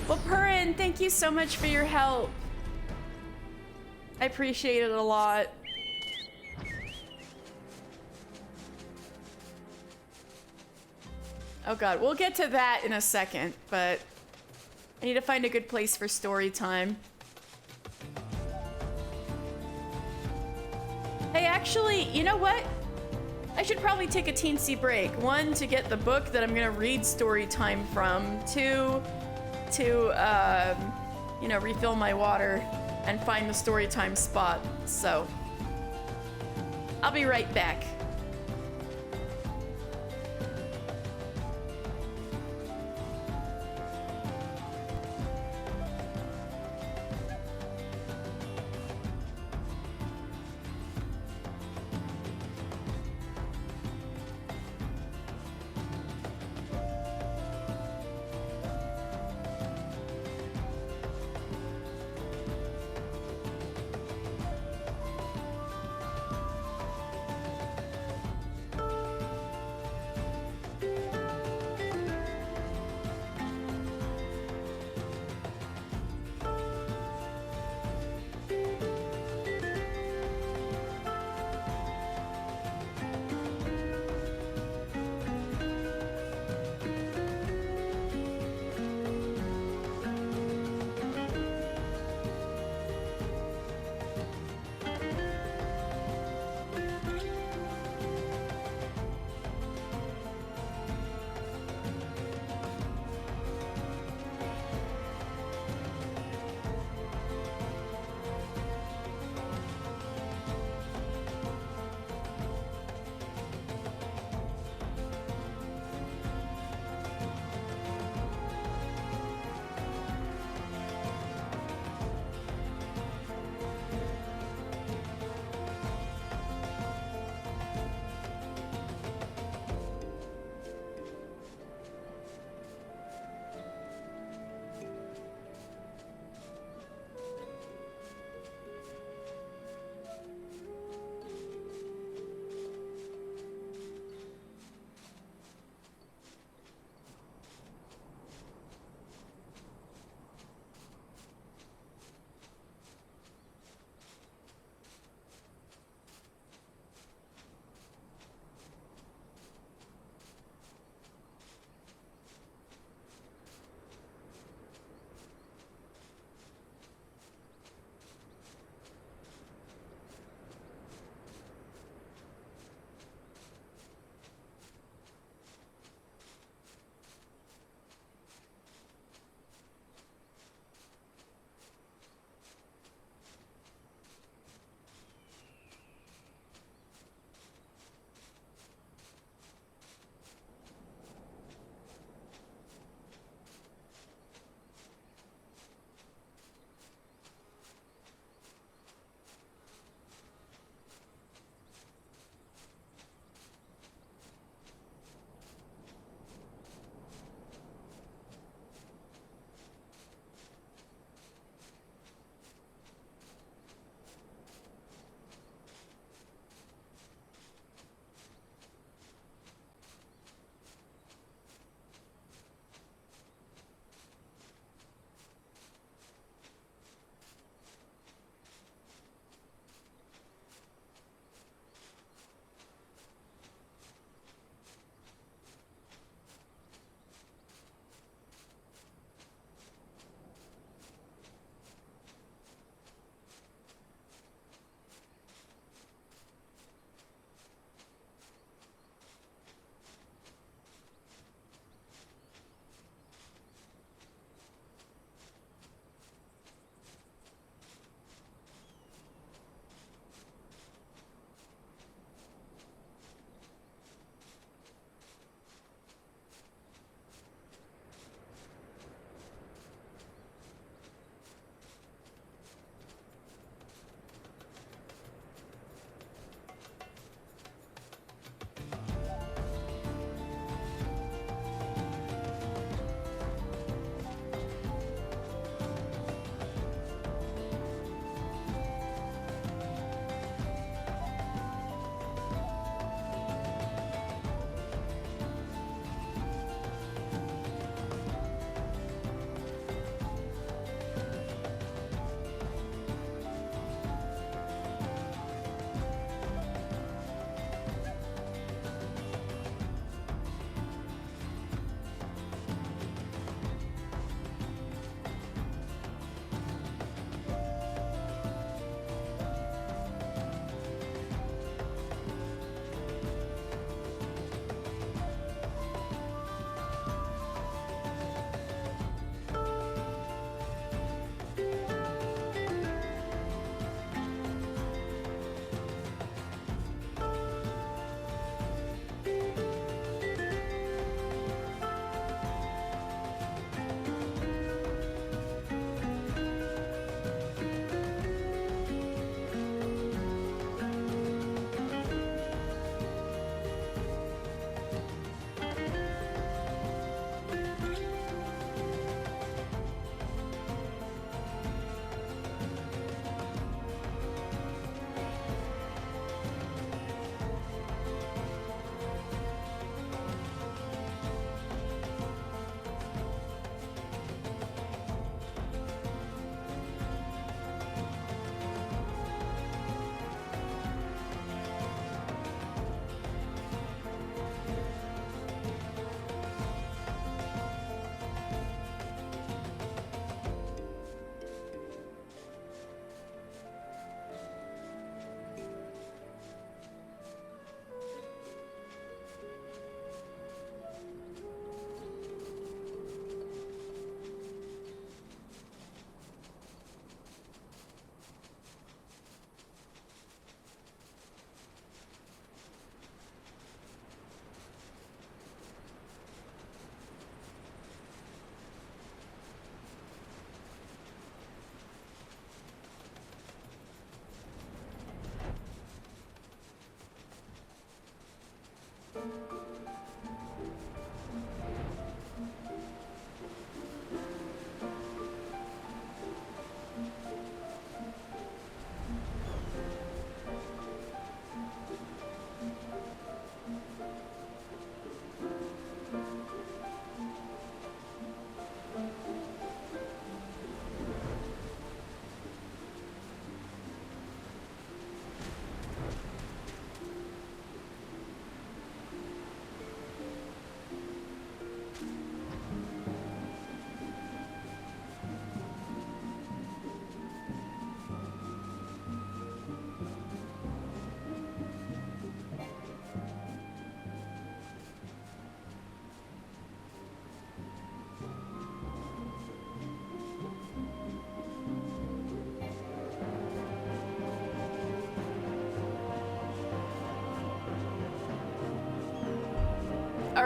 Well, Purin, thank you so much for your help. I appreciate it a lot. Oh god, we'll get to that in a second, but I need to find a good place for story time. Hey, actually, you know what? I should probably take a teensy break. One, to get the book that I'm gonna read story time from. Two, to, you know, refill my water and find the story time spot. So, I'll be right back.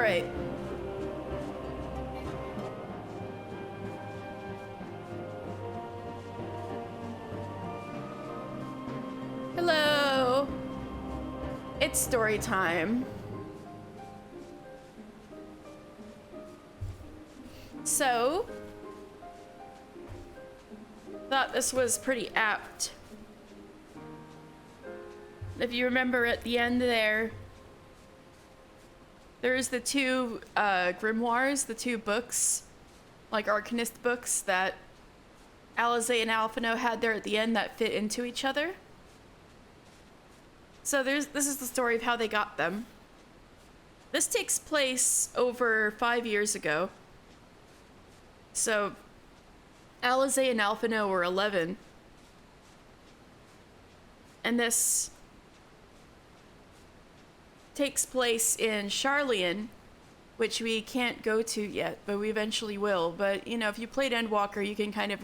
right. Hello. It's story time. So, thought this was pretty apt. If you remember at the end there's the two grimoires, the two books, like Arcanist books that Alizé and Alphino had there at the end that fit into each other. So this is the story of how they got them. This takes place over 5 years ago. So Alizé and Alphino were 11. And this takes place in Charlian, which we can't go to yet, but we eventually will. But, you know, if you played Endwalker, you can kind of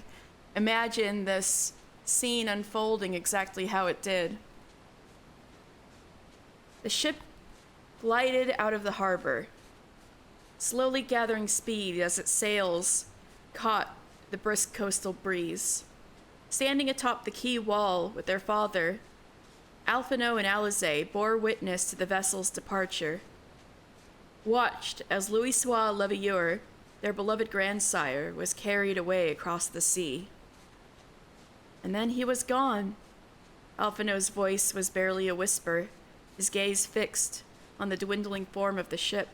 imagine this scene unfolding exactly how it did. The ship glided out of the harbor, slowly gathering speed as its sails caught the brisk coastal breeze. Standing atop the quay wall with their father, Alphino and Alizé bore witness to the vessel's departure, watched as Louisoix Leveilleur, their beloved grandsire, was carried away across the sea. And then he was gone. Alphino's voice was barely a whisper, his gaze fixed on the dwindling form of the ship.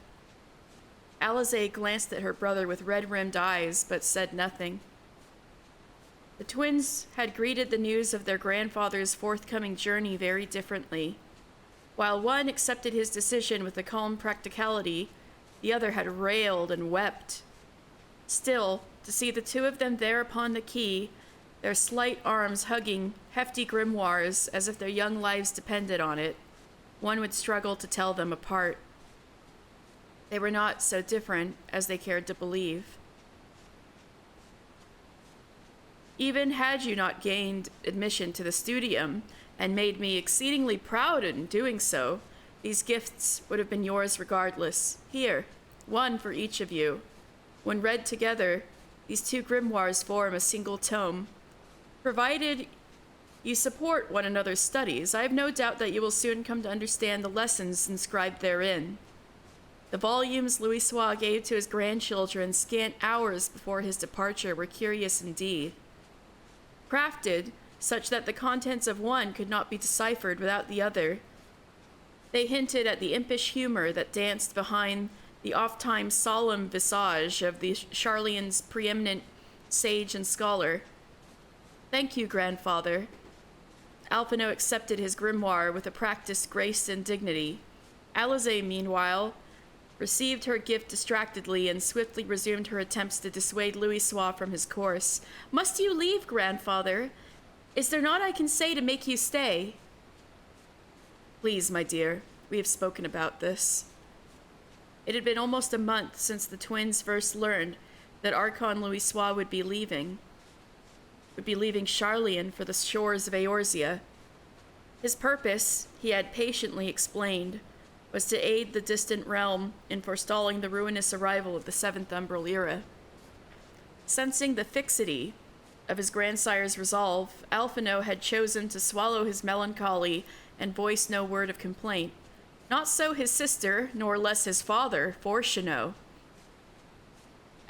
Alizé glanced at her brother with red-rimmed eyes, but said nothing. The twins had greeted the news of their grandfather's forthcoming journey very differently. While one accepted his decision with a calm practicality, the other had railed and wept. Still, to see the two of them there upon the quay, their slight arms hugging hefty grimoires as if their young lives depended on it, one would struggle to tell them apart. They were not so different as they cared to believe. Even had you not gained admission to the studium and made me exceedingly proud in doing so, these gifts would have been yours regardless. Here, one for each of you. When read together, these two grimoires form a single tome. Provided you support one another's studies, I have no doubt that you will soon come to understand the lessons inscribed therein. The volumes Louisoix gave to his grandchildren scant hours before his departure were curious indeed. Crafted such that the contents of one could not be deciphered without the other, they hinted at the impish humor that danced behind the oft-times solemn visage of the Charlian's preeminent sage and scholar. Thank you, grandfather. Alphino accepted his grimoire with a practiced grace and dignity. Alizé, meanwhile, received her gift distractedly and swiftly resumed her attempts to dissuade Louisoix from his course. Must you leave, grandfather? Is there naught I can say to make you stay? Please, my dear, we have spoken about this. It had been almost a month since the twins first learned that Archon Louisoix would be leaving Charlian for the shores of Eorzea. His purpose, he had patiently explained, was to aid the distant realm in forestalling the ruinous arrival of the Seventh Umbral Era. Sensing the fixity of his grandsire's resolve, Alphino had chosen to swallow his melancholy and voice no word of complaint. Not so his sister, nor less his father, Fortunato.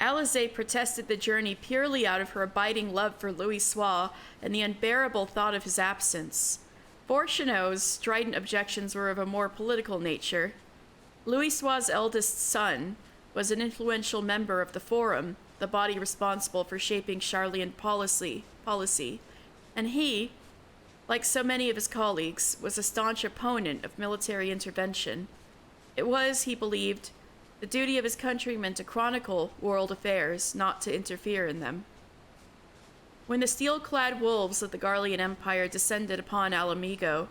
Alizé protested the journey purely out of her abiding love for Louisoix and the unbearable thought of his absence. Fortunato's strident objections were of a more political nature. Louisoix's eldest son was an influential member of the Forum, the body responsible for shaping Charlian policy, and he, like so many of his colleagues, was a staunch opponent of military intervention. It was, he believed, the duty of his countrymen to chronicle world affairs, not to interfere in them. When the steel-clad wolves of the Garlean Empire descended upon Alamigo,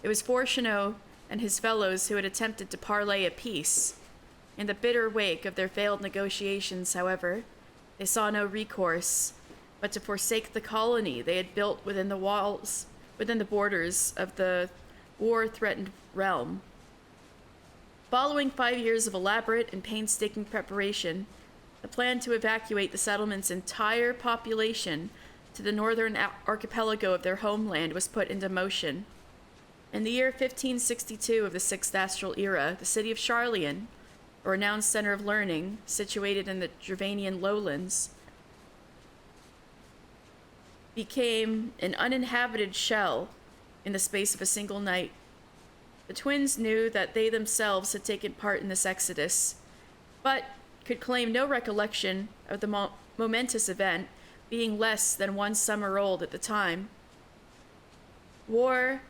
it was Fortunato and his fellows who had attempted to parley a peace. In the bitter wake of their failed negotiations, however, they saw no recourse but to forsake the colony they had built within the borders of the war-threatened realm. Following 5 years of elaborate and painstaking preparation, the plan to evacuate the settlement's entire population to the northern archipelago of their homeland was put into motion. In the year 1562 of the Sixth Astral Era, the city of Sharlayan, a renowned center of learning situated in the Dravanian lowlands, became an uninhabited shell in the space of a single night. The twins knew that they themselves had taken part in this exodus, but could claim no recollection of the momentous event, being less than 1 summer old at the time. "War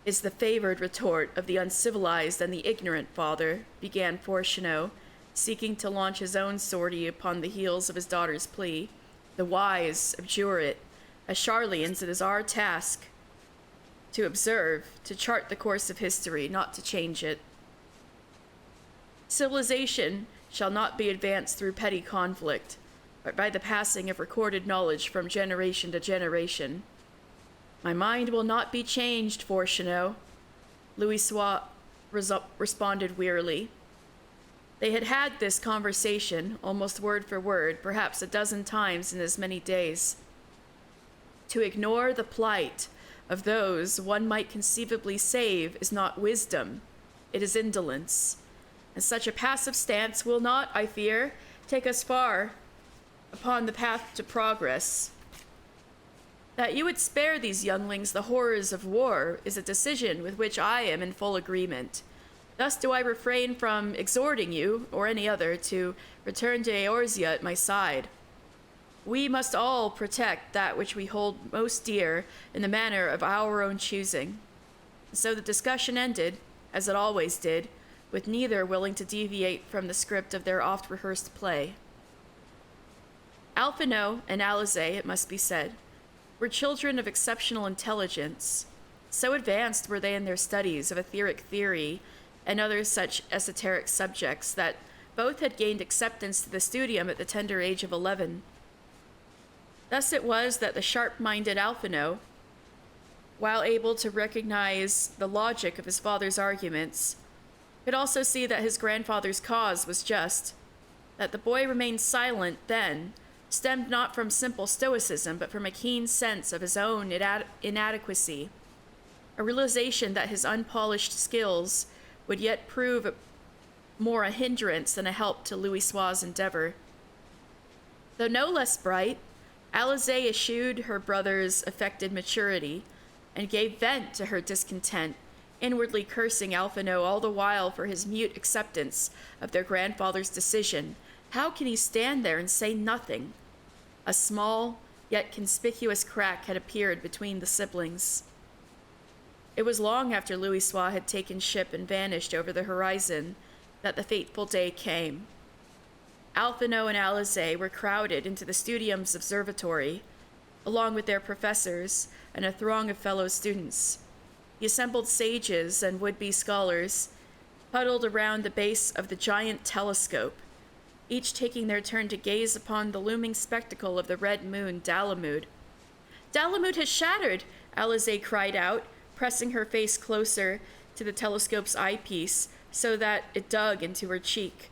is the favored retort of the uncivilized and the ignorant, father," began Fortunato, seeking to launch his own sortie upon the heels of his daughter's plea. "The wise abjure it. As Sharlayans, it is our task to observe, to chart the course of history, not to change it. Civilization shall not be advanced through petty conflict, but by the passing of recorded knowledge from generation to generation." "My mind will not be changed, Fortunato," Louisoix responded wearily. They had had this conversation, almost word for word, perhaps a dozen times in as many days. To ignore the plight of those one might conceivably save is not wisdom, it is indolence. And such a passive stance will not, I fear, take us far upon the path to progress. That you would spare these younglings the horrors of war is a decision with which I am in full agreement. Thus do I refrain from exhorting you, or any other, to return to Eorzea at my side. We must all protect that which we hold most dear in the manner of our own choosing." So the discussion ended, as it always did, with neither willing to deviate from the script of their oft-rehearsed play. Alphinaud and Alizé, it must be said, were children of exceptional intelligence. So advanced were they in their studies of etheric theory and other such esoteric subjects that both had gained acceptance to the studium at the tender age of 11. Thus it was that the sharp-minded Alphinaud, while able to recognize the logic of his father's arguments, could also see that his grandfather's cause was just. That the boy remained silent then stemmed not from simple stoicism, but from a keen sense of his own inadequacy, a realization that his unpolished skills would yet prove more a hindrance than a help to Louisoix's endeavor. Though no less bright, Alizé eschewed her brother's affected maturity and gave vent to her discontent, inwardly cursing Alphinaud all the while for his mute acceptance of their grandfather's decision. How can he stand there and say nothing? A small, yet conspicuous crack had appeared between the siblings. It was long after Louisoix had taken ship and vanished over the horizon that the fateful day came. Alphinaud and Alizé were crowded into the studium's observatory, along with their professors and a throng of fellow students. The assembled sages and would-be scholars huddled around the base of the giant telescope, each taking their turn to gaze upon the looming spectacle of the red moon, Bahamut. "Bahamut has shattered!" Alizé cried out, pressing her face closer to the telescope's eyepiece so that it dug into her cheek.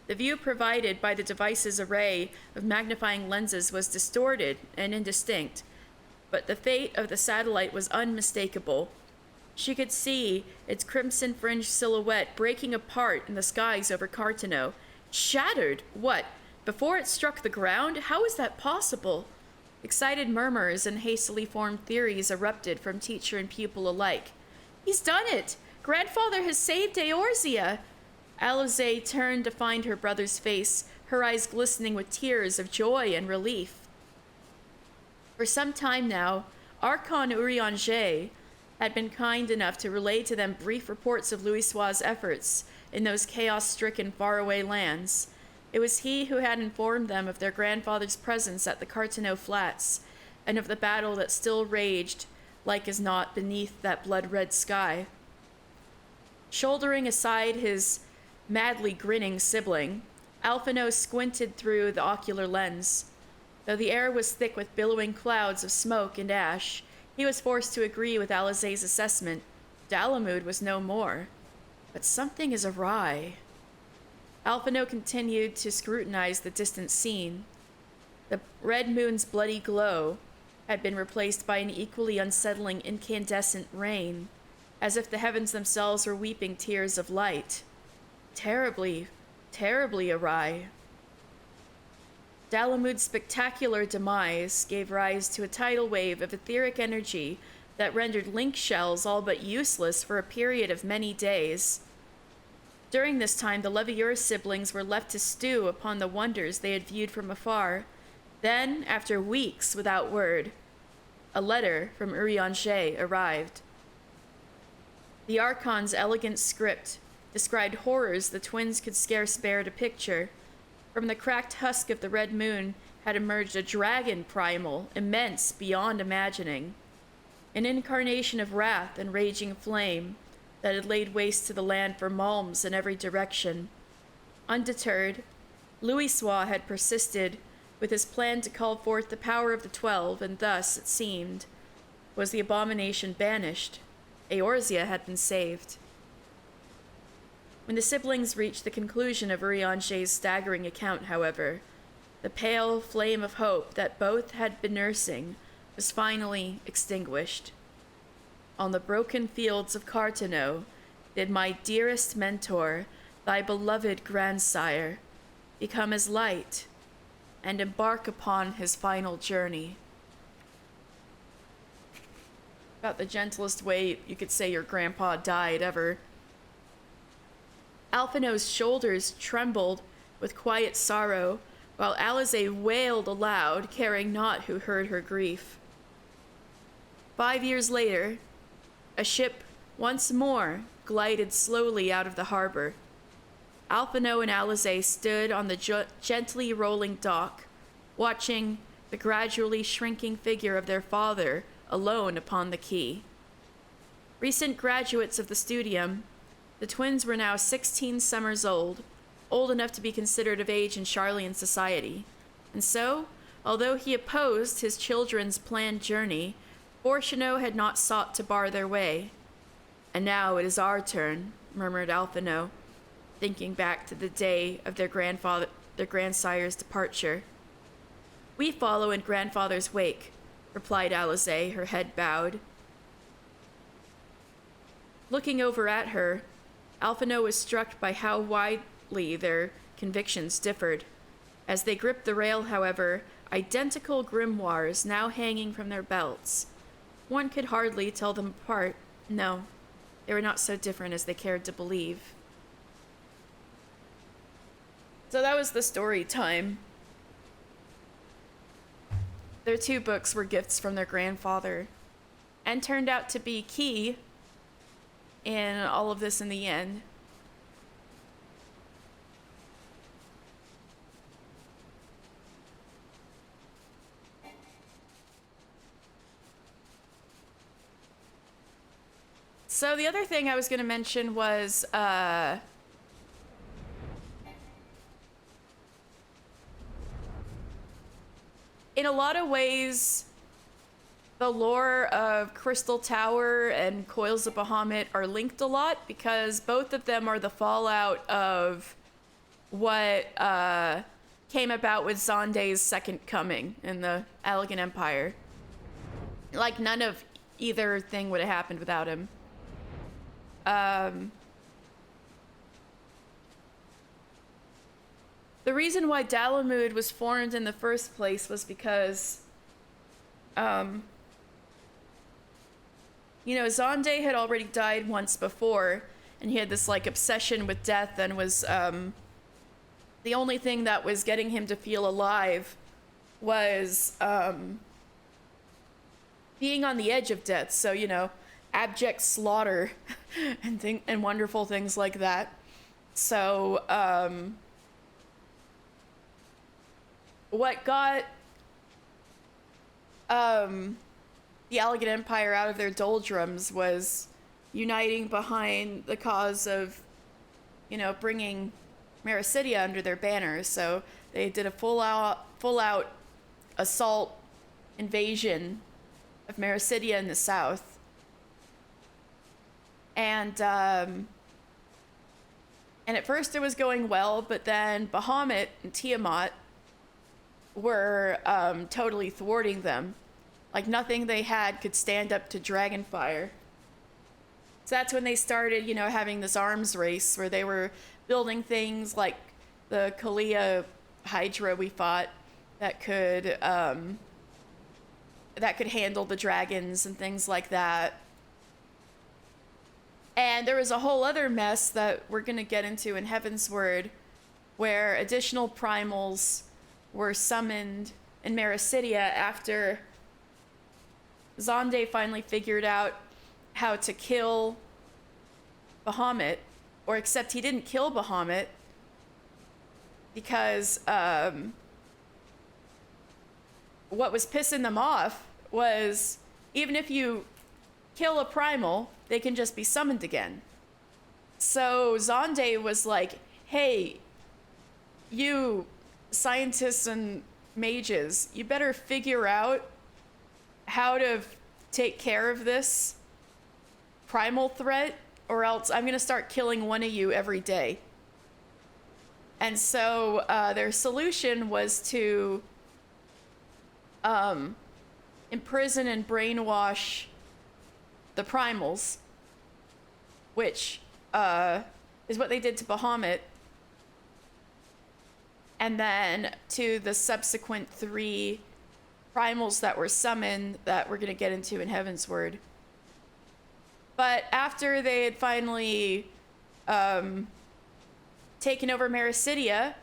The view provided by the device's array of magnifying lenses was distorted and indistinct, but the fate of the satellite was unmistakable. She could see its crimson-fringed silhouette breaking apart in the skies over Carteneau. Shattered? What? Before it struck the ground? How is that possible? Excited murmurs and hastily formed theories erupted from teacher and pupil alike. "He's done it! Grandfather has saved Eorzea!" Alizé turned to find her brother's face, her eyes glistening with tears of joy and relief. For some time now, Archon Urianger had been kind enough to relay to them brief reports of Louisoix's efforts in those chaos-stricken faraway lands. It was he who had informed them of their grandfather's presence at the Carteneau Flats, and of the battle that still raged, like as not, beneath that blood-red sky. Shouldering aside his madly grinning sibling, Alphinaud squinted through the ocular lens. Though the air was thick with billowing clouds of smoke and ash, he was forced to agree with Alizé's assessment. Bahamut was no more. But something is awry. Alphino continued to scrutinize the distant scene. The red moon's bloody glow had been replaced by an equally unsettling incandescent rain, as if the heavens themselves were weeping tears of light. Terribly, terribly awry. Dalamud's spectacular demise gave rise to a tidal wave of etheric energy that rendered link shells all but useless for a period of many days. During this time, the Levieur siblings were left to stew upon the wonders they had viewed from afar. Then, after weeks without word, a letter from Urianger arrived. The Archon's elegant script described horrors the twins could scarce bear to picture. From the cracked husk of the red moon had emerged a dragon primal, immense beyond imagining. An incarnation of wrath and raging flame that had laid waste to the land for malms in every direction. Undeterred, Louisoix had persisted with his plan to call forth the power of the 12, and thus, it seemed, was the abomination banished. Eorzea had been saved. When the siblings reached the conclusion of Urianger's staggering account, however, the pale flame of hope that both had been nursing was finally extinguished. On the broken fields of Carteneau did my dearest mentor, thy beloved grandsire, become as light and embark upon his final journey. About the gentlest way you could say your grandpa died ever. Alphino's shoulders trembled with quiet sorrow, while Alize wailed aloud, caring not who heard her grief. 5 years later, a ship once more glided slowly out of the harbor. Alphino and Alize stood on the gently rolling dock, watching the gradually shrinking figure of their father alone upon the quay. Recent graduates of the studium, the twins were now 16 summers old enough to be considered of age in Charlian society. And so, although he opposed his children's planned journey, Fortuneau had not sought to bar their way. And now it is our turn, murmured Alphino, thinking back to the day of their grandsire's departure. We follow in grandfather's wake, replied Alize, her head bowed. Looking over at her, Alphino was struck by how widely their convictions differed. As they gripped the rail, however, identical grimoires now hanging from their belts. One could hardly tell them apart. No, they were not so different as they cared to believe. So that was the story time. Their 2 books were gifts from their grandfather, and turned out to be key in all of this in the end. So the other thing I was going to mention was in a lot of ways, the lore of Crystal Tower and Coils of Bahamut are linked a lot, because both of them are the fallout of what came about with Zonde's second coming in the Allegan Empire. Like, none of either thing would have happened without him. The reason why Dalamud was formed in the first place was because, Zonde had already died once before, and he had this, obsession with death, and was, the only thing that was getting him to feel alive was, being on the edge of death. So, abject slaughter and wonderful things like that. So, what got the Allegan Empire out of their doldrums was uniting behind the cause of, bringing Mericidia under their banners. So they did a full out assault invasion of Mericidia in the south. And And at first it was going well, but then Bahamut and Tiamat were totally thwarting them. Like nothing they had could stand up to Dragonfire. So that's when they started, you know, having this arms race where they were building things like the Kalia Hydra we fought that could handle the dragons and things like that. And there was a whole other mess that we're going to get into in Heavensward, where additional primals were summoned in Mericidia after Zonde finally figured out how to kill Bahamut, or except he didn't kill Bahamut because what was pissing them off was even if you kill a primal, they can just be summoned again. So Zonde was like, hey, you scientists and mages, you better figure out how to take care of this primal threat, or else I'm going to start killing one of you every day. And so their solution was to imprison and brainwash the primals, which is what they did to Bahamut. And then to the subsequent 3 primals that were summoned that we're going to get into in Heavensward. But after they had finally taken over Mericidia,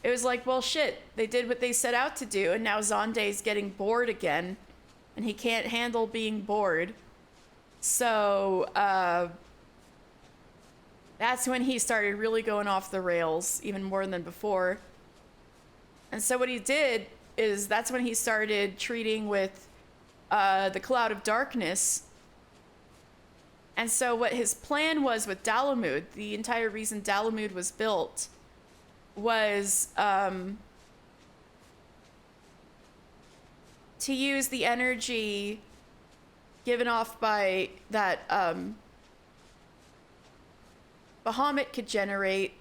it was like, well, shit, they did what they set out to do, and now Zonde's getting bored again, and he can't handle being bored. So that's when he started really going off the rails, even more than before. And so what he did is that's when he started treating with the Cloud of Darkness. And so what his plan was with Dalamud, the entire reason Dalamud was built, was to use the energy given off by that Bahamut could generate,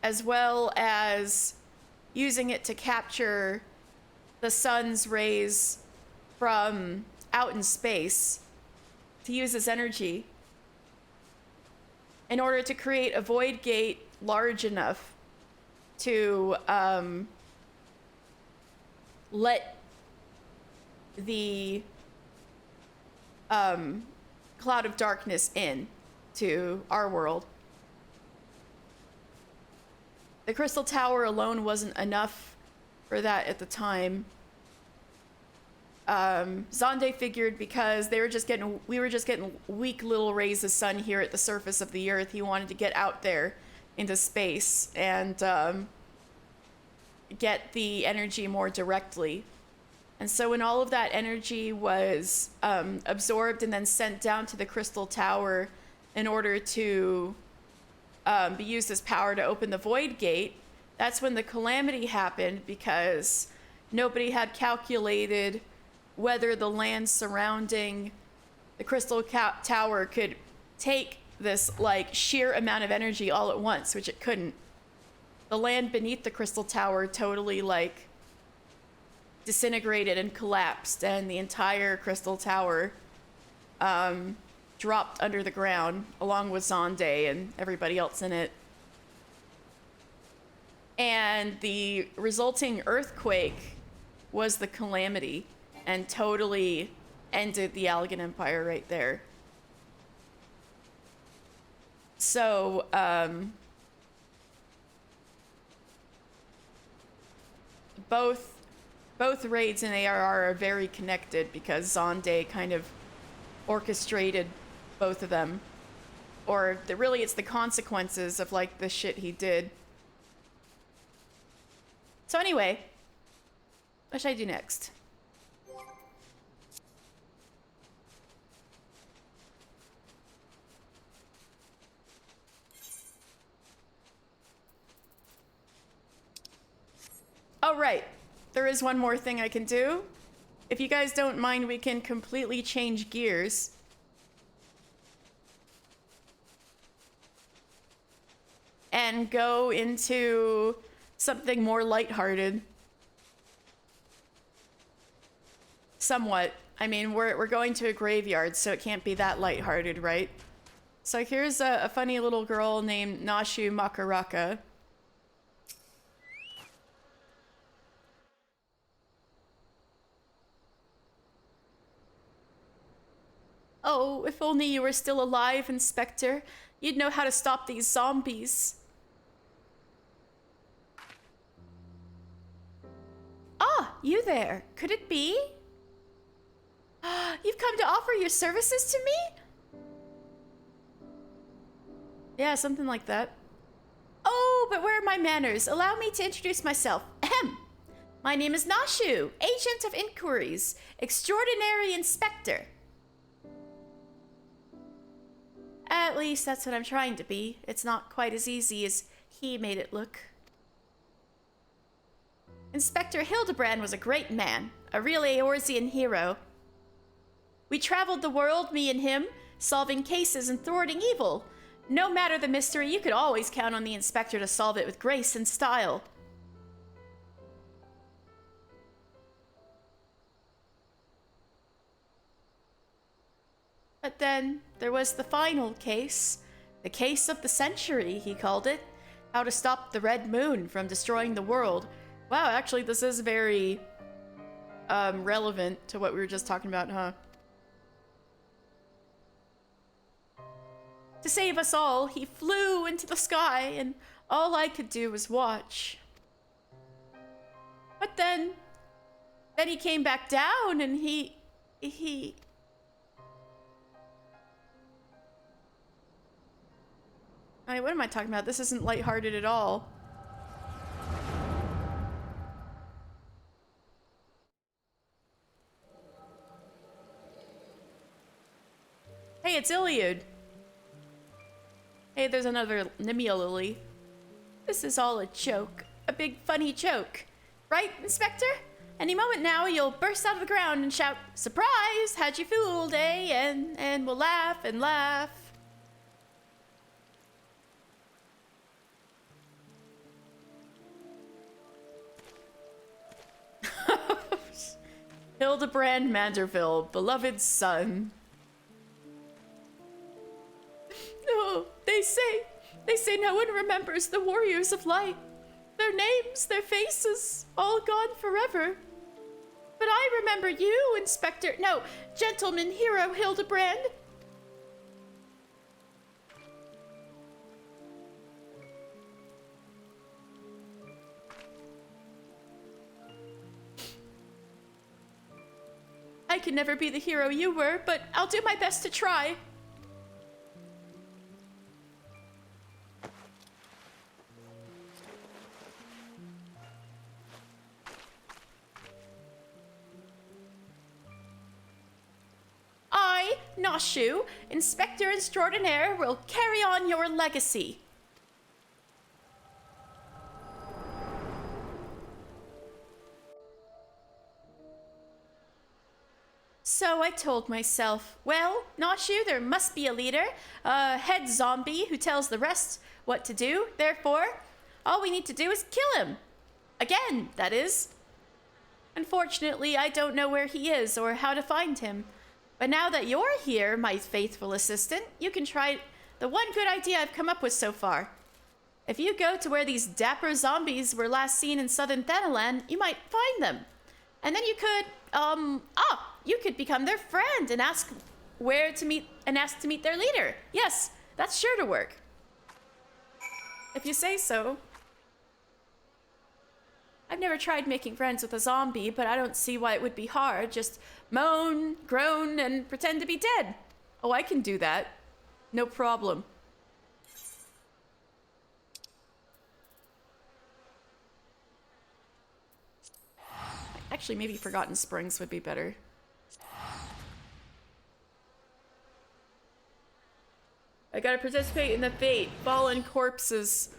as well as using it to capture the sun's rays from out in space, to use as energy in order to create a void gate large enough to let the Cloud of Darkness in to our world. The Crystal Tower alone wasn't enough for that at the time. Zonde figured because we were just getting weak little rays of sun here at the surface of the earth, he wanted to get out there into space and get the energy more directly. And so when all of that energy was absorbed and then sent down to the Crystal Tower in order to be used as power to open the Void Gate, that's when the calamity happened, because nobody had calculated whether the land surrounding the Crystal Tower could take this like sheer amount of energy all at once, which it couldn't. The land beneath the Crystal Tower totally like disintegrated and collapsed, and the entire Crystal Tower dropped under the ground along with Zonde and everybody else in it. And the resulting earthquake was the calamity and totally ended the Allegan Empire right there. So, both raids in ARR are very connected because Zonde kind of orchestrated both of them. Or really it's the consequences of like the shit he did. So anyway, what should I do next? Oh, right. There is one more thing I can do. If you guys don't mind, we can completely change gears. and go into something more lighthearted. Somewhat. I mean, we're going to a graveyard, so it can't be that lighthearted, right? So here's a funny little girl named Nashu Makaraka. Oh, if only you were still alive, Inspector. You'd know how to stop these zombies. Ah, you there. Could it be? You've come to offer your services to me? Yeah, something like that. Oh, but where are my manners? Allow me to introduce myself. Ahem. My name is Nashu, Agent of Inquiries, Extraordinary Inspector. At least that's what I'm trying to be. It's not quite as easy as he made it look. Inspector Hildebrand was a great man, a real Eorzean hero. We traveled the world, me and him, solving cases and thwarting evil. No matter the mystery, you could always count on the inspector to solve it with grace and style. But then there was the final case. The case of the century, he called it. How to stop the Red Moon from destroying the world. Wow, actually this is very relevant to what we were just talking about, huh? To save us all, he flew into the sky, and all I could do was watch. But then he came back down, and he... I mean, what am I talking about? This isn't lighthearted at all. Hey, it's Iliad. Hey, there's another Nimia Lily. This is all a joke. A big funny joke. Right, Inspector? Any moment now, you'll burst out of the ground and shout, "Surprise! How'd you fooled, eh?" And we'll laugh and laugh. Hildebrand Manderville, beloved son. Oh, they say no one remembers the warriors of light. Their names, their faces, all gone forever. But I remember you, Inspector, no, Gentleman Hero Hildebrand. I can never be the hero you were, but I'll do my best to try. I, Nashu, Inspector Extraordinaire, will carry on your legacy. So I told myself, well, Nashu, there must be a leader, a head zombie who tells the rest what to do. Therefore, all we need to do is kill him. Again, that is. Unfortunately, I don't know where he is or how to find him. But now that you're here, my faithful assistant, you can try the one good idea I've come up with so far. If you go to where these dapper zombies were last seen in southern Thanalan, you might find them. And then you could, you could become their friend and ask to meet their leader. Yes, that's sure to work. If you say so. I've never tried making friends with a zombie, but I don't see why it would be hard. Just moan, groan, and pretend to be dead. Oh, I can do that. No problem. Actually, maybe Forgotten Springs would be better. I gotta participate in the fate. Fallen corpses.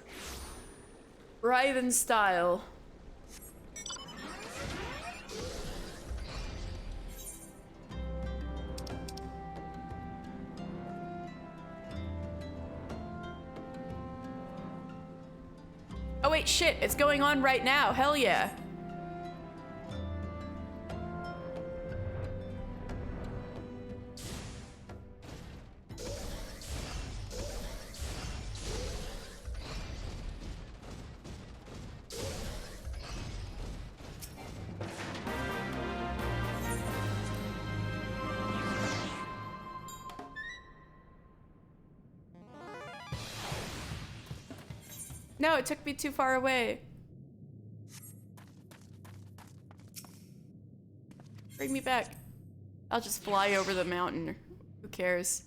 Writhen style. Oh wait, shit, it's going on right now. Hell yeah. No, it took me too far away. Bring me back. I'll just fly over the mountain. Who cares?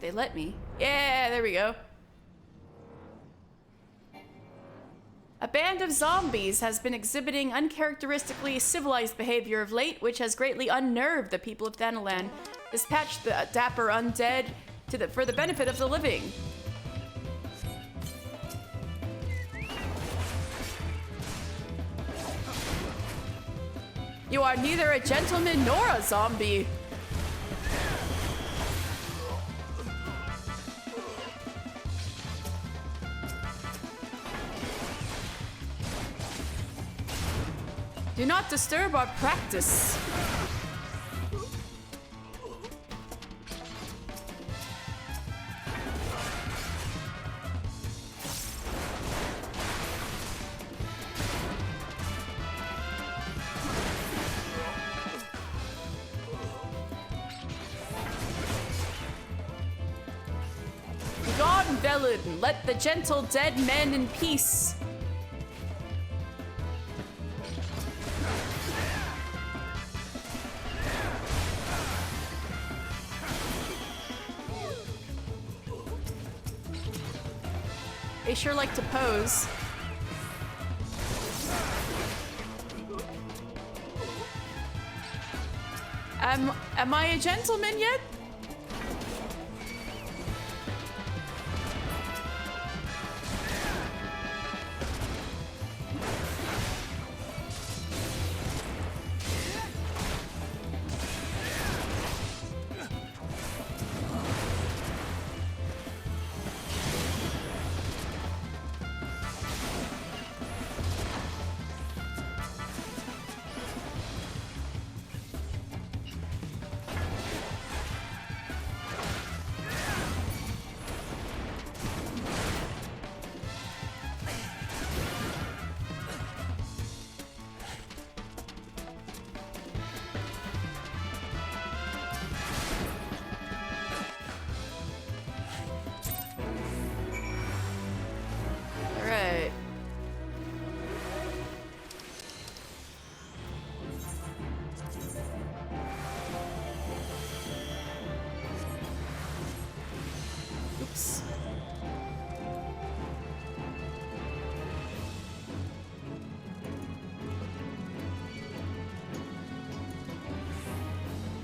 They let me. Yeah, there we go. A band of zombies has been exhibiting uncharacteristically civilized behavior of late, which has greatly unnerved the people of Danalan. Dispatch the dapper undead for the benefit of the living. You are neither a gentleman nor a zombie. Do not disturb our practice. God Velin, let the gentle dead men in peace. They sure like to pose. Am I a gentleman yet?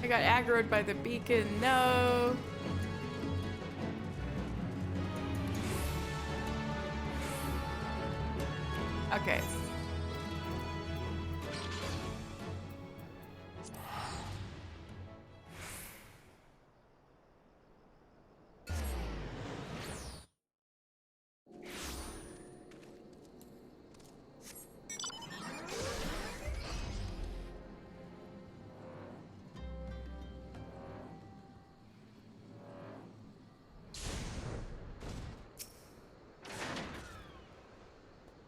I got aggroed by the beacon. No. Okay.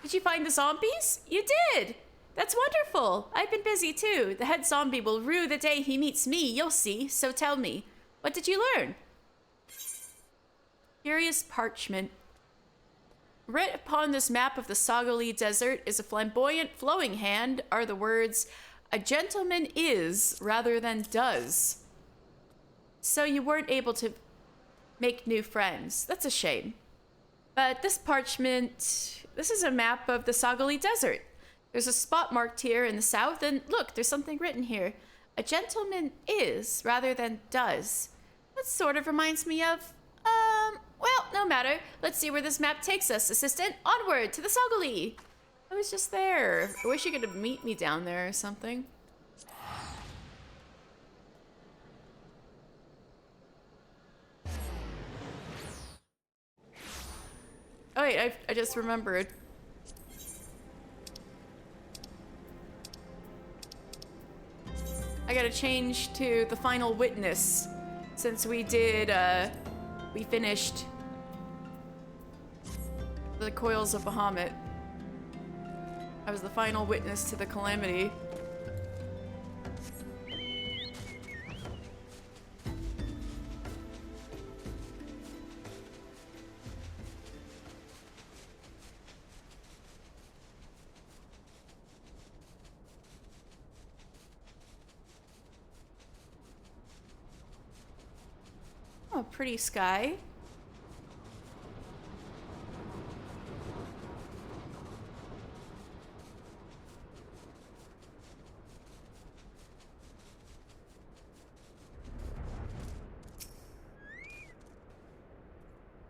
Did you find the zombies? You did! That's wonderful! I've been busy too. The head zombie will rue the day he meets me, you'll see. So tell me, what did you learn? Curious parchment. Writ upon this map of the Sagali Desert is a flamboyant flowing hand are the words, "A gentleman is," rather than "does." So you weren't able to make new friends. That's a shame. But this parchment... This is a map of the Sagali Desert. There's a spot marked here in the south, and look, there's something written here. A gentleman is, rather than does. That sort of reminds me of, well, no matter. Let's see where this map takes us, assistant. Onward to the Sogoli. I was just there. I wish you could meet me down there or something. Oh wait, I just remembered. I gotta change to the final witness since we did, we finished the Coils of Bahamut. I was the final witness to the calamity. Oh, pretty sky.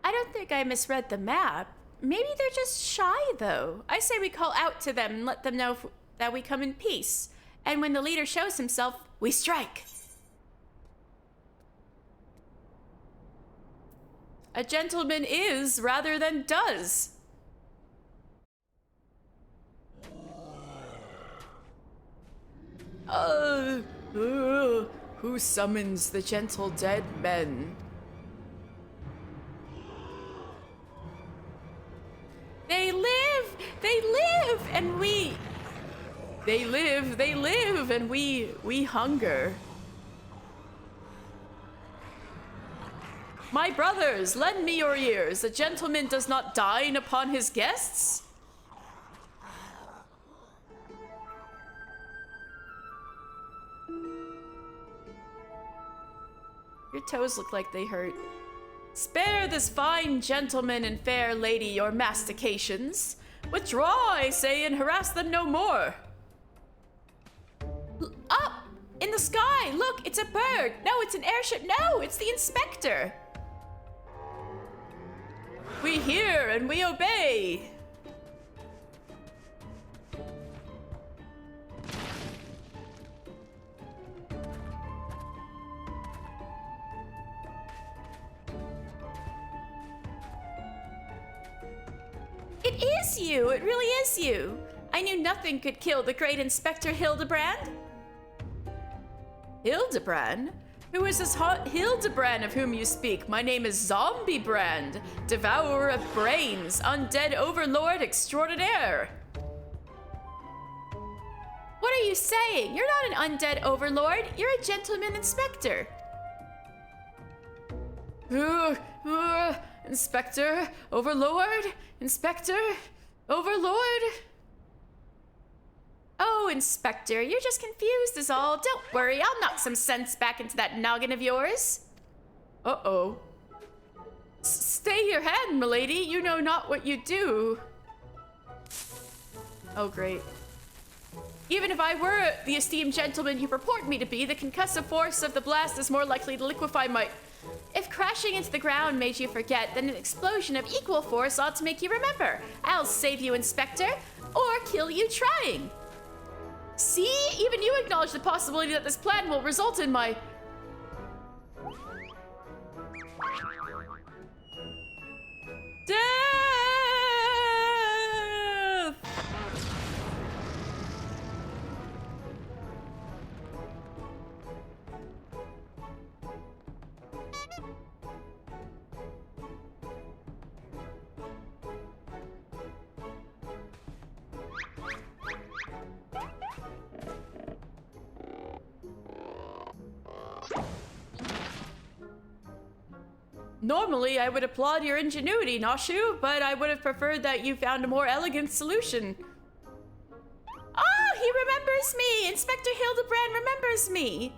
I don't think I misread the map. Maybe they're just shy, though. I say we call out to them and let them know that we come in peace. And when the leader shows himself, we strike. A gentleman is rather than does. Who summons the gentle dead men? They live, and we... They live, and we hunger. My brothers, lend me your ears. A gentleman does not dine upon his guests. Your toes look like they hurt. Spare this fine gentleman and fair lady your mastications. Withdraw, I say, and harass them no more. Up! In the sky! Look, it's a bird! No, it's an airship! No, it's the inspector! We hear and we obey! It is you! It really is you! I knew nothing could kill the great Inspector Hildebrand. Hildebrand? Who is this Hildebrand of whom you speak? My name is Zombie Brand, devourer of brains, undead overlord extraordinaire. What are you saying? You're not an undead overlord. You're a gentleman inspector. Inspector, overlord, inspector, overlord. Oh, Inspector, you're just confused is all. Don't worry, I'll knock some sense back into that noggin of yours. Uh-oh. Stay your hand, milady. You know not what you do. Oh, great. Even if I were the esteemed gentleman you purport me to be, the concussive force of the blast is more likely to liquefy my... If crashing into the ground made you forget, then an explosion of equal force ought to make you remember. I'll save you, Inspector, or kill you trying. See? Even you acknowledge the possibility that this plan will result in my... death! Normally, I would applaud your ingenuity, Noshu, but I would have preferred that you found a more elegant solution. Oh, he remembers me! Inspector Hildebrand remembers me!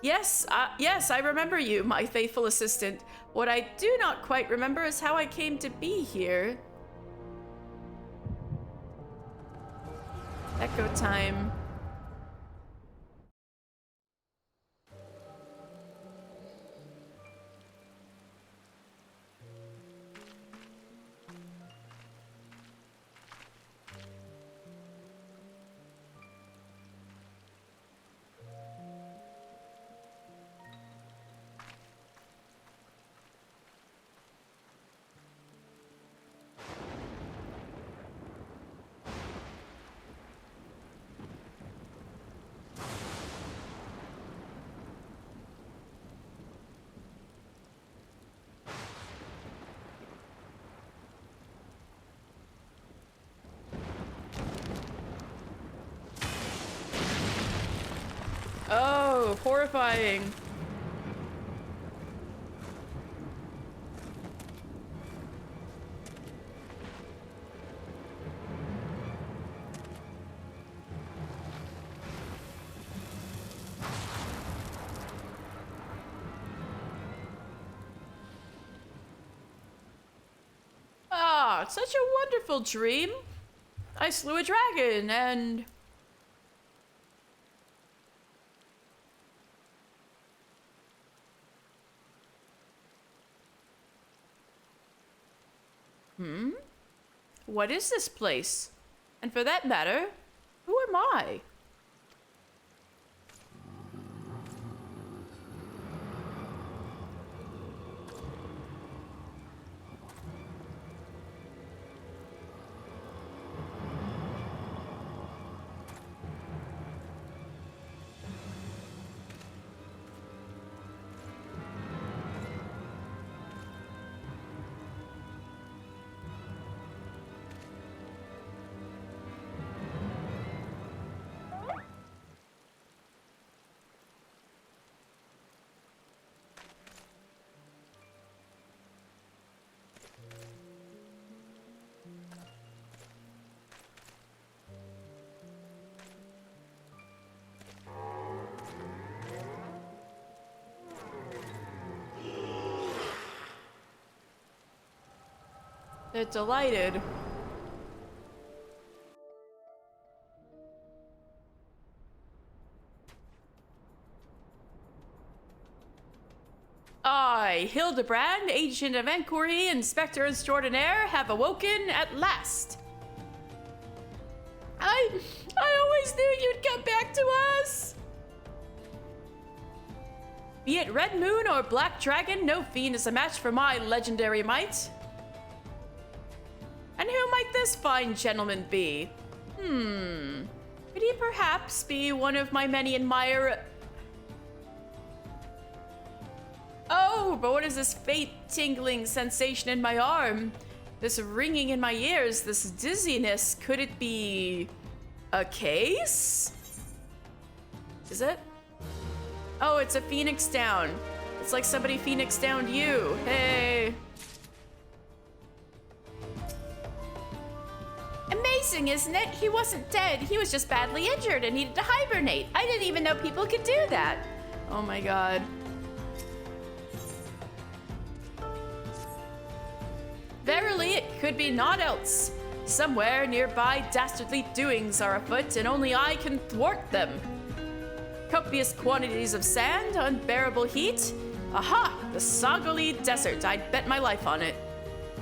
Yes, I remember you, my faithful assistant. What I do not quite remember is how I came to be here. Echo time. no, horrifying. Ah, such a wonderful dream. I slew a dragon and... What is this place? And for that matter, who am I? They're delighted. I, Hildebrand, Agent of Enquiry, Inspector Extraordinaire, have awoken at last. I always knew you'd come back to us. Be it Red Moon or Black Dragon, no fiend is a match for my legendary might. And who might this fine gentleman be? Could he perhaps be one of my many Oh, but what is this fate-tingling sensation in my arm? This ringing in my ears, this dizziness, could it be a case? Is it? Oh, it's a Phoenix Down. It's like somebody Phoenix Downed you. Hey. Amazing, isn't it? He wasn't dead. He was just badly injured and needed to hibernate. I didn't even know people could do that. Oh my god. Verily, it could be naught else. Somewhere nearby, dastardly doings are afoot, and only I can thwart them. Copious quantities of sand, unbearable heat. Aha! The Sagoli Desert. I'd bet my life on it.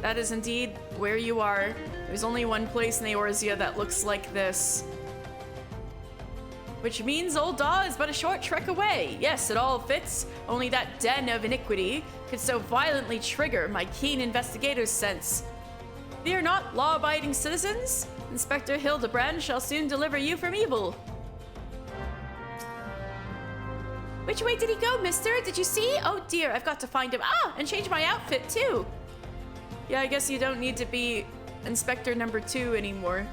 That is indeed where you are. There's only one place in Eorzea that looks like this. Which means Old Daw is but a short trek away. Yes, it all fits. Only that den of iniquity could so violently trigger my keen investigator's sense. Fear not, law-abiding citizens. Inspector Hildebrand shall soon deliver you from evil. Which way did he go, mister? Did you see? Oh dear, I've got to find him. Ah, and change my outfit too. Yeah, I guess you don't need to be Inspector number 2 anymore.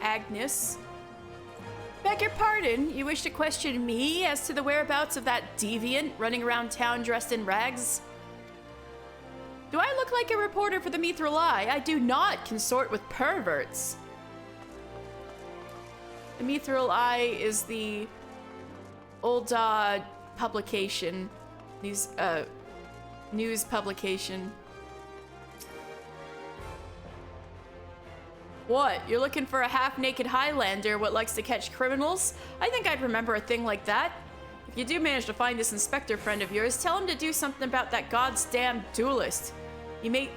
Agnes. Beg your pardon, you wish to question me as to the whereabouts of that deviant running around town dressed in rags? Do I look like a reporter for the Mithril Eye? I do not consort with perverts. The Mithril Eye is the old publication, news publication. What? You're looking for a half-naked Highlander what likes to catch criminals? I think I'd remember a thing like that. If you do manage to find this inspector friend of yours, tell him to do something about that god's damn duelist. You mate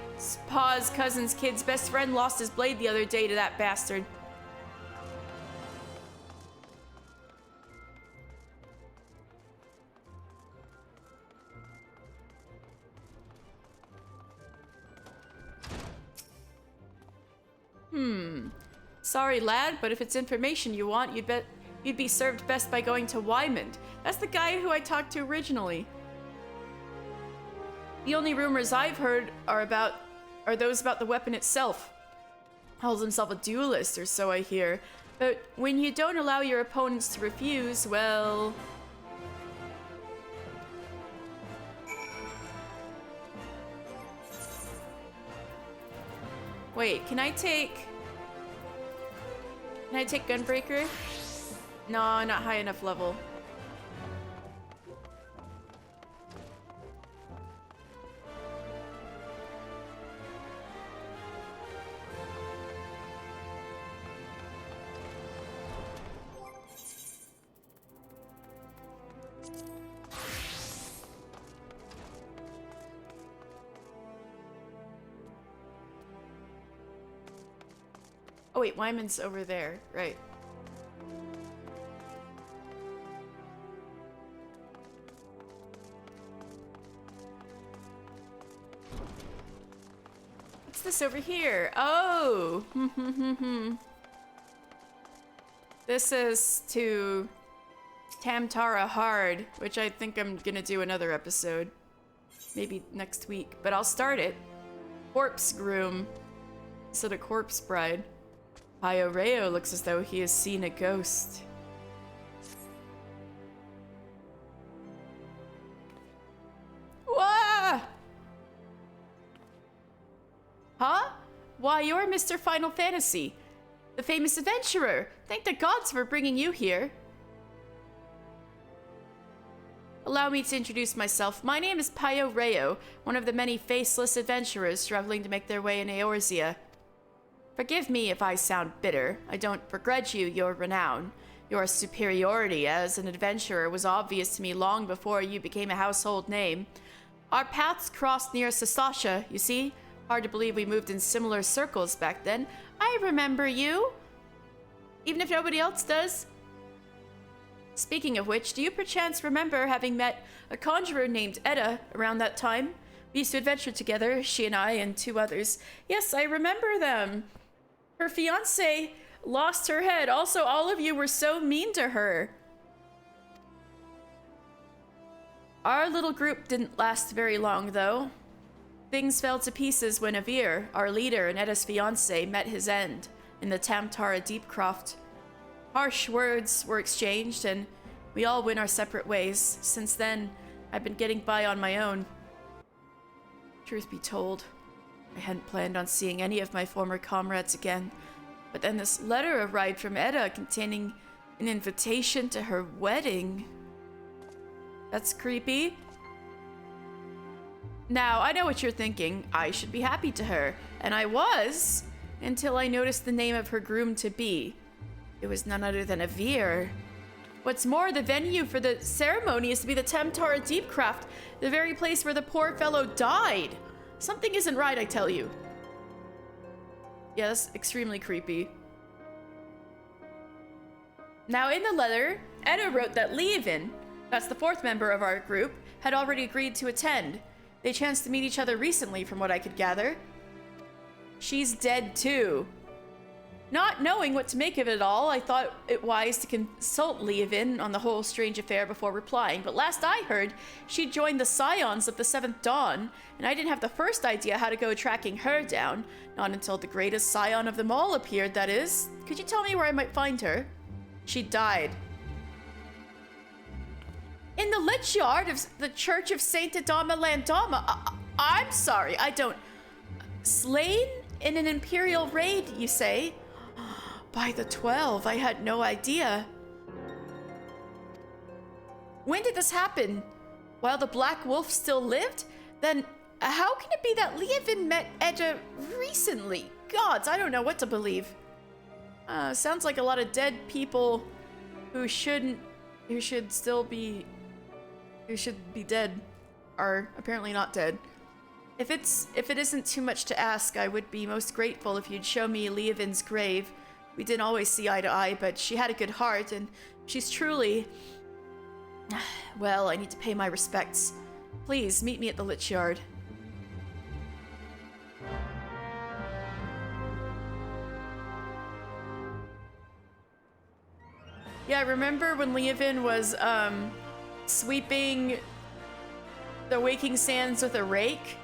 Pa's cousin's kid's best friend lost his blade the other day to that bastard. Sorry, lad, but if it's information you want, you'd be served best by going to Wymond. That's the guy who I talked to originally. The only rumors I've heard are those about the weapon itself. Calls himself a duelist, or so I hear. But when you don't allow your opponents to refuse, well... Wait, can I take Gunbreaker? No, not high enough level. Oh wait, Wyman's over there, right. What's this over here? Oh! This is to Tamtara Hard, which I think I'm gonna do another episode. Maybe next week, but I'll start it. Corpse Groom instead of Corpse Bride. Ioreo looks as though he has seen a ghost. Wah! Huh? Why, you're Mr. Final Fantasy, the famous adventurer. Thank the gods for bringing you here. Allow me to introduce myself. My name is Ioreo, one of the many faceless adventurers struggling to make their way in Eorzea. Forgive me if I sound bitter. I don't begrudge you your renown. Your superiority as an adventurer was obvious to me long before you became a household name. Our paths crossed near Sasasha, you see? Hard to believe we moved in similar circles back then. I remember you. Even if nobody else does. Speaking of which, do you perchance remember having met a conjurer named Edda around that time? We used to adventure together, she and I and two others. Yes, I remember them. Her fiancé lost her head. Also, all of you were so mean to her. Our little group didn't last very long, though. Things fell to pieces when Avir, our leader and Edda's fiancé, met his end in the Tamtara Deepcroft. Harsh words were exchanged, and we all went our separate ways. Since then, I've been getting by on my own. Truth be told, I hadn't planned on seeing any of my former comrades again, but then this letter arrived from Edda containing an invitation to her wedding. That's creepy. Now, I know what you're thinking. I should be happy to her, and I was, until I noticed the name of her groom-to-be. It was none other than Avir. What's more, the venue for the ceremony is to be the Tamtara Deepcroft, the very place where the poor fellow died. Something isn't right, I tell you. Yeah, that's extremely creepy. Now, in the letter, Edda wrote that Leovin, that's the fourth member of our group, had already agreed to attend. They chanced to meet each other recently, from what I could gather. She's dead, too. Not knowing what to make of it all, I thought it wise to consult Leovin on the whole strange affair before replying, but last I heard, she'd joined the Scions of the Seventh Dawn, and I didn't have the first idea how to go tracking her down. Not until the greatest Scion of them all appeared, that is. Could you tell me where I might find her? She died. In the Lich Yard of the Church of Saint Adama Landama. I'm sorry, I don't... Slain in an Imperial raid, you say? By the 12, I had no idea. When did this happen? While the Black Wolf still lived? Then how can it be that Leovin met Edda recently? Gods, I don't know what to believe. Sounds like a lot of dead people who should be dead are apparently not dead. If it isn't too much to ask, I would be most grateful if you'd show me Leovin's grave. We didn't always see eye to eye, but she had a good heart, and she's truly... Well, I need to pay my respects. Please, meet me at the Lich Yard. Yeah, remember when Leovan was, sweeping the Waking Sands with a rake?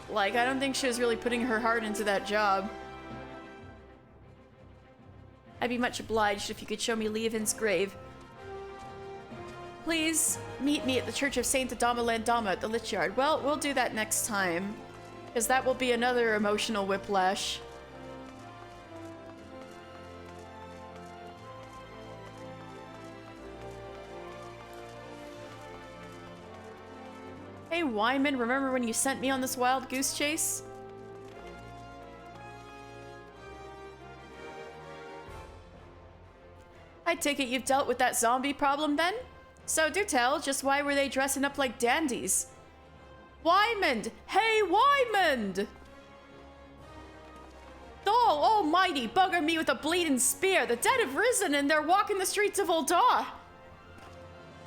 Like, I don't think she was really putting her heart into that job. I'd be much obliged if you could show me Leovan's grave. Please meet me at the Church of Saint Adama Landama at the Lich Yard. Well, we'll do that next time, because that will be another emotional whiplash. Hey Wyman, remember when you sent me on this wild goose chase? I take it you've dealt with that zombie problem then? So do tell, just why were they dressing up like dandies? Wyman! Hey Wyman! Oh, almighty, bugger me with a bleeding spear! The dead have risen and they're walking the streets of Ul'dah!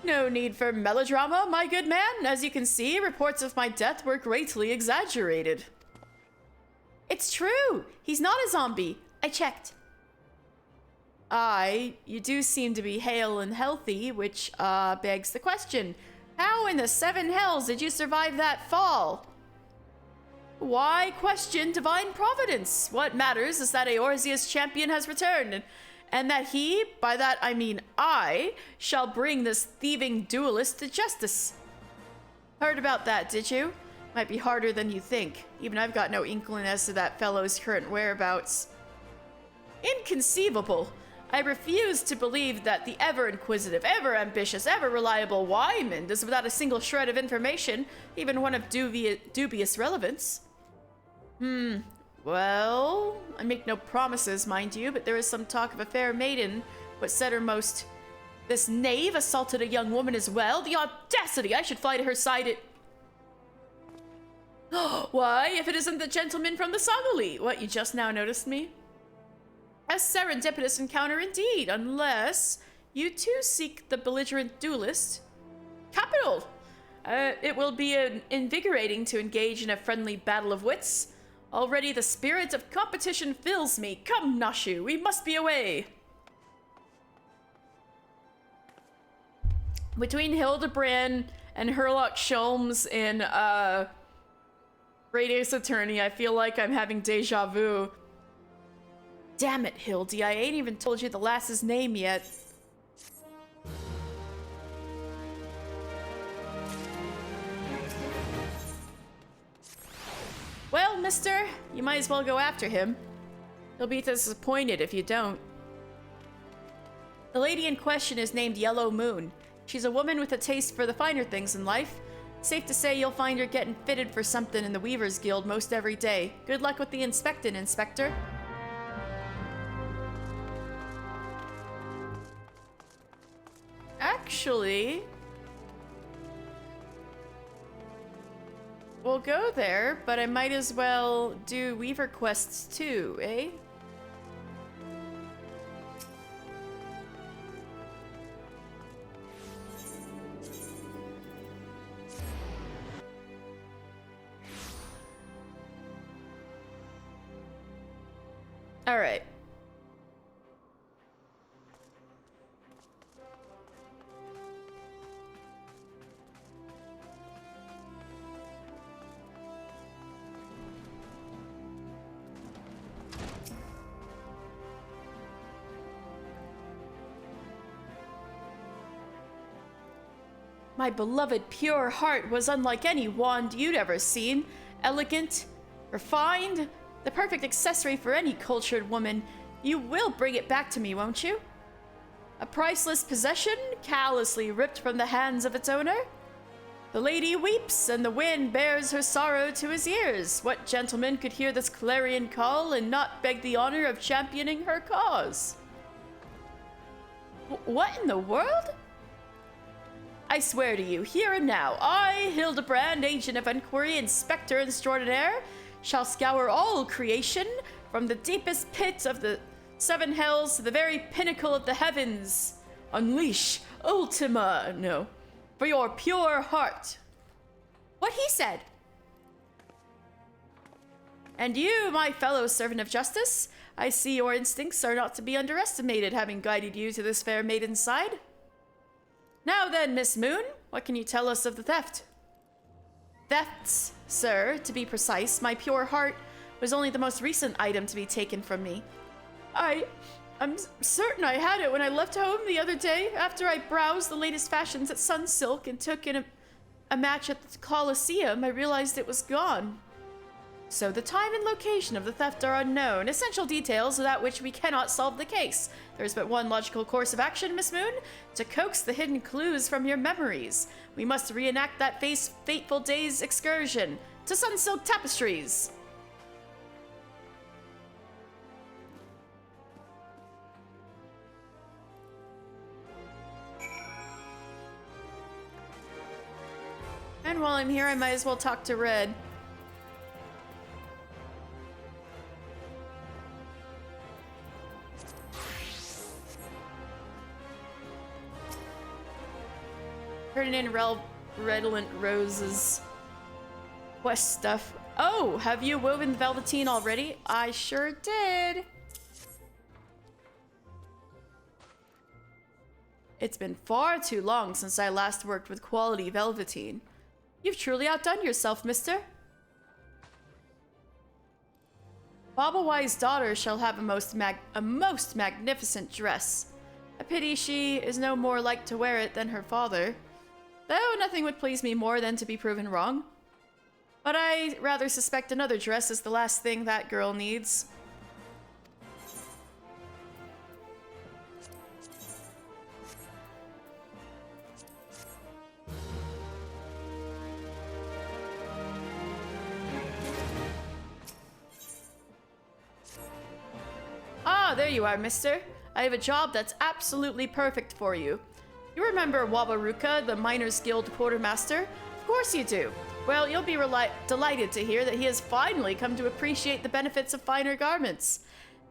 No need for melodrama, my good man. As you can see, reports of my death were greatly exaggerated. It's true! He's not a zombie. I checked. You do seem to be hale and healthy, which, begs the question. How in the seven hells did you survive that fall? Why question divine providence? What matters is that Eorzea's champion has returned, and that he, by that I mean I, shall bring this thieving duelist to justice. Heard about that, did you? Might be harder than you think. Even I've got no inkling as to that fellow's current whereabouts. Inconceivable! I refuse to believe that the ever-inquisitive, ever-ambitious, ever-reliable Wyman is without a single shred of information, even one of dubious relevance. Well, I make no promises, mind you, but there is some talk of a fair maiden. What said her most? This knave assaulted a young woman as well? The audacity! I should fly to her side it. Why, if it isn't the gentleman from the Sangali? What, you just now noticed me? A serendipitous encounter indeed, unless you too seek the belligerent duelist. Capital! It will be invigorating to engage in a friendly battle of wits. Already the spirit of competition fills me. Come, Nashu, we must be away. Between Hildebrand and Herlock Sholmes in Great Ace Attorney, I feel like I'm having deja vu. Damn it, Hildy, I ain't even told you the lass's name yet. Well, mister, you might as well go after him. He'll be disappointed if you don't. The lady in question is named Yellow Moon. She's a woman with a taste for the finer things in life. Safe to say you'll find her getting fitted for something in the Weaver's Guild most every day. Good luck with the inspecting, Inspector. Actually, we'll go there, but I might as well do Weaver quests too, eh? All right. My beloved pure heart was unlike any wand you'd ever seen. Elegant, refined, the perfect accessory for any cultured woman. You will bring it back to me, won't you? A priceless possession, callously ripped from the hands of its owner? The lady weeps, and the wind bears her sorrow to his ears. What gentleman could hear this clarion call and not beg the honor of championing her cause? What in the world? I swear to you, here and now, I, Hildebrand, agent of inquiry, inspector extraordinaire, shall scour all creation, from the deepest pit of the seven hells to the very pinnacle of the heavens. Unleash Ultima, no, for your pure heart. What he said. And you, my fellow servant of justice, I see your instincts are not to be underestimated, having guided you to this fair maiden's side. Now then, Miss Moon, what can you tell us of the theft? Thefts, sir, to be precise. My pure heart was only the most recent item to be taken from me. I'm certain I had it when I left home the other day, after I browsed the latest fashions at Sunsilk and took in a match at the Colosseum. I realized it was gone. So the time and location of the theft are unknown. Essential details without which we cannot solve the case. There is but one logical course of action, Miss Moon, to coax the hidden clues from your memories. We must reenact that fateful day's excursion to Sunsilk Tapestries. And while I'm here, I might as well talk to Red. Turning in Redolent Rose's quest stuff. Oh, have you woven velveteen already? I sure did. It's been far too long since I last worked with quality velveteen. You've truly outdone yourself, mister. Bobawai's daughter shall have a most magnificent dress. A pity she is no more like to wear it than her father. Though nothing would please me more than to be proven wrong. But I rather suspect another dress is the last thing that girl needs. Ah, there you are, mister. I have a job that's absolutely perfect for you. You remember Wabaruka, the Miners Guild quartermaster? Of course you do. Well, you'll be delighted to hear that he has finally come to appreciate the benefits of finer garments.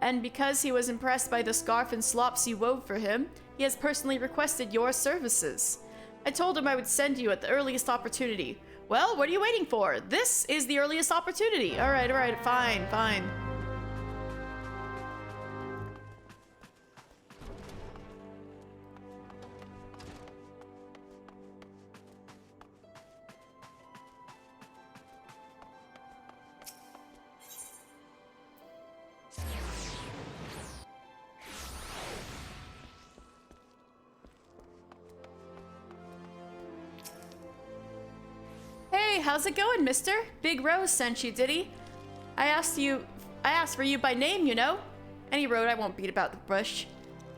And because he was impressed by the scarf and slops you wove for him, he has personally requested your services. I told him I would send you at the earliest opportunity. Well, what are you waiting for? This is the earliest opportunity. All right, fine. Hey, how's it going, mister? Big Rose sent you, did he? I asked for you by name, you know? Any road, I won't beat about the bush.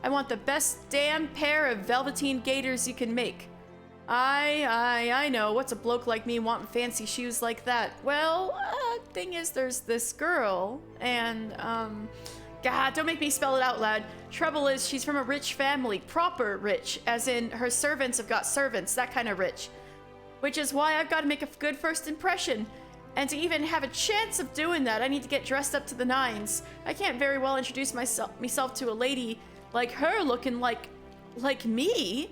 I want the best damn pair of velveteen gaiters you can make. I know. What's a bloke like me wanting fancy shoes like that? Well, thing is, there's this girl, and, God, don't make me spell it out loud. Trouble is, she's from a rich family. Proper rich, as in her servants have got servants, that kind of rich. Which is why I've got to make a good first impression. And to even have a chance of doing that, I need to get dressed up to the nines. I can't very well introduce myself to a lady like her looking like me.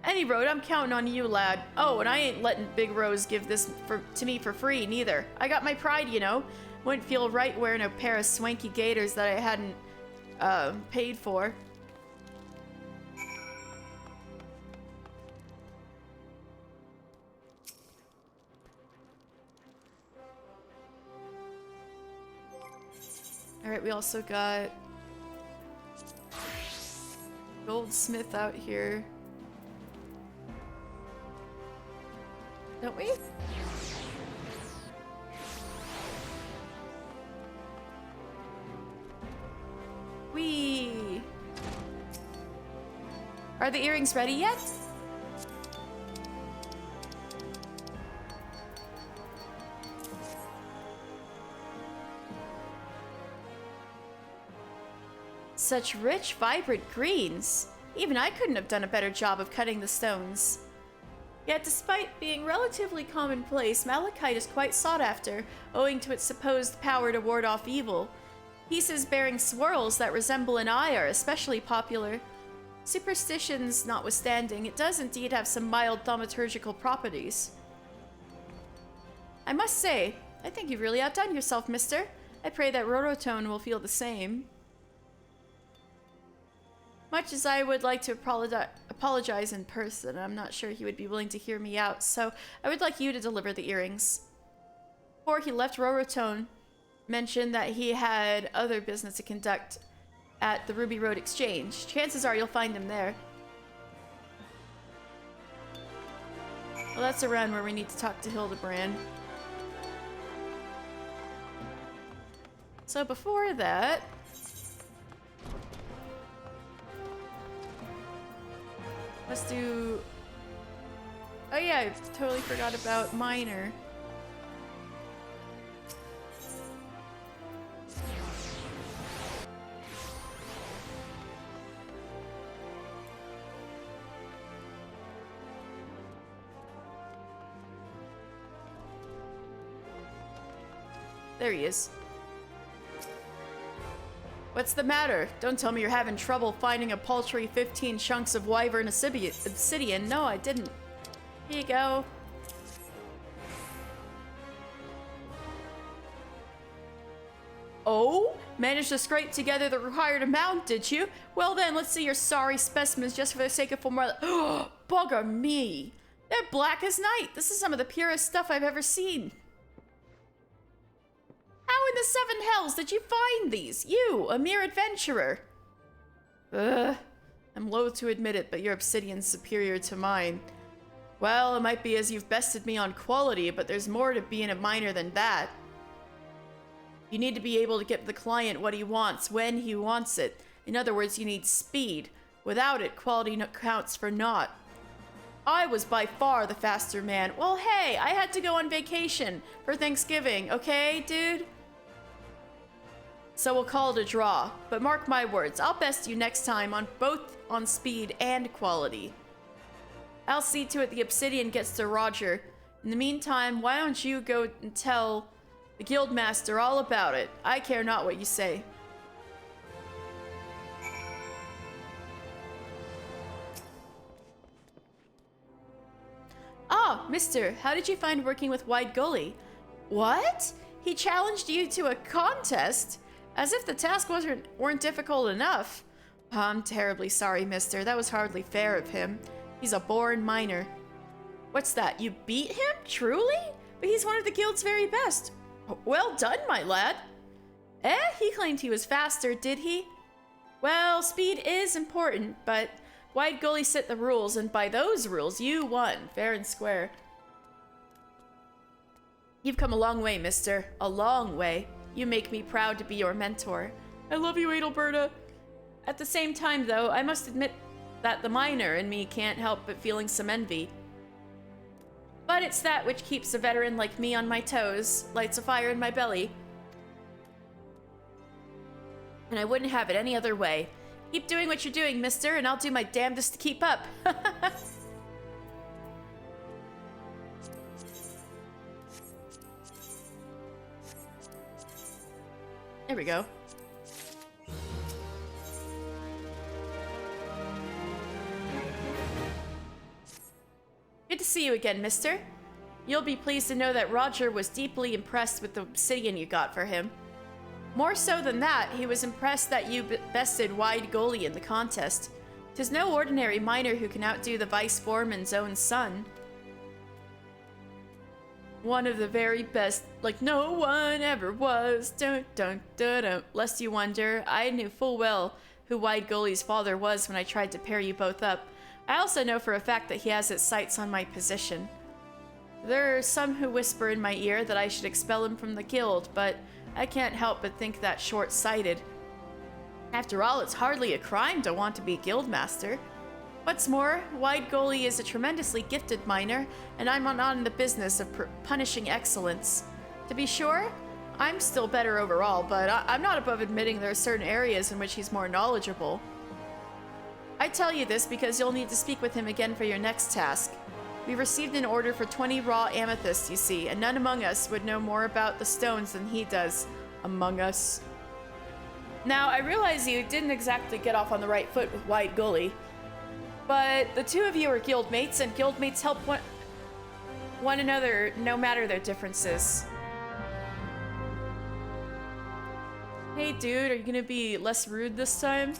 Any road, I'm counting on you, lad. Oh, and I ain't letting Big Rose give this to me for free, neither. I got my pride, you know. Wouldn't feel right wearing a pair of swanky gaiters that I hadn't paid for. Alright, we also got Goldsmith out here. Don't we? Whee! Are the earrings ready yet? Such rich, vibrant greens. Even I couldn't have done a better job of cutting the stones. Yet despite being relatively commonplace, malachite is quite sought after, owing to its supposed power to ward off evil. Pieces bearing swirls that resemble an eye are especially popular. Superstitions notwithstanding, it does indeed have some mild thaumaturgical properties. I must say, I think you've really outdone yourself, mister. I pray that Rorotone will feel the same. Much as I would like to apologize in person, I'm not sure he would be willing to hear me out, so I would like you to deliver the earrings. Before he left, Rorotone mentioned that he had other business to conduct at the Ruby Road Exchange. Chances are you'll find him there. Well, that's around where we need to talk to Hildebrand. So before that... let's do... oh yeah, I totally forgot about Minor. There he is. What's the matter? Don't tell me you're having trouble finding a paltry 15 chunks of wyvern obsidian. No, I didn't. Here you go. Oh? Managed to scrape together the required amount, did you? Well then, let's see your sorry specimens just for the sake of formality. Oh, bugger me. They're black as night. This is some of the purest stuff I've ever seen. How in the seven hells did you find these? You, a mere adventurer. Ugh. I'm loath to admit it, but your obsidian's superior to mine. Well, it might be as you've bested me on quality, but there's more to being a miner than that. You need to be able to get the client what he wants, when he wants it. In other words, you need speed. Without it, quality counts for naught. I was by far the faster man. Well, hey, I had to go on vacation for Thanksgiving, okay, dude? So we'll call it a draw. But mark my words, I'll best you next time on both on speed and quality. I'll see to it the obsidian gets to Roger. In the meantime, why don't you go and tell the guildmaster all about it? I care not what you say. Ah, mister, how did you find working with Wide Gully? What? He challenged you to a contest? As if the task weren't difficult enough. I'm terribly sorry, mister. That was hardly fair of him. He's a born miner. What's that? You beat him? Truly? But he's one of the guild's very best. Well done, my lad. Eh? He claimed he was faster, did he? Well, speed is important, but Wide Gully set the rules, and by those rules, you won, fair and square. You've come a long way, mister. A long way. You make me proud to be your mentor. I love you, Adelberta. At the same time, though, I must admit that the miner in me can't help but feeling some envy. But it's that which keeps a veteran like me on my toes, lights a fire in my belly. And I wouldn't have it any other way. Keep doing what you're doing, mister, and I'll do my damnedest to keep up. There we go. Good to see you again, mister. You'll be pleased to know that Roger was deeply impressed with the obsidian you got for him. More so than that, he was impressed that you bested Wide Gully in the contest. 'Tis no ordinary miner who can outdo the vice foreman's own son. One of the very best, like no one ever was. Dun dun dun dun. Lest you wonder, I knew full well who Wide Gully's father was when I tried to pair you both up. I also know for a fact that he has his sights on my position. There are some who whisper in my ear that I should expel him from the guild, but I can't help but think that's short-sighted. After all, it's hardly a crime to want to be guildmaster. What's more, Wide Gully is a tremendously gifted miner, and I'm not in the business of punishing excellence. To be sure, I'm still better overall, but I'm not above admitting there are certain areas in which he's more knowledgeable. I tell you this because you'll need to speak with him again for your next task. We received an order for 20 raw amethysts, you see, and none among us would know more about the stones than he does. Among us. Now, I realize you didn't exactly get off on the right foot with Wide Gully, but the two of you are guildmates, and guildmates help one another no matter their differences. Hey dude, are you gonna be less rude this time?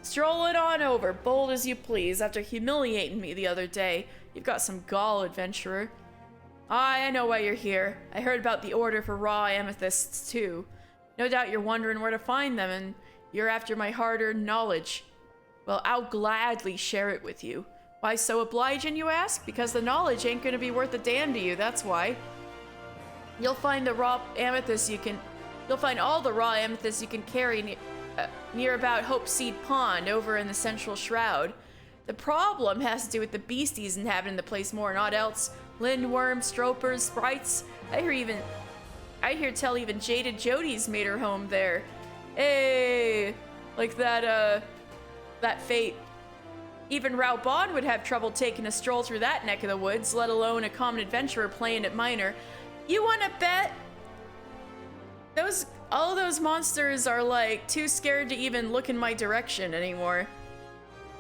Stroll it on over, bold as you please, after humiliating me the other day. You've got some gall, adventurer. I know why you're here. I heard about the order for raw amethysts, too. No doubt you're wondering where to find them, and you're after my hard-earned knowledge. Well, I'll gladly share it with you. Why so obliging, you ask? Because the knowledge ain't gonna be worth a damn to you, that's why. You'll find all the raw amethysts you can carry near about Hopeseed Pond over in the Central Shroud. The problem has to do with the beasties inhabiting the place more than aught else. Lindworms, stropers, sprites. I hear tell even Jaded Jody's made her home there. Hey, like that fate. Even Raubon would have trouble taking a stroll through that neck of the woods, let alone a common adventurer playing at minor. You wanna bet? All those monsters are like too scared to even look in my direction anymore.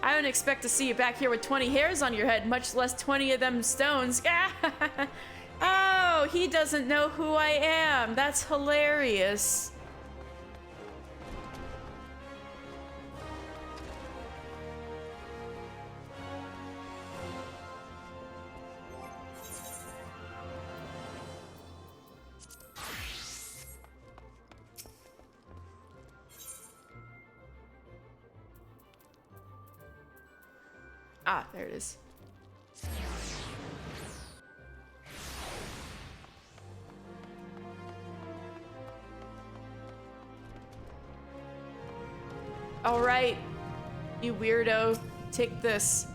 I don't expect to see you back here with 20 hairs on your head, much less 20 of them stones. Oh, he doesn't know who I am. That's hilarious. Ah, there it is. All right, you weirdo, take this.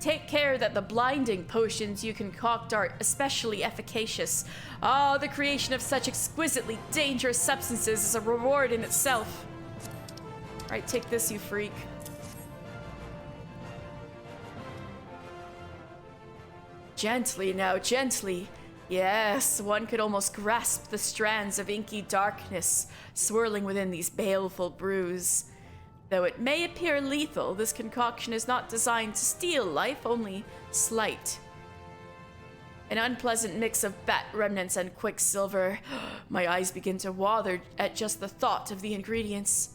Take care that the blinding potions you concoct are especially efficacious. Oh, the creation of such exquisitely dangerous substances is a reward in itself. All right, take this, you freak. Gently now, gently. Yes, one could almost grasp the strands of inky darkness swirling within these baleful brews. Though it may appear lethal, this concoction is not designed to steal life, only slight. An unpleasant mix of bat remnants and quicksilver. My eyes begin to water at just the thought of the ingredients.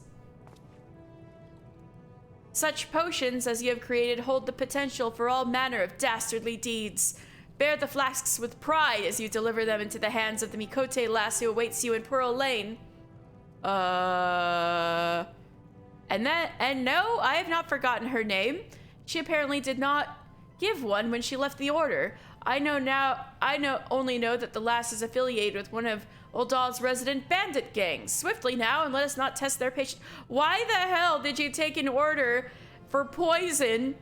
Such potions as you have created hold the potential for all manner of dastardly deeds. Bear the flasks with pride as you deliver them into the hands of the Mikote lass who awaits you in Pearl Lane. And no, I have not forgotten her name. She apparently did not give one when she left the order. I only know that the lass is affiliated with one of Uldal's resident bandit gangs. Swiftly now, and let us not test their patience. Why the hell did you take an order for poison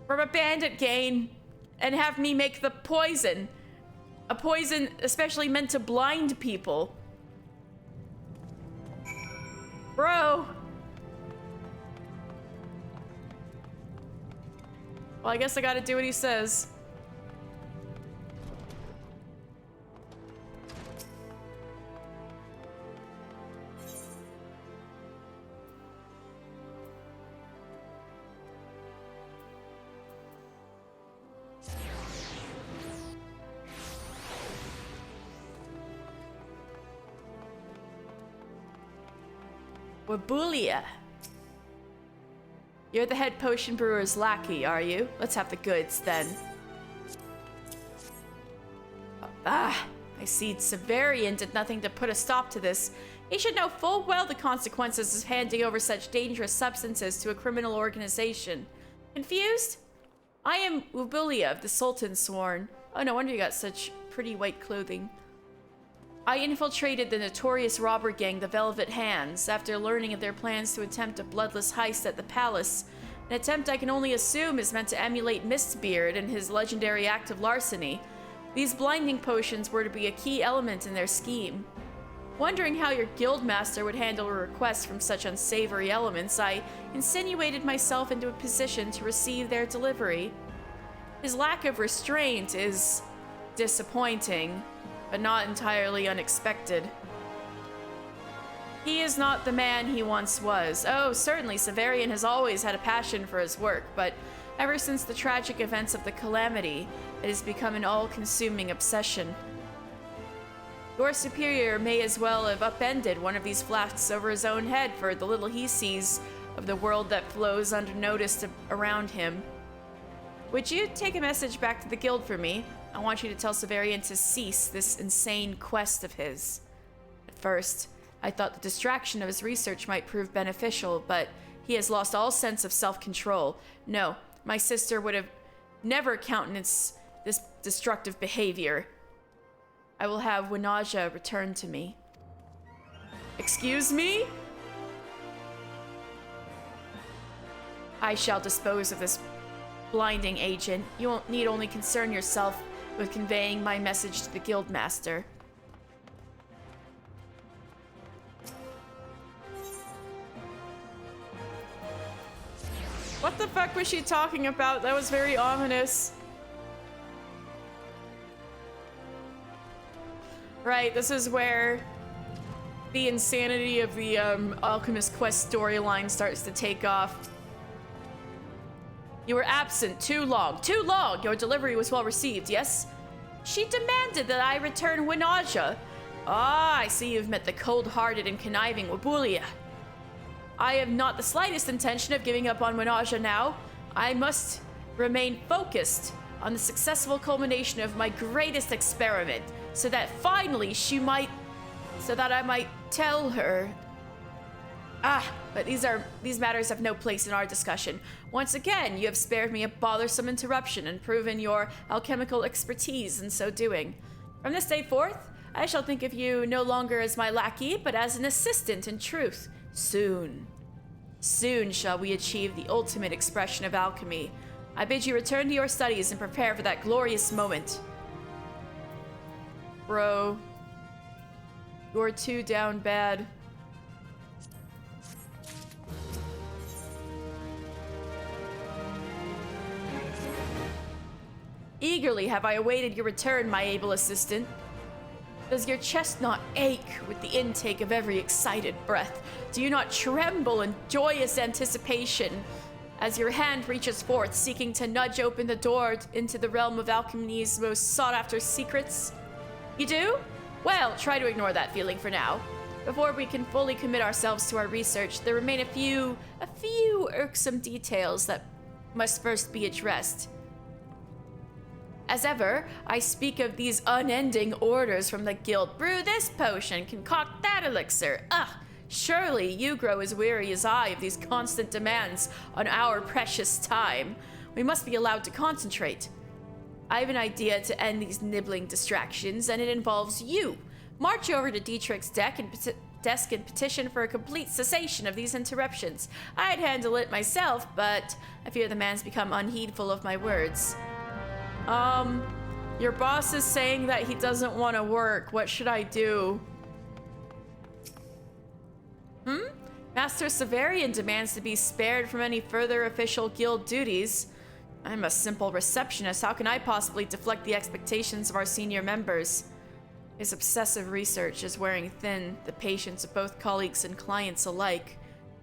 from a bandit gang and have me make the poison? A poison especially meant to blind people. Bro. Well, I guess I gotta do what he says. Wabulia. You're the head potion brewer's lackey, are you? Let's have the goods, then. I see Severian did nothing to put a stop to this. He should know full well the consequences of handing over such dangerous substances to a criminal organization. Confused? I am Wabulia of the Sultan Sworn. Oh, no wonder you got such pretty white clothing. I infiltrated the notorious robber gang, the Velvet Hands, after learning of their plans to attempt a bloodless heist at the palace. An attempt I can only assume is meant to emulate Mistbeard and his legendary act of larceny. These blinding potions were to be a key element in their scheme. Wondering how your guildmaster would handle a request from such unsavory elements, I insinuated myself into a position to receive their delivery. His lack of restraint is disappointing, but not entirely unexpected. He is not the man he once was. Oh, certainly, Severian has always had a passion for his work, but ever since the tragic events of the Calamity, it has become an all-consuming obsession. Your superior may as well have upended one of these flasks over his own head for the little he sees of the world that flows unnoticed around him. Would you take a message back to the guild for me? I want you to tell Severian to cease this insane quest of his. At first, I thought the distraction of his research might prove beneficial, but he has lost all sense of self-control. No, my sister would have never countenanced this destructive behavior. I will have Winaja returned to me. Excuse me? I shall dispose of this blinding agent. You won't need only concern yourself with conveying my message to the guildmaster. What the fuck was she talking about? That was very ominous. Right, this is where the insanity of the Alchemist Quest storyline starts to take off. You were absent too long. Too long! Your delivery was well received, yes? She demanded that I return Winaja. Ah, I see you've met the cold-hearted and conniving Wabulia. I have not the slightest intention of giving up on Winaja now. I must remain focused on the successful culmination of my greatest experiment, so that finally I might tell her. But these matters have no place in our discussion. Once again, you have spared me a bothersome interruption and proven your alchemical expertise in so doing. From this day forth, I shall think of you no longer as my lackey, but as an assistant in truth. Soon shall we achieve the ultimate expression of alchemy. I bid you return to your studies and prepare for that glorious moment. Bro, you're too down bad. Eagerly have I awaited your return, my able assistant. Does your chest not ache with the intake of every excited breath? Do you not tremble in joyous anticipation as your hand reaches forth, seeking to nudge open the door into the realm of alchemy's most sought-after secrets? You do? Well, try to ignore that feeling for now. Before we can fully commit ourselves to our research, there remain a few irksome details that must first be addressed. As ever, I speak of these unending orders from the guild. Brew this potion, concoct that elixir. Surely you grow as weary as I of these constant demands on our precious time. We must be allowed to concentrate. I have an idea to end these nibbling distractions, and it involves you. March over to Dietrich's desk and petition for a complete cessation of these interruptions. I'd handle it myself, but I fear the man's become unheedful of my words. Your boss is saying that he doesn't want to work. What should I do? Master Severian demands to be spared from any further official guild duties. I'm a simple receptionist. How can I possibly deflect the expectations of our senior members? His obsessive research is wearing thin the patience of both colleagues and clients alike.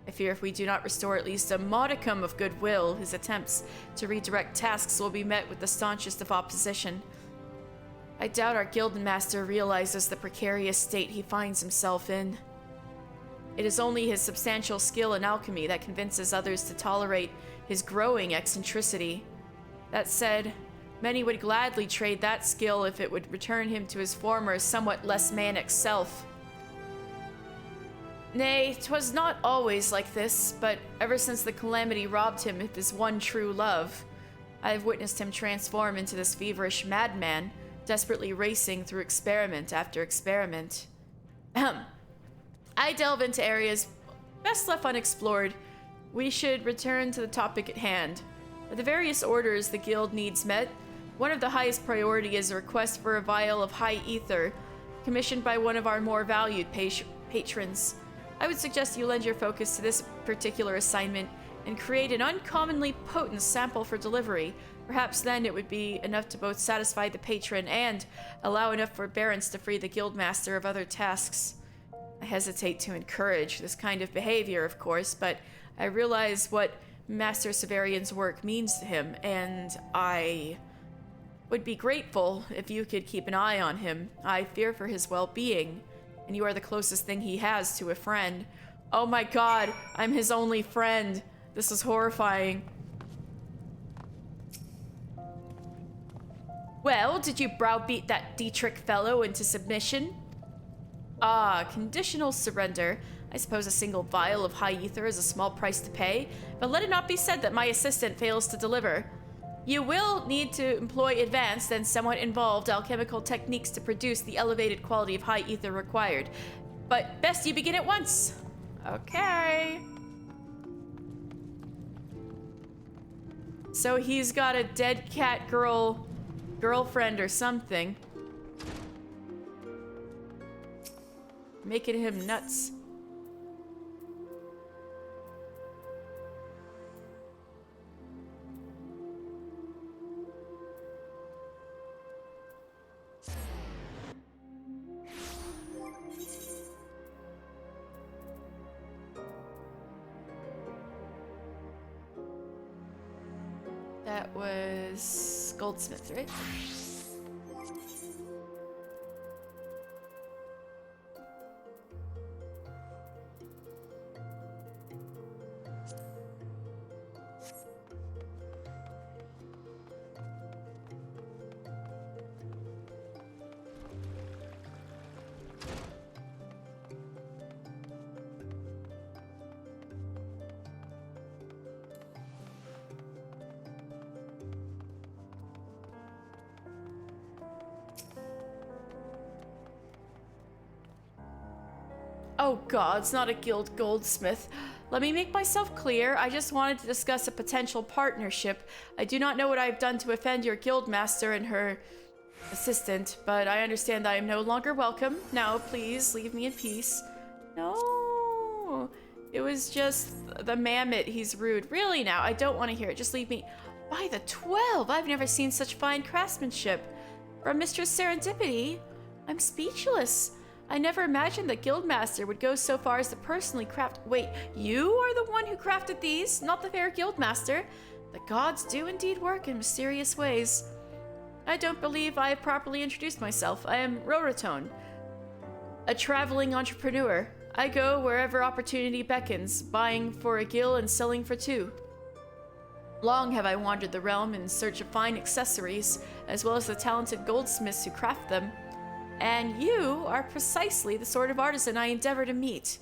I fear if we do not restore at least a modicum of goodwill, his attempts to redirect tasks will be met with the staunchest of opposition. I doubt our guildmaster realizes the precarious state he finds himself in. It is only his substantial skill in alchemy that convinces others to tolerate his growing eccentricity. That said, many would gladly trade that skill if it would return him to his former, somewhat less manic self. Nay, 'twas not always like this, but ever since the calamity robbed him of his one true love, I have witnessed him transform into this feverish madman, desperately racing through experiment after experiment. I delve into areas best left unexplored. We should return to the topic at hand. With the various orders the guild needs met, one of the highest priority is a request for a vial of high ether, commissioned by one of our more valued patrons. I would suggest you lend your focus to this particular assignment and create an uncommonly potent sample for delivery. Perhaps then it would be enough to both satisfy the patron and allow enough forbearance to free the guildmaster of other tasks. I hesitate to encourage this kind of behavior, of course, but I realize what Master Severian's work means to him, and I would be grateful if you could keep an eye on him. I fear for his well-being, and you are the closest thing he has to a friend. Oh my god, I'm his only friend. This is horrifying. Well, did you browbeat that Dietrich fellow into submission? Ah, conditional surrender. I suppose a single vial of high ether is a small price to pay, but let it not be said that my assistant fails to deliver. You will need to employ advanced and somewhat involved alchemical techniques to produce the elevated quality of high ether required. But best you begin at once. Okay. So he's got a dead cat girlfriend or something. Making him nuts. That was Goldsmith, right? Oh god, it's not a guild goldsmith. Let me make myself clear. I just wanted to discuss a potential partnership. I do not know what I have done to offend your guildmaster and her assistant, but I understand I am no longer welcome. Now, please, leave me in peace. No, it was just the mammoth. He's rude. Really now, I don't want to hear it. Just leave me. By the 12, I've never seen such fine craftsmanship. From Mistress Serendipity, I'm speechless. I never imagined that Guildmaster would go so far as to personally craft— Wait, you are the one who crafted these, not the fair Guildmaster? The gods do indeed work in mysterious ways. I don't believe I have properly introduced myself. I am Roratone, a traveling entrepreneur. I go wherever opportunity beckons, buying for a gill and selling for two. Long have I wandered the realm in search of fine accessories, as well as the talented goldsmiths who craft them. And you are precisely the sort of artisan I endeavor to meet.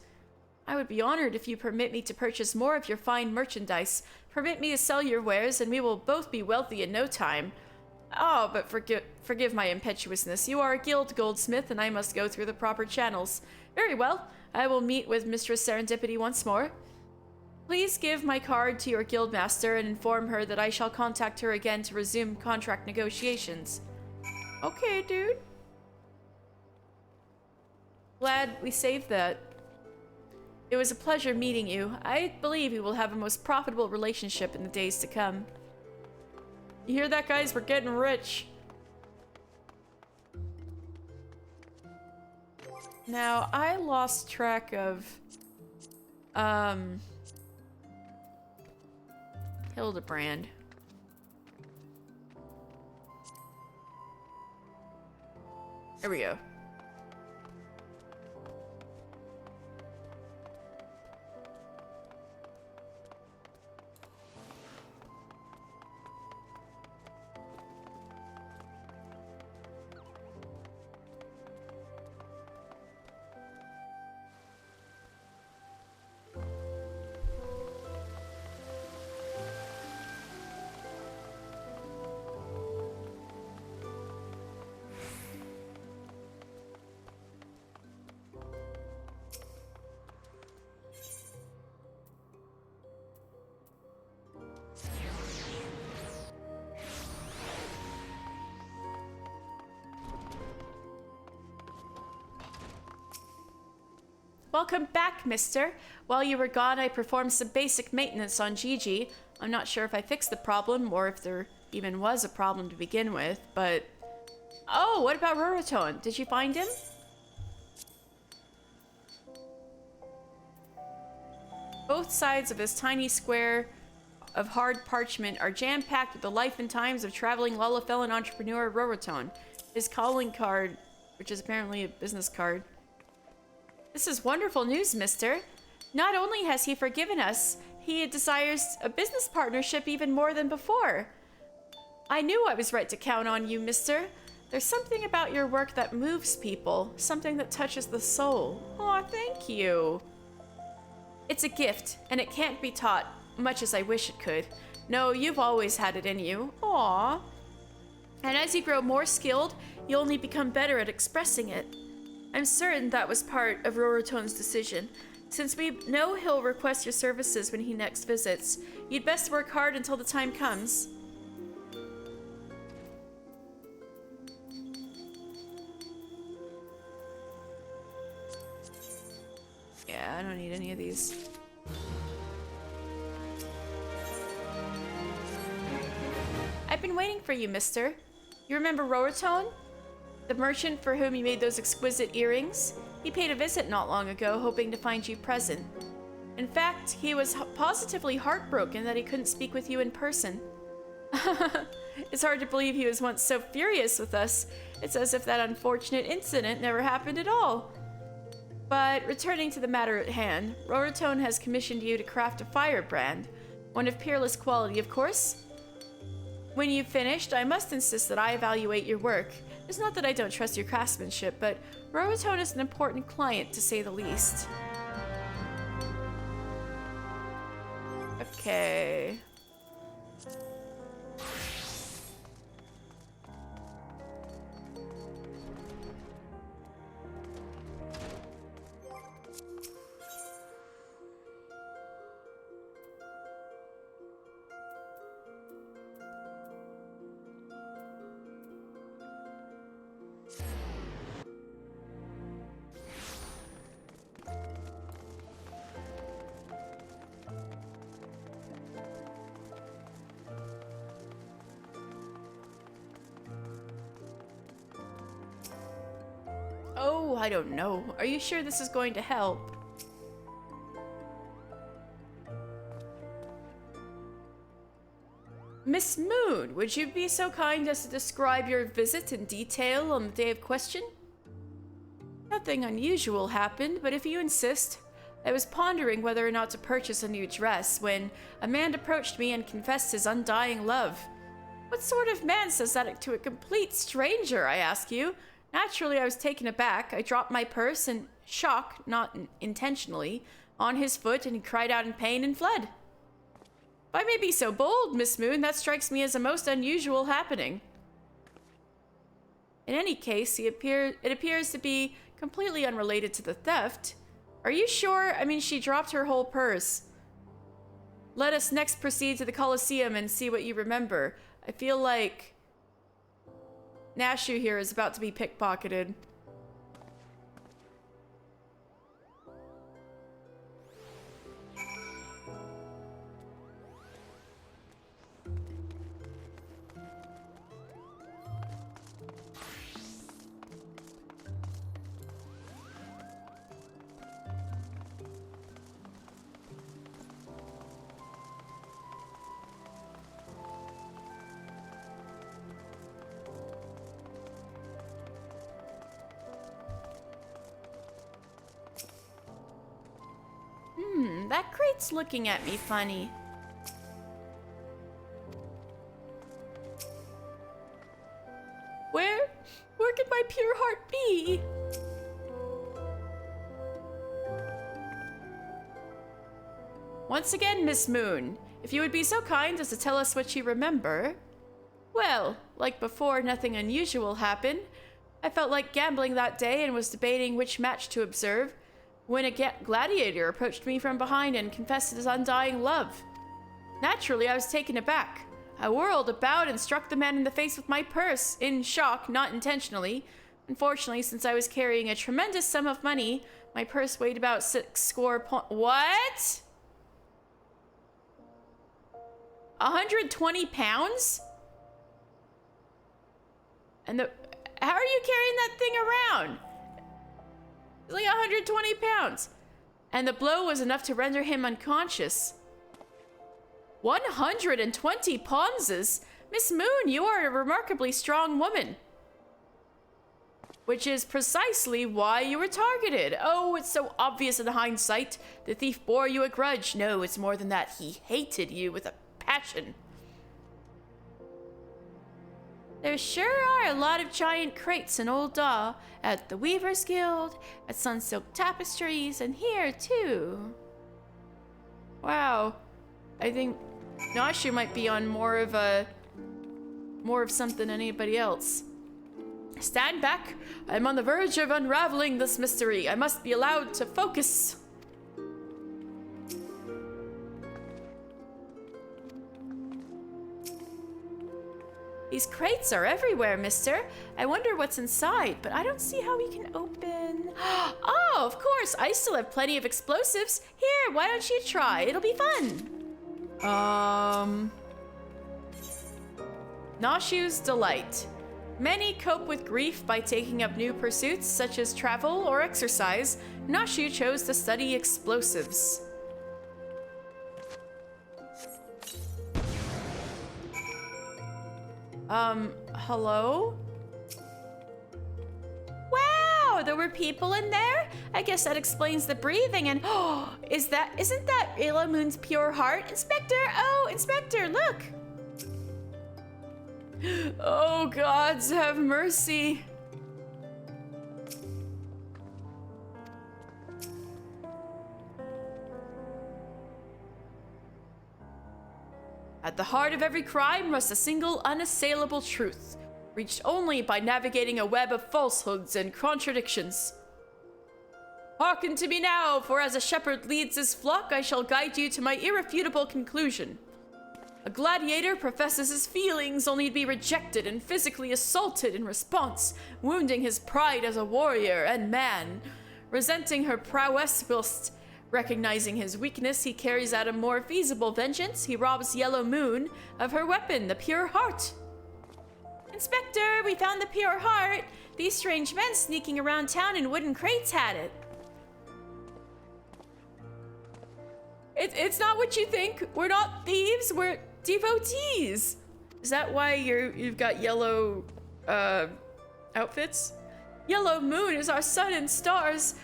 I would be honored if you permit me to purchase more of your fine merchandise. Permit me to sell your wares, and we will both be wealthy in no time. Oh, but forgive my impetuousness. You are a guild goldsmith, and I must go through the proper channels. Very well. I will meet with Mistress Serendipity once more. Please give my card to your guildmaster and inform her that I shall contact her again to resume contract negotiations. Okay, dude. Glad we saved that. It was a pleasure meeting you. I believe we will have a most profitable relationship in the days to come. You hear that, guys? We're getting rich. Now, I lost track of Hildebrand. There we go. Welcome back, mister. While you were gone, I performed some basic maintenance on Gigi. I'm not sure if I fixed the problem, or if there even was a problem to begin with, but... Oh, what about Roratone? Did you find him? Both sides of this tiny square of hard parchment are jam-packed with the life and times of traveling Lullafellan entrepreneur Roroton. His calling card, which is apparently a business card. This is wonderful news, mister. Not only has he forgiven us, he desires a business partnership even more than before. I knew I was right to count on you, mister. There's something about your work that moves people, something that touches the soul. Aw, thank you. It's a gift, and it can't be taught, much as I wish it could. No, you've always had it in you. Aw. And as you grow more skilled, you'll only become better at expressing it. I'm certain that was part of Roroton's decision. Since we know he'll request your services when he next visits, you'd best work hard until the time comes. Yeah, I don't need any of these. I've been waiting for you, mister. You remember Roroton? The merchant for whom you made those exquisite earrings? He paid a visit not long ago, hoping to find you present. In fact, he was positively heartbroken that he couldn't speak with you in person. It's hard to believe he was once so furious with us. It's as if that unfortunate incident never happened at all. But returning to the matter at hand, Roroton has commissioned you to craft a firebrand, one of peerless quality, of course. When you've finished, I must insist that I evaluate your work. It's not that I don't trust your craftsmanship, but Roroton is an important client, to say the least. Okay. Oh, I don't know. Are you sure this is going to help? Miss Moon, would you be so kind as to describe your visit in detail on the day of question? Nothing unusual happened, but if you insist, I was pondering whether or not to purchase a new dress when a man approached me and confessed his undying love. What sort of man says that to a complete stranger, I ask you? Naturally, I was taken aback. I dropped my purse in shock, not intentionally, on his foot, and he cried out in pain and fled. If I may be so bold, Miss Moon, that strikes me as a most unusual happening. In any case, it appears to be completely unrelated to the theft. Are you sure? I mean, she dropped her whole purse. Let us next proceed to the Colosseum and see what you remember. I feel like Nashu here is about to be pickpocketed. That crate's looking at me funny. Where could my pure heart be? Once again, Miss Moon, if you would be so kind as to tell us what you remember. Well, like before, nothing unusual happened. I felt like gambling that day and was debating which match to observe when a gladiator approached me from behind and confessed his undying love. Naturally, I was taken aback. I whirled about and struck the man in the face with my purse, in shock, not intentionally. Unfortunately, since I was carrying a tremendous sum of money, my purse weighed about 60 What? 120 pounds? And how are you carrying that thing around? It's like 120 pounds. And the blow was enough to render him unconscious. 120 ponzes? Miss Moon, you are a remarkably strong woman. Which is precisely why you were targeted. Oh, it's so obvious in hindsight. The thief bore you a grudge. No, it's more than that. He hated you with a passion. There sure are a lot of giant crates in Old Daw, at the Weavers Guild, at Sunsilk Tapestries, and here too. Wow. I think Nashu might be on more of something than anybody else. Stand back. I'm on the verge of unraveling this mystery. I must be allowed to focus. These crates are everywhere, mister. I wonder what's inside, but I don't see how we can open... Oh, of course, I still have plenty of explosives. Here, why don't you try? It'll be fun. Nashu's Delight. Many cope with grief by taking up new pursuits, such as travel or exercise. Nashu chose to study explosives. Hello? Wow, there were people in there? I guess that explains the breathing and isn't that Yellow Moon's pure heart? Inspector! Oh, Inspector, look! Oh, gods have mercy. At the heart of every crime rests a single unassailable truth, reached only by navigating a web of falsehoods and contradictions. Hearken to me now, for as a shepherd leads his flock, I shall guide you to my irrefutable conclusion. A gladiator professes his feelings only to be rejected and physically assaulted in response, wounding his pride as a warrior and man. Resenting her prowess whilst recognizing his weakness, he carries out a more feasible vengeance. He robs Yellow Moon of her weapon, the pure heart. Inspector, we found the pure heart. These strange men sneaking around town in wooden crates had it. It's not what you think. We're not thieves, we're devotees. Is that why you've got yellow outfits? Yellow Moon is our sun and stars.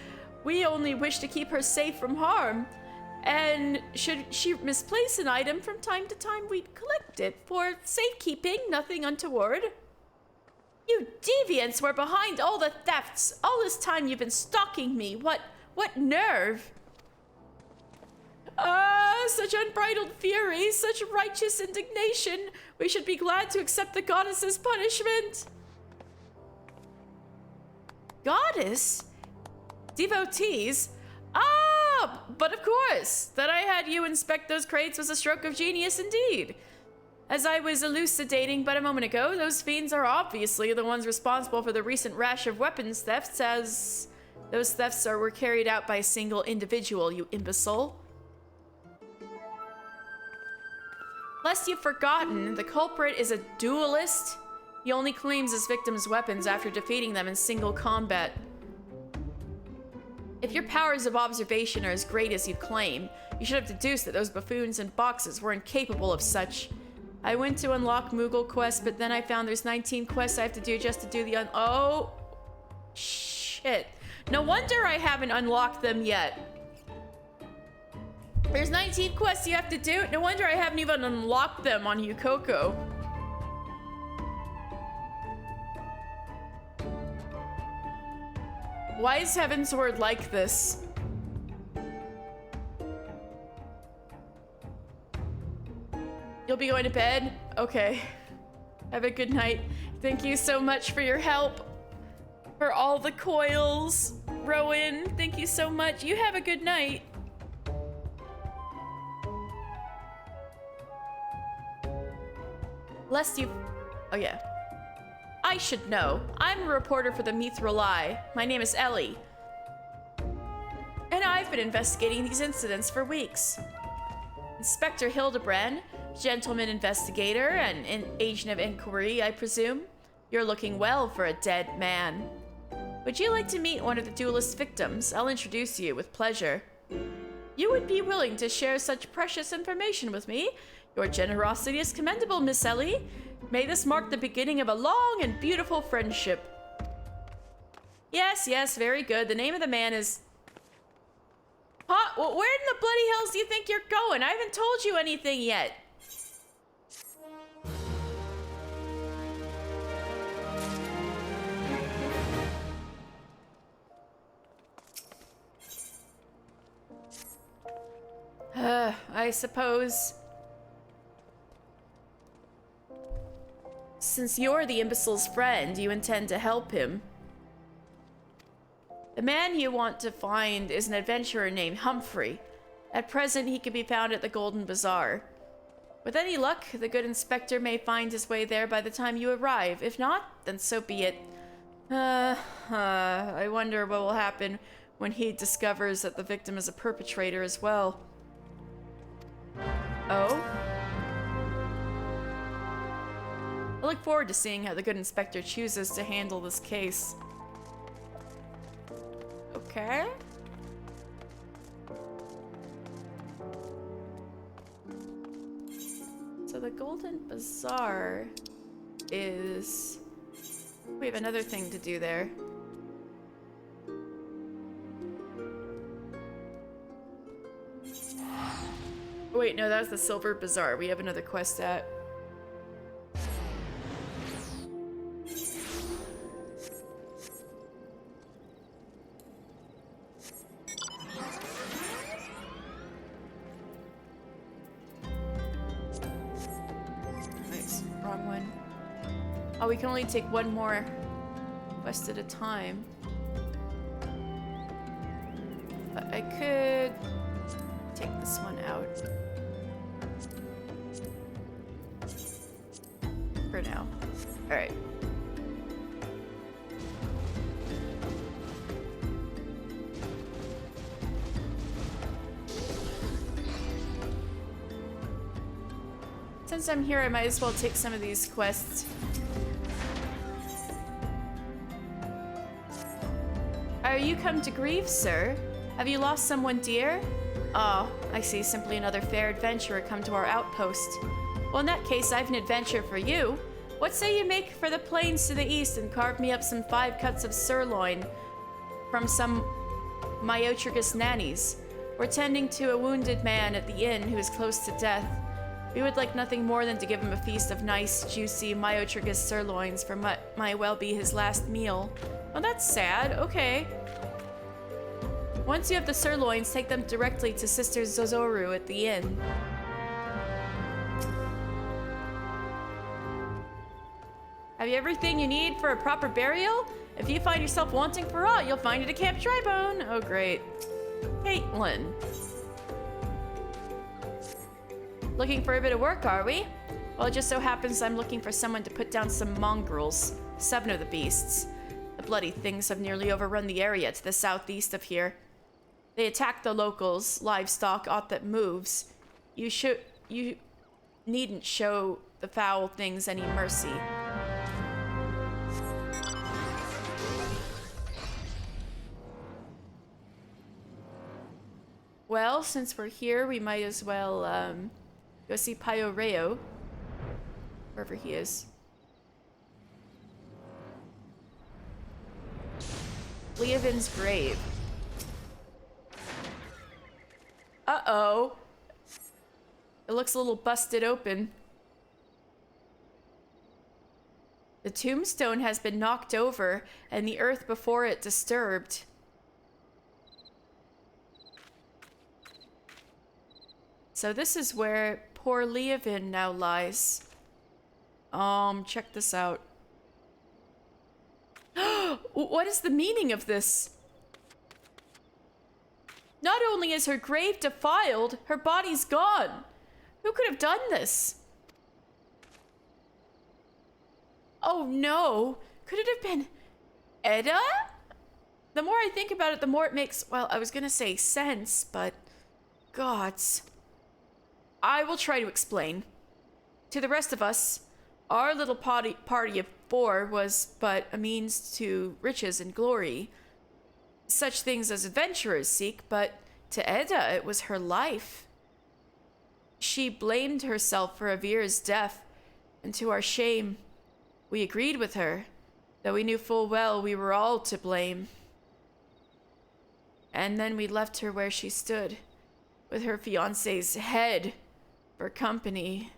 We only wish to keep her safe from harm. And should she misplace an item from time to time, we'd collect it for safekeeping, nothing untoward. You deviants were behind all the thefts. All this time you've been stalking me. What nerve? Such unbridled fury, such righteous indignation. We should be glad to accept the goddess's punishment. Goddess? Devotees? Ah, but of course, that I had you inspect those crates was a stroke of genius indeed. As I was elucidating but a moment ago, those fiends are obviously the ones responsible for the recent rash of weapons thefts, as those thefts were carried out by a single individual, you imbecile. Lest you've forgotten, the culprit is a duelist. He only claims his victims' weapons after defeating them in single combat. If your powers of observation are as great as you claim, you should have deduced that those buffoons in boxes were incapable of such. I went to unlock Moogle quest, but then I found there's 19 quests I have to do just to do the oh, shit. No wonder I haven't unlocked them yet. There's 19 quests you have to do. No wonder I haven't even unlocked them on Yukoko. Why is Heaven's Word like this? You'll be going to bed? Okay. Have a good night. Thank you so much for your help. For all the coils. Rowan, thank you so much. You have a good night. Lest you... Oh yeah. I should know. I'm a reporter for the Mithril Eye. My name is Ellie. And I've been investigating these incidents for weeks. Inspector Hildebrand, gentleman investigator and an agent of inquiry, I presume. You're looking well for a dead man. Would you like to meet one of the duelist victims? I'll introduce you with pleasure. You would be willing to share such precious information with me? Your generosity is commendable, Miss Ellie. May this mark the beginning of a long and beautiful friendship. Yes, yes, very good. The name of the man is... Huh? Well, where in the bloody hells do you think you're going? I haven't told you anything yet. I suppose... Since you're the imbecile's friend, you intend to help him. The man you want to find is an adventurer named Humphrey. At present, he can be found at the Golden Bazaar. With any luck, the good inspector may find his way there by the time you arrive. If not, then so be it. I wonder what will happen when he discovers that the victim is a perpetrator as well. Oh? I look forward to seeing how the good inspector chooses to handle this case. Okay. So the Golden Bazaar is... We have another thing to do there. Wait, no, that was the Silver Bazaar. We have another quest at. Nice, wrong one. Oh, we can only take one more quest at a time. But I could take this one out. For now. Alright. Since I'm here, I might as well take some of these quests. Are you come to grieve, sir? Have you lost someone dear? Oh, I see. Simply another fair adventurer come to our outpost. Well, in that case, I've an adventure for you. What say you make for the plains to the east and carve me up some 5 cuts of sirloin from some Myotrigus nannies? We're tending to a wounded man at the inn who is close to death. We would like nothing more than to give him a feast of nice, juicy Myotrigus sirloins for what might well be his last meal. Oh, that's sad. Okay. Once you have the sirloins, take them directly to Sister Zozoru at the inn. Have you everything you need for a proper burial? If you find yourself wanting for aught, you'll find it at Camp Tribone. Oh, great. Caitlin. Looking for a bit of work, are we? Well, it just so happens I'm looking for someone to put down some mongrels. 7 of the beasts. The bloody things have nearly overrun the area to the southeast of here. They attack the locals, livestock, aught that moves. You needn't show the foul things any mercy. Well, since we're here, we might as well go see Payo Reo, wherever he is. Leovin's grave. Uh-oh. It looks a little busted open. The tombstone has been knocked over and the earth before it disturbed. So this is where poor Leovin now lies. Check this out. What is the meaning of this? Not only is her grave defiled, her body's gone. Who could have done this? Oh no, could it have been Edda? The more I think about it, the more it makes, well, I was gonna say sense, but gods. I will try to explain. To the rest of us, our little party of 4 was but a means to riches and glory. Such things as adventurers seek, but to Edda it was her life. she blamed herself for Avir's death, and to our shame, we agreed with her, though we knew full well we were all to blame. And then we left her where she stood, with her fiancé's head for company.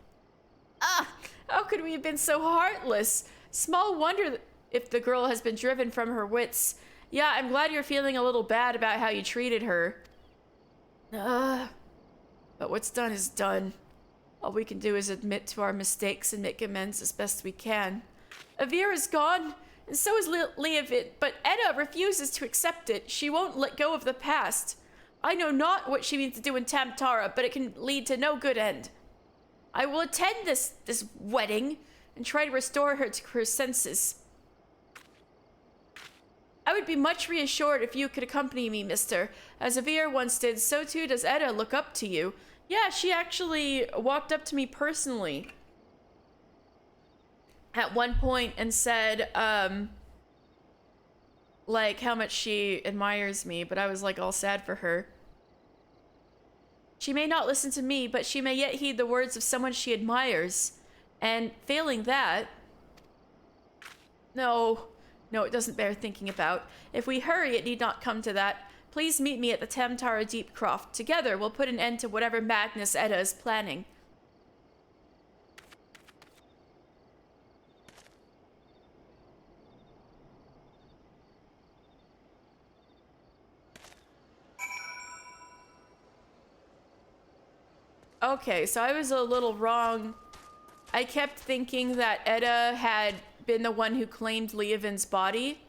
Ah! How could we have been so heartless? Small wonder if the girl has been driven from her wits. Yeah, I'm glad you're feeling a little bad about how you treated her. But what's done is done. All we can do is admit to our mistakes and make amends as best we can. Avir is gone, and so is Leovin, but Edda refuses to accept it. She won't let go of the past. I know not what she means to do in Tamtara, but it can lead to no good end. I will attend this wedding and try to restore her to her senses. I would be much reassured if you could accompany me, mister. As Avir once did, so too does Edda look up to you. Yeah, she actually walked up to me personally at one point and said, like, how much she admires me, but I was, like, all sad for her. She may not listen to me, but she may yet heed the words of someone she admires. And failing that... No, it doesn't bear thinking about. If we hurry, it need not come to that. Please meet me at the Tamtara Deepcroft. Together, we'll put an end to whatever madness Edda is planning. Okay, so I was a little wrong. I kept thinking that Edda had been the one who claimed Leovin's body,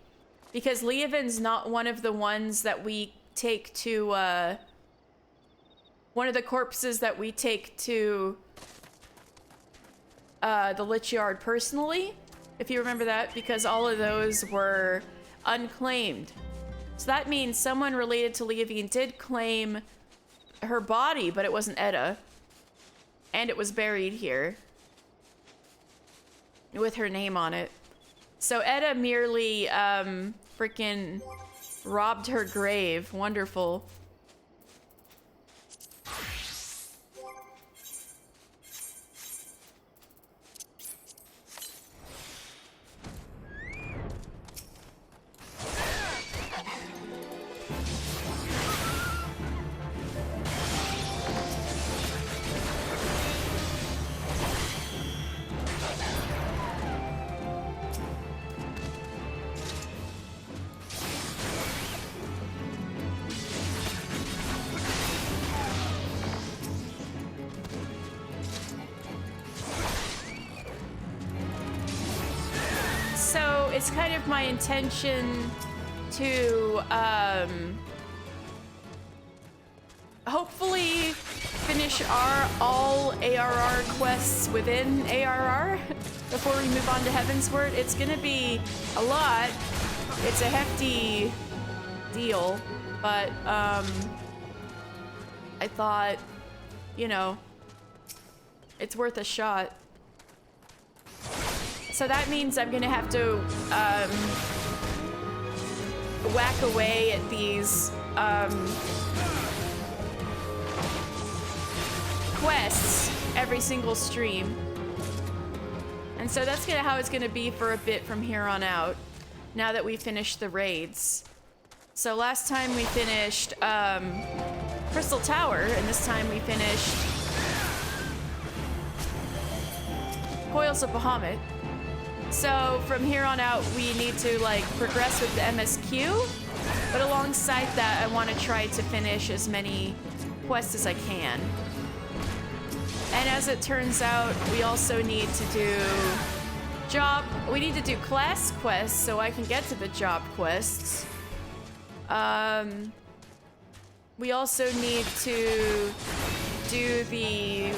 because Leovin's not one of the ones that we take to, one of the corpses that we take to, the Lich Yard personally, if you remember that, because all of those were unclaimed. So that means someone related to Leovin did claim her body, but it wasn't Edda. And it was buried here with her name on it. So Edda merely freaking robbed her grave. Wonderful. It's kind of my intention to hopefully finish all ARR quests within ARR before we move on to Heavensward. It's gonna be a lot. It's a hefty deal, but I thought, you know, it's worth a shot. So that means I'm gonna have to whack away at these quests every single stream. And so that's how it's gonna be for a bit from here on out, now that we finished the raids. So last time we finished Crystal Tower, and this time we finished Coils of Bahamut. So from here on out, we need to like progress with the MSQ, but alongside that, I want to try to finish as many quests as I can. And as it turns out, we also need to do we need to do class quests so I can get to the job quests. We also need to do the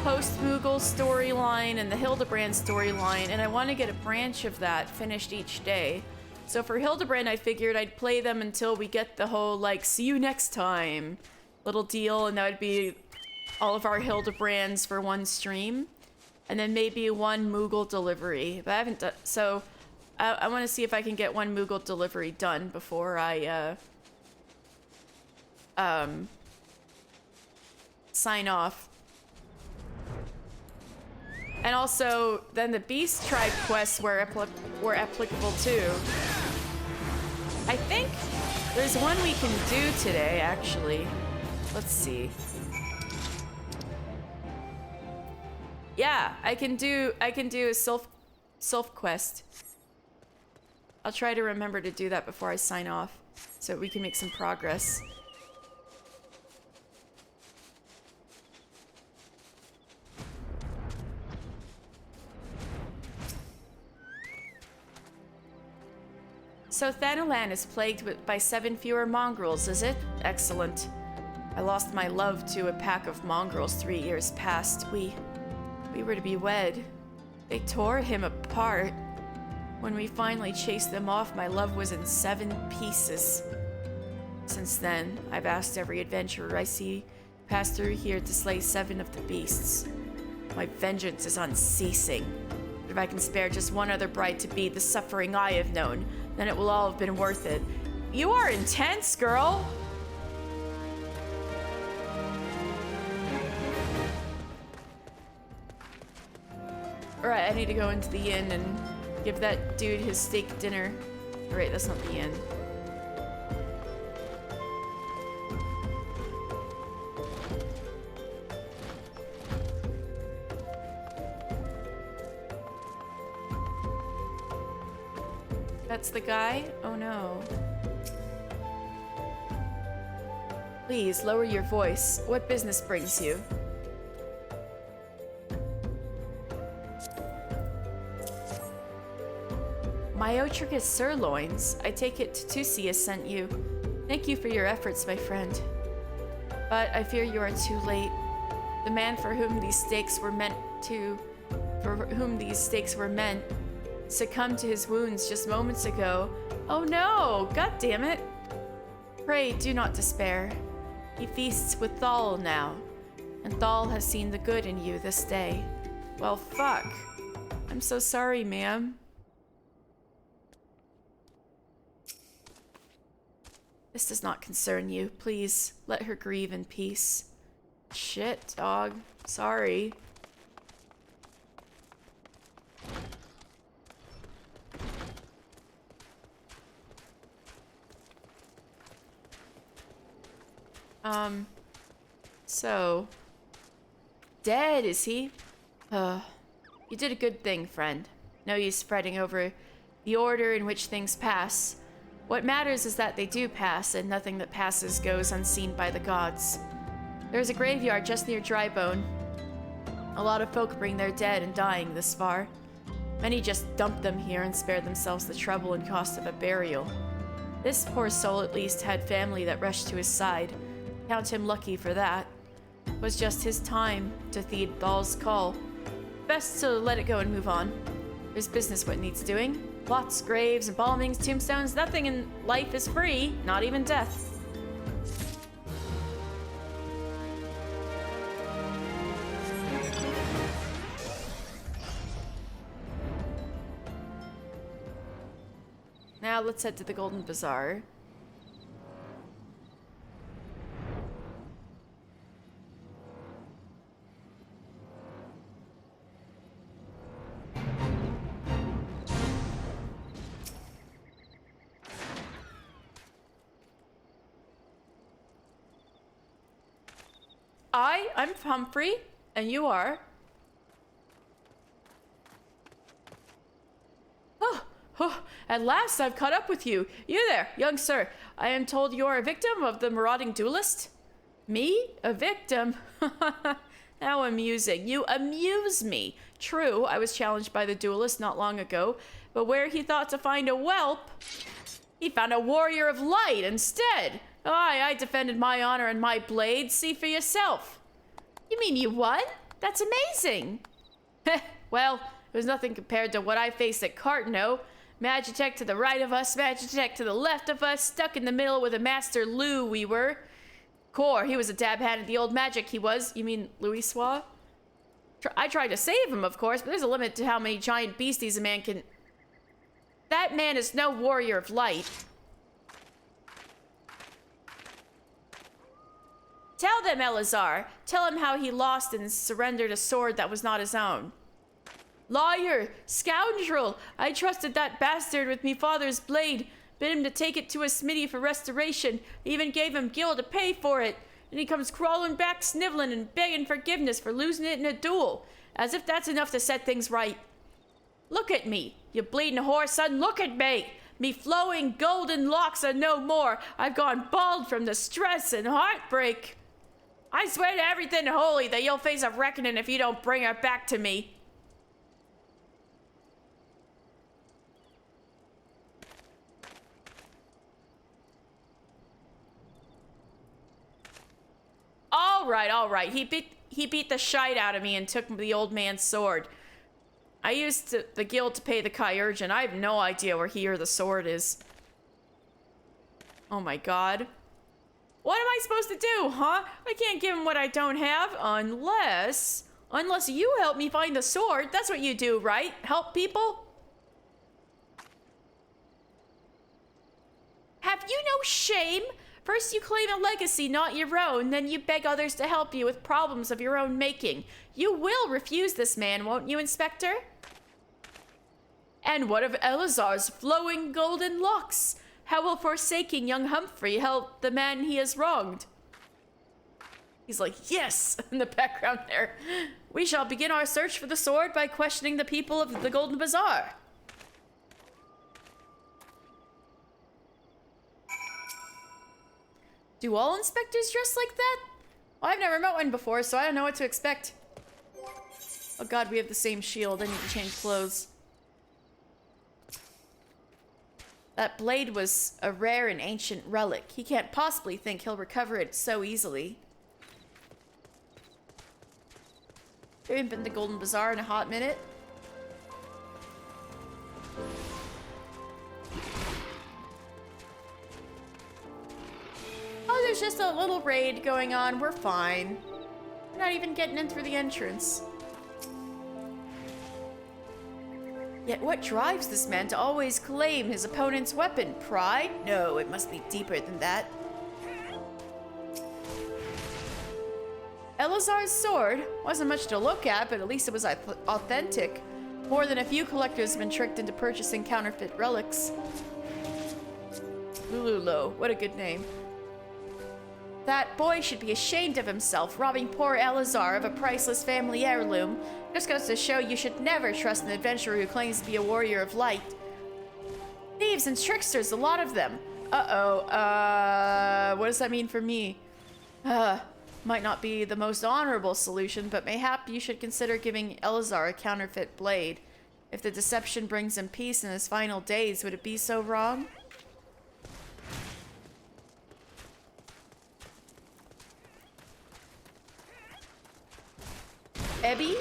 post-Moogle storyline and the Hildebrand storyline, and I want to get a branch of that finished each day. So for Hildebrand, I figured I'd play them until we get the whole, like, see you next time little deal, and that would be all of our Hildebrands for one stream, and then maybe one Moogle delivery. But I haven't done, so I want to see if I can get one Moogle delivery done before I sign off. And also, then the Beast Tribe quests were applicable too. I think there's one we can do today, actually. Let's see. Yeah, I can do a self quest. I'll try to remember to do that before I sign off, so we can make some progress. So Thanalan is plagued by 7 fewer mongrels, is it? Excellent. I lost my love to a pack of mongrels 3 years past. We were to be wed. They tore him apart. When we finally chased them off, my love was in 7 pieces. Since then, I've asked every adventurer I see pass through here to slay 7 of the beasts. My vengeance is unceasing. But if I can spare just one other bride to be the suffering I have known, then it will all have been worth it. You are intense, girl! Alright, I need to go into the inn and give that dude his steak dinner. Alright, that's not the inn. That's the guy? Oh no. Please, lower your voice. What business brings you? Myotricus sirloins. I take it Tutusi has sent you. Thank you for your efforts, my friend. But I fear you are too late. The man for whom these steaks were meant succumbed to his wounds just moments ago. Oh no! God damn it! Pray, do not despair. He feasts with Thal now, and Thal has seen the good in you this day. Well, fuck. I'm so sorry, ma'am. This does not concern you. Please, let her grieve in peace. Shit, dog. Sorry. So... Dead, is he? You did a good thing, friend. No use fretting over the order in which things pass. What matters is that they do pass, and nothing that passes goes unseen by the gods. There's a graveyard just near Drybone. A lot of folk bring their dead and dying this far. Many just dump them here and spare themselves the trouble and cost of a burial. This poor soul at least had family that rushed to his side. Count him lucky for that. It was just his time to heed Thal's call. Best to let it go and move on. There's business what needs doing. Plots, graves, embalmings, tombstones, nothing in life is free, not even death. Now let's head to the Golden Bazaar. I'm Humphrey, and you are? Oh, at last I've caught up with you. You there, young sir. I am told you are a victim of the marauding duelist. Me? A victim? How amusing. You amuse me. True, I was challenged by the duelist not long ago, but where he thought to find a whelp, he found a warrior of light instead. Aye, I defended my honor and my blade. See for yourself. You mean you won? That's amazing. Well, it was nothing compared to what I faced at Cartno. Magitech to the right of us, Magitech to the left of us, stuck in the middle with a Master Lou we were. Core, he was a dab hand at the old magic, he was. You mean Louis? I tried to save him, of course, but there's a limit to how many giant beasties a man can... That man is no warrior of light. Tell them, Elazar. Tell him how he lost and surrendered a sword that was not his own. Liar! Scoundrel! I trusted that bastard with me father's blade. Bid him to take it to a smithy for restoration. Even gave him gil to pay for it. And he comes crawling back sniveling and begging forgiveness for losing it in a duel. As if that's enough to set things right. Look at me, you bleeding whore son, look at me! Me flowing golden locks are no more. I've gone bald from the stress and heartbreak. I swear to everything holy that you'll face a reckoning if you don't bring her back to me. All right. He beat the shite out of me and took the old man's sword. I used the guild to pay the Kyurgeon. I have no idea where he or the sword is. Oh my god. What am I supposed to do, huh? I can't give him what I don't have unless you help me find the sword. That's what you do, right? Help people? Have you no shame? First you claim a legacy not your own, then you beg others to help you with problems of your own making. You will refuse this man, won't you, Inspector? And what of Elazar's flowing golden locks? How will forsaking young Humphrey help the man he has wronged? He's like, yes, in the background there. We shall begin our search for the sword by questioning the people of the Golden Bazaar. Do all inspectors dress like that? Well, I've never met one before, so I don't know what to expect. Oh god, we have the same shield. I need to change clothes. That blade was a rare and ancient relic. He can't possibly think he'll recover it so easily. We haven't been to Golden Bazaar in a hot minute. Oh, there's just a little raid going on. We're fine. We're not even getting in through the entrance. Yet what drives this man to always claim his opponent's weapon? Pride? No, it must be deeper than that. Elazar's sword wasn't much to look at, but at least it was authentic. More than a few collectors have been tricked into purchasing counterfeit relics. Lululo, what a good name. That boy should be ashamed of himself, robbing poor Elazar of a priceless family heirloom. Just goes to show you should never trust an adventurer who claims to be a warrior of light. Thieves and tricksters, a lot of them. What does that mean for me? Might not be the most honorable solution, but mayhap you should consider giving Elazar a counterfeit blade. If the deception brings him peace in his final days, would it be so wrong? Ebby?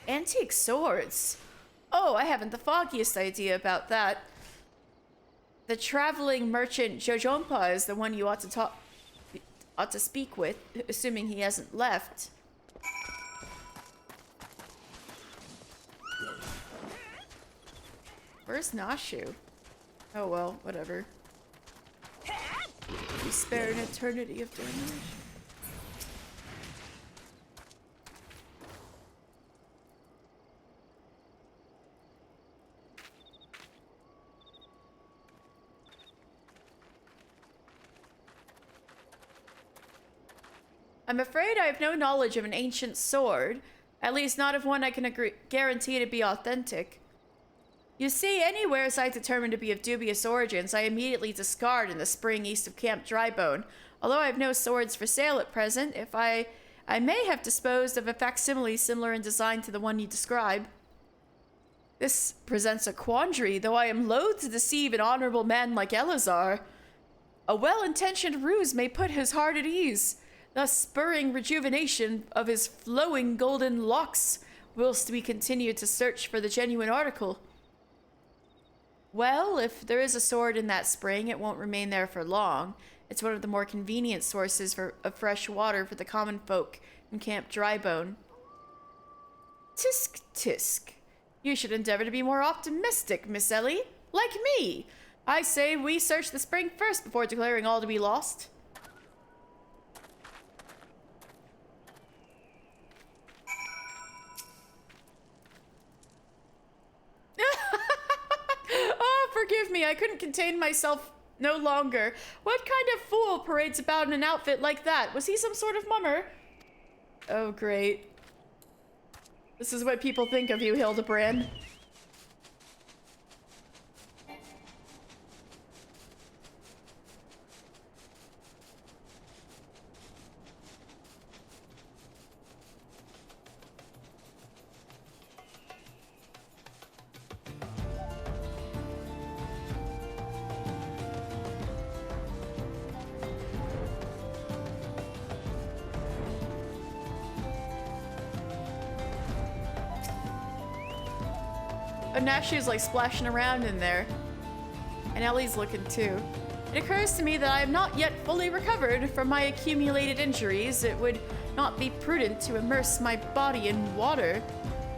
Antique swords. Oh, I haven't the foggiest idea about that. The traveling merchant Jojompa is the one you ought to speak with, assuming he hasn't left. Where's Nashu? Oh well, whatever. We spare an eternity of damage. I'm afraid I have no knowledge of an ancient sword, at least not of one I can guarantee to be authentic. You see, any wares I determine to be of dubious origins, I immediately discard in the spring east of Camp Drybone. Although I have no swords for sale at present, if I may have disposed of a facsimile similar in design to the one you describe. This presents a quandary, though I am loath to deceive an honorable man like Elazar. A well-intentioned ruse may put his heart at ease, thus spurring rejuvenation of his flowing golden locks, whilst we continue to search for the genuine article. Well, if there is a sword in that spring, it won't remain there for long. It's one of the more convenient sources of fresh water for the common folk in Camp Drybone. Tisk tisk. You should endeavor to be more optimistic, Miss Ellie. Like me. I say we search the spring first before declaring all to be lost. I couldn't contain myself no longer. What kind of fool parades about in an outfit like that? Was he some sort of mummer? Oh, great. This is what people think of you, Hildebrand. But now she's like splashing around in there. And Ellie's looking too. It occurs to me that I am not yet fully recovered from my accumulated injuries. It would not be prudent to immerse my body in water.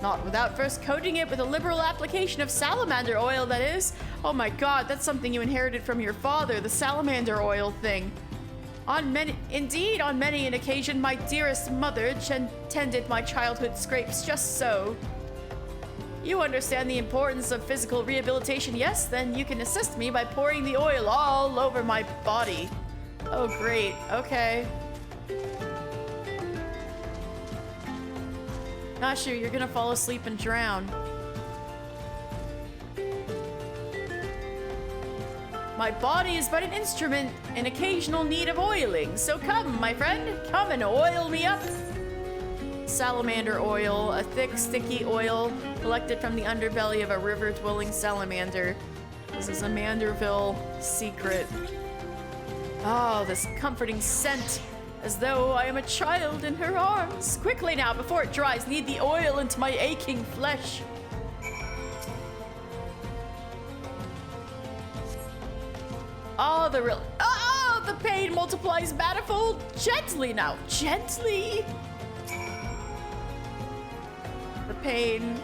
Not without first coating it with a liberal application of salamander oil, that is. Oh my god, that's something you inherited from your father, the salamander oil thing. On many an occasion, my dearest mother tended my childhood scrapes just so. You understand the importance of physical rehabilitation, yes? Then you can assist me by pouring the oil all over my body. Oh, great. Okay. Nashu, you're gonna fall asleep and drown. My body is but an instrument in occasional need of oiling. So come, my friend, come and oil me up. Salamander oil, a thick, sticky oil collected from the underbelly of a river-dwelling salamander. This is a Manderville secret. Oh, this comforting scent, as though I am a child in her arms. Quickly now, before it dries, knead the oil into my aching flesh. Oh, the pain multiplies manifold. Gently now, gently. The pain.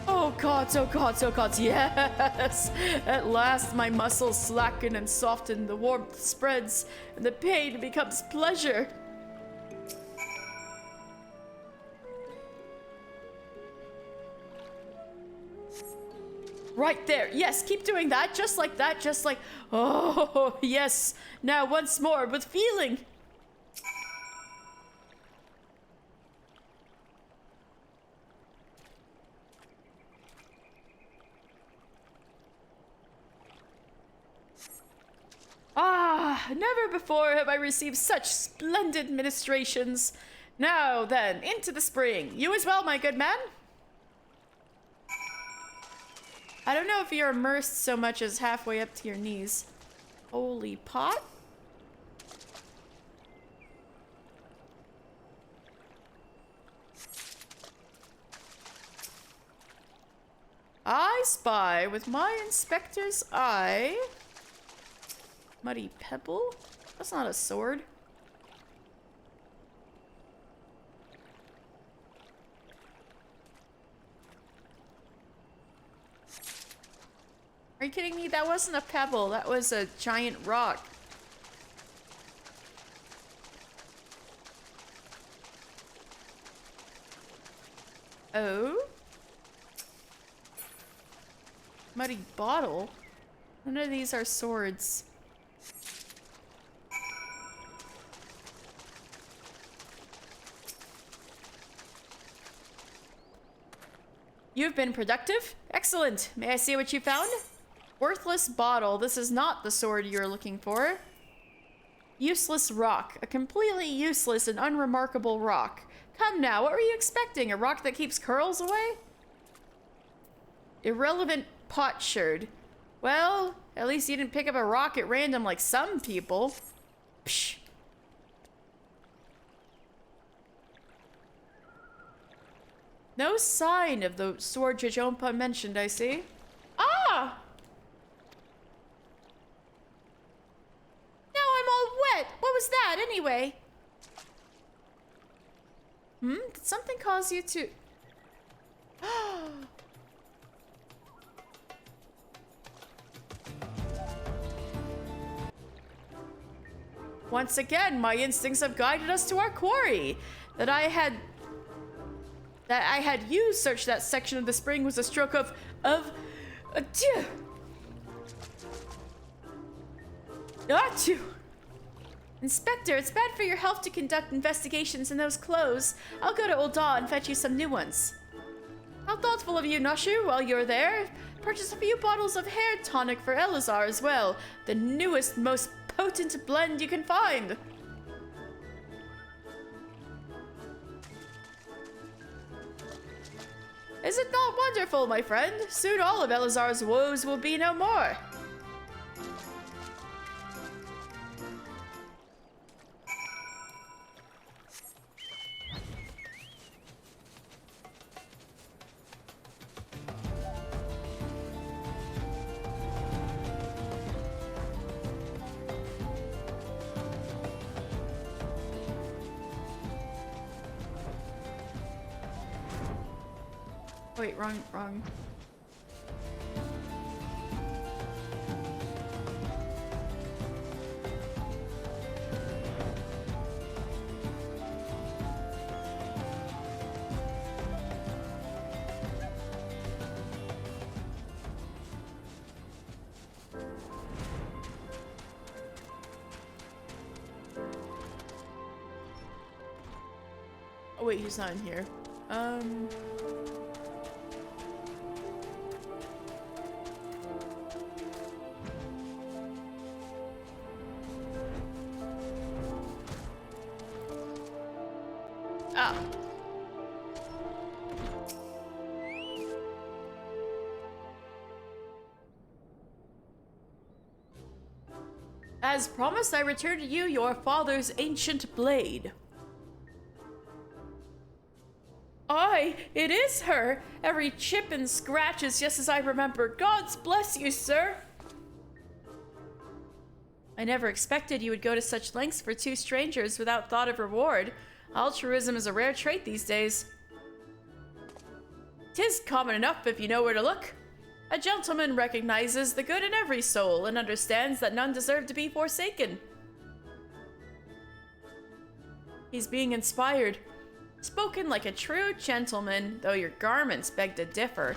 Oh gods, oh gods, oh gods, yes! At last my muscles slacken and soften, the warmth spreads, and the pain becomes pleasure. Right there, yes, keep doing that, just like that, just like, oh, yes. Now once more, with feeling. Ah, never before have I received such splendid ministrations. Now then, into the spring. You as well, my good man. I don't know if you're immersed so much as halfway up to your knees. Holy pot. I spy with my inspector's eye. Muddy pebble? That's not a sword. Are you kidding me? That wasn't a pebble. That was a giant rock. Oh? Muddy bottle? None of these are swords. You've been productive? Excellent. May I see what you found? Worthless bottle. This is not the sword you're looking for. Useless rock. A completely useless and unremarkable rock. Come now, what were you expecting? A rock that keeps curls away? Irrelevant potsherd. Well, at least you didn't pick up a rock at random like some people. Psh. No sign of the sword Jajompa mentioned, I see. Ah! Now I'm all wet. What was that, anyway? Did something cause you to... Once again, my instincts have guided us to our quarry. That That I had you search that section of the spring was a stroke of Achoo! Inspector, it's bad for your health to conduct investigations in those clothes. I'll go to Ul'dah and fetch you some new ones. How thoughtful of you, Nashu. While you're there, purchase a few bottles of hair tonic for Elazar as well. The newest, most potent blend you can find. Is it not wonderful, my friend? Soon all of Elazar's woes will be no more. Wait, wrong. Oh wait, he's not in here. Ah. As promised, I return to you your father's ancient blade. Aye, it is her. Every chip and scratch is just as I remember. God's bless you, sir. I never expected you would go to such lengths for two strangers without thought of reward. Altruism is a rare trait these days. 'Tis common enough if you know where to look. A gentleman recognizes the good in every soul and understands that none deserve to be forsaken. He's being inspired. Spoken like a true gentleman, though your garments beg to differ.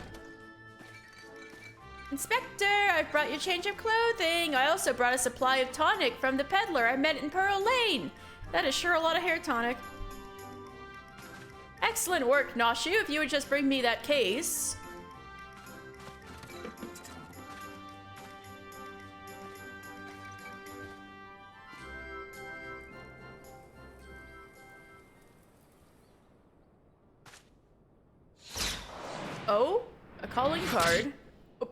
Inspector, I've brought you a change of clothing. I also brought a supply of tonic from the peddler I met in Pearl Lane. That is sure a lot of hair tonic. Excellent work, Nashu. If you would just bring me that case. Oh, a calling card. Oh.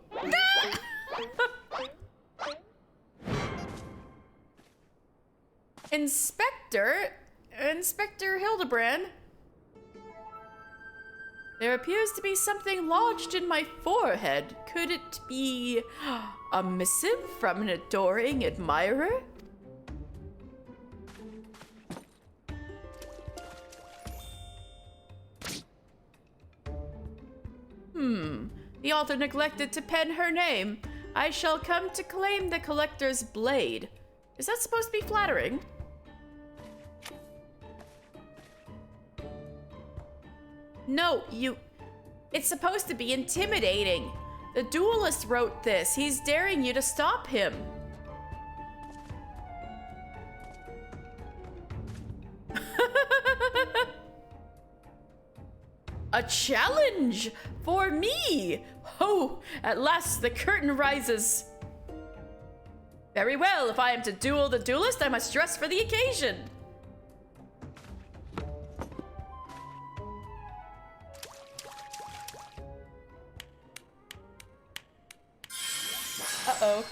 Inspector Hildebrand. There appears to be something lodged in my forehead. Could it be a missive from an adoring admirer? The author neglected to pen her name. I shall come to claim the collector's blade. Is that supposed to be flattering? No, it's supposed to be intimidating. The duelist wrote this. He's daring you to stop him. A challenge for me! Oh, at last the curtain rises. Very well, if I am to duel the duelist, I must dress for the occasion. Uh-oh.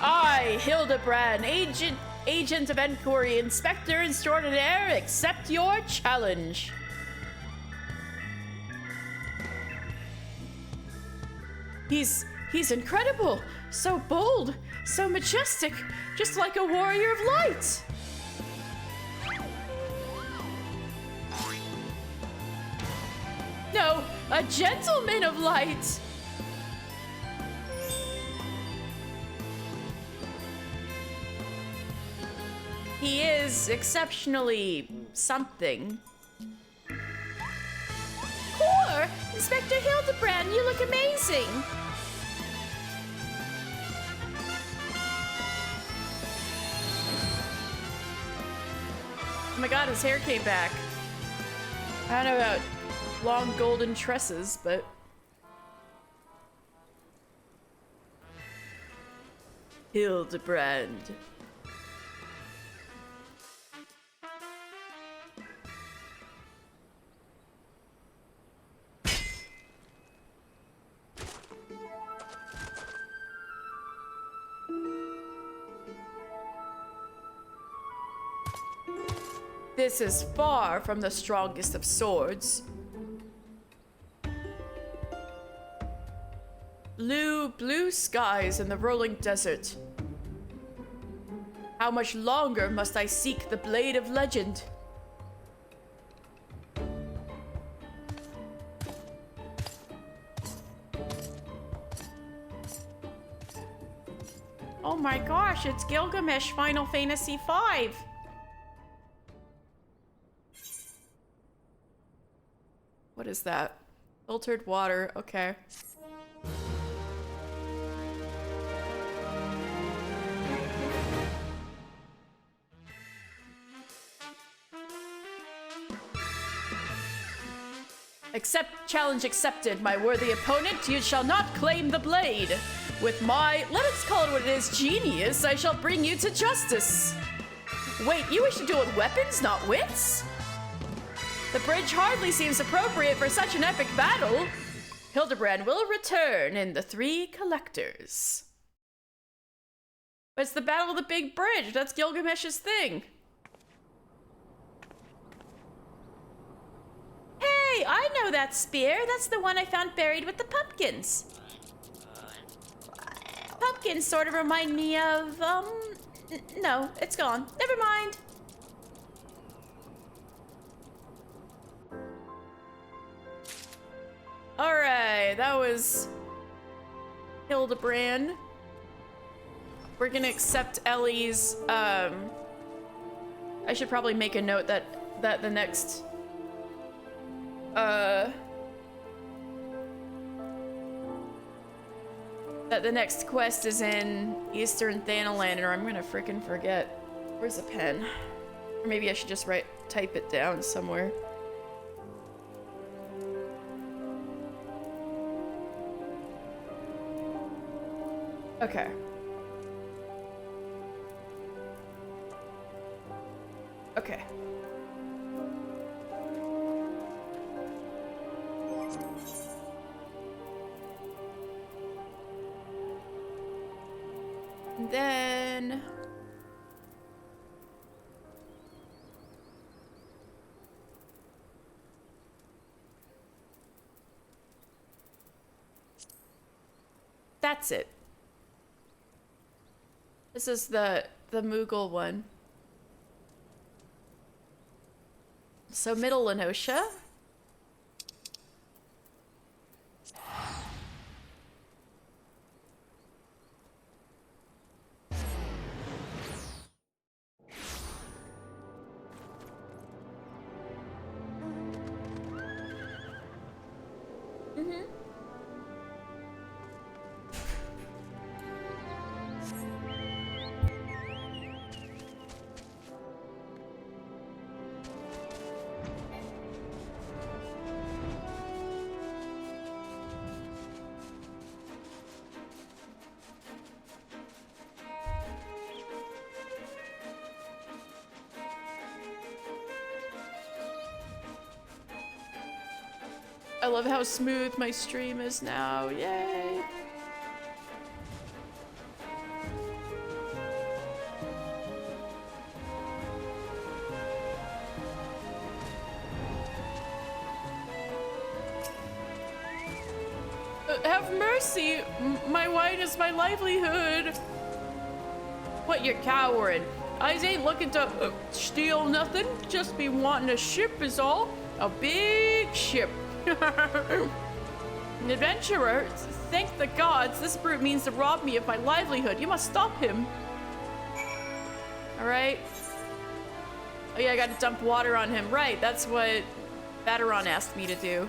I, Hildebrand, agent of Enquiry, Inspector Extraordinaire, accept your challenge. He's incredible, so bold, so majestic, just like a warrior of light. Oh, a gentleman of light. He is exceptionally something. Core! Inspector Hildebrand, you look amazing! Oh my god, his hair came back. I don't know about long golden tresses, but... Hildebrand. This is far from the strongest of swords. Blue skies in the rolling desert. How much longer must I seek the blade of legend? Oh my gosh, it's Gilgamesh Final Fantasy V. What is that? Filtered water, okay. Challenge accepted, my worthy opponent. You shall not claim the blade. With my, let's call it what it is, genius, I shall bring you to justice. Wait, you wish to duel with weapons, not wits? The bridge hardly seems appropriate for such an epic battle. Hildebrand will return in the Three Collectors. But it's the Battle of the Big Bridge. That's Gilgamesh's thing. Hey, I know that spear. That's the one I found buried with the pumpkins. Pumpkins sort of remind me of, no, it's gone. Never mind. Alright, that was Hildebrand. We're gonna accept Ellie's, I should probably make a note that the next, that the next quest is in Eastern Thanaland, or I'm gonna frickin' forget. Where's a pen? Or maybe I should just type it down somewhere. Okay. Okay. And then... that's it. This is the Moogle one. So Middle Lenosha. I love how smooth my stream is now. Yay. Have mercy. My wine is my livelihood. What, you're cowering? I ain't looking to steal nothing. Just be wanting a ship is all. A big ship. An adventurer? Thank the gods, this brute means to rob me of my livelihood. You must stop him. Alright. Oh yeah, I gotta dump water on him. Right, that's what Bateron asked me to do.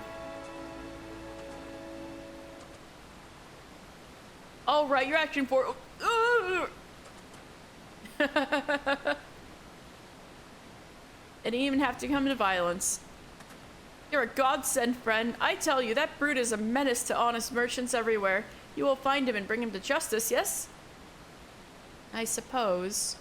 Oh right, you're acting for... It didn't even have to come to violence. You're a godsend, friend. I tell you, that brute is a menace to honest merchants everywhere. You will find him and bring him to justice, yes? I suppose.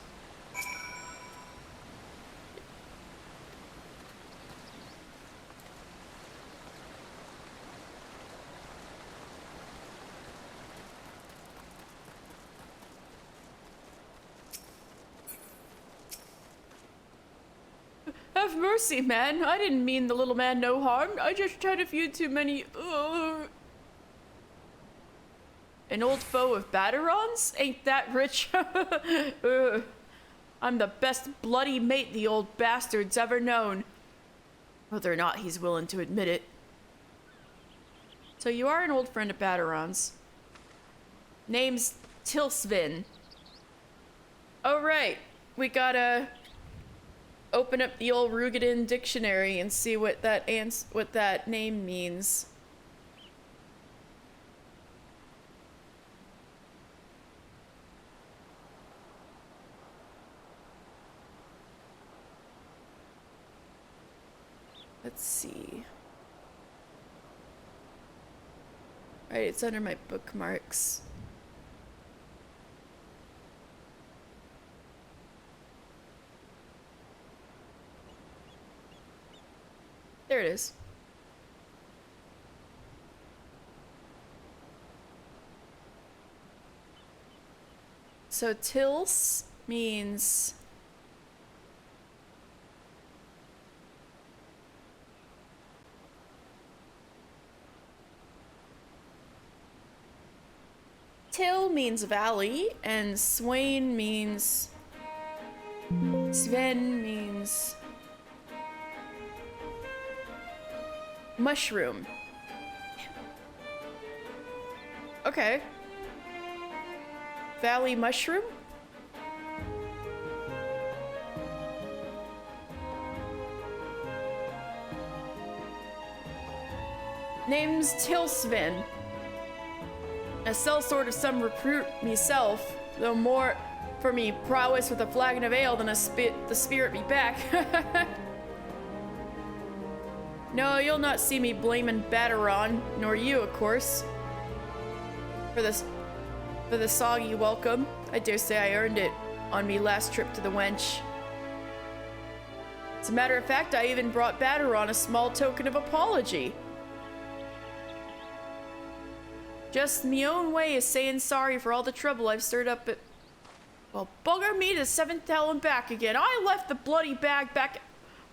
Have mercy, man. I didn't mean the little man no harm. I just had a few too many... An old foe of Bateron's? Ain't that rich? I'm the best bloody mate the old bastard's ever known. Whether or not he's willing to admit it. So you are an old friend of Bateron's. Name's Tilsvin. Oh right. We gotta... open up the old Rugadin dictionary and see what that name means. Let's see. Right, it's under my bookmarks. There it is. So Tils means Till means valley, and Swain means Sven means mushroom. Okay. Valley mushroom? Name's Tilsvin. A sellsword of some recruit meself, though more for me prowess with a flagon of ale than the spirit me back. No, you'll not see me blaming Bateron, nor you, of course. For the soggy welcome. I dare say I earned it on me last trip to the wench. As a matter of fact, I even brought Bateron a small token of apology. Just me own way of saying sorry for all the trouble I've stirred up at... Well, bugger me to 7th Hell and back again. I left the bloody bag back at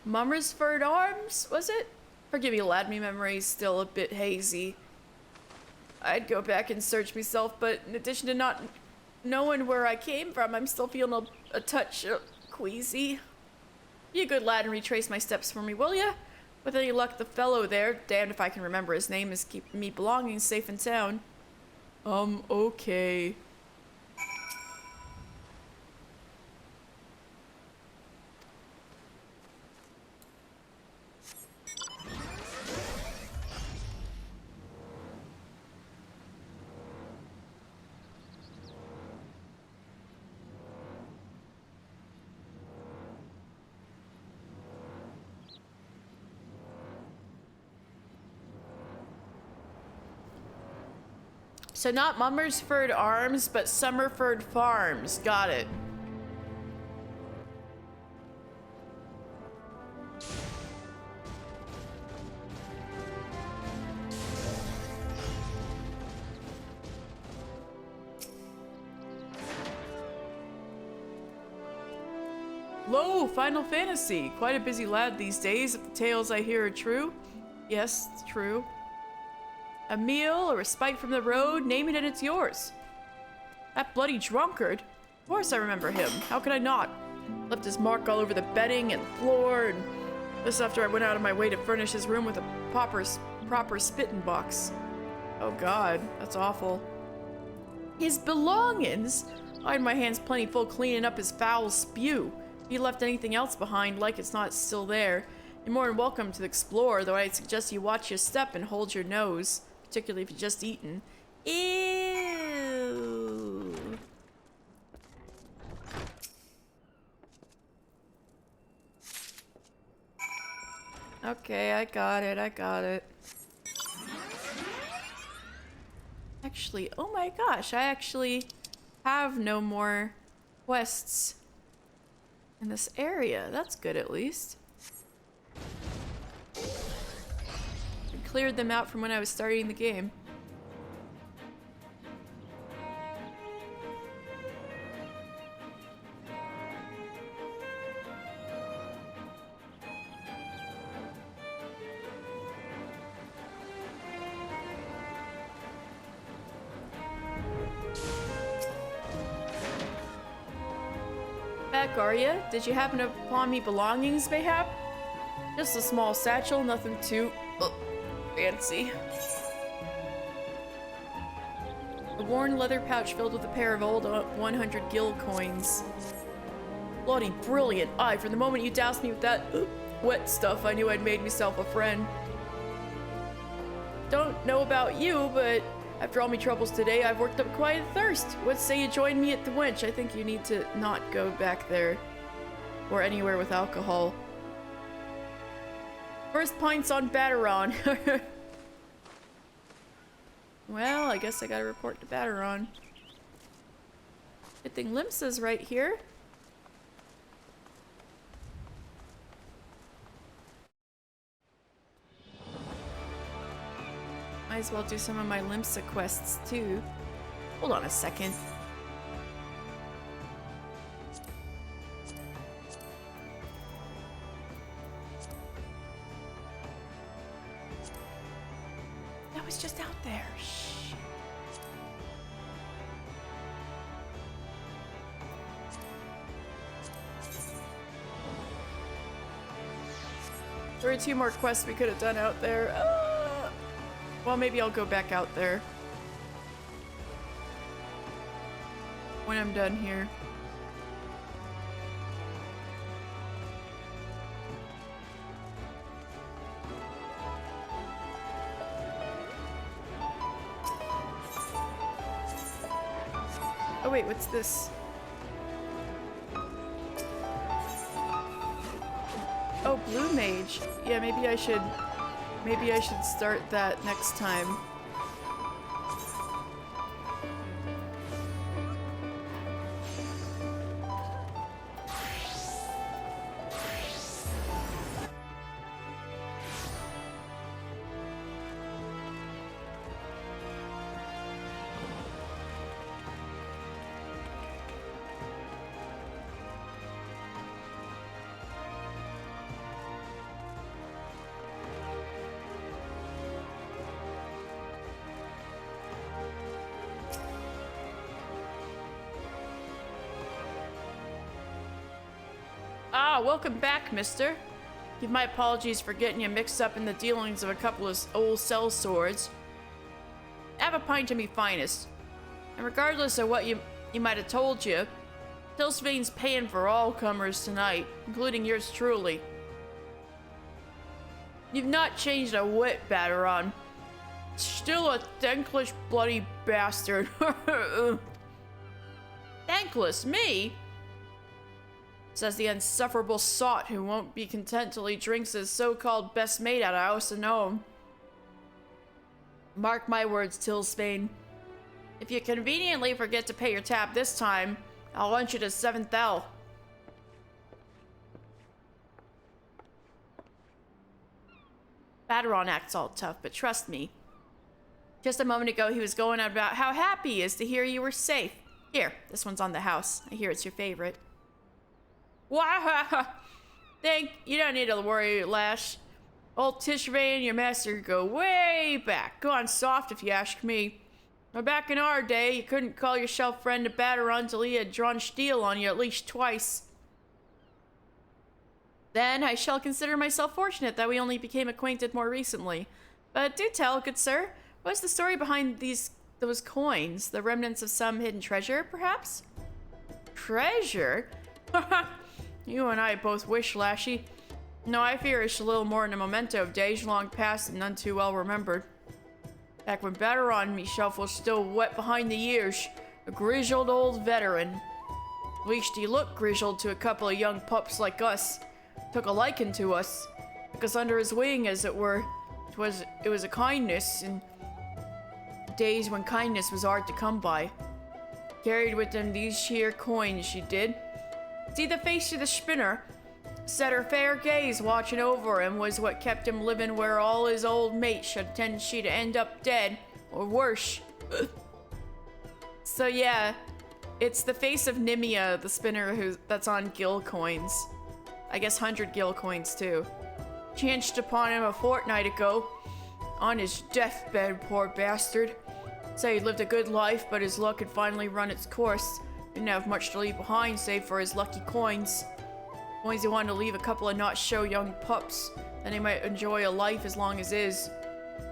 Mummersford Arms, was it? Forgive me, lad, me memory's still a bit hazy. I'd go back and search myself, but in addition to not knowing where I came from, I'm still feeling a touch queasy. Be a good lad and retrace my steps for me, will ya? With any luck, the fellow there, damned if I can remember his name, is keeping me belongings safe in town. Okay. So not Mummersford Arms, but Summerford Farms. Got it. Lo, Final Fantasy. Quite a busy lad these days, if the tales I hear are true. Yes, it's true. A meal, a respite from the road, name it and it's yours. That bloody drunkard. Of course I remember him. How could I not? Left his mark all over the bedding and floor, and this after I went out of my way to furnish his room with a pauper's proper spitting box. Oh god, that's awful. His belongings! I had my hands plenty full cleaning up his foul spew. If he left anything else behind, like it's not still there, you're more than welcome to explore, though I'd suggest you watch your step and hold your nose, particularly if you've just eaten. Ew. Okay, I got it. Actually, oh my gosh, I actually have no more quests in this area. That's good at least. I cleared them out from when I was starting the game. Back, are ya? Did you happen upon me belongings, mayhap? Just a small satchel, nothing too fancy. A worn leather pouch filled with a pair of old 100 gil coins. Bloody brilliant! Aye, from the moment you doused me with that wet stuff, I knew I'd made myself a friend. Don't know about you, but after all my troubles today, I've worked up quite a thirst. What say you join me at the wench? I think you need to not go back there. Or anywhere with alcohol. First pints on Bateron. Well, I guess I gotta report to Bateron. Good thing Limsa's right here. Might as well do some of my Limsa quests too. Hold on a second. That was just out there. Shh. There were 2 more quests we could have done out there. Well, maybe I'll go back out there when I'm done here. Oh wait, what's this? Oh, Blue Mage. Yeah, maybe I should start that next time. Ah, welcome back, mister. Give my apologies for getting you mixed up in the dealings of a couple of old cell swords. Have a pint of me finest. And regardless of what you might have told you, Tilsvane's paying for all comers tonight, including yours truly. You've not changed a whit, Bateron. Still a thankless bloody bastard. Thankless? Me? Says the insufferable sot who won't be content till he drinks his so-called best mate out of house and home. Mark my words, Tilsvane. If you conveniently forget to pay your tab this time, I'll lunch you to 7th L. Bateron acts all tough, but trust me. Just a moment ago, he was going on about how happy he is to hear you were safe. Here, this one's on the house. I hear it's your favorite. Wow! You don't need to worry, Lash. Old Tishvane and your master go way back. Go on soft if you ask me. Now back in our day, you couldn't call yourself friend to Bateron till he had drawn steel on you at least twice. Then I shall consider myself fortunate that we only became acquainted more recently. But do tell, good sir, what's the story behind those coins? The remnants of some hidden treasure, perhaps? Treasure? You and I both wish, Lashy. No, I fear it's a little more than a memento of days long past and none too well remembered. Back when Bateron myself was still wet behind the ears, a grizzled old veteran. At least he looked grizzled to a couple of young pups like us. Took a liking to us. Took us under his wing, as it were. It was a kindness in days when kindness was hard to come by. Carried with him these here coins, she did. See the face of the spinner? Set her fair gaze watching over him was what kept him living where all his old mates should tend she to end up dead, or worse. So yeah, it's the face of Nimia, the spinner that's on gil coins. I guess 100 gil coins too. Chanced upon him a fortnight ago. On his deathbed, poor bastard. Say he'd lived a good life, but his luck had finally run its course. Didn't have much to leave behind save for his lucky coins. Coins he wanted to leave a couple of not-show young pups. Then he might enjoy a life as long as his.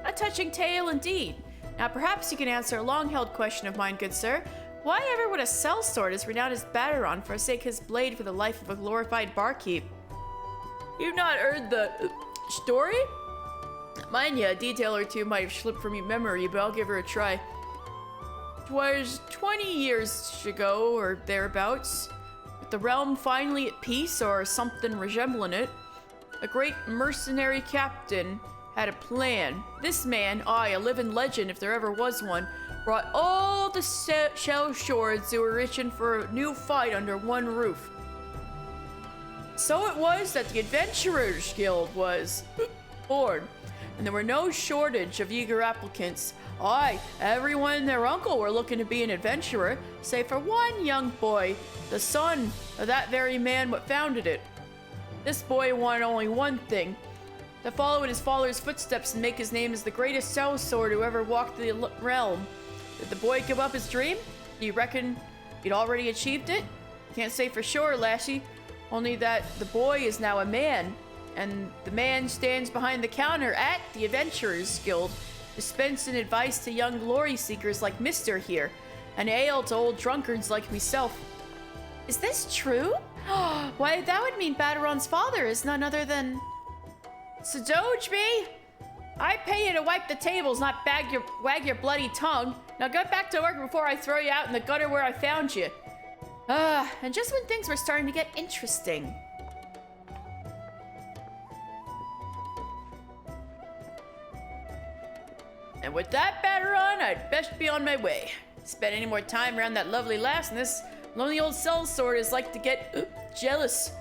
A touching tale indeed. Now perhaps you can answer a long-held question of mine, good sir. Why ever would a sellsword as renowned as Bateron forsake his blade for the life of a glorified barkeep? You've not heard the story? Mind ya, a detail or two might have slipped from your memory, but I'll give her a try. 'Twas 20 years ago, or thereabouts, with the realm finally at peace, or something resembling it, a great mercenary captain had a plan. This man, aye, a living legend if there ever was one, brought all the shell swords who were itching for a new fight under one roof. So it was that the Adventurers Guild was born, and there were no shortage of eager applicants. Aye, everyone and their uncle were looking to be an adventurer, save for one young boy, the son of that very man what founded it. This boy wanted only one thing, to follow in his father's footsteps and make his name as the greatest sellsword who ever walked the realm. Did the boy give up his dream? Do you reckon he'd already achieved it? Can't say for sure, Lassie. Only that the boy is now a man, and the man stands behind the counter at the Adventurers Guild, dispensing advice to young glory seekers like Mister here, and ale to old drunkards like myself. Is this true? Why, that would mean Bateron's father is none other than... Sadoge me? I pay you to wipe the tables, not wag your bloody tongue. Now get back to work before I throw you out in the gutter where I found you. And just when things were starting to get interesting. And with that, Bateron, I'd best be on my way. Spend any more time around that lovely lass, and this lonely old sellsword is like to get jealous.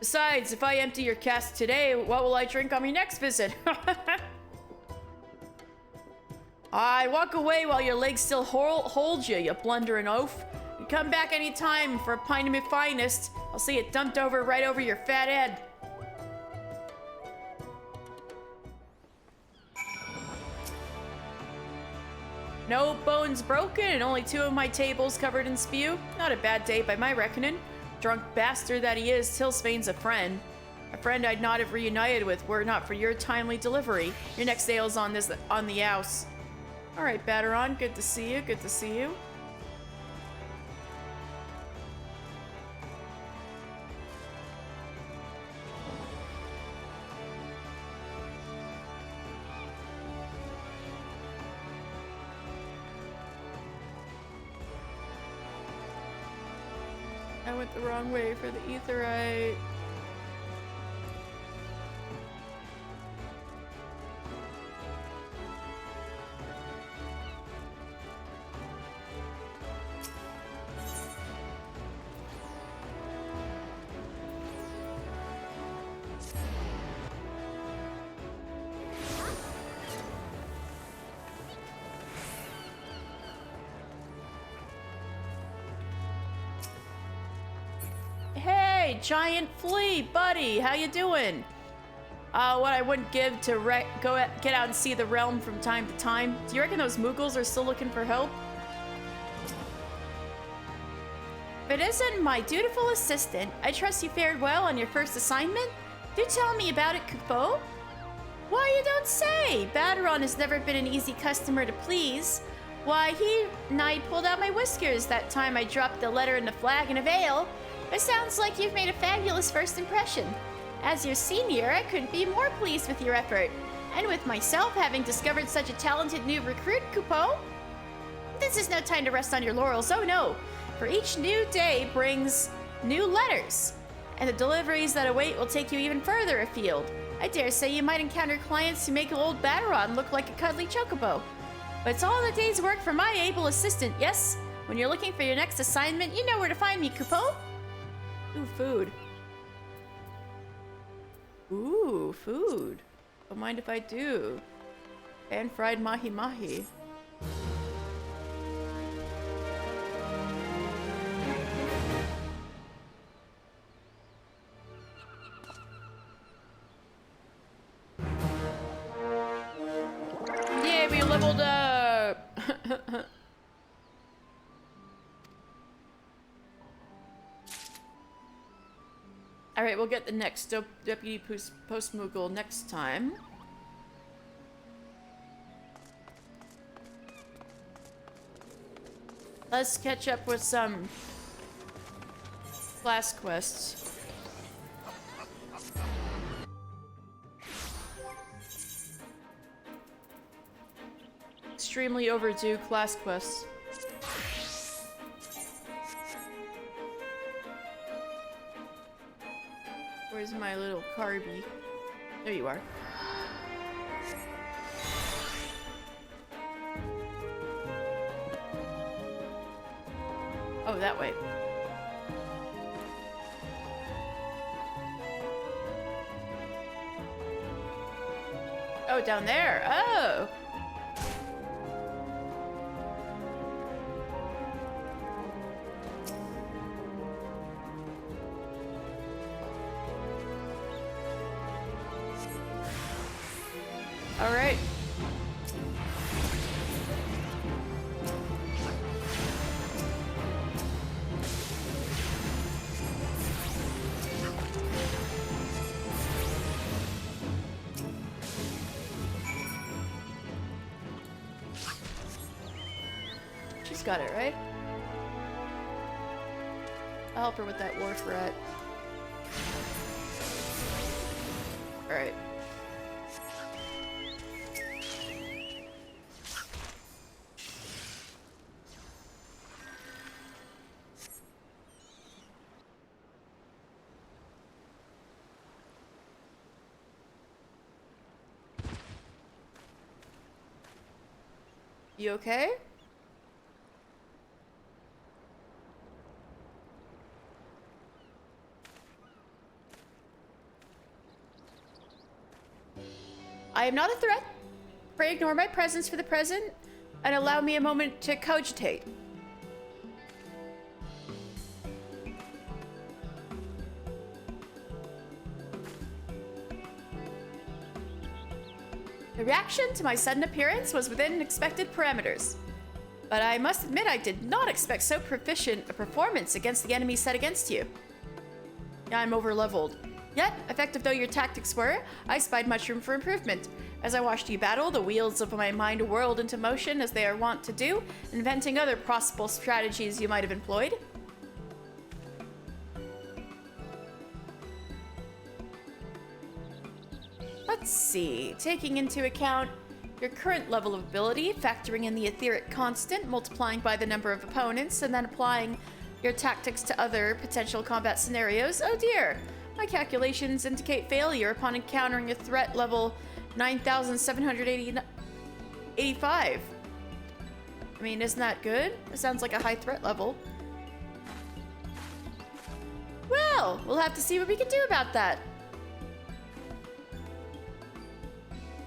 Besides, if I empty your cask today, what will I drink on my next visit? I walk away while your legs still hold you, you blundering oaf. You come back any time for a pint of my finest. I'll see it dumped right over your fat head. No bones broken and only 2 of my tables covered in spew. Not a bad day by my reckoning. Drunk bastard that he is, Tilsvane's a friend. A friend I'd not have reunited with were it not for your timely delivery. Your next ale's on the house. Alright, Bateron, good to see you, good to see you. I went the wrong way for the etherite. Hey, giant flea, buddy, how you doing? What I wouldn't give to get out and see the realm from time to time. Do you reckon those Moogles are still looking for help? If it isn't my dutiful assistant, I trust you fared well on your first assignment? Do tell me about it, Kupo. Why, you don't say? Baderon has never been an easy customer to please. Why, he nigh pulled out my whiskers that time I dropped the letter in the flagon of ale. It sounds like you've made a fabulous first impression. As your senior, I couldn't be more pleased with your effort. And with myself having discovered such a talented new recruit, Coupeau. This is no time to rest on your laurels, oh no. For each new day brings new letters. And the deliveries that await will take you even further afield. I dare say you might encounter clients who make old Baderon look like a cuddly chocobo. But it's all in a day's work for my able assistant, yes? When you're looking for your next assignment, you know where to find me, Coupeau. Ooh, food. Ooh, food. Don't mind if I do. Pan-fried mahi-mahi. Yeah, we leveled up! Alright, we'll get the next Deputy Post-Moogle next time. Let's catch up with some class quests. Extremely overdue class quests. Where's my little Carby? There you are. Oh, that way. Oh, down there. Oh! All right. She's got it, right? I'll help her with that wharf rat. All right. You okay? I am not a threat. Pray ignore my presence for the present and allow me a moment to cogitate. The reaction to my sudden appearance was within expected parameters. But I must admit I did not expect so proficient a performance against the enemy set against you. Yeah, I'm over-leveled. Yet, effective though your tactics were, I spied much room for improvement. As I watched you battle, the wheels of my mind whirled into motion as they are wont to do, inventing other possible strategies you might have employed. Let's see, taking into account your current level of ability, factoring in the etheric constant, multiplying by the number of opponents, and then applying your tactics to other potential combat scenarios. Oh dear, my calculations indicate failure upon encountering a threat level 9,785. I mean, isn't that good? It sounds like a high threat level. Well, we'll have to see what we can do about that.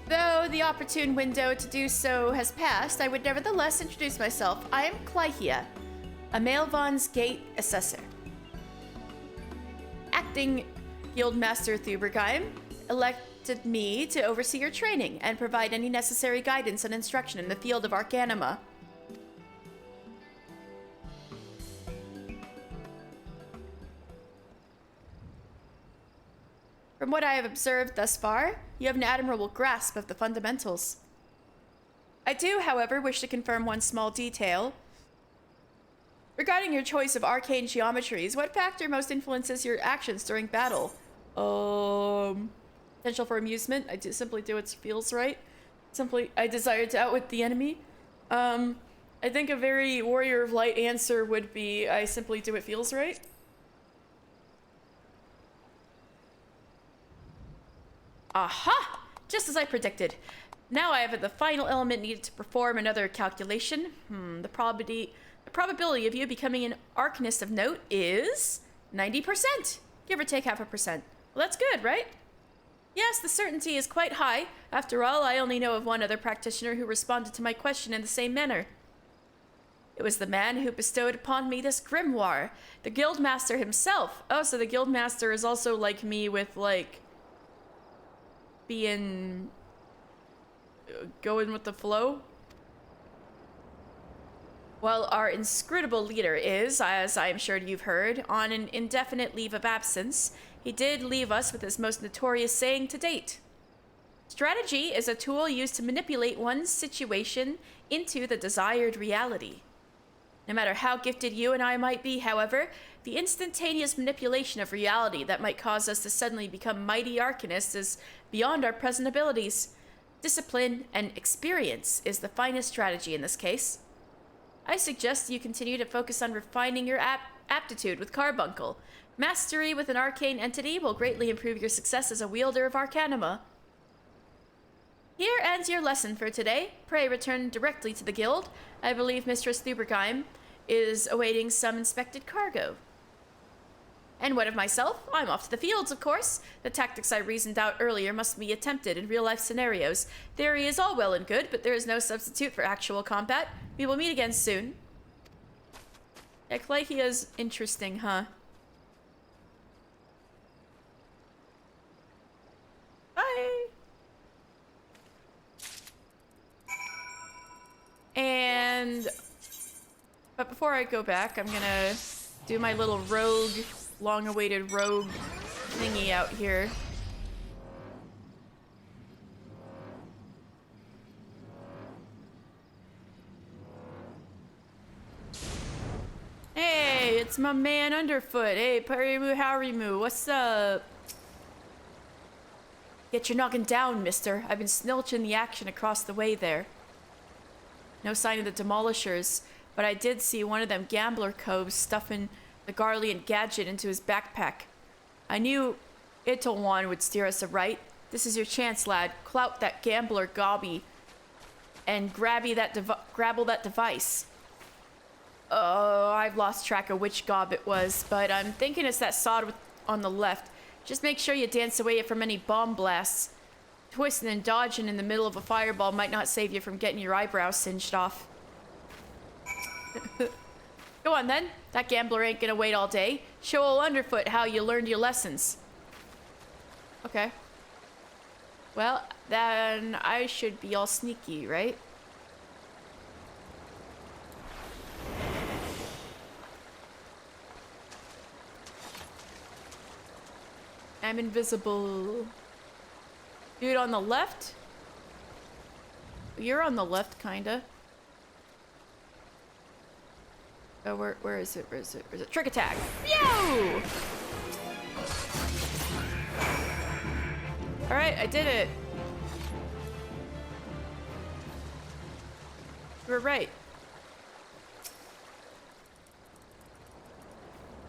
Though the opportune window to do so has passed, I would nevertheless introduce myself. I am Clyhia, a Maelvon's Gate Assessor. Acting Guildmaster Thubergeim elected me to oversee your training and provide any necessary guidance and instruction in the field of Arcanima. From what I have observed thus far, You have an admirable grasp of the fundamentals. I do, however, wish to confirm one small detail. Regarding your choice of arcane geometries, what factor most influences your actions during battle? Potential for amusement. I simply do what feels right. Simply, I desire to outwit the enemy. I think a very Warrior of Light answer would be, I simply do what feels right. Aha! Just as I predicted. Now I have the final element needed to perform another calculation. The probability of you becoming an Arcanist of note is 90%. Give or take 0.5%. Well, that's good, right? Yes, the certainty is quite high. After all, I only know of one other practitioner who responded to my question in the same manner. It was the man who bestowed upon me this grimoire, the Guildmaster himself. Oh, so the Guildmaster is also like me with, like, being... going with the flow? While our inscrutable leader is, as I am sure you've heard, on an indefinite leave of absence, he did leave us with his most notorious saying to date. Strategy is a tool used to manipulate one's situation into the desired reality. No matter how gifted you and I might be, however, the instantaneous manipulation of reality that might cause us to suddenly become mighty arcanists is beyond our present abilities. Discipline and experience is the finest strategy in this case. I suggest you continue to focus on refining your aptitude with Carbuncle. Mastery with an arcane entity will greatly improve your success as a wielder of Arcanima. Here ends your lesson for today. Pray return directly to the guild. I believe Mistress Thubergheim is awaiting some inspected cargo. And what of myself? I'm off to the fields, of course. The tactics I reasoned out earlier must be attempted in real-life scenarios. Theory is all well and good, but there is no substitute for actual combat. We will meet again soon. Eclahia is interesting, huh? Bye! But before I go back, I'm gonna do my little rogue, long-awaited rogue thingy out here. Hey, it's my man Underfoot. Hey, Parimu Howrymu, what's up? Get your noggin down, mister. I've been snilching the action across the way there. No sign of the demolishers, but I did see one of them gambler coves stuffing the Garlean gadget into his backpack. I knew Italwan would steer us aright. This is your chance, lad. Clout that gambler gobby and grabble that device. Oh, I've lost track of which gob it was, but I'm thinking it's that sod on the left. Just make sure you dance away from any bomb blasts. Twisting and dodging in the middle of a fireball might not save you from getting your eyebrows singed off. Go on then. That gambler ain't gonna wait all day. Show old Underfoot how you learned your lessons. Okay. Well, then I should be all sneaky, right? I'm invisible. Dude on the left? You're on the left, kinda. Oh, where is it? Where is it? Where is it? Trick attack! Yo! Alright, I did it. You were right.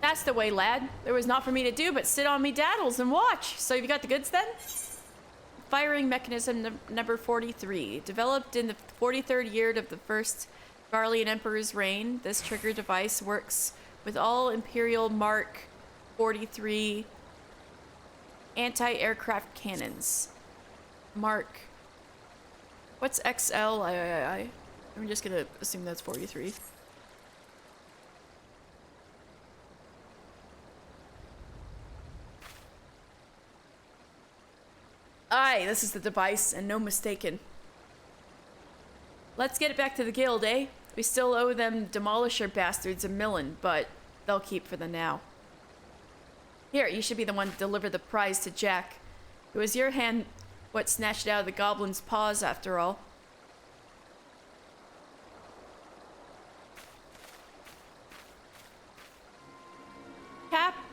That's the way, lad. There was naught for me to do but sit on me daddles and watch. So you got the goods then? Firing mechanism number 43. Developed in the 43rd year of the first Garlean Emperor's reign, this trigger device works with all Imperial Mark 43 anti-aircraft cannons. Mark... What's XL? I'm just gonna assume that's 43. Aye, this is the device, and no mistaken. Let's get it back to the guild, eh? We still owe them demolisher bastards a million, but they'll keep for the now. Here, you should be the one to deliver the prize to Jack. It was your hand What snatched it out of the goblin's paws, after all.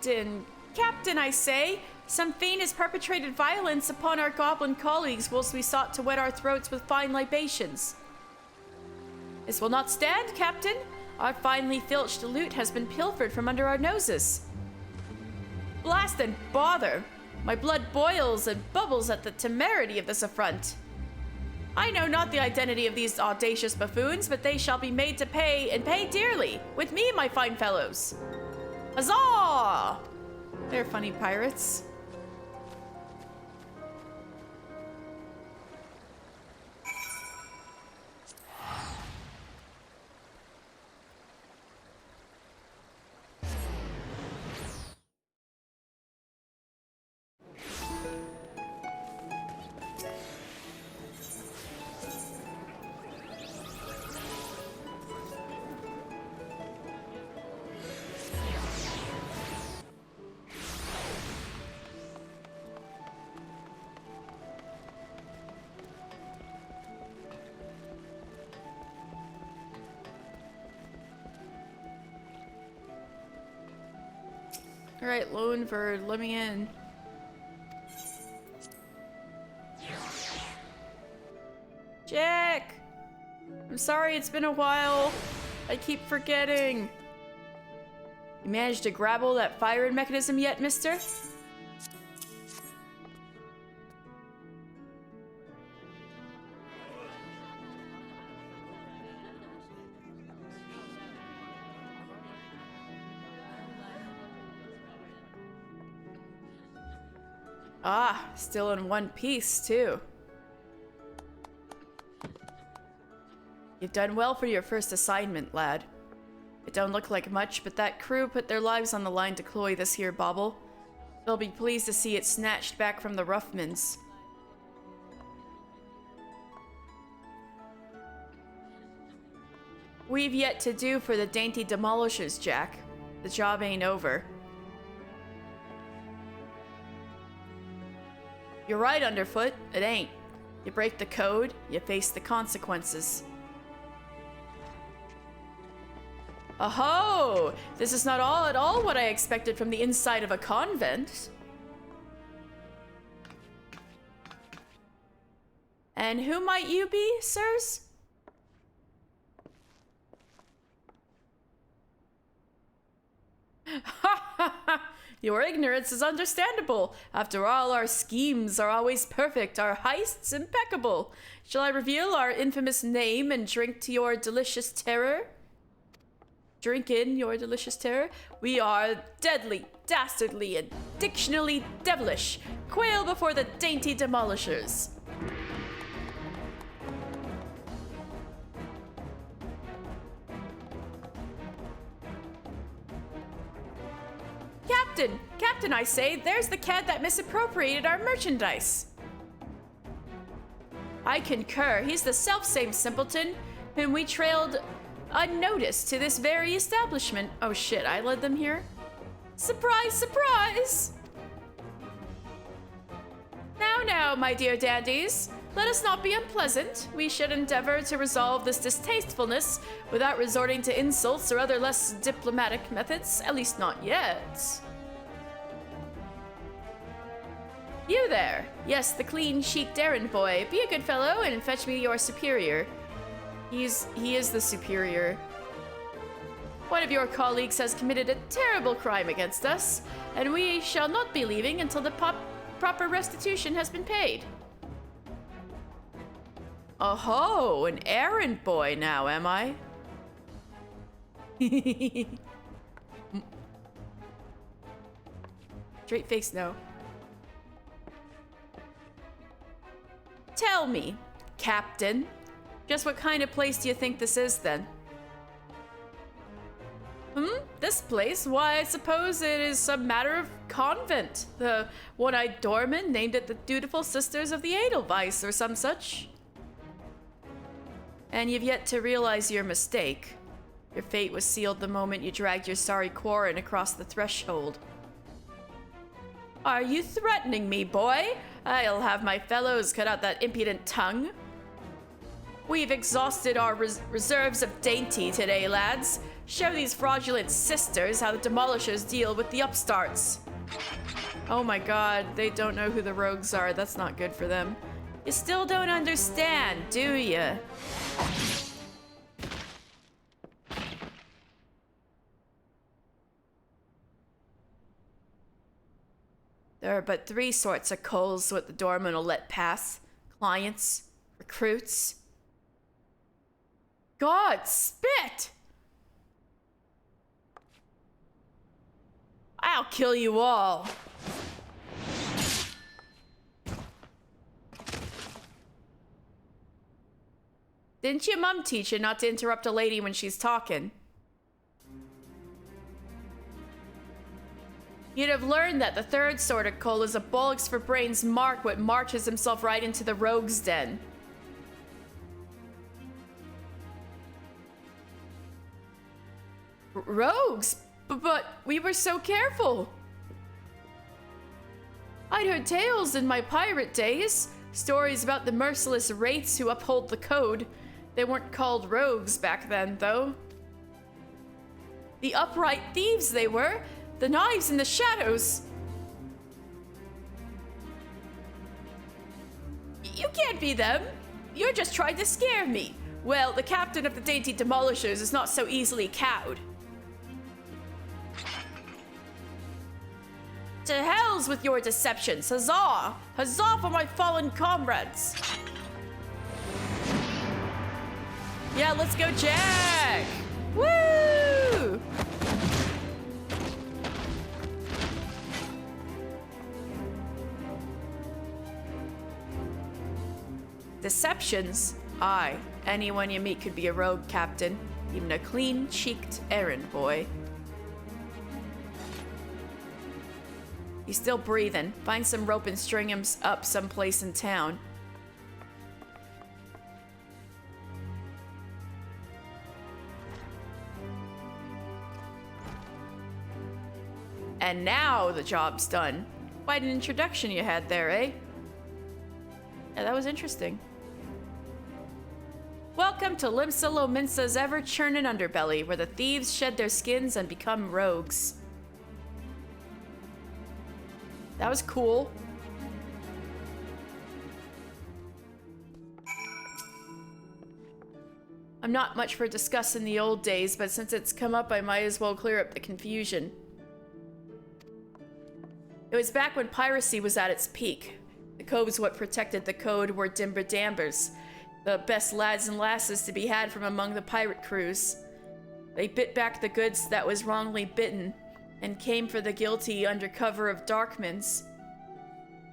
Captain, I say! Some fiend has perpetrated violence upon our goblin colleagues whilst we sought to wet our throats with fine libations. This will not stand, Captain. Our finely filched loot has been pilfered from under our noses. Blast and bother! My blood boils and bubbles at the temerity of this affront. I know not the identity of these audacious buffoons, but they shall be made to pay, and pay dearly, with me, my fine fellows. Huzzah! They're funny pirates. Alright, Lowenford, let me in. Jack! I'm sorry, it's been a while. I keep forgetting. You managed to grapple that firing mechanism yet, mister? Ah, still in one piece, too. You've done well for your first assignment, lad. It don't look like much, but that crew put their lives on the line to cloy this here bauble. They'll be pleased to see it snatched back from the Ruffmans. We've yet to do for the dainty demolishers, Jack. The job ain't over. You're right, Underfoot. It ain't. You break the code, you face the consequences. Oh, this is not at all what I expected from the inside of a convent. And who might you be, sirs? Ha ha ha! Your ignorance is understandable. After all, our schemes are always perfect, our heists impeccable. Shall I reveal our infamous name and drink to your delicious terror? Drink in your delicious terror? We are deadly, dastardly, and dictionally devilish. Quail before the dainty demolishers. Captain, I say, there's the cad that misappropriated our merchandise. I concur. He's the selfsame simpleton whom we trailed unnoticed to this very establishment. Oh shit, I led them here? Surprise, surprise! Now, my dear dandies, let us not be unpleasant. We should endeavor to resolve this distastefulness without resorting to insults or other less diplomatic methods, at least not yet. You there! Yes, the clean-cheeked errand boy. Be a good fellow and fetch me your superior. He is the superior. One of your colleagues has committed a terrible crime against us, and we shall not be leaving until the proper restitution has been paid. Oh-ho, an errand boy now, am I? Straight face no. Tell me, Captain, just what kind of place do you think this is, then? This place? Why, I suppose it is some matter of convent. The one-eyed doorman named it the Dutiful Sisters of the Edelweiss or some such. And you've yet to realize your mistake. Your fate was sealed the moment you dragged your sorry quarren across the threshold. Are you threatening me, boy? I'll have my fellows cut out that impudent tongue. We've exhausted our reserves of dainty today, lads. Show these fraudulent sisters how the demolishers deal with the upstarts. Oh my god, they don't know who the rogues are. That's not good for them. You still don't understand, do ya? There are but 3 sorts of coals what the doorman will let pass. Clients, recruits. God, spit! I'll kill you all. Didn't your mum teach you not to interrupt a lady when she's talking? You'd have learned that the 3rd sort of coal is a bollocks for brains mark what marches himself right into the rogue's den. Rogues? But we were so careful. I'd heard tales in my pirate days. Stories about the merciless wraiths who uphold the code. They weren't called rogues back then, though. The upright thieves they were. The knives in the shadows. You can't be them. You're just trying to scare me. Well, the captain of the Dainty Demolishers is not so easily cowed. To hells with your deceptions. Huzzah! Huzzah for my fallen comrades. Yeah, let's go, Jack! Woo! Deceptions? Aye, anyone you meet could be a rogue captain, even a clean-cheeked errand boy. He's still breathing. Find some rope and string him up someplace in town. And now the job's done. Quite an introduction you had there, eh? Yeah, that was interesting. Welcome to Limsa Lominsa's ever-churning underbelly, where the thieves shed their skins and become rogues. That was cool. I'm not much for discussing the old days, but since it's come up, I might as well clear up the confusion. It was back when piracy was at its peak. The coves what protected the code were Dimber Dambers, the best lads and lasses to be had from among the pirate crews. They bit back the goods that was wrongly bitten, and came for the guilty under cover of Darkmans.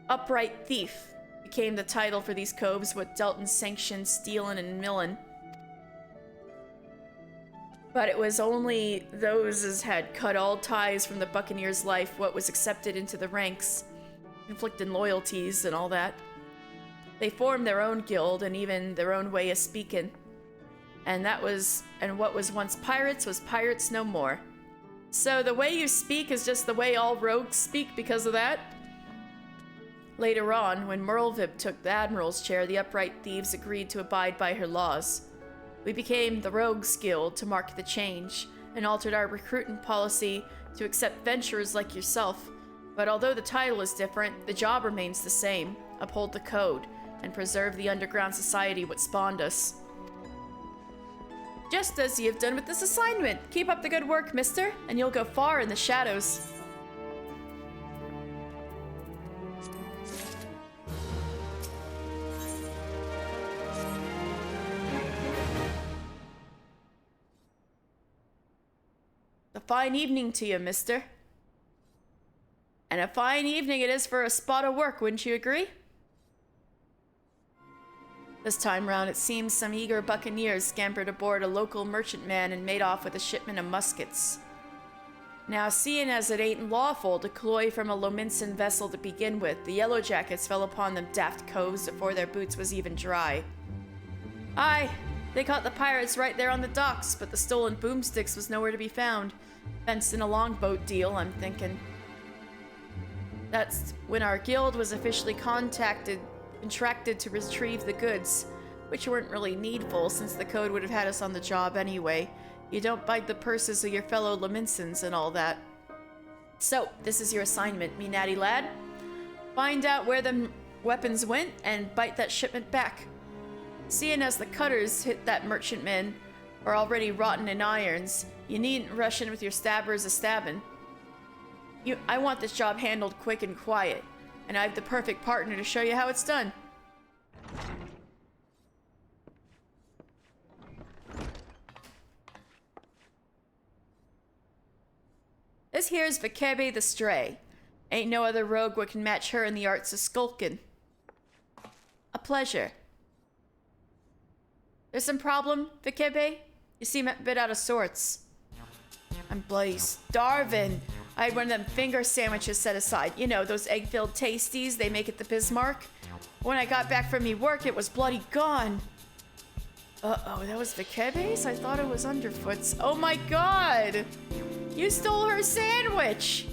Upright Thief became the title for these coves what dealt in sanctioned stealin' and millin'. But it was only those as had cut all ties from the buccaneer's life what was accepted into the ranks, inflicting loyalties and all that. They formed their own guild and even their own way of speaking. And what was once pirates was pirates no more. So the way you speak is just the way all rogues speak because of that? Later on, when Merlvib took the Admiral's chair, the Upright Thieves agreed to abide by her laws. We became the Rogues Guild to mark the change, and altered our recruiting policy to accept venturers like yourself. But although the title is different, the job remains the same. Uphold the code, and preserve the underground society what spawned us. Just as you've done with this assignment. Keep up the good work, mister, and you'll go far in the shadows. A fine evening to you, mister. And a fine evening it is for a spot of work, wouldn't you agree? This time round, it seems some eager buccaneers scampered aboard a local merchantman and made off with a shipment of muskets. Now, seeing as it ain't lawful to cloy from a Lominsan vessel to begin with, the Yellowjackets fell upon them daft coves before their boots was even dry. Aye, they caught the pirates right there on the docks, but the stolen boomsticks was nowhere to be found. Fenced in a longboat deal, I'm thinking. That's when our guild was officially contracted to retrieve the goods, which weren't really needful since the code would have had us on the job anyway. You don't bite the purses of your fellow Laminsons and all that. So, this is your assignment, me natty lad. Find out where them weapons went and bite that shipment back. Seeing as the cutters hit that merchantman are already rotten in irons, you needn't rush in with your stabbers a-stabbing. I want this job handled quick and quiet, and I have the perfect partner to show you how it's done. This here's Vikebe the Stray. Ain't no other rogue what can match her in the arts of skulking. A pleasure. There's some problem, Vikebe? You seem a bit out of sorts. I'm bloody starving. I had one of them finger sandwiches set aside. You know, those egg-filled tasties they make at the Bismarck. When I got back from me work, it was bloody gone. Uh-oh, that was Vikebe's? I thought it was Underfoot's. Oh my god! You stole her sandwich!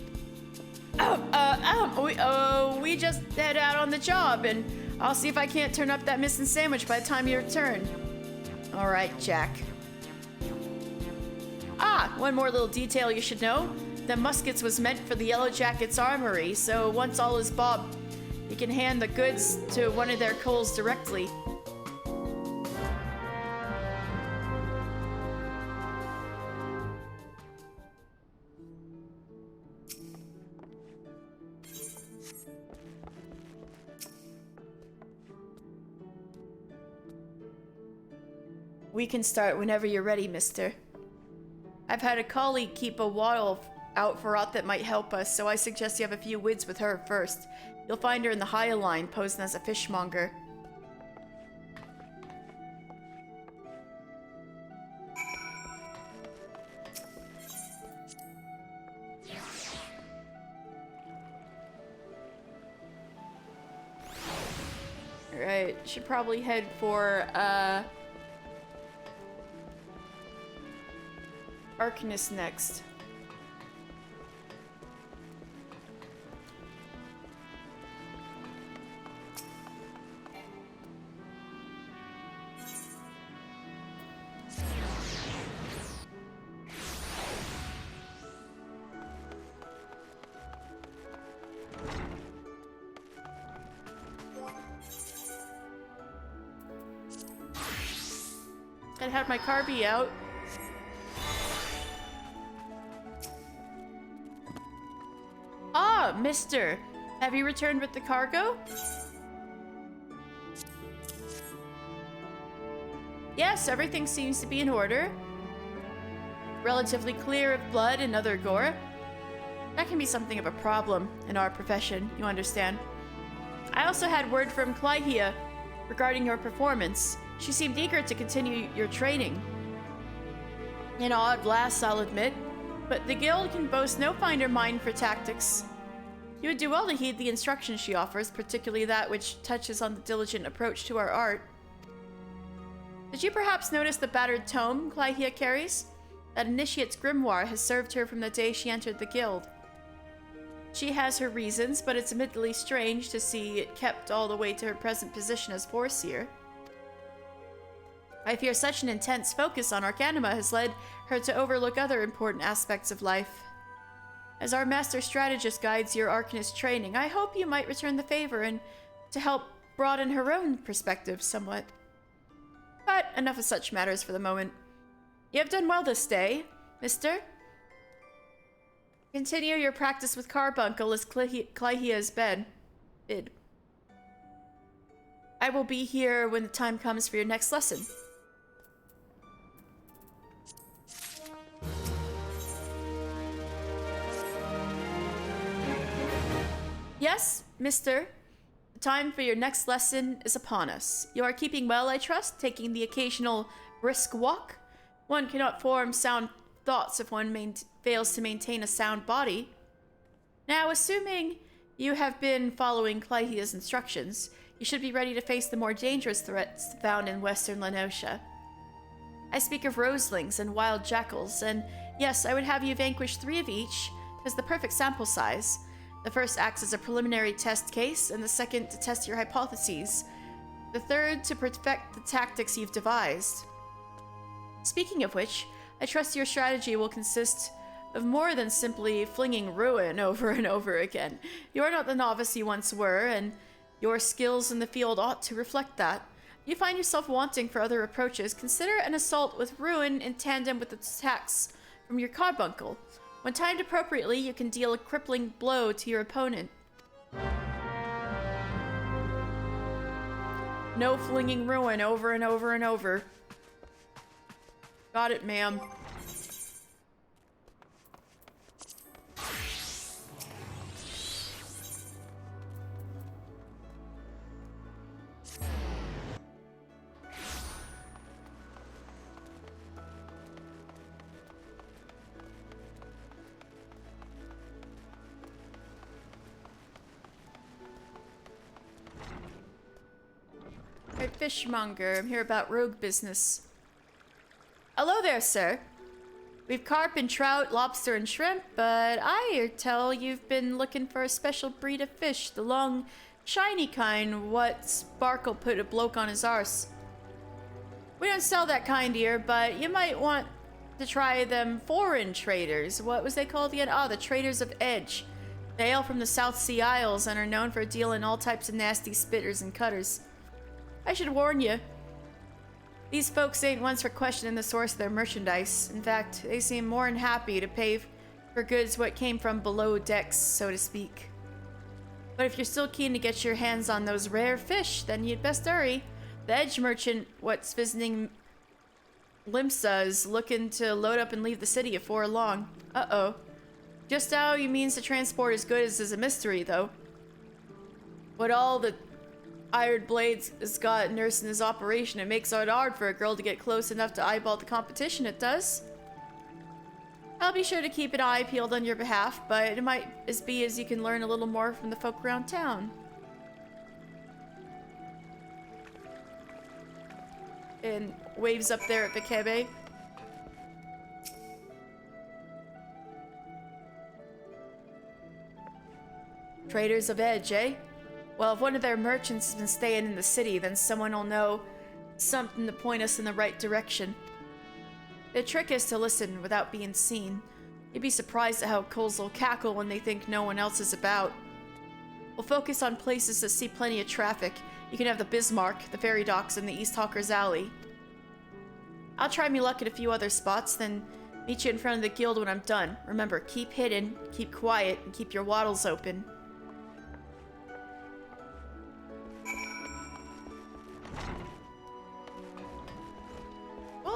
We just head out on the job, and I'll see if I can't turn up that missing sandwich by the time you return. Alright, Jack. Ah, one more little detail you should know. The muskets was meant for the Yellow Jackets' armory, so once all is bob, you can hand the goods to one of their Coils directly. We can start whenever you're ready, mister. I've had a colleague keep a wattle out for aught that might help us, so I suggest you have a few words with her first. You'll find her in the High Line, posing as a fishmonger. Alright, should probably head for, Arcanist next. I had my Carby out. Ah, mister. Have you returned with the cargo? Yes, everything seems to be in order. Relatively clear of blood and other gore. That can be something of a problem in our profession, you understand. I also had word from Clyhia regarding your performance. She seemed eager to continue your training. An odd lass, I'll admit, but the guild can boast no finer mind for tactics. You would do well to heed the instructions she offers, particularly that which touches on the diligent approach to our art. Did you perhaps notice the battered tome Clyhia carries? That initiate's grimoire has served her from the day she entered the guild. She has her reasons, but it's admittedly strange to see it kept all the way to her present position as Foreseer. I fear such an intense focus on Arcanima has led her to overlook other important aspects of life. As our master strategist guides your Arcanist training, I hope you might return the favor and to help broaden her own perspective somewhat. But enough of such matters for the moment. You have done well this day, mister. Continue your practice with Carbuncle as Clyhia's bid. I will be here when the time comes for your next lesson. Yes, mister. The time for your next lesson is upon us. You are keeping well, I trust, taking the occasional brisk walk? One cannot form sound thoughts if one fails to maintain a sound body. Now, assuming you have been following Clyhia's instructions, you should be ready to face the more dangerous threats found in western Lenosha. I speak of roselings and wild jackals, and yes, I would have you vanquish 3 of each, as the perfect sample size. The first acts as a preliminary test case, and the second to test your hypotheses. The third to perfect the tactics you've devised. Speaking of which, I trust your strategy will consist of more than simply flinging ruin over and over again. You are not the novice you once were, and your skills in the field ought to reflect that. If you find yourself wanting for other approaches, consider an assault with ruin in tandem with attacks from your carbuncle. When timed appropriately, you can deal a crippling blow to your opponent. No flinging ruin over and over and over. Got it, ma'am. Hey, fishmonger, I'm here about rogue business. Hello there, sir. We've carp and trout, lobster and shrimp, but I hear tell you've been looking for a special breed of fish, the long, shiny kind what Sparkle put a bloke on his arse. We don't sell that kind here, but you might want to try them foreign traders. What was they called again? Ah, the Traders of Edge. They hail from the South Sea Isles and are known for dealing all types of nasty spitters and cutters. I should warn you, these folks ain't ones for questioning the source of their merchandise. In fact, they seem more than happy to pay for goods what came from below decks, so to speak. But if you're still keen to get your hands on those rare fish, then you'd best hurry. The Edge merchant what's visiting Limsa is looking to load up and leave the city afore long. Uh-oh. Just how he means to transport his goods is a mystery, though. What all the Iron Blades has got nursing his operation, it makes it hard for a girl to get close enough to eyeball the competition, it does. I'll be sure to keep an eye peeled on your behalf, but it might as be as you can learn a little more from the folk around town. And waves up there at Vikebe. Traders of Edge, eh? Well, if one of their merchants has been staying in the city, then someone will know something to point us in the right direction. The trick is to listen without being seen. You'd be surprised at how Coils will cackle when they think no one else is about. We'll focus on places that see plenty of traffic. You can have the Bismarck, the ferry docks, and the East Hawker's Alley. I'll try me luck at a few other spots, then meet you in front of the guild when I'm done. Remember, keep hidden, keep quiet, and keep your wattles open.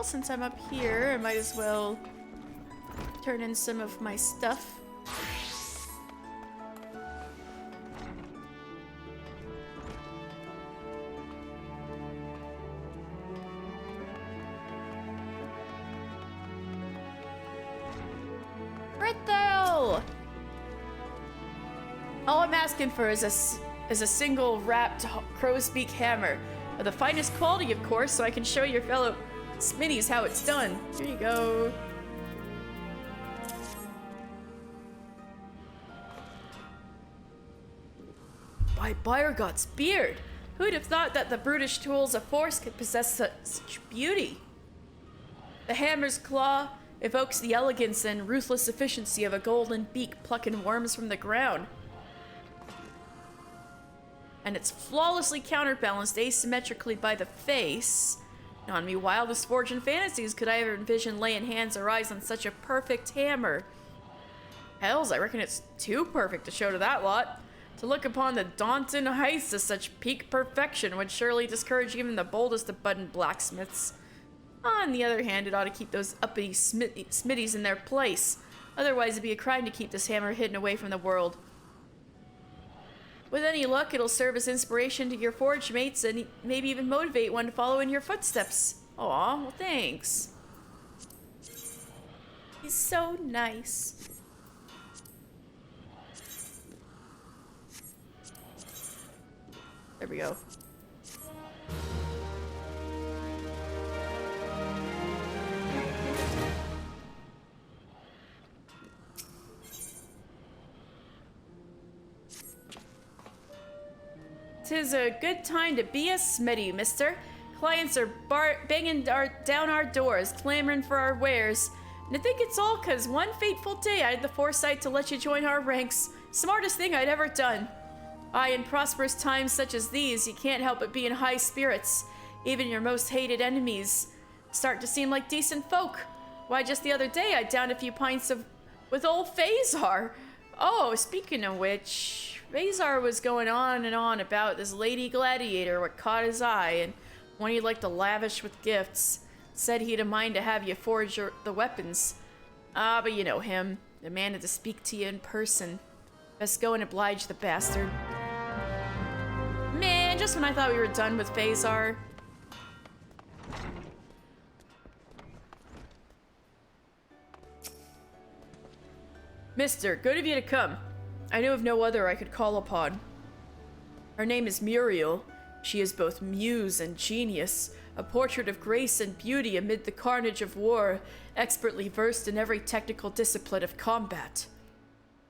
Well, since I'm up here, I might as well turn in some of my stuff. Right there! All I'm asking for is a single wrapped crow's beak hammer. Of the finest quality, of course, so I can show your fellow Smitties how it's done. Here you go. By Bayergot's beard! Who'd have thought that the brutish tools of force could possess such beauty? The hammer's claw evokes the elegance and ruthless efficiency of a golden beak plucking worms from the ground. And it's flawlessly counterbalanced asymmetrically by the face. Not in me wildest fortune fantasies could I ever envision laying hands or eyes on such a perfect hammer. Hells, I reckon it's too perfect to show to that lot. To look upon the daunting heights of such peak perfection would surely discourage even the boldest of budding blacksmiths. On the other hand, it ought to keep those uppity smitties in their place. Otherwise, it'd be a crime to keep this hammer hidden away from the world. With any luck, it'll serve as inspiration to your forge mates and maybe even motivate one to follow in your footsteps. Aw, well thanks. He's so nice. There we go. 'tis a good time to be a smithy, mister. Clients are banging down our doors, clamoring for our wares. And I think it's all 'cause one fateful day I had the foresight to let you join our ranks. Smartest thing I'd ever done. Aye, in prosperous times such as these, you can't help but be in high spirits. Even your most hated enemies start to seem like decent folk. Why, just the other day I downed a few pints with old Phasar. Oh, speaking of which, Phasar was going on and on about this lady gladiator what caught his eye, and one he'd like to lavish with gifts. Said he'd a mind to have you forge the weapons. Ah, but you know him. Demanded to speak to you in person. Best go and oblige the bastard. Man, just when I thought we were done with Phasar. Mister, good of you to come. I know of no other I could call upon. Her name is Muriel. She is both muse and genius, a portrait of grace and beauty amid the carnage of war, expertly versed in every technical discipline of combat.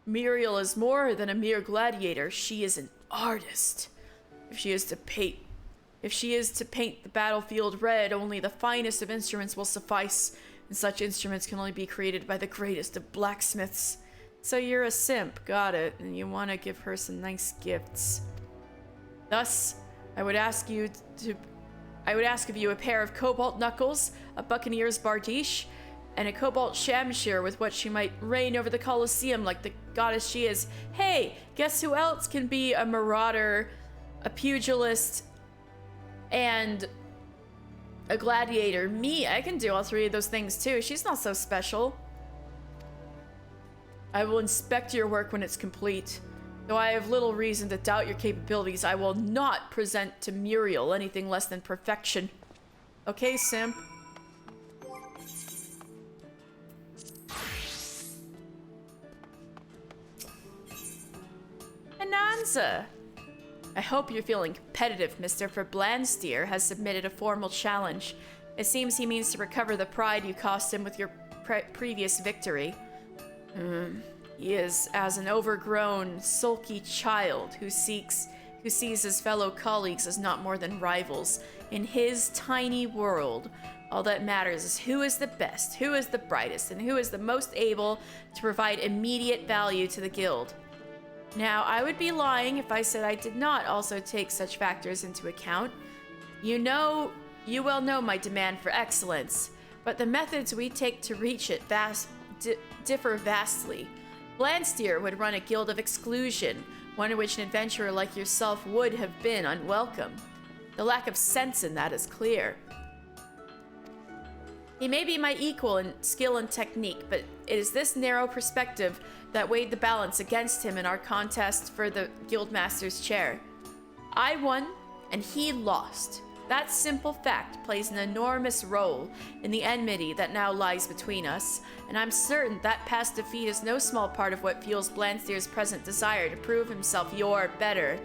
Muriel is more than a mere gladiator. She is an artist. If she is to paint the battlefield red, only the finest of instruments will suffice, and such instruments can only be created by the greatest of blacksmiths. So you're a simp, got it, and you want to give her some nice gifts. Thus, I would ask of you a pair of cobalt knuckles, a buccaneer's bardiche, and a cobalt shamshir with what she might reign over the Colosseum like the goddess she is. Hey, guess who else can be a marauder, a pugilist, and a gladiator? Me, I can do all three of those things too. She's not so special. I will inspect your work when it's complete. Though I have little reason to doubt your capabilities, I will not present to Muriel anything less than perfection. Okay, simp. Ananza! I hope you're feeling competitive, mister, for Blandsteer has submitted a formal challenge. It seems he means to recover the pride you cost him with your previous victory. He is as an overgrown, sulky child who sees his fellow colleagues as not more than rivals. In his tiny world, all that matters is who is the best, who is the brightest, and who is the most able to provide immediate value to the guild. Now, I would be lying if I said I did not also take such factors into account. You well know my demand for excellence, but the methods we take to reach it differ vastly. Blandsteer would run a guild of exclusion, one in which an adventurer like yourself would have been unwelcome. The lack of sense in that is clear. He may be my equal in skill and technique, but it is this narrow perspective that weighed the balance against him in our contest for the Guildmaster's chair. I won, and he lost. That simple fact plays an enormous role in the enmity that now lies between us, and I'm certain that past defeat is no small part of what fuels Blandsteer's present desire to prove himself your better.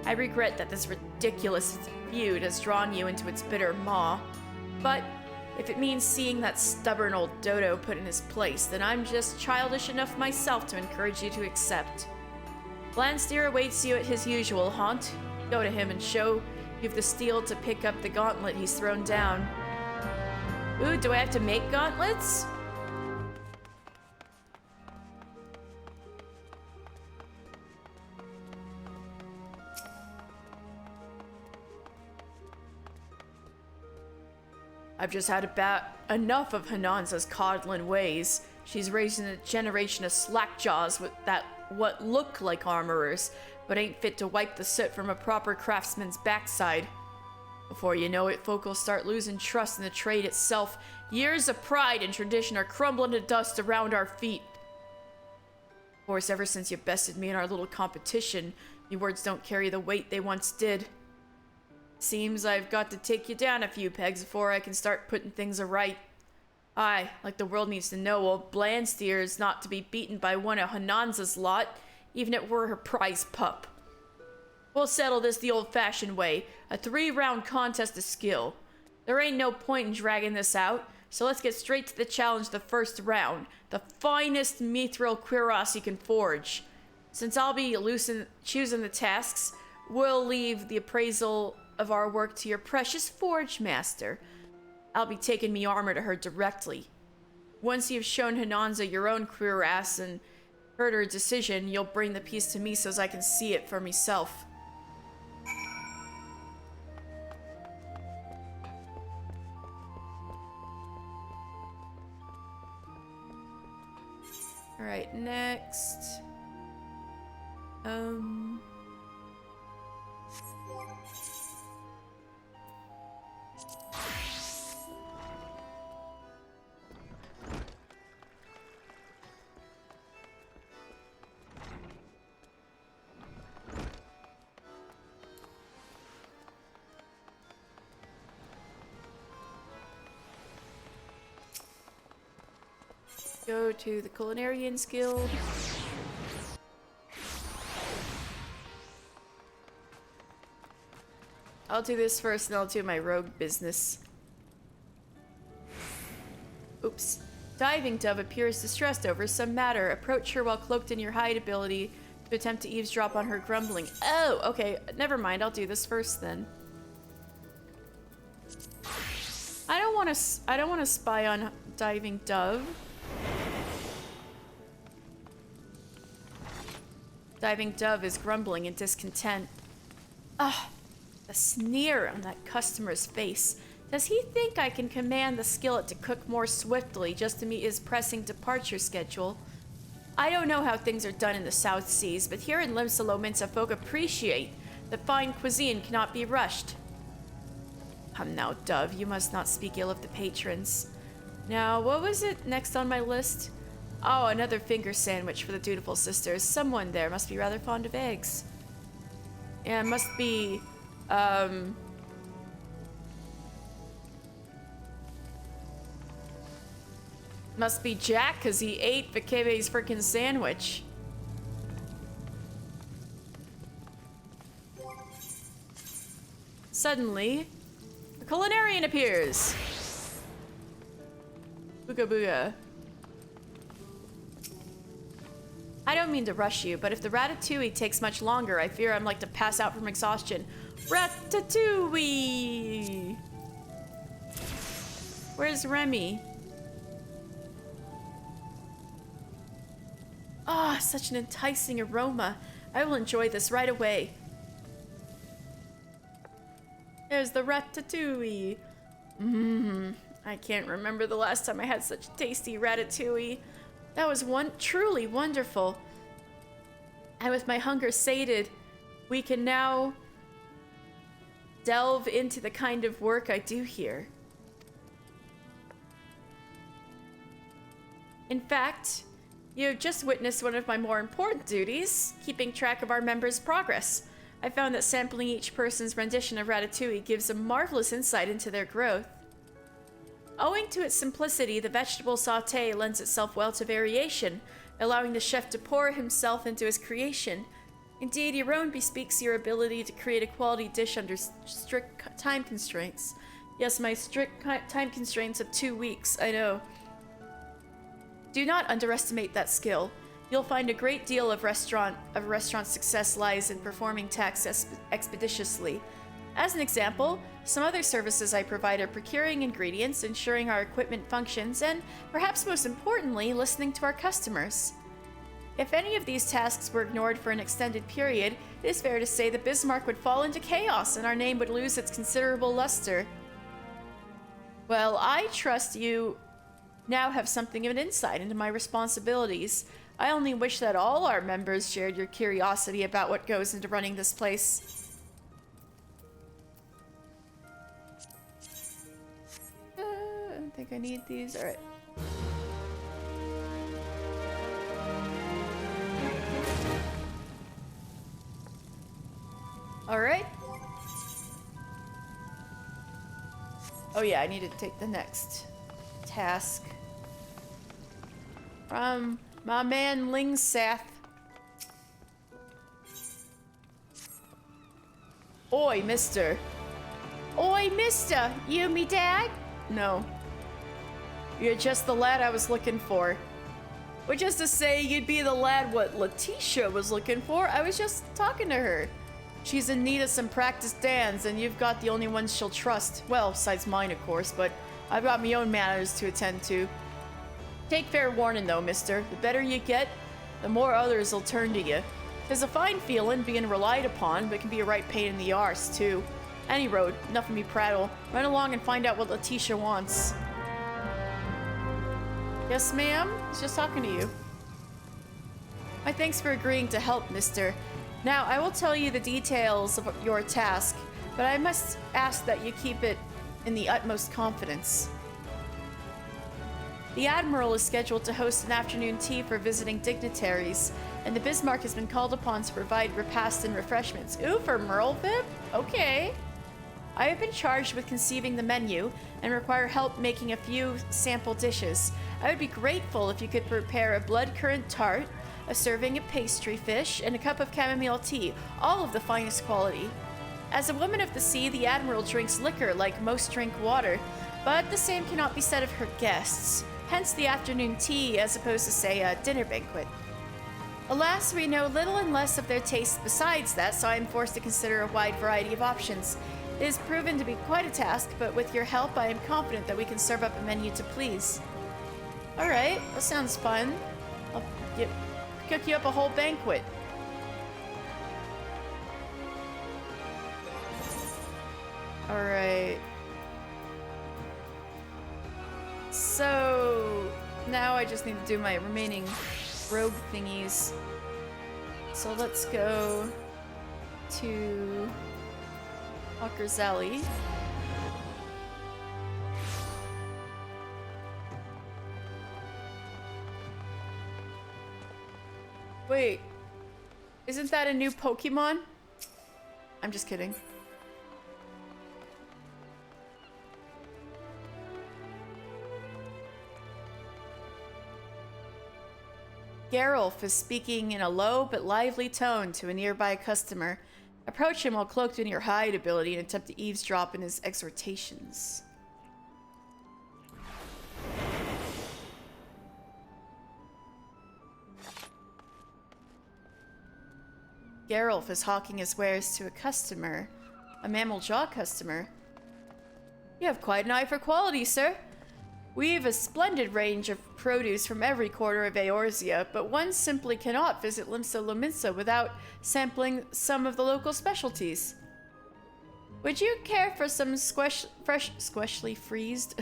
I regret that this ridiculous feud has drawn you into its bitter maw, but if it means seeing that stubborn old dodo put in his place, then I'm just childish enough myself to encourage you to accept. Blandsteer awaits you at his usual haunt. Go to him and show you've the steel to pick up the gauntlet he's thrown down. Ooh, do I have to make gauntlets? I've just had about enough of Hananza's coddling ways. She's raising a generation of slackjaws with what look like armorers, but ain't fit to wipe the soot from a proper craftsman's backside. Before you know it, folk will start losing trust in the trade itself. Years of pride and tradition are crumbling to dust around our feet. Of course, ever since you bested me in our little competition, your words don't carry the weight they once did. Seems I've got to take you down a few pegs before I can start putting things aright. Aye, like the world needs to know, old Blandsteer is not to be beaten by one of Hananza's lot, even if it were her prize pup. We'll settle this the old-fashioned way, a 3-round contest of skill. There ain't no point in dragging this out, so let's get straight to the challenge the first round, the finest mithril cuirass you can forge. Since I'll be choosing the tasks, we'll leave the appraisal of our work to your precious forge master. I'll be taking me armor to her directly. Once you've shown Hananza your own cuirass and heard her decision, you'll bring the piece to me so as I can see it for myself. Alright, next. Go to the Culinarians Guild. I'll do this first and I'll do my rogue business. Oops. Diving Dove appears distressed over some matter. Approach her while cloaked in your hide ability to attempt to eavesdrop on her grumbling. Oh, okay. Never mind. I'll do this first then. I don't want to spy on Diving Dove. Diving Dove is grumbling in discontent. Ah, the sneer on that customer's face. Does he think I can command the skillet to cook more swiftly just to meet his pressing departure schedule? I don't know how things are done in the South Seas, but here in Limsa folk appreciate that fine cuisine cannot be rushed. Come now, Dove, you must not speak ill of the patrons. Now, what was it next on my list? Oh, another finger sandwich for the dutiful sisters. Someone there must be rather fond of eggs. Yeah, it must be, must be Jack, because he ate Vakebe's freaking sandwich. Suddenly, a culinarian appears. Booga booga. I don't mean to rush you, but if the ratatouille takes much longer, I fear I'm like to pass out from exhaustion. Ratatouille! Where's Remy? Ah, such an enticing aroma. I will enjoy this right away. There's the ratatouille. I can't remember the last time I had such tasty ratatouille. That was truly wonderful. And with my hunger sated, we can now delve into the kind of work I do here. In fact, you have just witnessed one of my more important duties, keeping track of our members' progress. I found that sampling each person's rendition of ratatouille gives a marvelous insight into their growth. Owing to its simplicity, the vegetable sauté lends itself well to variation, allowing the chef to pour himself into his creation. Indeed, your own bespeaks your ability to create a quality dish under strict time constraints. Yes, my strict time constraints of 2 weeks, I know. Do not underestimate that skill. You'll find a great deal of restaurant success lies in performing tasks expeditiously. As an example, some other services I provide are procuring ingredients, ensuring our equipment functions, and, perhaps most importantly, listening to our customers. If any of these tasks were ignored for an extended period, it is fair to say that Bismarck would fall into chaos and our name would lose its considerable luster. Well, I trust you now have something of an insight into my responsibilities. I only wish that all our members shared your curiosity about what goes into running this place. I don't think I need these. All right. All right. Oh yeah, I need to take the next task from my man Lingsath. Oi, mister. Oi, mister! You me dad? No. You're just the lad I was looking for. Which is to say, you'd be the lad what Letitia was looking for. I was just talking to her. She's in need of some practice dance, and you've got the only ones she'll trust. Well, besides mine, of course, but I've got my own matters to attend to. Take fair warning, though, mister. The better you get, the more others will turn to you. It's a fine feeling being relied upon, but can be a right pain in the arse, too. Any road, enough of me prattle. Run along and find out what Letitia wants. Yes, ma'am? I was just talking to you. My thanks for agreeing to help, mister. Now, I will tell you the details of your task, but I must ask that you keep it in the utmost confidence. The Admiral is scheduled to host an afternoon tea for visiting dignitaries, and the Bismarck has been called upon to provide repast and refreshments. Ooh, for Merle Vip? Okay. I have been charged with conceiving the menu and require help making a few sample dishes. I would be grateful if you could prepare a blood currant tart, a serving of pastry fish, and a cup of chamomile tea, all of the finest quality. As a woman of the sea, the Admiral drinks liquor like most drink water, but the same cannot be said of her guests, hence the afternoon tea as opposed to, say, a dinner banquet. Alas, we know little and less of their tastes besides that, so I am forced to consider a wide variety of options. It has proven to be quite a task, but with your help, I am confident that we can serve up a menu to please. Alright, that sounds fun. I'll cook you up a whole banquet. Alright. So, now I just need to do my remaining rogue thingies. So let's go to Hawker's Alley. Wait, isn't that a new Pokemon? I'm just kidding. Geralf is speaking in a low but lively tone to a nearby customer. Approach him while cloaked in your hide ability and attempt to eavesdrop in his exhortations. Geralf is hawking his wares to a customer. A mammal jaw customer. You have quite an eye for quality, sir. We've a splendid range of produce from every quarter of Eorzea, but one simply cannot visit Limsa Lominsa without sampling some of the local specialties. Would you care for some freshly squeezed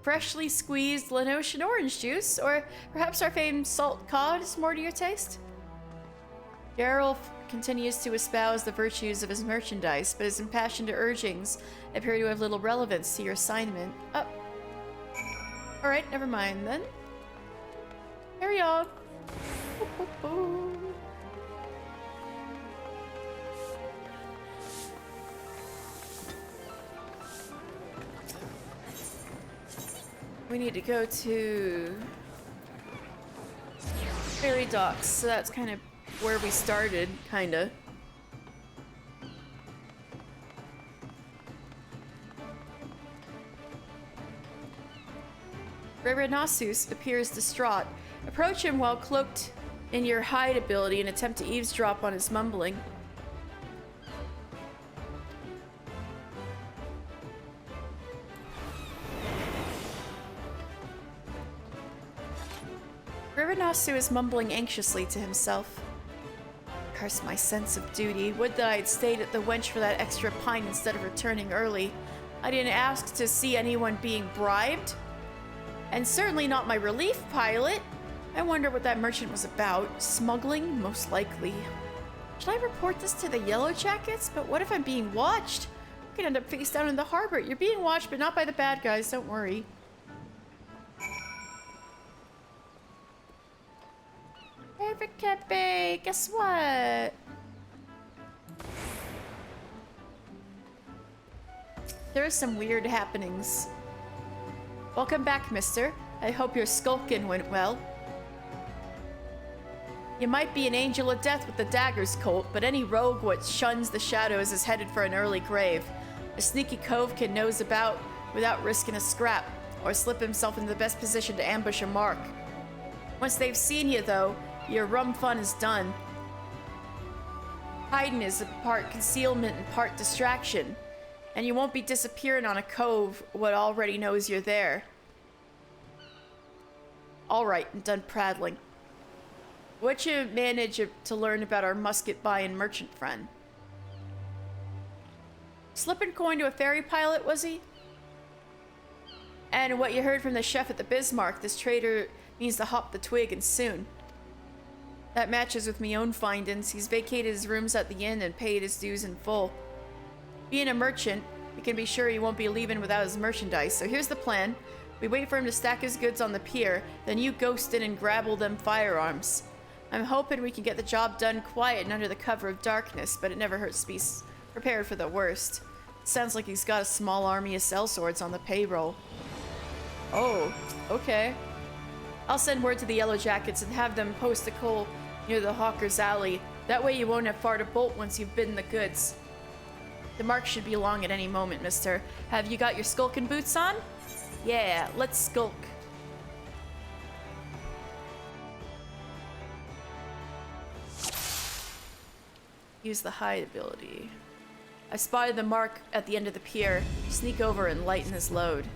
Lenosian orange juice, or perhaps our famed salt cod is more to your taste? Geralf continues to espouse the virtues of his merchandise, but his impassioned urgings appear to have little relevance to your assignment. Alright, never mind then. Carry on. We need to go to Ferry Docks, so that's kind of where we started, kinda. Rerinasus appears distraught. Approach him while cloaked in your hide ability and attempt to eavesdrop on his mumbling. Rerinasu is mumbling anxiously to himself. Curse my sense of duty. Would that I had stayed at the wench for that extra pint instead of returning early. I didn't ask to see anyone being bribed. And certainly not my relief pilot. I wonder what that merchant was about. Smuggling? Most likely. Should I report this to the Yellow Jackets? But what if I'm being watched? I could end up face down in the harbor. You're being watched, but not by the bad guys. Don't worry. Favorite Kepe, guess what? There are some weird happenings. Welcome back, mister. I hope your skulking went well. You might be an angel of death with the daggers, Colt, but any rogue what shuns the shadows is headed for an early grave. A sneaky cove can nose about without risking a scrap, or slip himself into the best position to ambush a mark. Once they've seen you, though, your rum fun is done. Hiding is a part concealment and part distraction. And you won't be disappearing on a cove what already knows you're there. Alright, I'm done prattling. What'd you manage to learn about our musket buying merchant friend? Slipping coin to a ferry pilot, was he? And what you heard from the chef at the Bismarck, this trader means to hop the twig and soon. That matches with me own findings. He's vacated his rooms at the inn and paid his dues in full. Being a merchant, we can be sure he won't be leaving without his merchandise, so here's the plan. We wait for him to stack his goods on the pier, then you ghost in and grab all them firearms. I'm hoping we can get the job done quiet and under the cover of darkness, but it never hurts to be prepared for the worst. Sounds like he's got a small army of sellswords on the payroll. Oh, okay. I'll send word to the Yellow Jackets and have them post a coal near the Hawker's Alley. That way you won't have far to bolt once you've bidden the goods. The mark should be along at any moment, mister. Have you got your skulking boots on? Yeah, let's skulk. Use the hide ability. I spotted the mark at the end of the pier. Sneak over and lighten his load.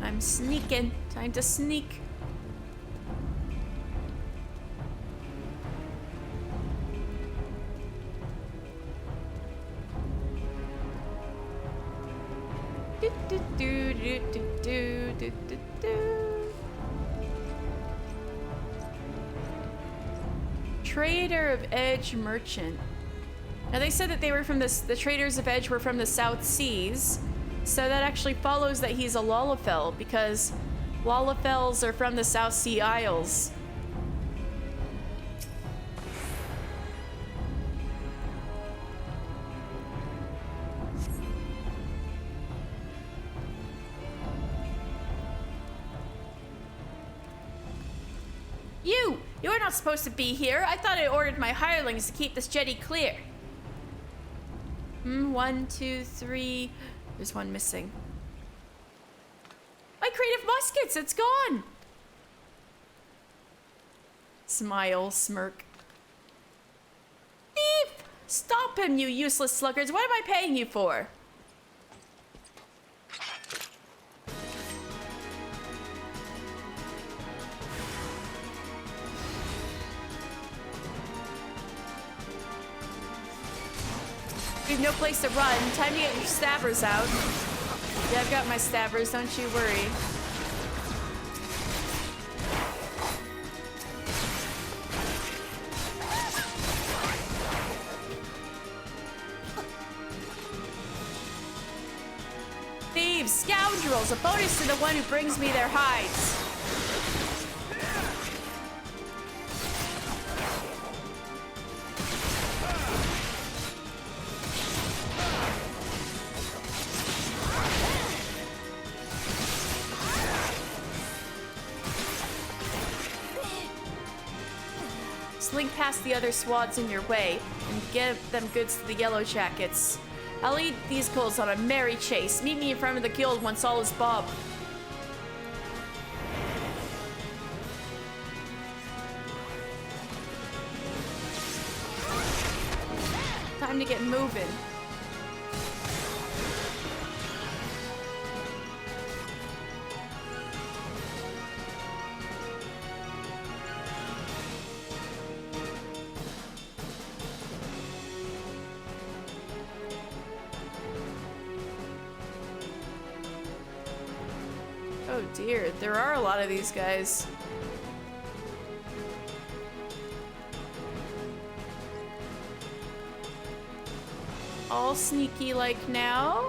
I'm sneaking. Time to sneak. Do, do, do, do, do, do, do, do. Trader of Edge Merchant. Now they said that they were from the traders of Edge were from the South Seas, so that actually follows that he's a Lalafell because Lalafells are from the South Sea Isles. You're not supposed to be here. I thought I ordered my hirelings to keep this jetty clear. 1, 2, 3. There's one missing. My crate of muskets, it's gone. Smile, smirk. Thief! Stop him, you useless sluggards. What am I paying you for? You have no place to run. Time to get your stabbers out. Yeah, I've got my stabbers, don't you worry. Thieves, scoundrels, a bonus to the one who brings me their hides. Slink past the other swads in your way and get them goods to the Yellow Jackets. I'll lead these coals on a merry chase. Meet me in front of the guild once all is bob. Time to get moving. Oh dear, there are a lot of these guys. All sneaky like now.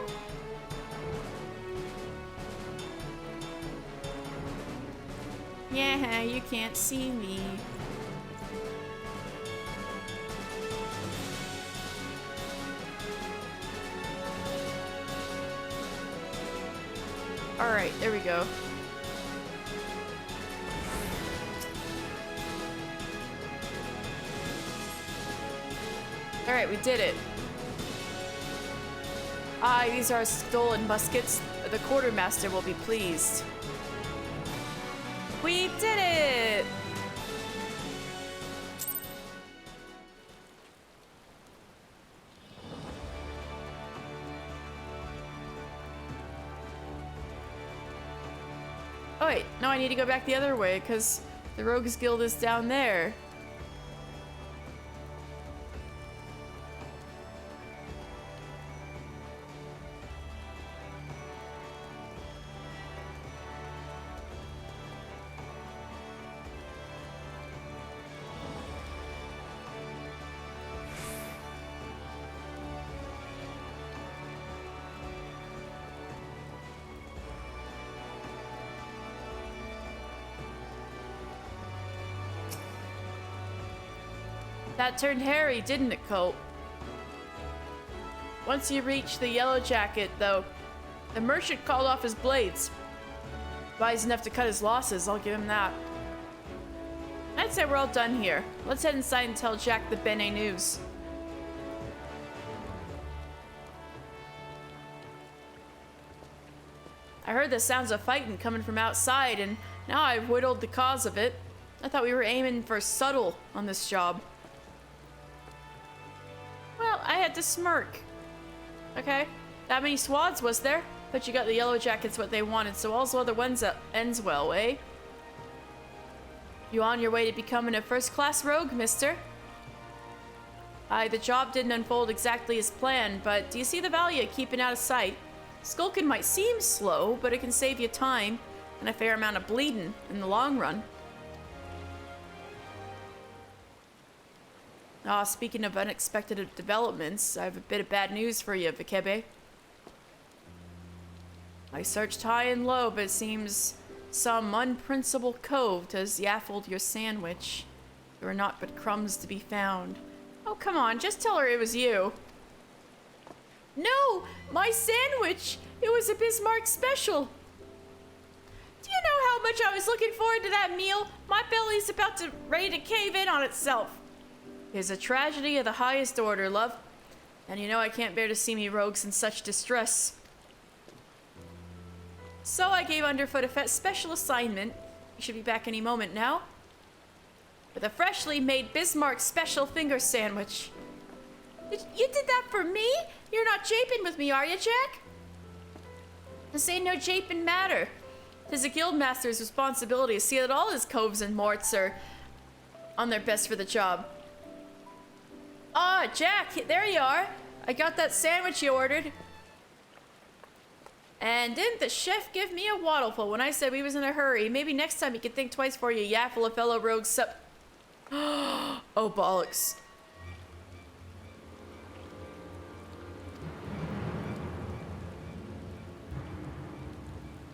Yeah, you can't see me. Alright, there we go. Alright, we did it. Ah, these are stolen muskets. The quartermaster will be pleased. We did it! Oh wait, no, I need to go back the other way because the Rogues Guild is down there. That turned hairy, didn't it, Colt? Once you reach the Yellow Jacket, though, the merchant called off his blades. Wise enough to cut his losses, I'll give him that. I'd say we're all done here. Let's head inside and tell Jack the Bene news. I heard the sounds of fighting coming from outside, and now I've whittled the cause of it. I thought we were aiming for subtle on this job. Well, I had to smirk. Okay, that many swads was there? But you got the Yellow Jackets what they wanted, so all's well that ones ends well, eh? You on your way to becoming a first-class rogue, mister? Aye, the job didn't unfold exactly as planned, but do you see the value of keeping out of sight? Skulking might seem slow, but it can save you time and a fair amount of bleeding in the long run. Ah, speaking of unexpected developments, I have a bit of bad news for you, Vikebe. I searched high and low, but it seems some unprincipled cove has yaffled your sandwich. There are naught but crumbs to be found. Oh, come on, just tell her it was you. No, my sandwich! It was a Bismarck special! Do you know how much I was looking forward to that meal? My belly's about to ready to cave in on itself. It's a tragedy of the highest order, love. And you know I can't bear to see me rogues in such distress. So I gave Underfoot a special assignment. He should be back any moment now. With a freshly made Bismarck special finger sandwich. You did that for me? You're not japing with me, are you, Jack? This ain't no japing matter. 'Tis a guildmaster's responsibility to see that all his coves and morts are on their best for the job. Ah, Jack, there you are. I got that sandwich you ordered. And didn't the chef give me a waddleful when I said we was in a hurry? Maybe next time you could think twice before you yaffle a fellow rogue Oh, bollocks.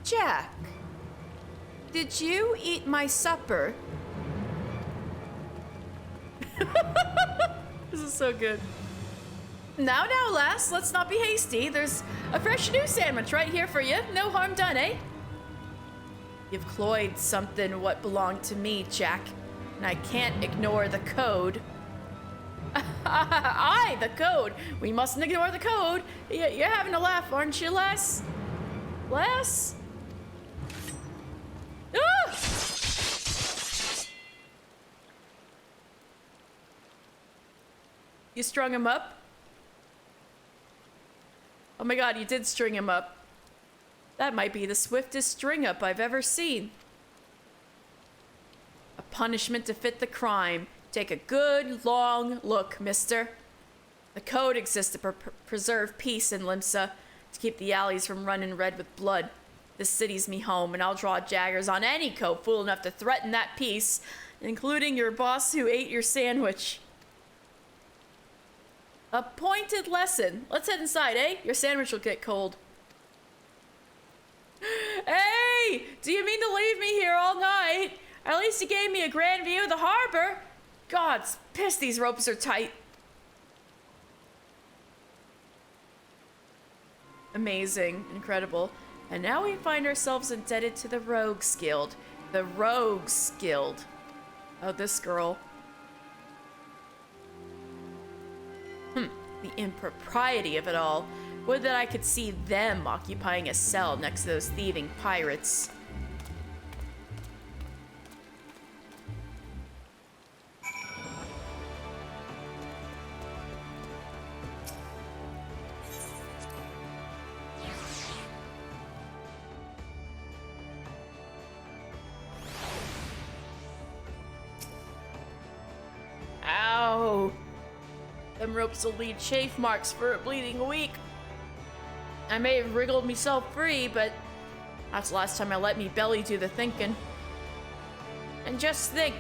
Jack, did you eat my supper? This is so good. Now, lass, let's not be hasty. There's a fresh new sandwich right here for you. No harm done, eh? You've cloyed something what belonged to me, Jack, and I can't ignore the code. Aye, the code. We mustn't ignore the code. You're having a laugh, aren't you, lass? Lass? Ah! You strung him up? Oh my god, you did string him up. That might be the swiftest string up I've ever seen. A punishment to fit the crime. Take a good, long look, mister. The code exists to preserve peace in Limsa, to keep the alleys from running red with blood. This city's me home, and I'll draw daggers on any cove fool enough to threaten that peace, including your boss who ate your sandwich. A pointed lesson. Let's head inside, eh? Your sandwich will get cold. Hey! Do you mean to leave me here all night? At least you gave me a grand view of the harbor. God's piss, these ropes are tight. Amazing. Incredible. And now we find ourselves indebted to the Rogues Guild. The Rogues Guild. Oh, this girl. The impropriety of it all. Would that I could see them occupying a cell next to those thieving pirates. ropes will leave chafe marks for a bleeding week. I may have wriggled myself free, but that's the last time I let me belly do the thinking. And just think,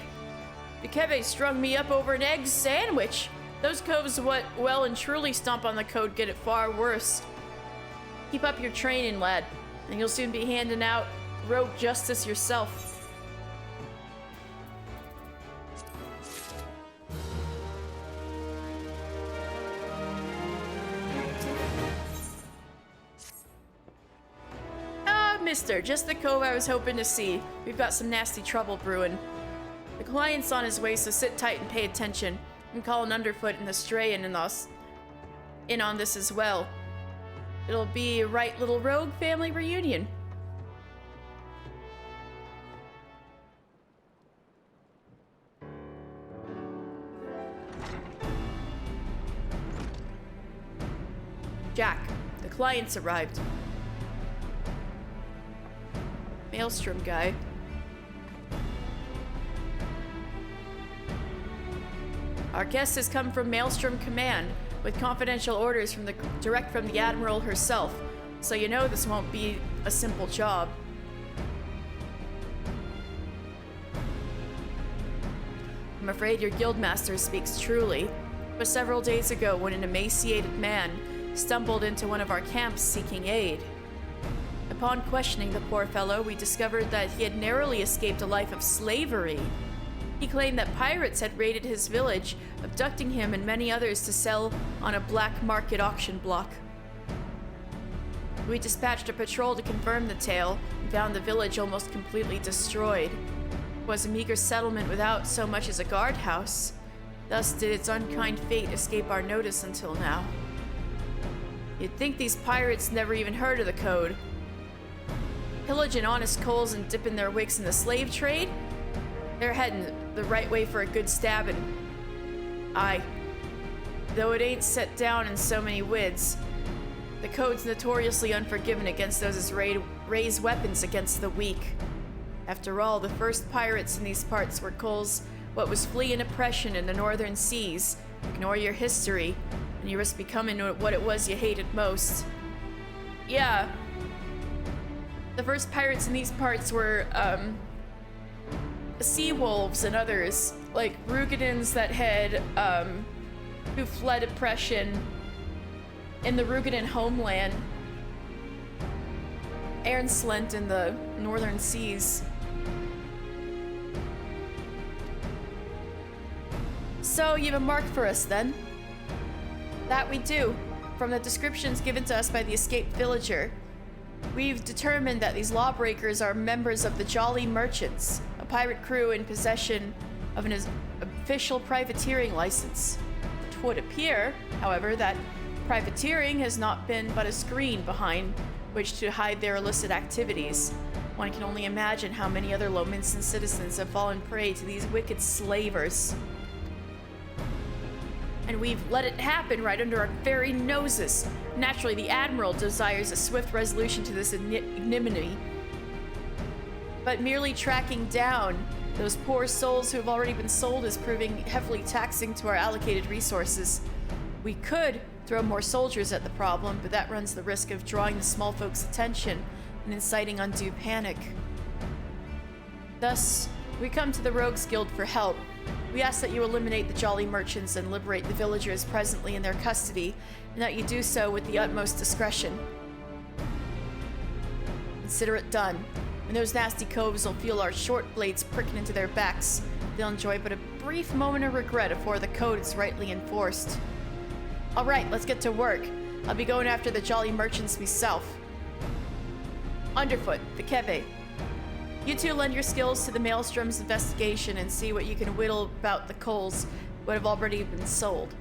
the Keve strung me up over an egg sandwich. Those coves what well and truly stomp on the code get it far worse. Keep up your training, lad, and you'll soon be handing out rogue justice yourself. Mister, just the cove I was hoping to see. We've got some nasty trouble brewing. The client's on his way, so sit tight and pay attention. I'm calling Underfoot and the Stray in on this as well. It'll be a right little rogue family reunion. Jack, the client's arrived. Maelstrom guy. Our guest has come from Maelstrom Command with confidential orders direct from the Admiral herself, so you know this won't be a simple job. I'm afraid your guildmaster speaks truly, but several days ago when an emaciated man stumbled into one of our camps seeking aid. Upon questioning the poor fellow, we discovered that he had narrowly escaped a life of slavery. He claimed that pirates had raided his village, abducting him and many others to sell on a black market auction block. We dispatched a patrol to confirm the tale and found the village almost completely destroyed. It was a meager settlement without so much as a guardhouse. Thus did its unkind fate escape our notice until now. You'd think these pirates never even heard of the code. Pillaging honest coals and dipping their wicks in the slave trade? They're heading the right way for a good stabbing. Aye. Though it ain't set down in so many wids, the code's notoriously unforgiving against those as raise weapons against the weak. After all, the first pirates in these parts were coals what was fleeing oppression in the northern seas. Ignore your history, and you risk becoming what it was you hated most. Yeah. The first pirates in these parts were, sea wolves and others, like Rugadins that had, who fled oppression in the Rugadin homeland. Arenslent in the northern seas. So, you have a mark for us, then? That we do. From the descriptions given to us by the escaped villager, we've determined that these lawbreakers are members of the Jolly Merchants, a pirate crew in possession of an official privateering license. It would appear, however, that privateering has not been but a screen behind which to hide their illicit activities. One can only imagine how many other Lominsan citizens have fallen prey to these wicked slavers. And we've let it happen right under our very noses. Naturally, the Admiral desires a swift resolution to this ignominy. But merely tracking down those poor souls who have already been sold is proving heavily taxing to our allocated resources. We could throw more soldiers at the problem, but that runs the risk of drawing the small folks' attention and inciting undue panic. Thus, we come to the Rogues Guild for help. We ask that you eliminate the Jolly Merchants and liberate the villagers presently in their custody, and that you do so with the utmost discretion. Consider it done. When those nasty coves will feel our short blades pricking into their backs, they'll enjoy but a brief moment of regret before the code is rightly enforced. Alright, let's get to work. I'll be going after the Jolly Merchants myself. Underfoot, the Keve. You two lend your skills to the Maelstrom's investigation and see what you can whittle about the coals that have already been sold.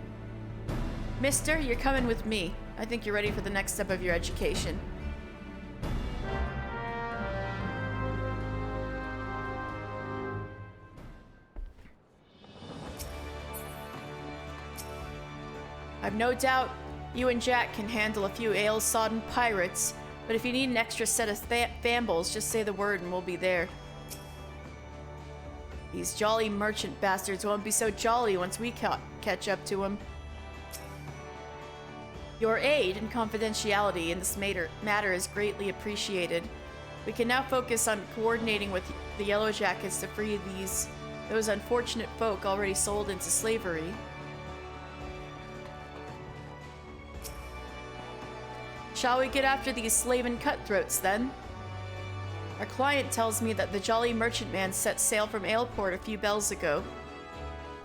Mister, you're coming with me. I think you're ready for the next step of your education. I've no doubt you and Jack can handle a few ale-sodden pirates, but if you need an extra set of fambles, just say the word and we'll be there. These Jolly Merchant bastards won't be so jolly once we catch up to them. Your aid and confidentiality in this matter is greatly appreciated. We can now focus on coordinating with the Yellow Jackets to free those unfortunate folk already sold into slavery. Shall we get after these slaven cutthroats, then? Our client tells me that the Jolly Merchantman set sail from Aleport a few bells ago.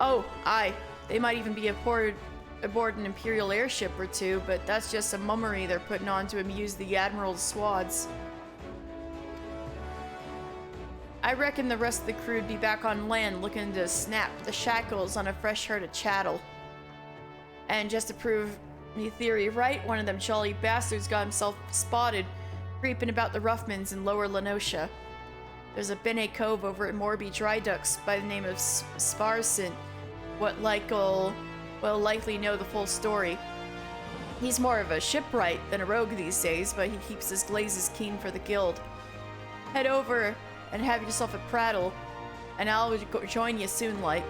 Oh, aye. They might even be aboard an Imperial airship or two, but that's just a mummery they're putting on to amuse the Admiral's squads. I reckon the rest of the crew'd be back on land looking to snap the shackles on a fresh herd of chattel. And just to prove me theory right, one of them jolly bastards got himself spotted creeping about the Ruffmans in Lower Lenosha. There's a Bene Cove over at Morby Dry Ducks by the name of Sparsint, what will likely know the full story. He's more of a shipwright than a rogue these days, but he keeps his glazes keen for the guild. Head over and have yourself a prattle, and I'll join you soon, like.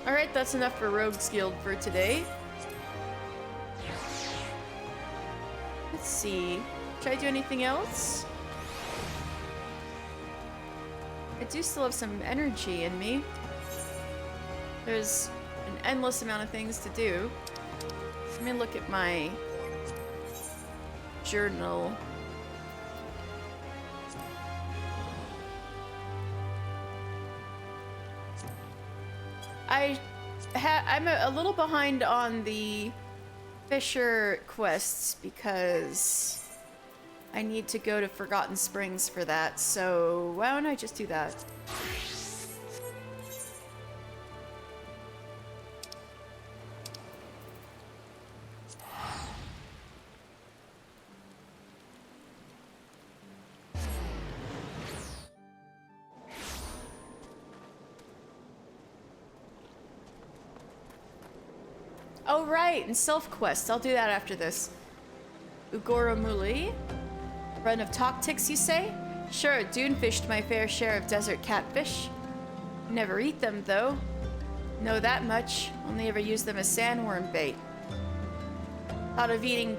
Alright, that's enough for Rogues Guild for today. Let's see. Should I do anything else? I do still have some energy in me. There's an endless amount of things to do. Let me look at my journal. I'm a little behind on the Fisher quests because I need to go to Forgotten Springs for that, so why don't I just do that? Oh right, and self-quests. I'll do that after this. Ugoromuli? Run of Toctics, you say? Sure, dune-fished my fair share of desert catfish. Never eat them, though. Know that much. Only ever use them as sandworm bait. Thought of eating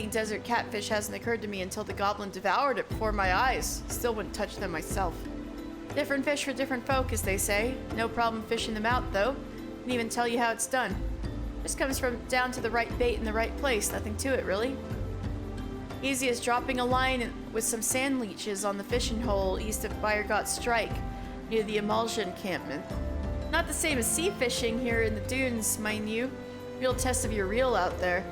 desert catfish hasn't occurred to me until the goblin devoured it before my eyes. Still wouldn't touch them myself. Different fish for different folk, as they say. No problem fishing them out, though. Can even tell you how it's done. Just comes from down to the right bait in the right place. Nothing to it, really. Easy as dropping a line with some sand leeches on the fishing hole east of Bayergot Strike, near the emulsion encampment. Not the same as sea fishing here in the dunes, mind you. Real test of your reel out there.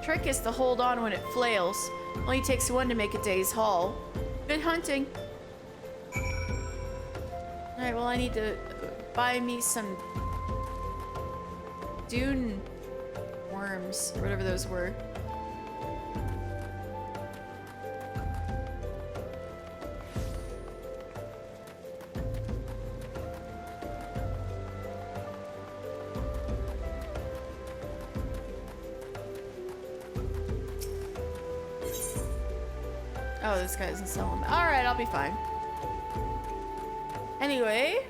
Trick is to hold on when it flails. Only takes one to make a day's haul. Good hunting. Alright, well I need to buy me some dune worms, or whatever those were. Oh, this guy doesn't sell them. Alright, I'll be fine. Anyway,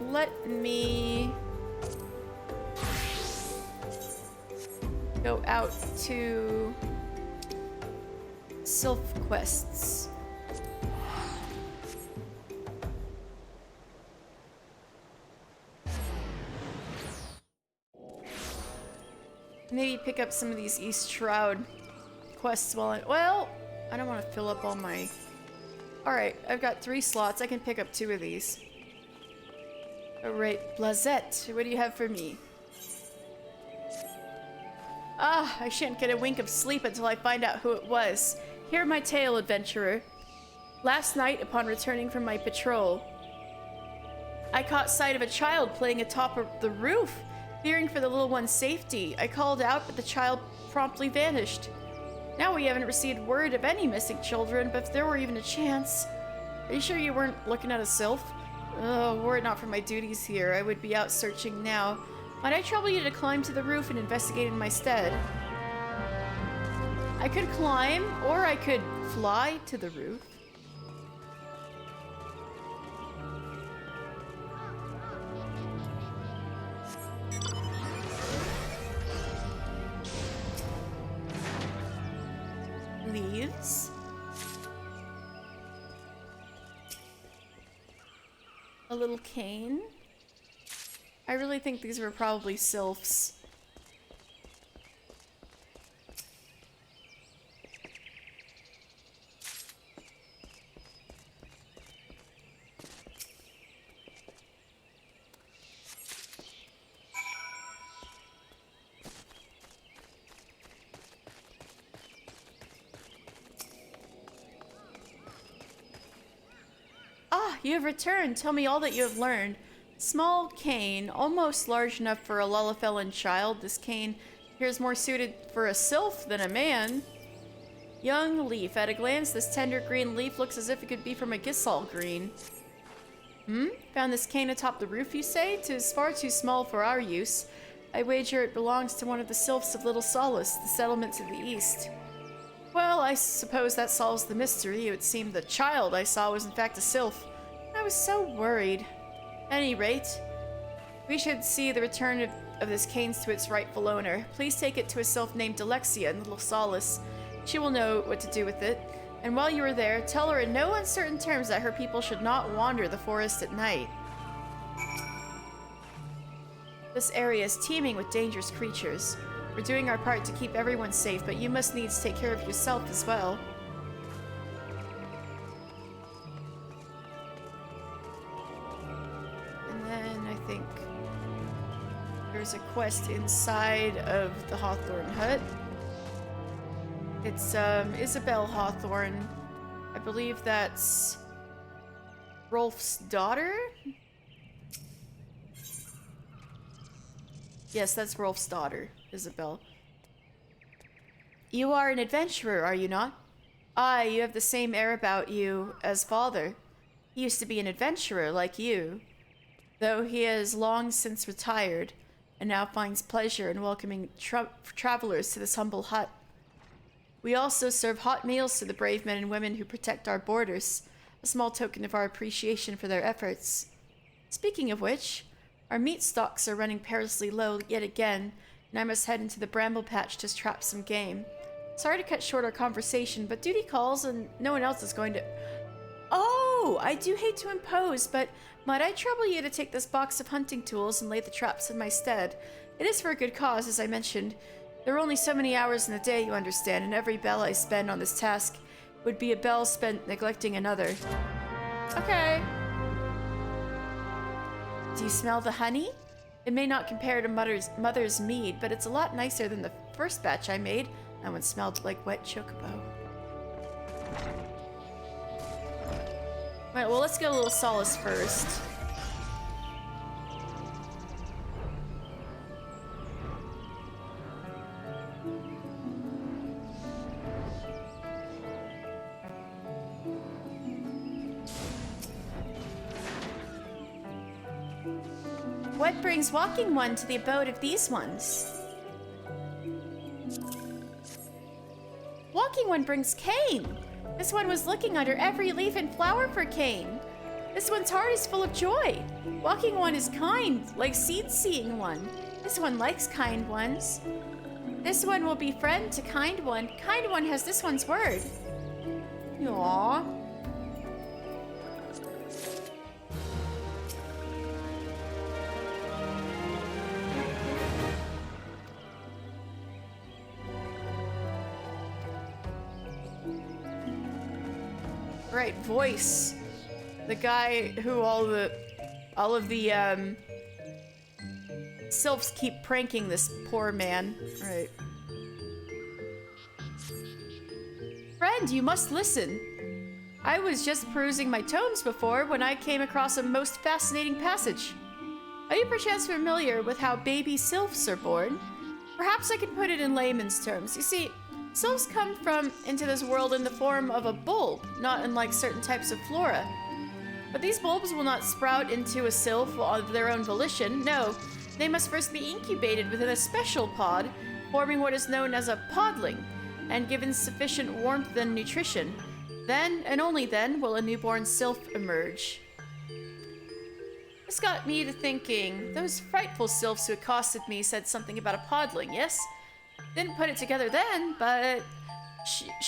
let me go out to Sylph quests. Maybe pick up some of these East Shroud quests while I don't want to fill up all my... Alright, I've got 3 slots. I can pick up 2 of these. Alright, Blazette, what do you have for me? Ah, I shan't get a wink of sleep until I find out who it was. Hear my tale, adventurer. Last night, upon returning from my patrol, I caught sight of a child playing atop of the roof. Fearing for the little one's safety, I called out, but the child promptly vanished. Now we haven't received word of any missing children, but if there were even a chance... Are you sure you weren't looking at a sylph? Oh, were it not for my duties here, I would be out searching now. Might I trouble you to climb to the roof and investigate in my stead? I could climb, or I could fly to the roof. A little cane. I really think these were probably sylphs. Ah, you have returned. Tell me all that you have learned. Small cane, almost large enough for a Lullafellan child. This cane appears more suited for a sylph than a man. Young leaf. At a glance, this tender green leaf looks as if it could be from a Gisal green. Found this cane atop the roof, you say? 'Tis far too small for our use. I wager it belongs to one of the sylphs of Little Solace, the settlement to the east. Well, I suppose that solves the mystery. It would seem the child I saw was in fact a sylph. I was so worried. At any rate, we should see the return of this cane to its rightful owner. Please take it to a sylph named Alexia in Little Solace. She will know what to do with it. And while you are there, tell her in no uncertain terms that her people should not wander the forest at night. This area is teeming with dangerous creatures. We're doing our part to keep everyone safe, but you must needs take care of yourself as well. And then I think there's a quest inside of the Hawthorne hut. It's Isabel Hawthorne. I believe that's Rolf's daughter? Yes, that's Rolf's daughter, Isabel. You are an adventurer, are you not? Aye, you have the same air about you as father. He used to be an adventurer like you, though he has long since retired and now finds pleasure in welcoming travelers to this humble hut. We also serve hot meals to the brave men and women who protect our borders, a small token of our appreciation for their efforts. Speaking of which, our meat stocks are running perilously low yet again, and I must head into the bramble patch to trap some game. Sorry to cut short our conversation, but duty calls and no one else is going to... Oh, I do hate to impose, but might I trouble you to take this box of hunting tools and lay the traps in my stead? It is for a good cause, as I mentioned. There are only so many hours in the day, you understand, and every bell I spend on this task would be a bell spent neglecting another. Okay. Do you smell the honey? It may not compare to mother's mead, but it's a lot nicer than the first batch I made. That one smelled like wet chocobo. Alright, well, let's get a little solace first. What brings Walking One to the abode of these ones? Walking One brings Cain. This one was looking under every leaf and flower for Cain. This one's heart is full of joy. Walking One is kind, like Seed-Seeing One. This one likes kind ones. This one will be friend to Kind One. Kind One has this one's word. Aww. Right, Voice. The guy who all of the sylphs keep pranking this poor man. Right. Friend, you must listen. I was just perusing my tomes before when I came across a most fascinating passage. Are you perchance familiar with how baby sylphs are born? Perhaps I could put it in layman's terms. You see, sylphs come into this world in the form of a bulb, not unlike certain types of flora. But these bulbs will not sprout into a sylph of their own volition. No, they must first be incubated within a special pod, forming what is known as a podling, and given sufficient warmth and nutrition. Then, and only then, will a newborn sylph emerge. This got me to thinking. Those frightful sylphs who accosted me said something about a podling, yes? Didn't put it together then, but...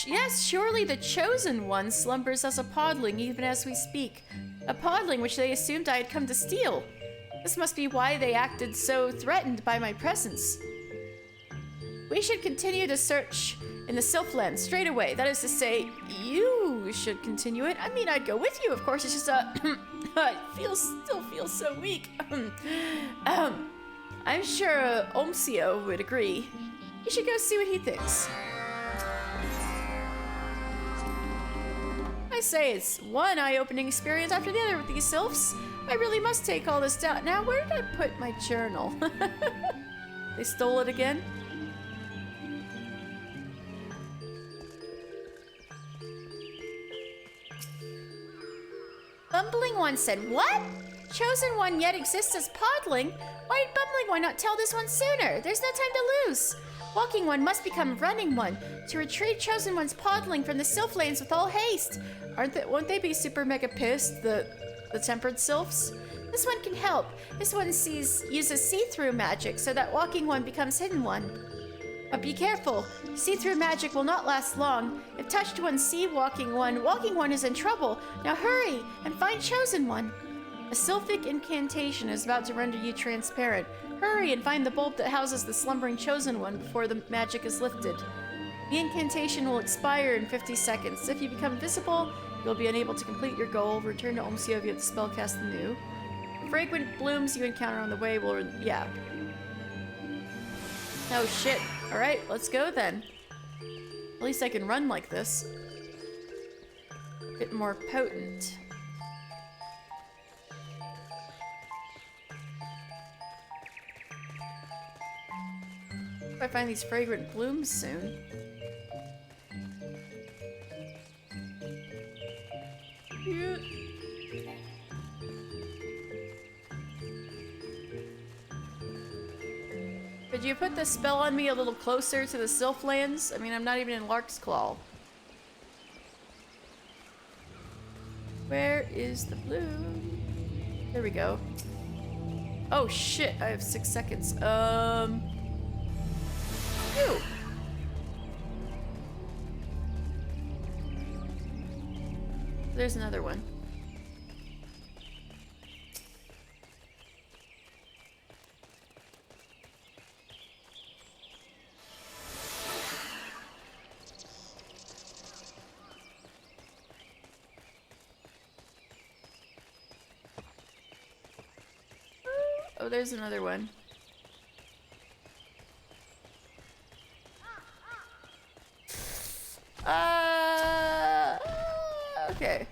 yes, surely the Chosen One slumbers as a podling even as we speak. A podling which they assumed I had come to steal. This must be why they acted so threatened by my presence. We should continue to search in the Sylphland straight away. That is to say, you should continue it. I mean, I'd go with you, of course. It's just, I still feel so weak. I'm sure Omsio would agree. You should go see what he thinks. I say it's one eye-opening experience after the other with these sylphs. I really must take all this down. Now, where did I put my journal? They stole it again? Bumbling One said, what? Chosen One yet exists as Podling? Why did Bumbling One not tell this one sooner? There's no time to lose. Walking One must become Running One to retrieve Chosen One's Podling from the Sylphlands with all haste. Won't they be super mega pissed, the tempered sylphs? This one can help. This one uses see-through magic so that Walking One becomes Hidden One. But be careful. See-through magic will not last long. If Touched One see Walking One is in trouble. Now hurry and find Chosen One. A sylphic incantation is about to render you transparent. Hurry and find the bulb that houses the slumbering Chosen One before the magic is lifted. The incantation will expire in 50 seconds. If you become visible, you'll be unable to complete your goal. Return to Omsio if you have to spellcast anew. Fragrant blooms you encounter on the way will... yeah. Oh shit. Alright, let's go then. At least I can run like this. A bit more potent. If I find these fragrant blooms soon. Yeah. Could you put the spell on me a little closer to the Sylphlands? I mean, I'm not even in Lark's Claw. Where is the bloom? There we go. Oh shit, I have 6 seconds. Ew. There's another one. Oh, there's another one. Okay.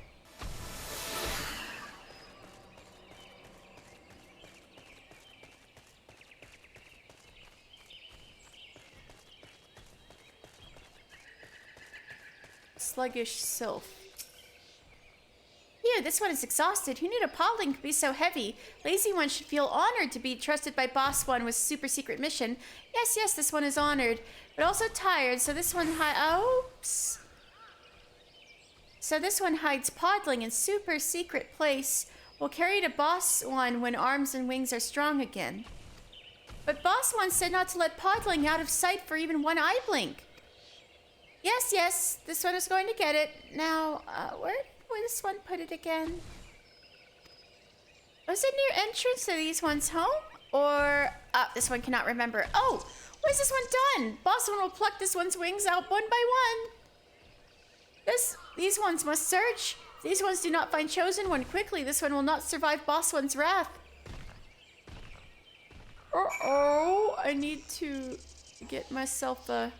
Sluggish sylph. Phew, this one is exhausted. Who knew a podling could be so heavy? Lazy One should feel honored to be trusted by Boss One with super secret mission. Yes, yes, this one is honored, but also tired, so this one oops. So this one hides podling in super secret place. Will carry to Boss One when arms and wings are strong again. But Boss One said not to let podling out of sight for even one eye blink. Yes, yes, this one is going to get it. Now, where did this one put it again? Was it near entrance to these ones home? Or, this one cannot remember. Oh, what is this one done? Boss One will pluck this one's wings out one by one. These ones must search. If these ones do not find Chosen One quickly, this one will not survive Boss One's wrath. Uh-oh, I need to get myself a...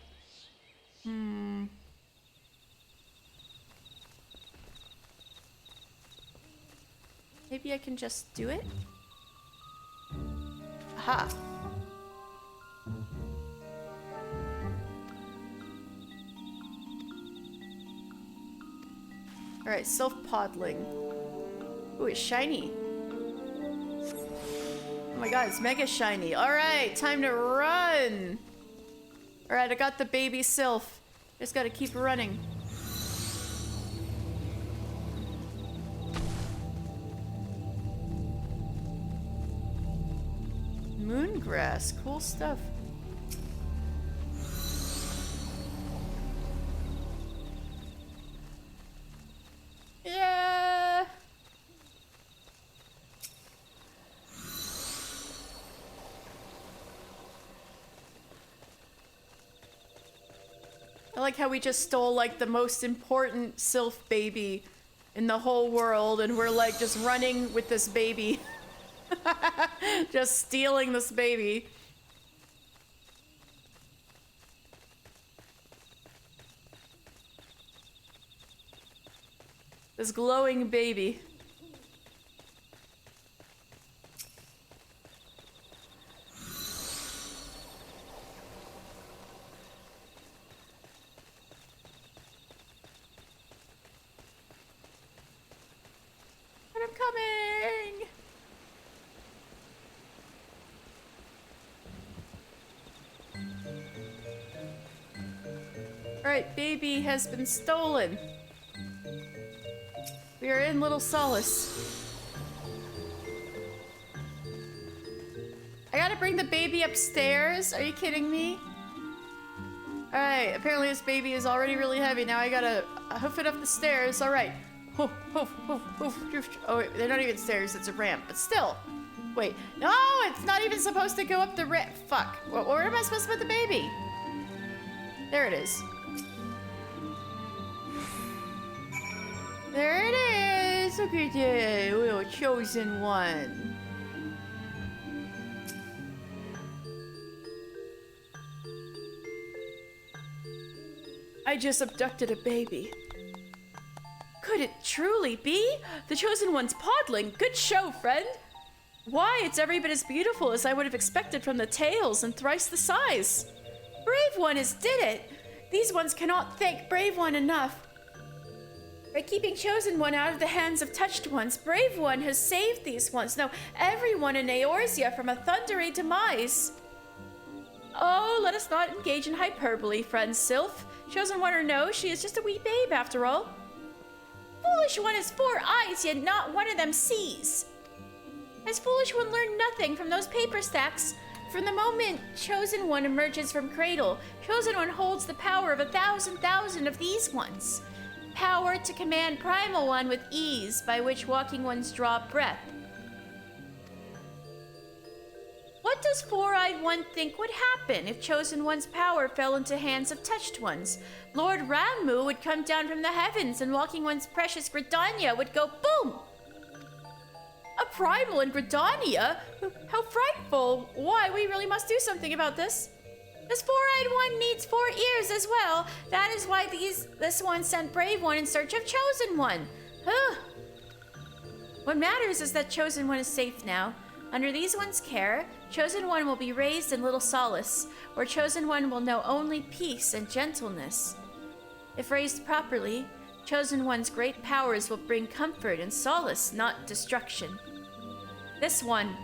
Maybe I can just do it? Aha. Alright, self-podling. Ooh, it's shiny. Oh my god, it's mega shiny. Alright, time to run! Alright, I got the baby sylph. Just gotta keep running. Moongrass, cool stuff. Yeah. like how we just stole like the most important sylph baby in the whole world, and we're like just running with this baby. Just stealing this baby. This glowing baby. And I'm coming! Alright, baby has been stolen. We are in Little Solace. I gotta bring the baby upstairs? Are you kidding me? Alright, apparently this baby is already really heavy. Now I gotta hoof it up the stairs. Alright. Hoof, hoof, hoof, hoof. Oh, wait, they're not even stairs, it's a ramp. But still. Wait. No, it's not even supposed to go up the ramp. Fuck. Where am I supposed to put the baby? There it is. There it is! Look at that little chosen one. I just abducted a baby. Could it truly be? The chosen one's podling. Good show, friend. Why, it's every bit as beautiful as I would have expected from the tails and thrice the size. Brave One has did it. These ones cannot thank Brave One enough. By keeping Chosen One out of the hands of Touched Ones, Brave One has saved these ones. No, everyone in Eorzea from a thundery demise. Oh, let us not engage in hyperbole, friend Sylph. Chosen One or no, she is just a wee babe after all. Foolish One has 4 eyes, yet not one of them sees. Has Foolish One learned nothing from those paper stacks? From the moment Chosen One emerges from cradle, Chosen One holds the power of 1,000,000 of these ones. Power to command Primal One with ease, by which walking ones draw breath. What does Four-Eyed One think would happen if Chosen One's power fell into hands of Touched Ones? Lord Ramu would come down from the heavens, and Walking One's precious Gridania would go boom! A Primal in Gridania? How frightful! Why, we really must do something about this. This Four-Eyed One needs 4 ears as well. That is why this one sent Brave One in search of Chosen One. What matters is that Chosen One is safe now. Under these one's care, Chosen One will be raised in Little Solace, where Chosen One will know only peace and gentleness. If raised properly, Chosen One's great powers will bring comfort and solace, not destruction. This one,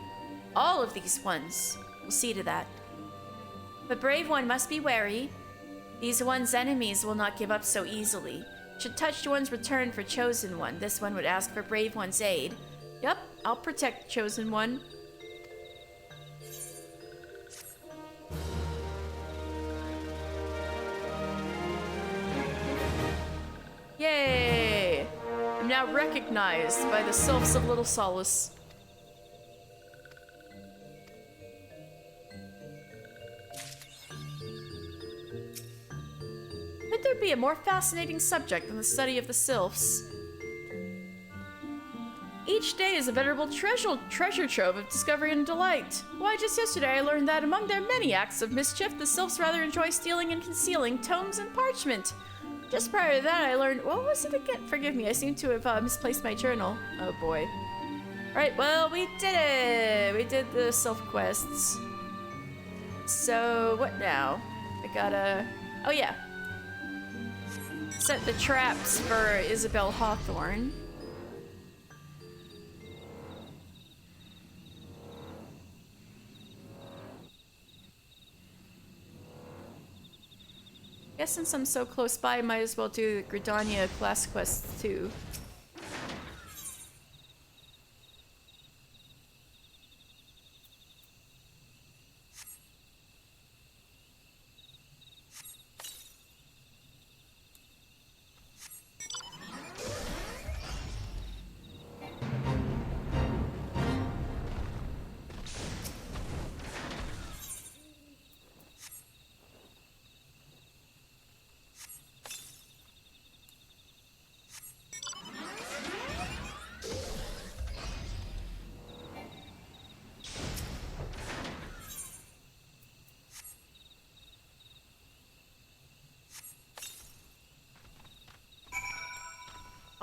all of these ones, will see to that. But Brave One must be wary. These one's enemies will not give up so easily. Should Touched Ones return for Chosen One, this one would ask for Brave One's aid. Yup, I'll protect Chosen One. Yay! I'm now recognized by the Sylphs of Little Solace. Could there be a more fascinating subject than the study of the Sylphs? Each day is a veritable treasure trove of discovery and delight. Why, just yesterday I learned that among their many acts of mischief, the Sylphs rather enjoy stealing and concealing tomes and parchment. Just prior to that, I learned... What was it again? Forgive me, I seem to have misplaced my journal. Oh boy. Right, well, we did it! We did the Sylph quests. So, what now? I gotta... Oh yeah. Set the traps for Isabel Hawthorne. Guess since I'm so close by, I might as well do the Gridania class quests too.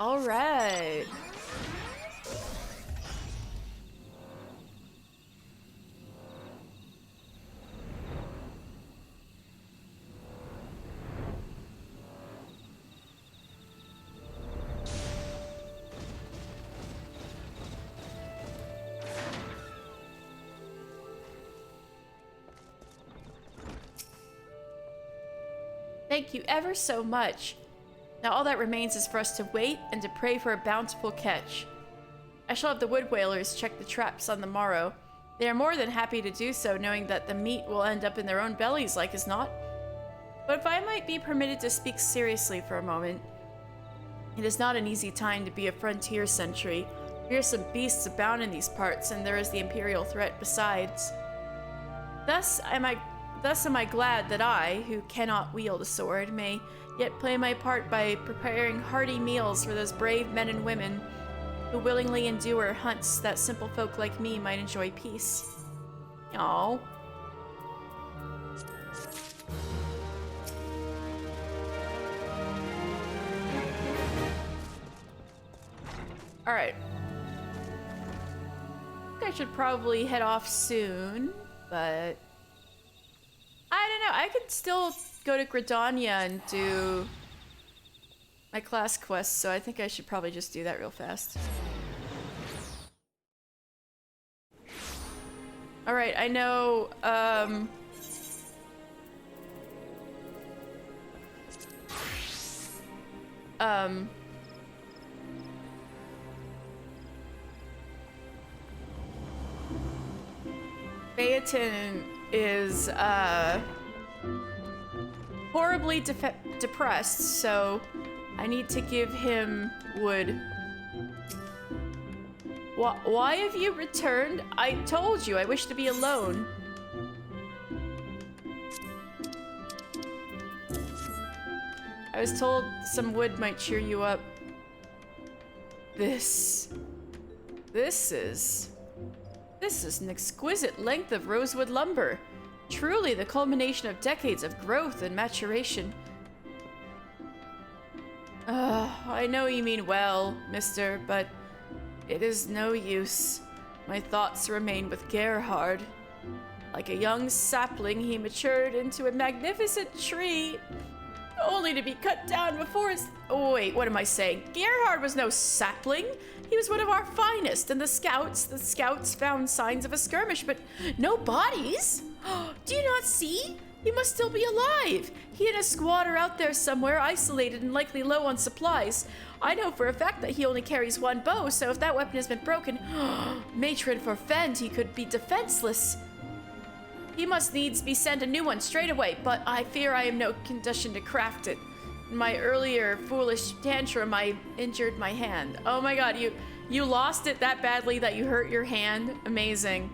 All right. Thank you ever so much. Now all that remains is for us to wait and to pray for a bountiful catch. I shall have the wood whalers check the traps on the morrow. They are more than happy to do so, knowing that the meat will end up in their own bellies like as not. But if I might be permitted to speak seriously for a moment, it is not an easy time to be a frontier sentry. Fearsome beasts abound in these parts, and there is the Imperial threat besides. Thus am I glad that I, who cannot wield a sword, may yet play my part by preparing hearty meals for those brave men and women who willingly endure hunts that simple folk like me might enjoy peace. Aww. Alright. I think I should probably head off soon, but I don't know. I could still go to Gridania and do my class quest, so I think I should probably just do that real fast. Alright, I know, Phaeton is, horribly depressed, so I need to give him wood. Why have you returned? I told you I wish to be alone. I was told some wood might cheer you up. This is an exquisite length of rosewood lumber. Truly the culmination of decades of growth and maturation. I know you mean well, mister, but it is no use. My thoughts remain with Gerhard. Like a young sapling, he matured into a magnificent tree, only to be cut down before his... Oh, wait, what am I saying? Gerhard was no sapling. He was one of our finest, and the scouts found signs of a skirmish, but no bodies. Do you not see? He must still be alive. He and a squad are out there somewhere, isolated and likely low on supplies. I know for a fact that he only carries one bow, so if that weapon has been broken, matron forfend, he could be defenseless. He must needs be sent a new one straight away, but I fear I am no condition to craft it. In my earlier foolish tantrum, I injured my hand. Oh my god, you lost it that badly that you hurt your hand? Amazing.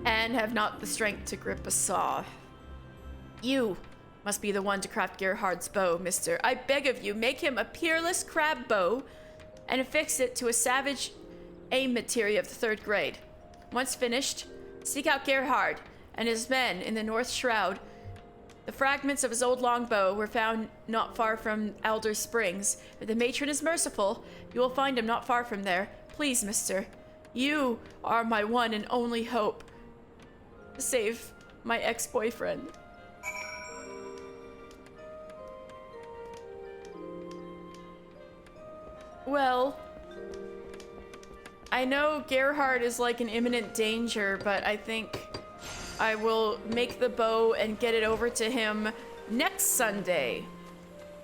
And have not the strength to grip a saw. You must be the one to craft Gerhard's bow, mister. I beg of you, make him a peerless crab bow and affix it to a savage aim materia of the 3rd grade. Once finished, seek out Gerhard and his men in the North Shroud. The fragments of his old longbow were found not far from Alder Springs. If the matron is merciful, you will find him not far from there. Please, mister, you are my one and only hope to save my ex-boyfriend. Well, I know Gerhard is like an imminent danger, but I think I will make the bow and get it over to him next Sunday.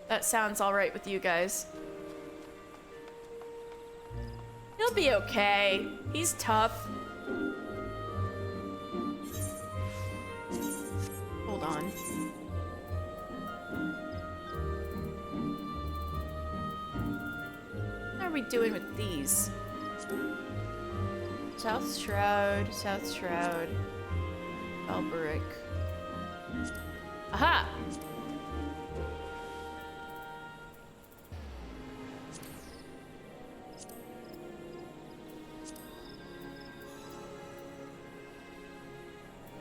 That sounds all right with you guys. He'll be okay. He's tough. Hold on. How are we doing with these? South Shroud, Alberic. Aha!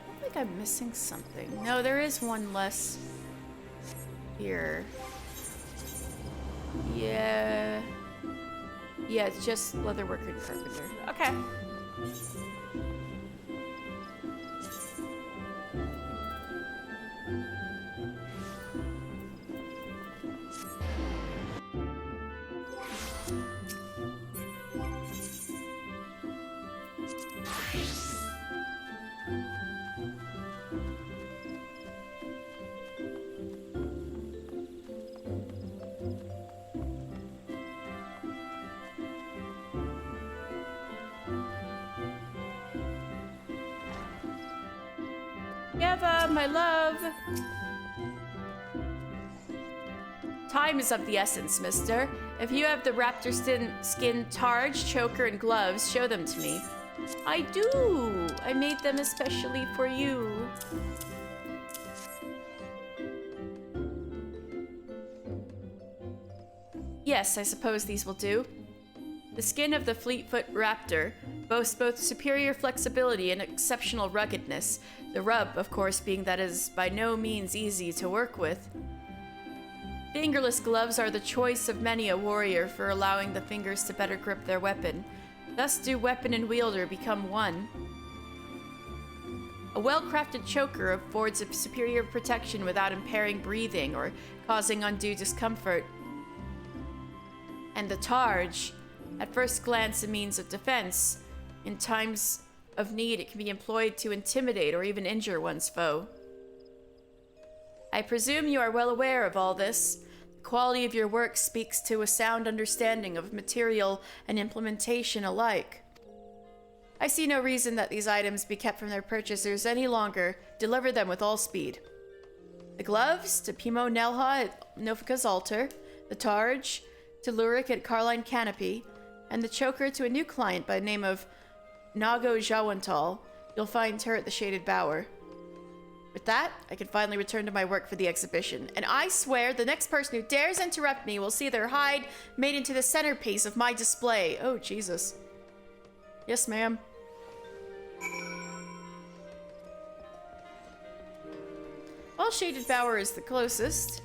I think I'm missing something. No, there is one less here. Yeah. Yeah, it's just leatherworker and carpenter. Okay. Eva, my love. Time is of the essence, mister. If you have the raptor skin targe, choker, and gloves, show them to me. I do. I made them especially for you. Yes, I suppose these will do. The skin of the Fleetfoot Raptor boasts both superior flexibility and exceptional ruggedness, the rub, of course, being that it is by no means easy to work with. Fingerless gloves are the choice of many a warrior for allowing the fingers to better grip their weapon. Thus do weapon and wielder become one. A well-crafted choker affords a superior protection without impairing breathing or causing undue discomfort. And the targe, at first glance a means of defense, in times of need it can be employed to intimidate or even injure one's foe. I presume you are well aware of all this. The quality of your work speaks to a sound understanding of material and implementation alike. I see no reason that these items be kept from their purchasers any longer. Deliver them with all speed. The gloves to Pimo Nelha at Nofika's altar, the targe to Lurik at Carline Canopy, and the choker to a new client by the name of Nago Jawantal. You'll find her at the Shaded Bower. With that, I can finally return to my work for the exhibition, and I swear the next person who dares interrupt me will see their hide made into the centerpiece of my display. Oh, Jesus. Yes, ma'am. Well, Shaded Bower is the closest.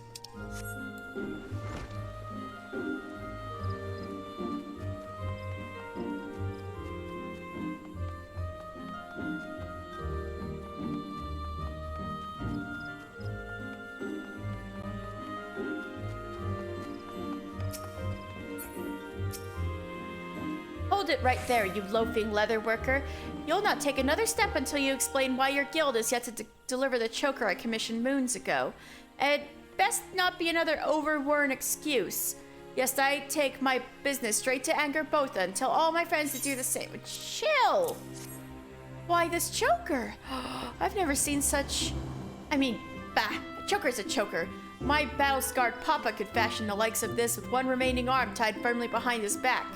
Hold it right there, you loafing leather worker. You'll not take another step until you explain why your guild is yet to deliver the choker I commissioned moons ago. It best not be another overworn excuse. Yes, I take my business straight to Angrbotha and tell all my friends to do the same. Chill! Why this choker? I've never seen such... I mean, bah, a choker's a choker. My battle-scarred papa could fashion the likes of this with one remaining arm tied firmly behind his back.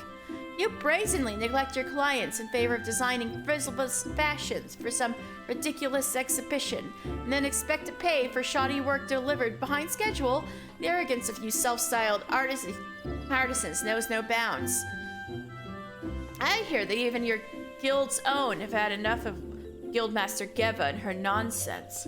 You brazenly neglect your clients in favor of designing frivolous fashions for some ridiculous exhibition, and then expect to pay for shoddy work delivered behind schedule. The arrogance of you self-styled artisans knows no bounds. I hear that even your guild's own have had enough of Guildmaster Geva and her nonsense.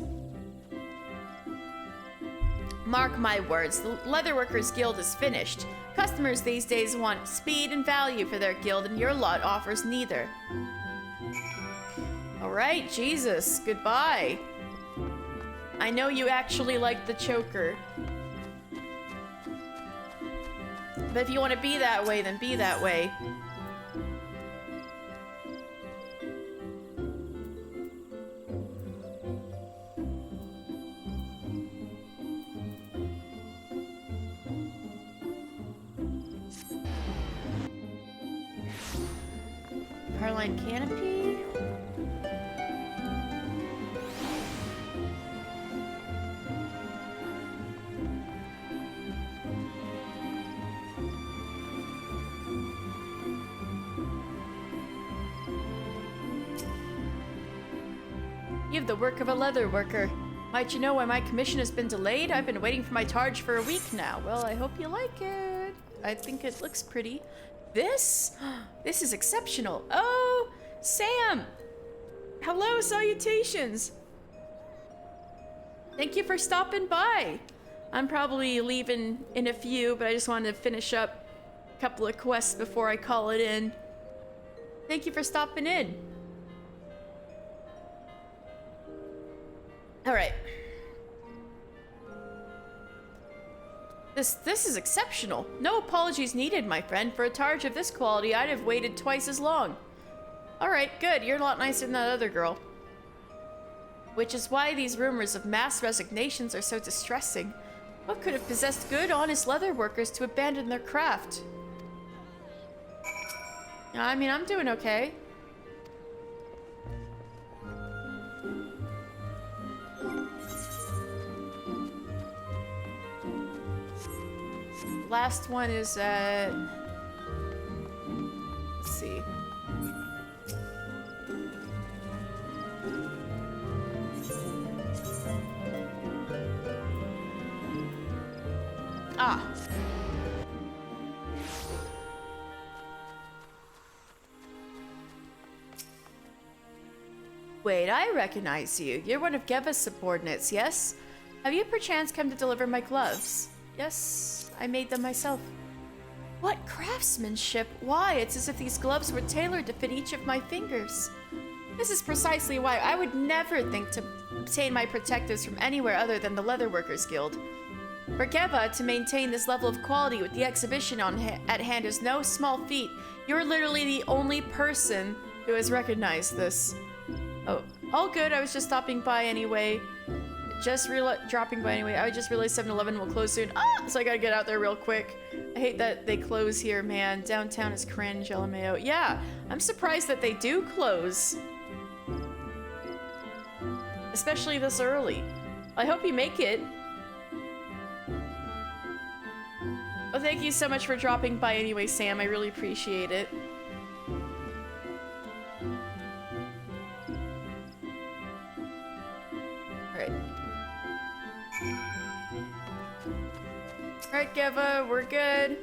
Mark my words, the Leatherworkers Guild is finished. Customers these days want speed and value for their guild, and your lot offers neither. Alright, Jesus, goodbye. I know you actually like the choker. But if you want to be that way, then be that way. Carline Canopy. You have the work of a leather worker. Might you know why my commission has been delayed? I've been waiting for my targe for a week now. Well, I hope you like it. I think it looks pretty. This is exceptional. Oh, Sam. Hello, salutations. Thank you for stopping by. I'm probably leaving in a few, but I just wanted to finish up a couple of quests before I call it in. Thank you for stopping in. All right. This is exceptional. No apologies needed, my friend. For a charge of this quality, I'd have waited twice as long. All right, good. You're a lot nicer than that other girl. Which is why these rumors of mass resignations are so distressing. What could have possessed good, honest leather workers to abandon their craft? I mean, I'm doing okay. Last one is let's see. Ah. Wait, I recognize you. You're one of Geva's subordinates, yes? Have you perchance come to deliver my gloves? Yes, I made them myself. What craftsmanship? Why, it's as if these gloves were tailored to fit each of my fingers. This is precisely why I would never think to obtain my protectives from anywhere other than the Leatherworkers Guild. For Geva to maintain this level of quality with the exhibition at hand is no small feat. You're literally the only person who has recognized this. Oh, all good. I was just stopping by anyway. Dropping by anyway. I just realized 7-Eleven will close soon. Ah! So I gotta get out there real quick. I hate that they close here, man. Downtown is cringe, LMAO. Yeah, I'm surprised that they do close. Especially this early. I hope you make it. Well, thank you so much for dropping by anyway, Sam. I really appreciate it. Alright. Alright, Geva, we're good.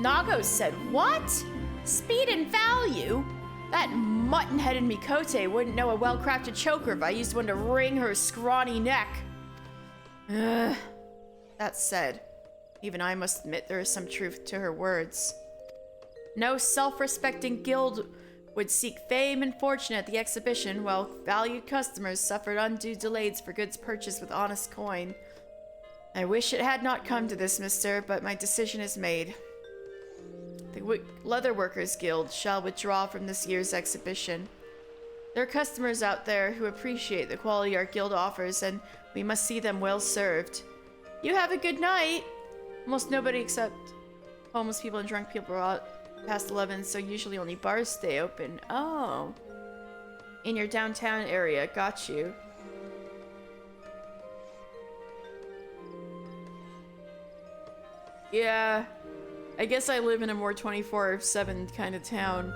Nago said, what? Speed and value? That mutton-headed Mikote wouldn't know a well-crafted choker if I used one to wring her scrawny neck. Ugh. That said, even I must admit there is some truth to her words. No self-respecting guild would seek fame and fortune at the exhibition, while valued customers suffered undue delays for goods purchased with honest coin. I wish it had not come to this, mister, but my decision is made. The Leatherworkers Guild shall withdraw from this year's exhibition. There are customers out there who appreciate the quality our guild offers, and we must see them well served. You have a good night! Almost nobody except homeless people and drunk people are out past 11, so usually only bars stay open. Oh. In your downtown area, got you. Yeah. I guess I live in a more 24/7 kind of town.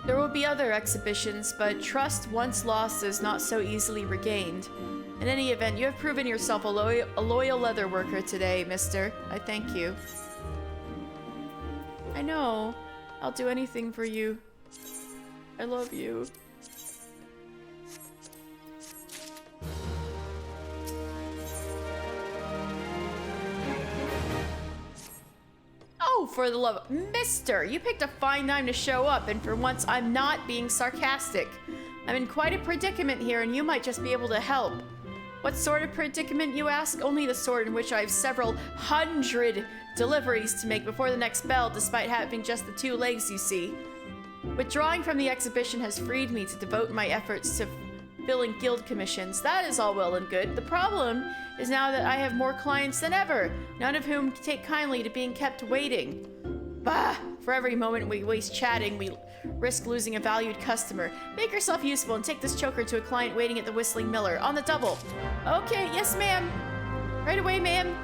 There will be other exhibitions, but trust once lost is not so easily regained. In any event, you have proven yourself a loyal leather worker today, mister. I thank you. I know. I'll do anything for you. I love you. Oh, for the love of... Mister, you picked a fine time to show up, and for once I'm not being sarcastic. I'm in quite a predicament here, and you might just be able to help. What sort of predicament, you ask? Only the sort in which I have several hundred deliveries to make before the next bell, despite having just the 2 legs, you see. Withdrawing from the exhibition has freed me to devote my efforts to filling guild commissions. That is all well and good. The problem is now that I have more clients than ever, none of whom take kindly to being kept waiting. Bah! For every moment we waste chatting, we risk losing a valued customer. Make yourself useful and take this choker to a client waiting at the Whistling Miller. On the double. Okay, yes ma'am. Right away, ma'am.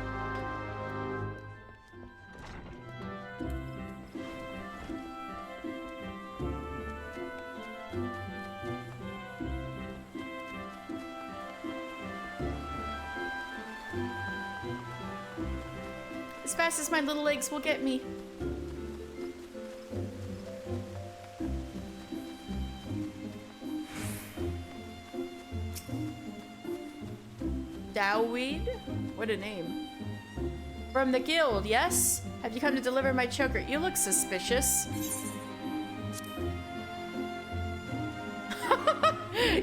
As fast as my little legs will get me. Dowweed? What a name. From the guild, yes? Have you come to deliver my choker? You look suspicious.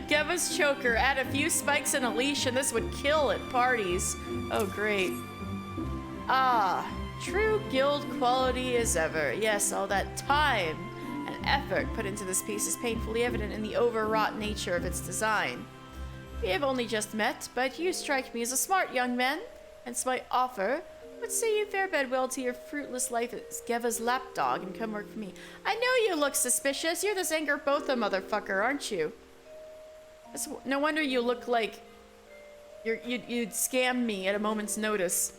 Geva's choker. Add a few spikes and a leash and this would kill at parties. Oh, great. Ah, true guild quality as ever. Yes, all that time and effort put into this piece is painfully evident in the overwrought nature of its design. We have only just met, but you strike me as a smart young man, hence my offer. What say you fare bed well to your fruitless life as Geva's lapdog and come work for me? I know you look suspicious. You're this Angerbotha motherfucker, aren't you? No wonder you look like you'd scam me at a moment's notice.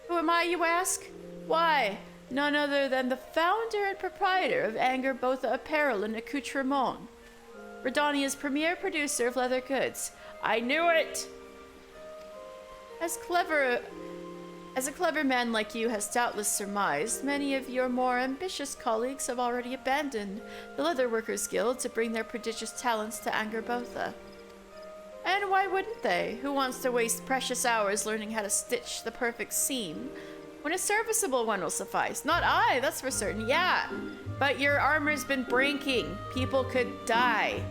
Who am I, you ask? Why, none other than the founder and proprietor of Angerbotha Apparel and Accoutrement, Redania's premier producer of leather goods. I knew it! As a clever man like you has doubtless surmised, many of your more ambitious colleagues have already abandoned the Leatherworkers Guild to bring their prodigious talents to Angerbotha. And why wouldn't they? Who wants to waste precious hours learning how to stitch the perfect seam when a serviceable one will suffice? Not I, that's for certain, yeah. But your armor's been breaking. People could die.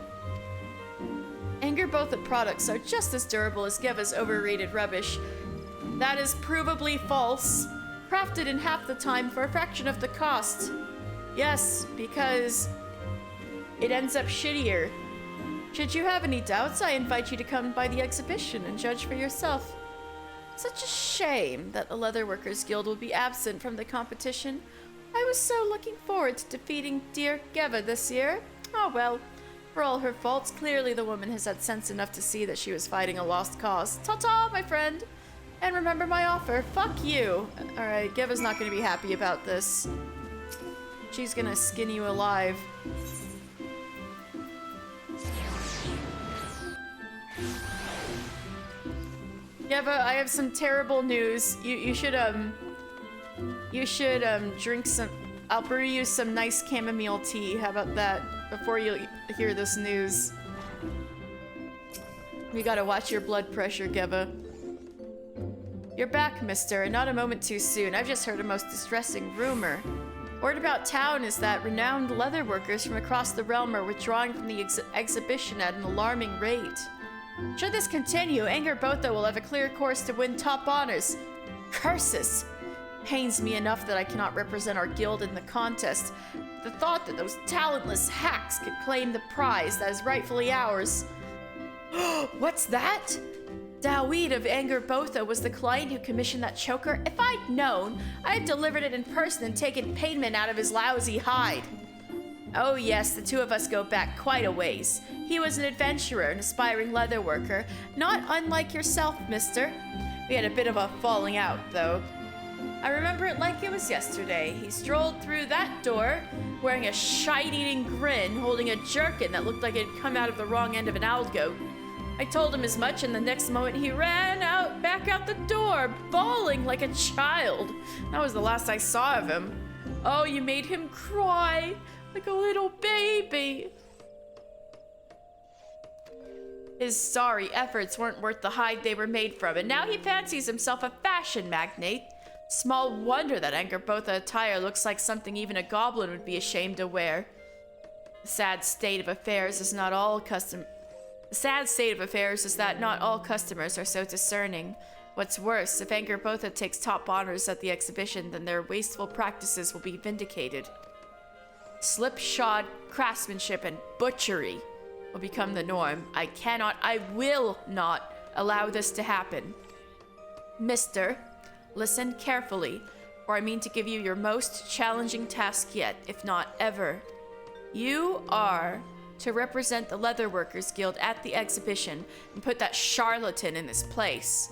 Angerbotha products are just as durable as Geva's overrated rubbish. That is provably false. Crafted in half the time for a fraction of the cost. Yes, because it ends up shittier. Should you have any doubts, I invite you to come by the exhibition and judge for yourself. Such a shame that the Leatherworkers Guild will be absent from the competition. I was so looking forward to defeating dear Geva this year. Oh well, for all her faults, clearly the woman has had sense enough to see that she was fighting a lost cause. Ta-ta, my friend! And remember my offer. Fuck you! Alright, Geva's not gonna be happy about this. She's gonna skin you alive. Geva, I have some terrible news. You should drink some. I'll brew you some nice chamomile tea. How about that? Before you hear this news. You gotta watch your blood pressure, Geva. You're back, mister, and not a moment too soon. I've just heard a most distressing rumor. Word about town is that renowned leatherworkers from across the realm are withdrawing from the exhibition at an alarming rate. Should this continue, Angerbotha will have a clear course to win top honors. Curses! Pains me enough that I cannot represent our guild in the contest. The thought that those talentless hacks could claim the prize that is rightfully ours. What's that? Dowweed of Angerbotha was the client who commissioned that choker. If I'd known, I'd delivered it in person and taken payment out of his lousy hide. Oh yes, the two of us go back quite a ways. He was an adventurer, an aspiring leatherworker, not unlike yourself, mister. We had a bit of a falling out, though. I remember it like it was yesterday. He strolled through that door, wearing a shite-eating grin, holding a jerkin that looked like it had come out of the wrong end of an algoat. I told him as much, and the next moment he ran back out the door, bawling like a child. That was the last I saw of him. Oh, you made him cry like a little baby. His sorry efforts weren't worth the hide they were made from, and now he fancies himself a fashion magnate. Small wonder that Angerbotha attire looks like something even a goblin would be ashamed to wear. The sad state of affairs is that not all customers are so discerning. What's worse, if Angerbotha takes top honors at the exhibition, then their wasteful practices will be vindicated. Slipshod craftsmanship and butchery will become the norm. I will not allow this to happen. Mister, listen carefully. or I mean to give you your most challenging task yet, if not ever. You are to represent the Leatherworkers Guild at the exhibition and put that charlatan in his place.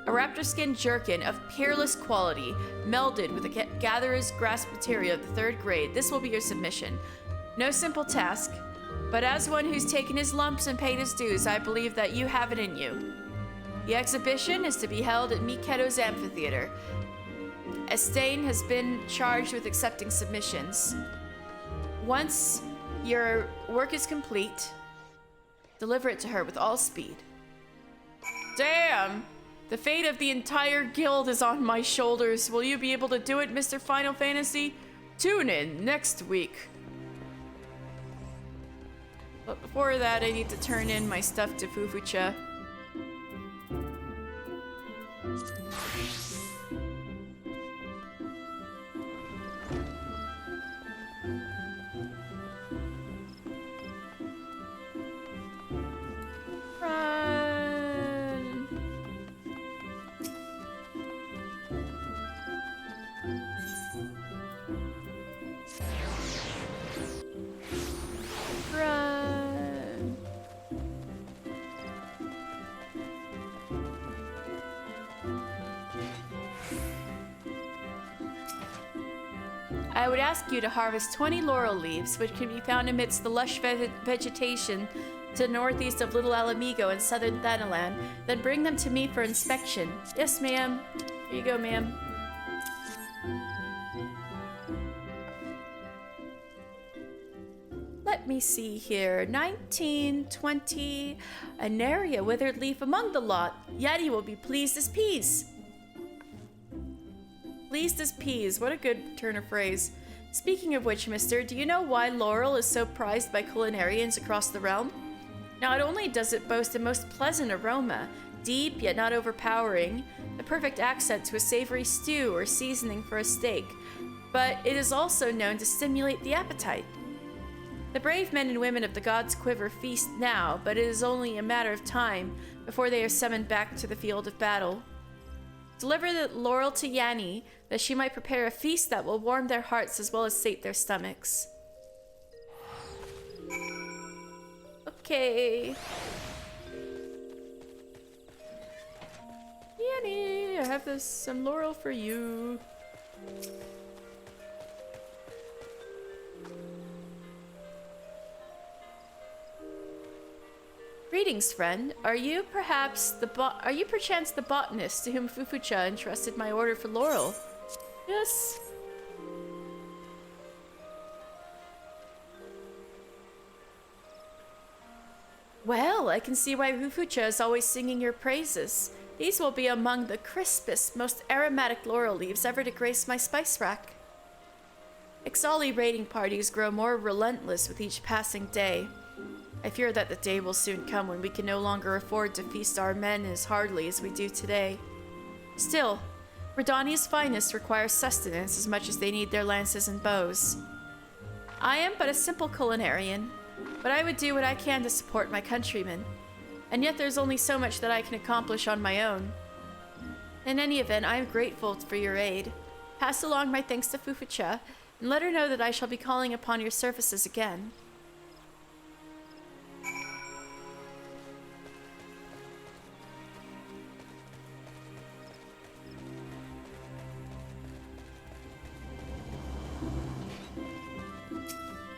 A raptor skin jerkin of peerless quality, melded with a gatherer's grasp material of the 3rd grade. This will be your submission. No simple task, but as one who's taken his lumps and paid his dues, I believe that you have it in you. The exhibition is to be held at Miketo's amphitheater. Estain has been charged with accepting submissions. Once your work is complete, deliver it to her with all speed. Damn! The fate of the entire guild is on my shoulders. Will you be able to do it, Mr. Final Fantasy? Tune in next week. But before that, I need to turn in my stuff to Fufucha. Run. Run. I would ask you to harvest 20 laurel leaves, which can be found amidst the lush vegetation to the northeast of Little Alamigo and southern Thanalan, then bring them to me for inspection. Yes, ma'am. Here you go, ma'am. Let me see here. 19, 20. An area withered leaf among the lot. Yeti will be pleased as peas. Pleased as peas. What a good turn of phrase. Speaking of which, mister, do you know why laurel is so prized by culinarians across the realm? Not only does it boast a most pleasant aroma, deep yet not overpowering, the perfect accent to a savory stew or seasoning for a steak, but it is also known to stimulate the appetite. The brave men and women of the God's Quiver feast now, but it is only a matter of time before they are summoned back to the field of battle. Deliver the laurel to Yanni, that she might prepare a feast that will warm their hearts as well as sate their stomachs. Okay. Yanni, I have some laurel for you. Greetings, friend. Are you perchance the botanist to whom Fufucha entrusted my order for laurel? Yes. Well, I can see why Fufucha is always singing your praises. These will be among the crispest, most aromatic laurel leaves ever to grace my spice rack. Ixali raiding parties grow more relentless with each passing day. I fear that the day will soon come when we can no longer afford to feast our men as heartily as we do today. Still, Redania's finest require sustenance as much as they need their lances and bows. I am but a simple culinarian, but I would do what I can to support my countrymen. And yet there's only so much that I can accomplish on my own. In any event, I am grateful for your aid. Pass along my thanks to Fufucha, and let her know that I shall be calling upon your services again.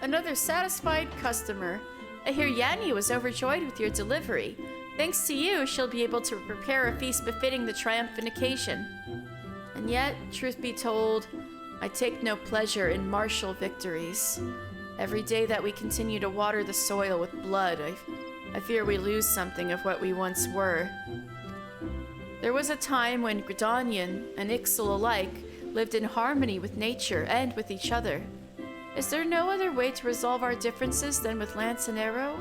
Another satisfied customer. I hear Yanni was overjoyed with your delivery. Thanks to you, she'll be able to prepare a feast befitting the triumphant occasion. And yet, truth be told, I take no pleasure in martial victories. Every day that we continue to water the soil with blood, I fear we lose something of what we once were. There was a time when Gridanian and Ixal alike lived in harmony with nature and with each other. Is there no other way to resolve our differences than with lance and arrow?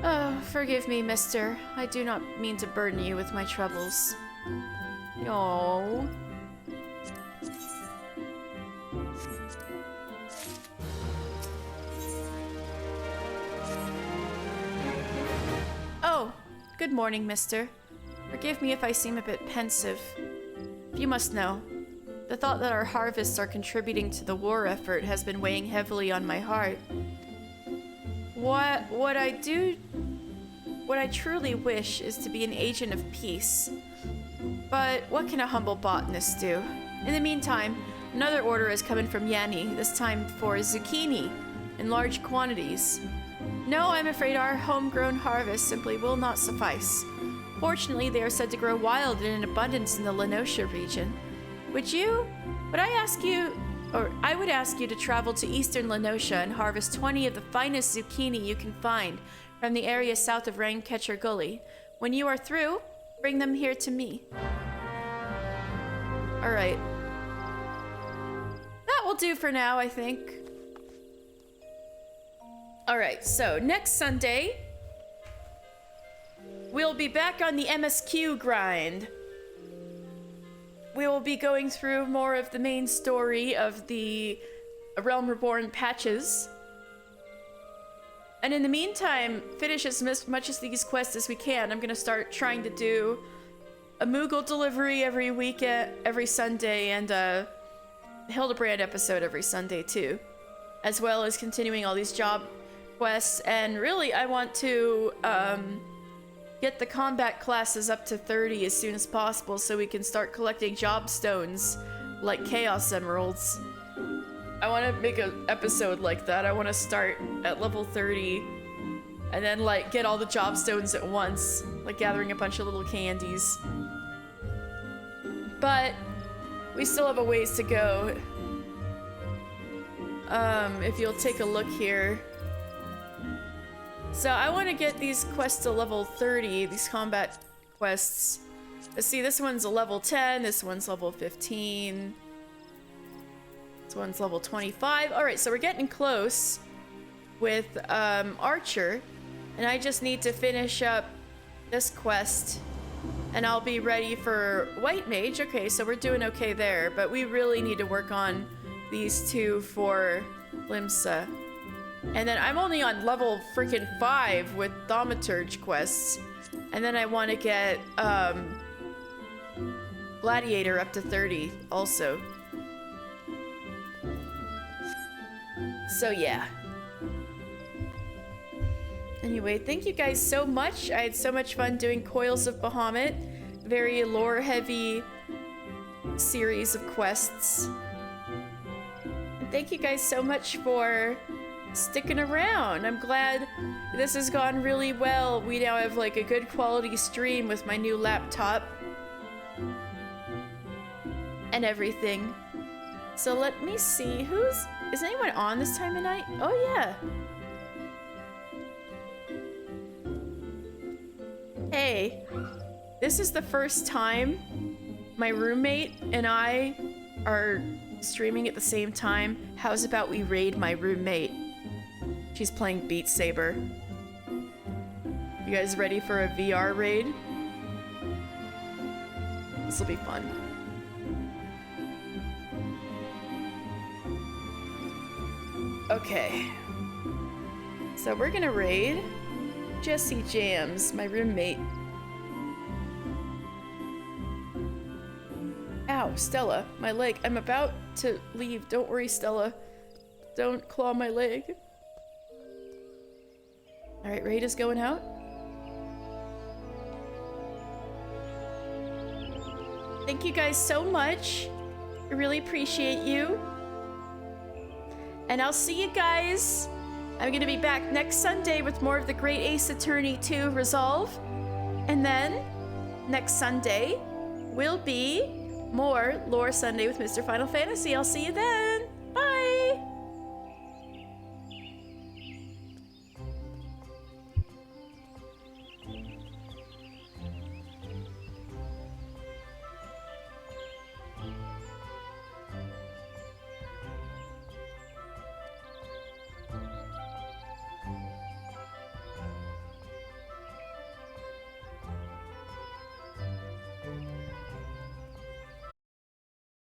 Oh, forgive me, mister. I do not mean to burden you with my troubles. No. Oh, good morning, mister. Forgive me if I seem a bit pensive. You must know, The thought that our harvests are contributing to the war effort has been weighing heavily on my heart. What I truly wish is to be an agent of peace. But what can a humble botanist do? In the meantime, another order is coming from Yanni, this time for zucchini in large quantities. No, I'm afraid our homegrown harvest simply will not suffice. Fortunately, they are said to grow wild and in abundance in the Lenosha region. I would ask you to travel to eastern Lenosha and harvest 20 of the finest zucchini you can find from the area south of Raincatcher Gully. When you are through, bring them here to me. Alright. That will do for now, I think. Alright, so next Sunday, we'll be back on the MSQ grind. We will be going through more of the main story of the Realm Reborn patches. And in the meantime, finish as much of these quests as we can. I'm gonna start trying to do a Moogle delivery every weekend, every Sunday, and a Hildebrand episode every Sunday too. As well as continuing all these job quests. And really, I want to get the combat classes up to 30 as soon as possible so we can start collecting job stones like Chaos Emeralds. I want to make an episode like that. I want to start at level 30 and then like get all the job stones at once, like gathering a bunch of little candies. But we still have a ways to go. If you'll take a look here. So I want to get these quests to level 30, these combat quests. Let's see, this one's a level 10, this one's level 15. This one's level 25. Alright, so we're getting close with Archer. And I just need to finish up this quest. And I'll be ready for White Mage. Okay, so we're doing okay there. But we really need to work on these two for Limsa. And then I'm only on level freaking 5 with Thaumaturge quests. And then I want to get Gladiator up to 30 also. So yeah. Anyway, thank you guys so much. I had so much fun doing Coils of Bahamut. Very lore-heavy series of quests. And thank you guys so much for sticking around. I'm glad this has gone really well. We now have like a good quality stream with my new laptop and everything. So let me see, is anyone on this time of night? Oh yeah. Hey, this is the first time my roommate and I are streaming at the same time. How's about we raid my roommate? She's playing Beat Saber. You guys ready for a VR raid? This will be fun. Okay. So we're gonna raid Jesse Jams, my roommate. Ow, Stella, my leg. I'm about to leave. Don't worry, Stella. Don't claw my leg. Alright, raid is going out. Thank you guys so much. I really appreciate you. And I'll see you guys. I'm gonna be back next Sunday with more of the Great Ace Attorney 2 Resolve. And then, next Sunday, will be more Lore Sunday with Mr. Final Fantasy. I'll see you then.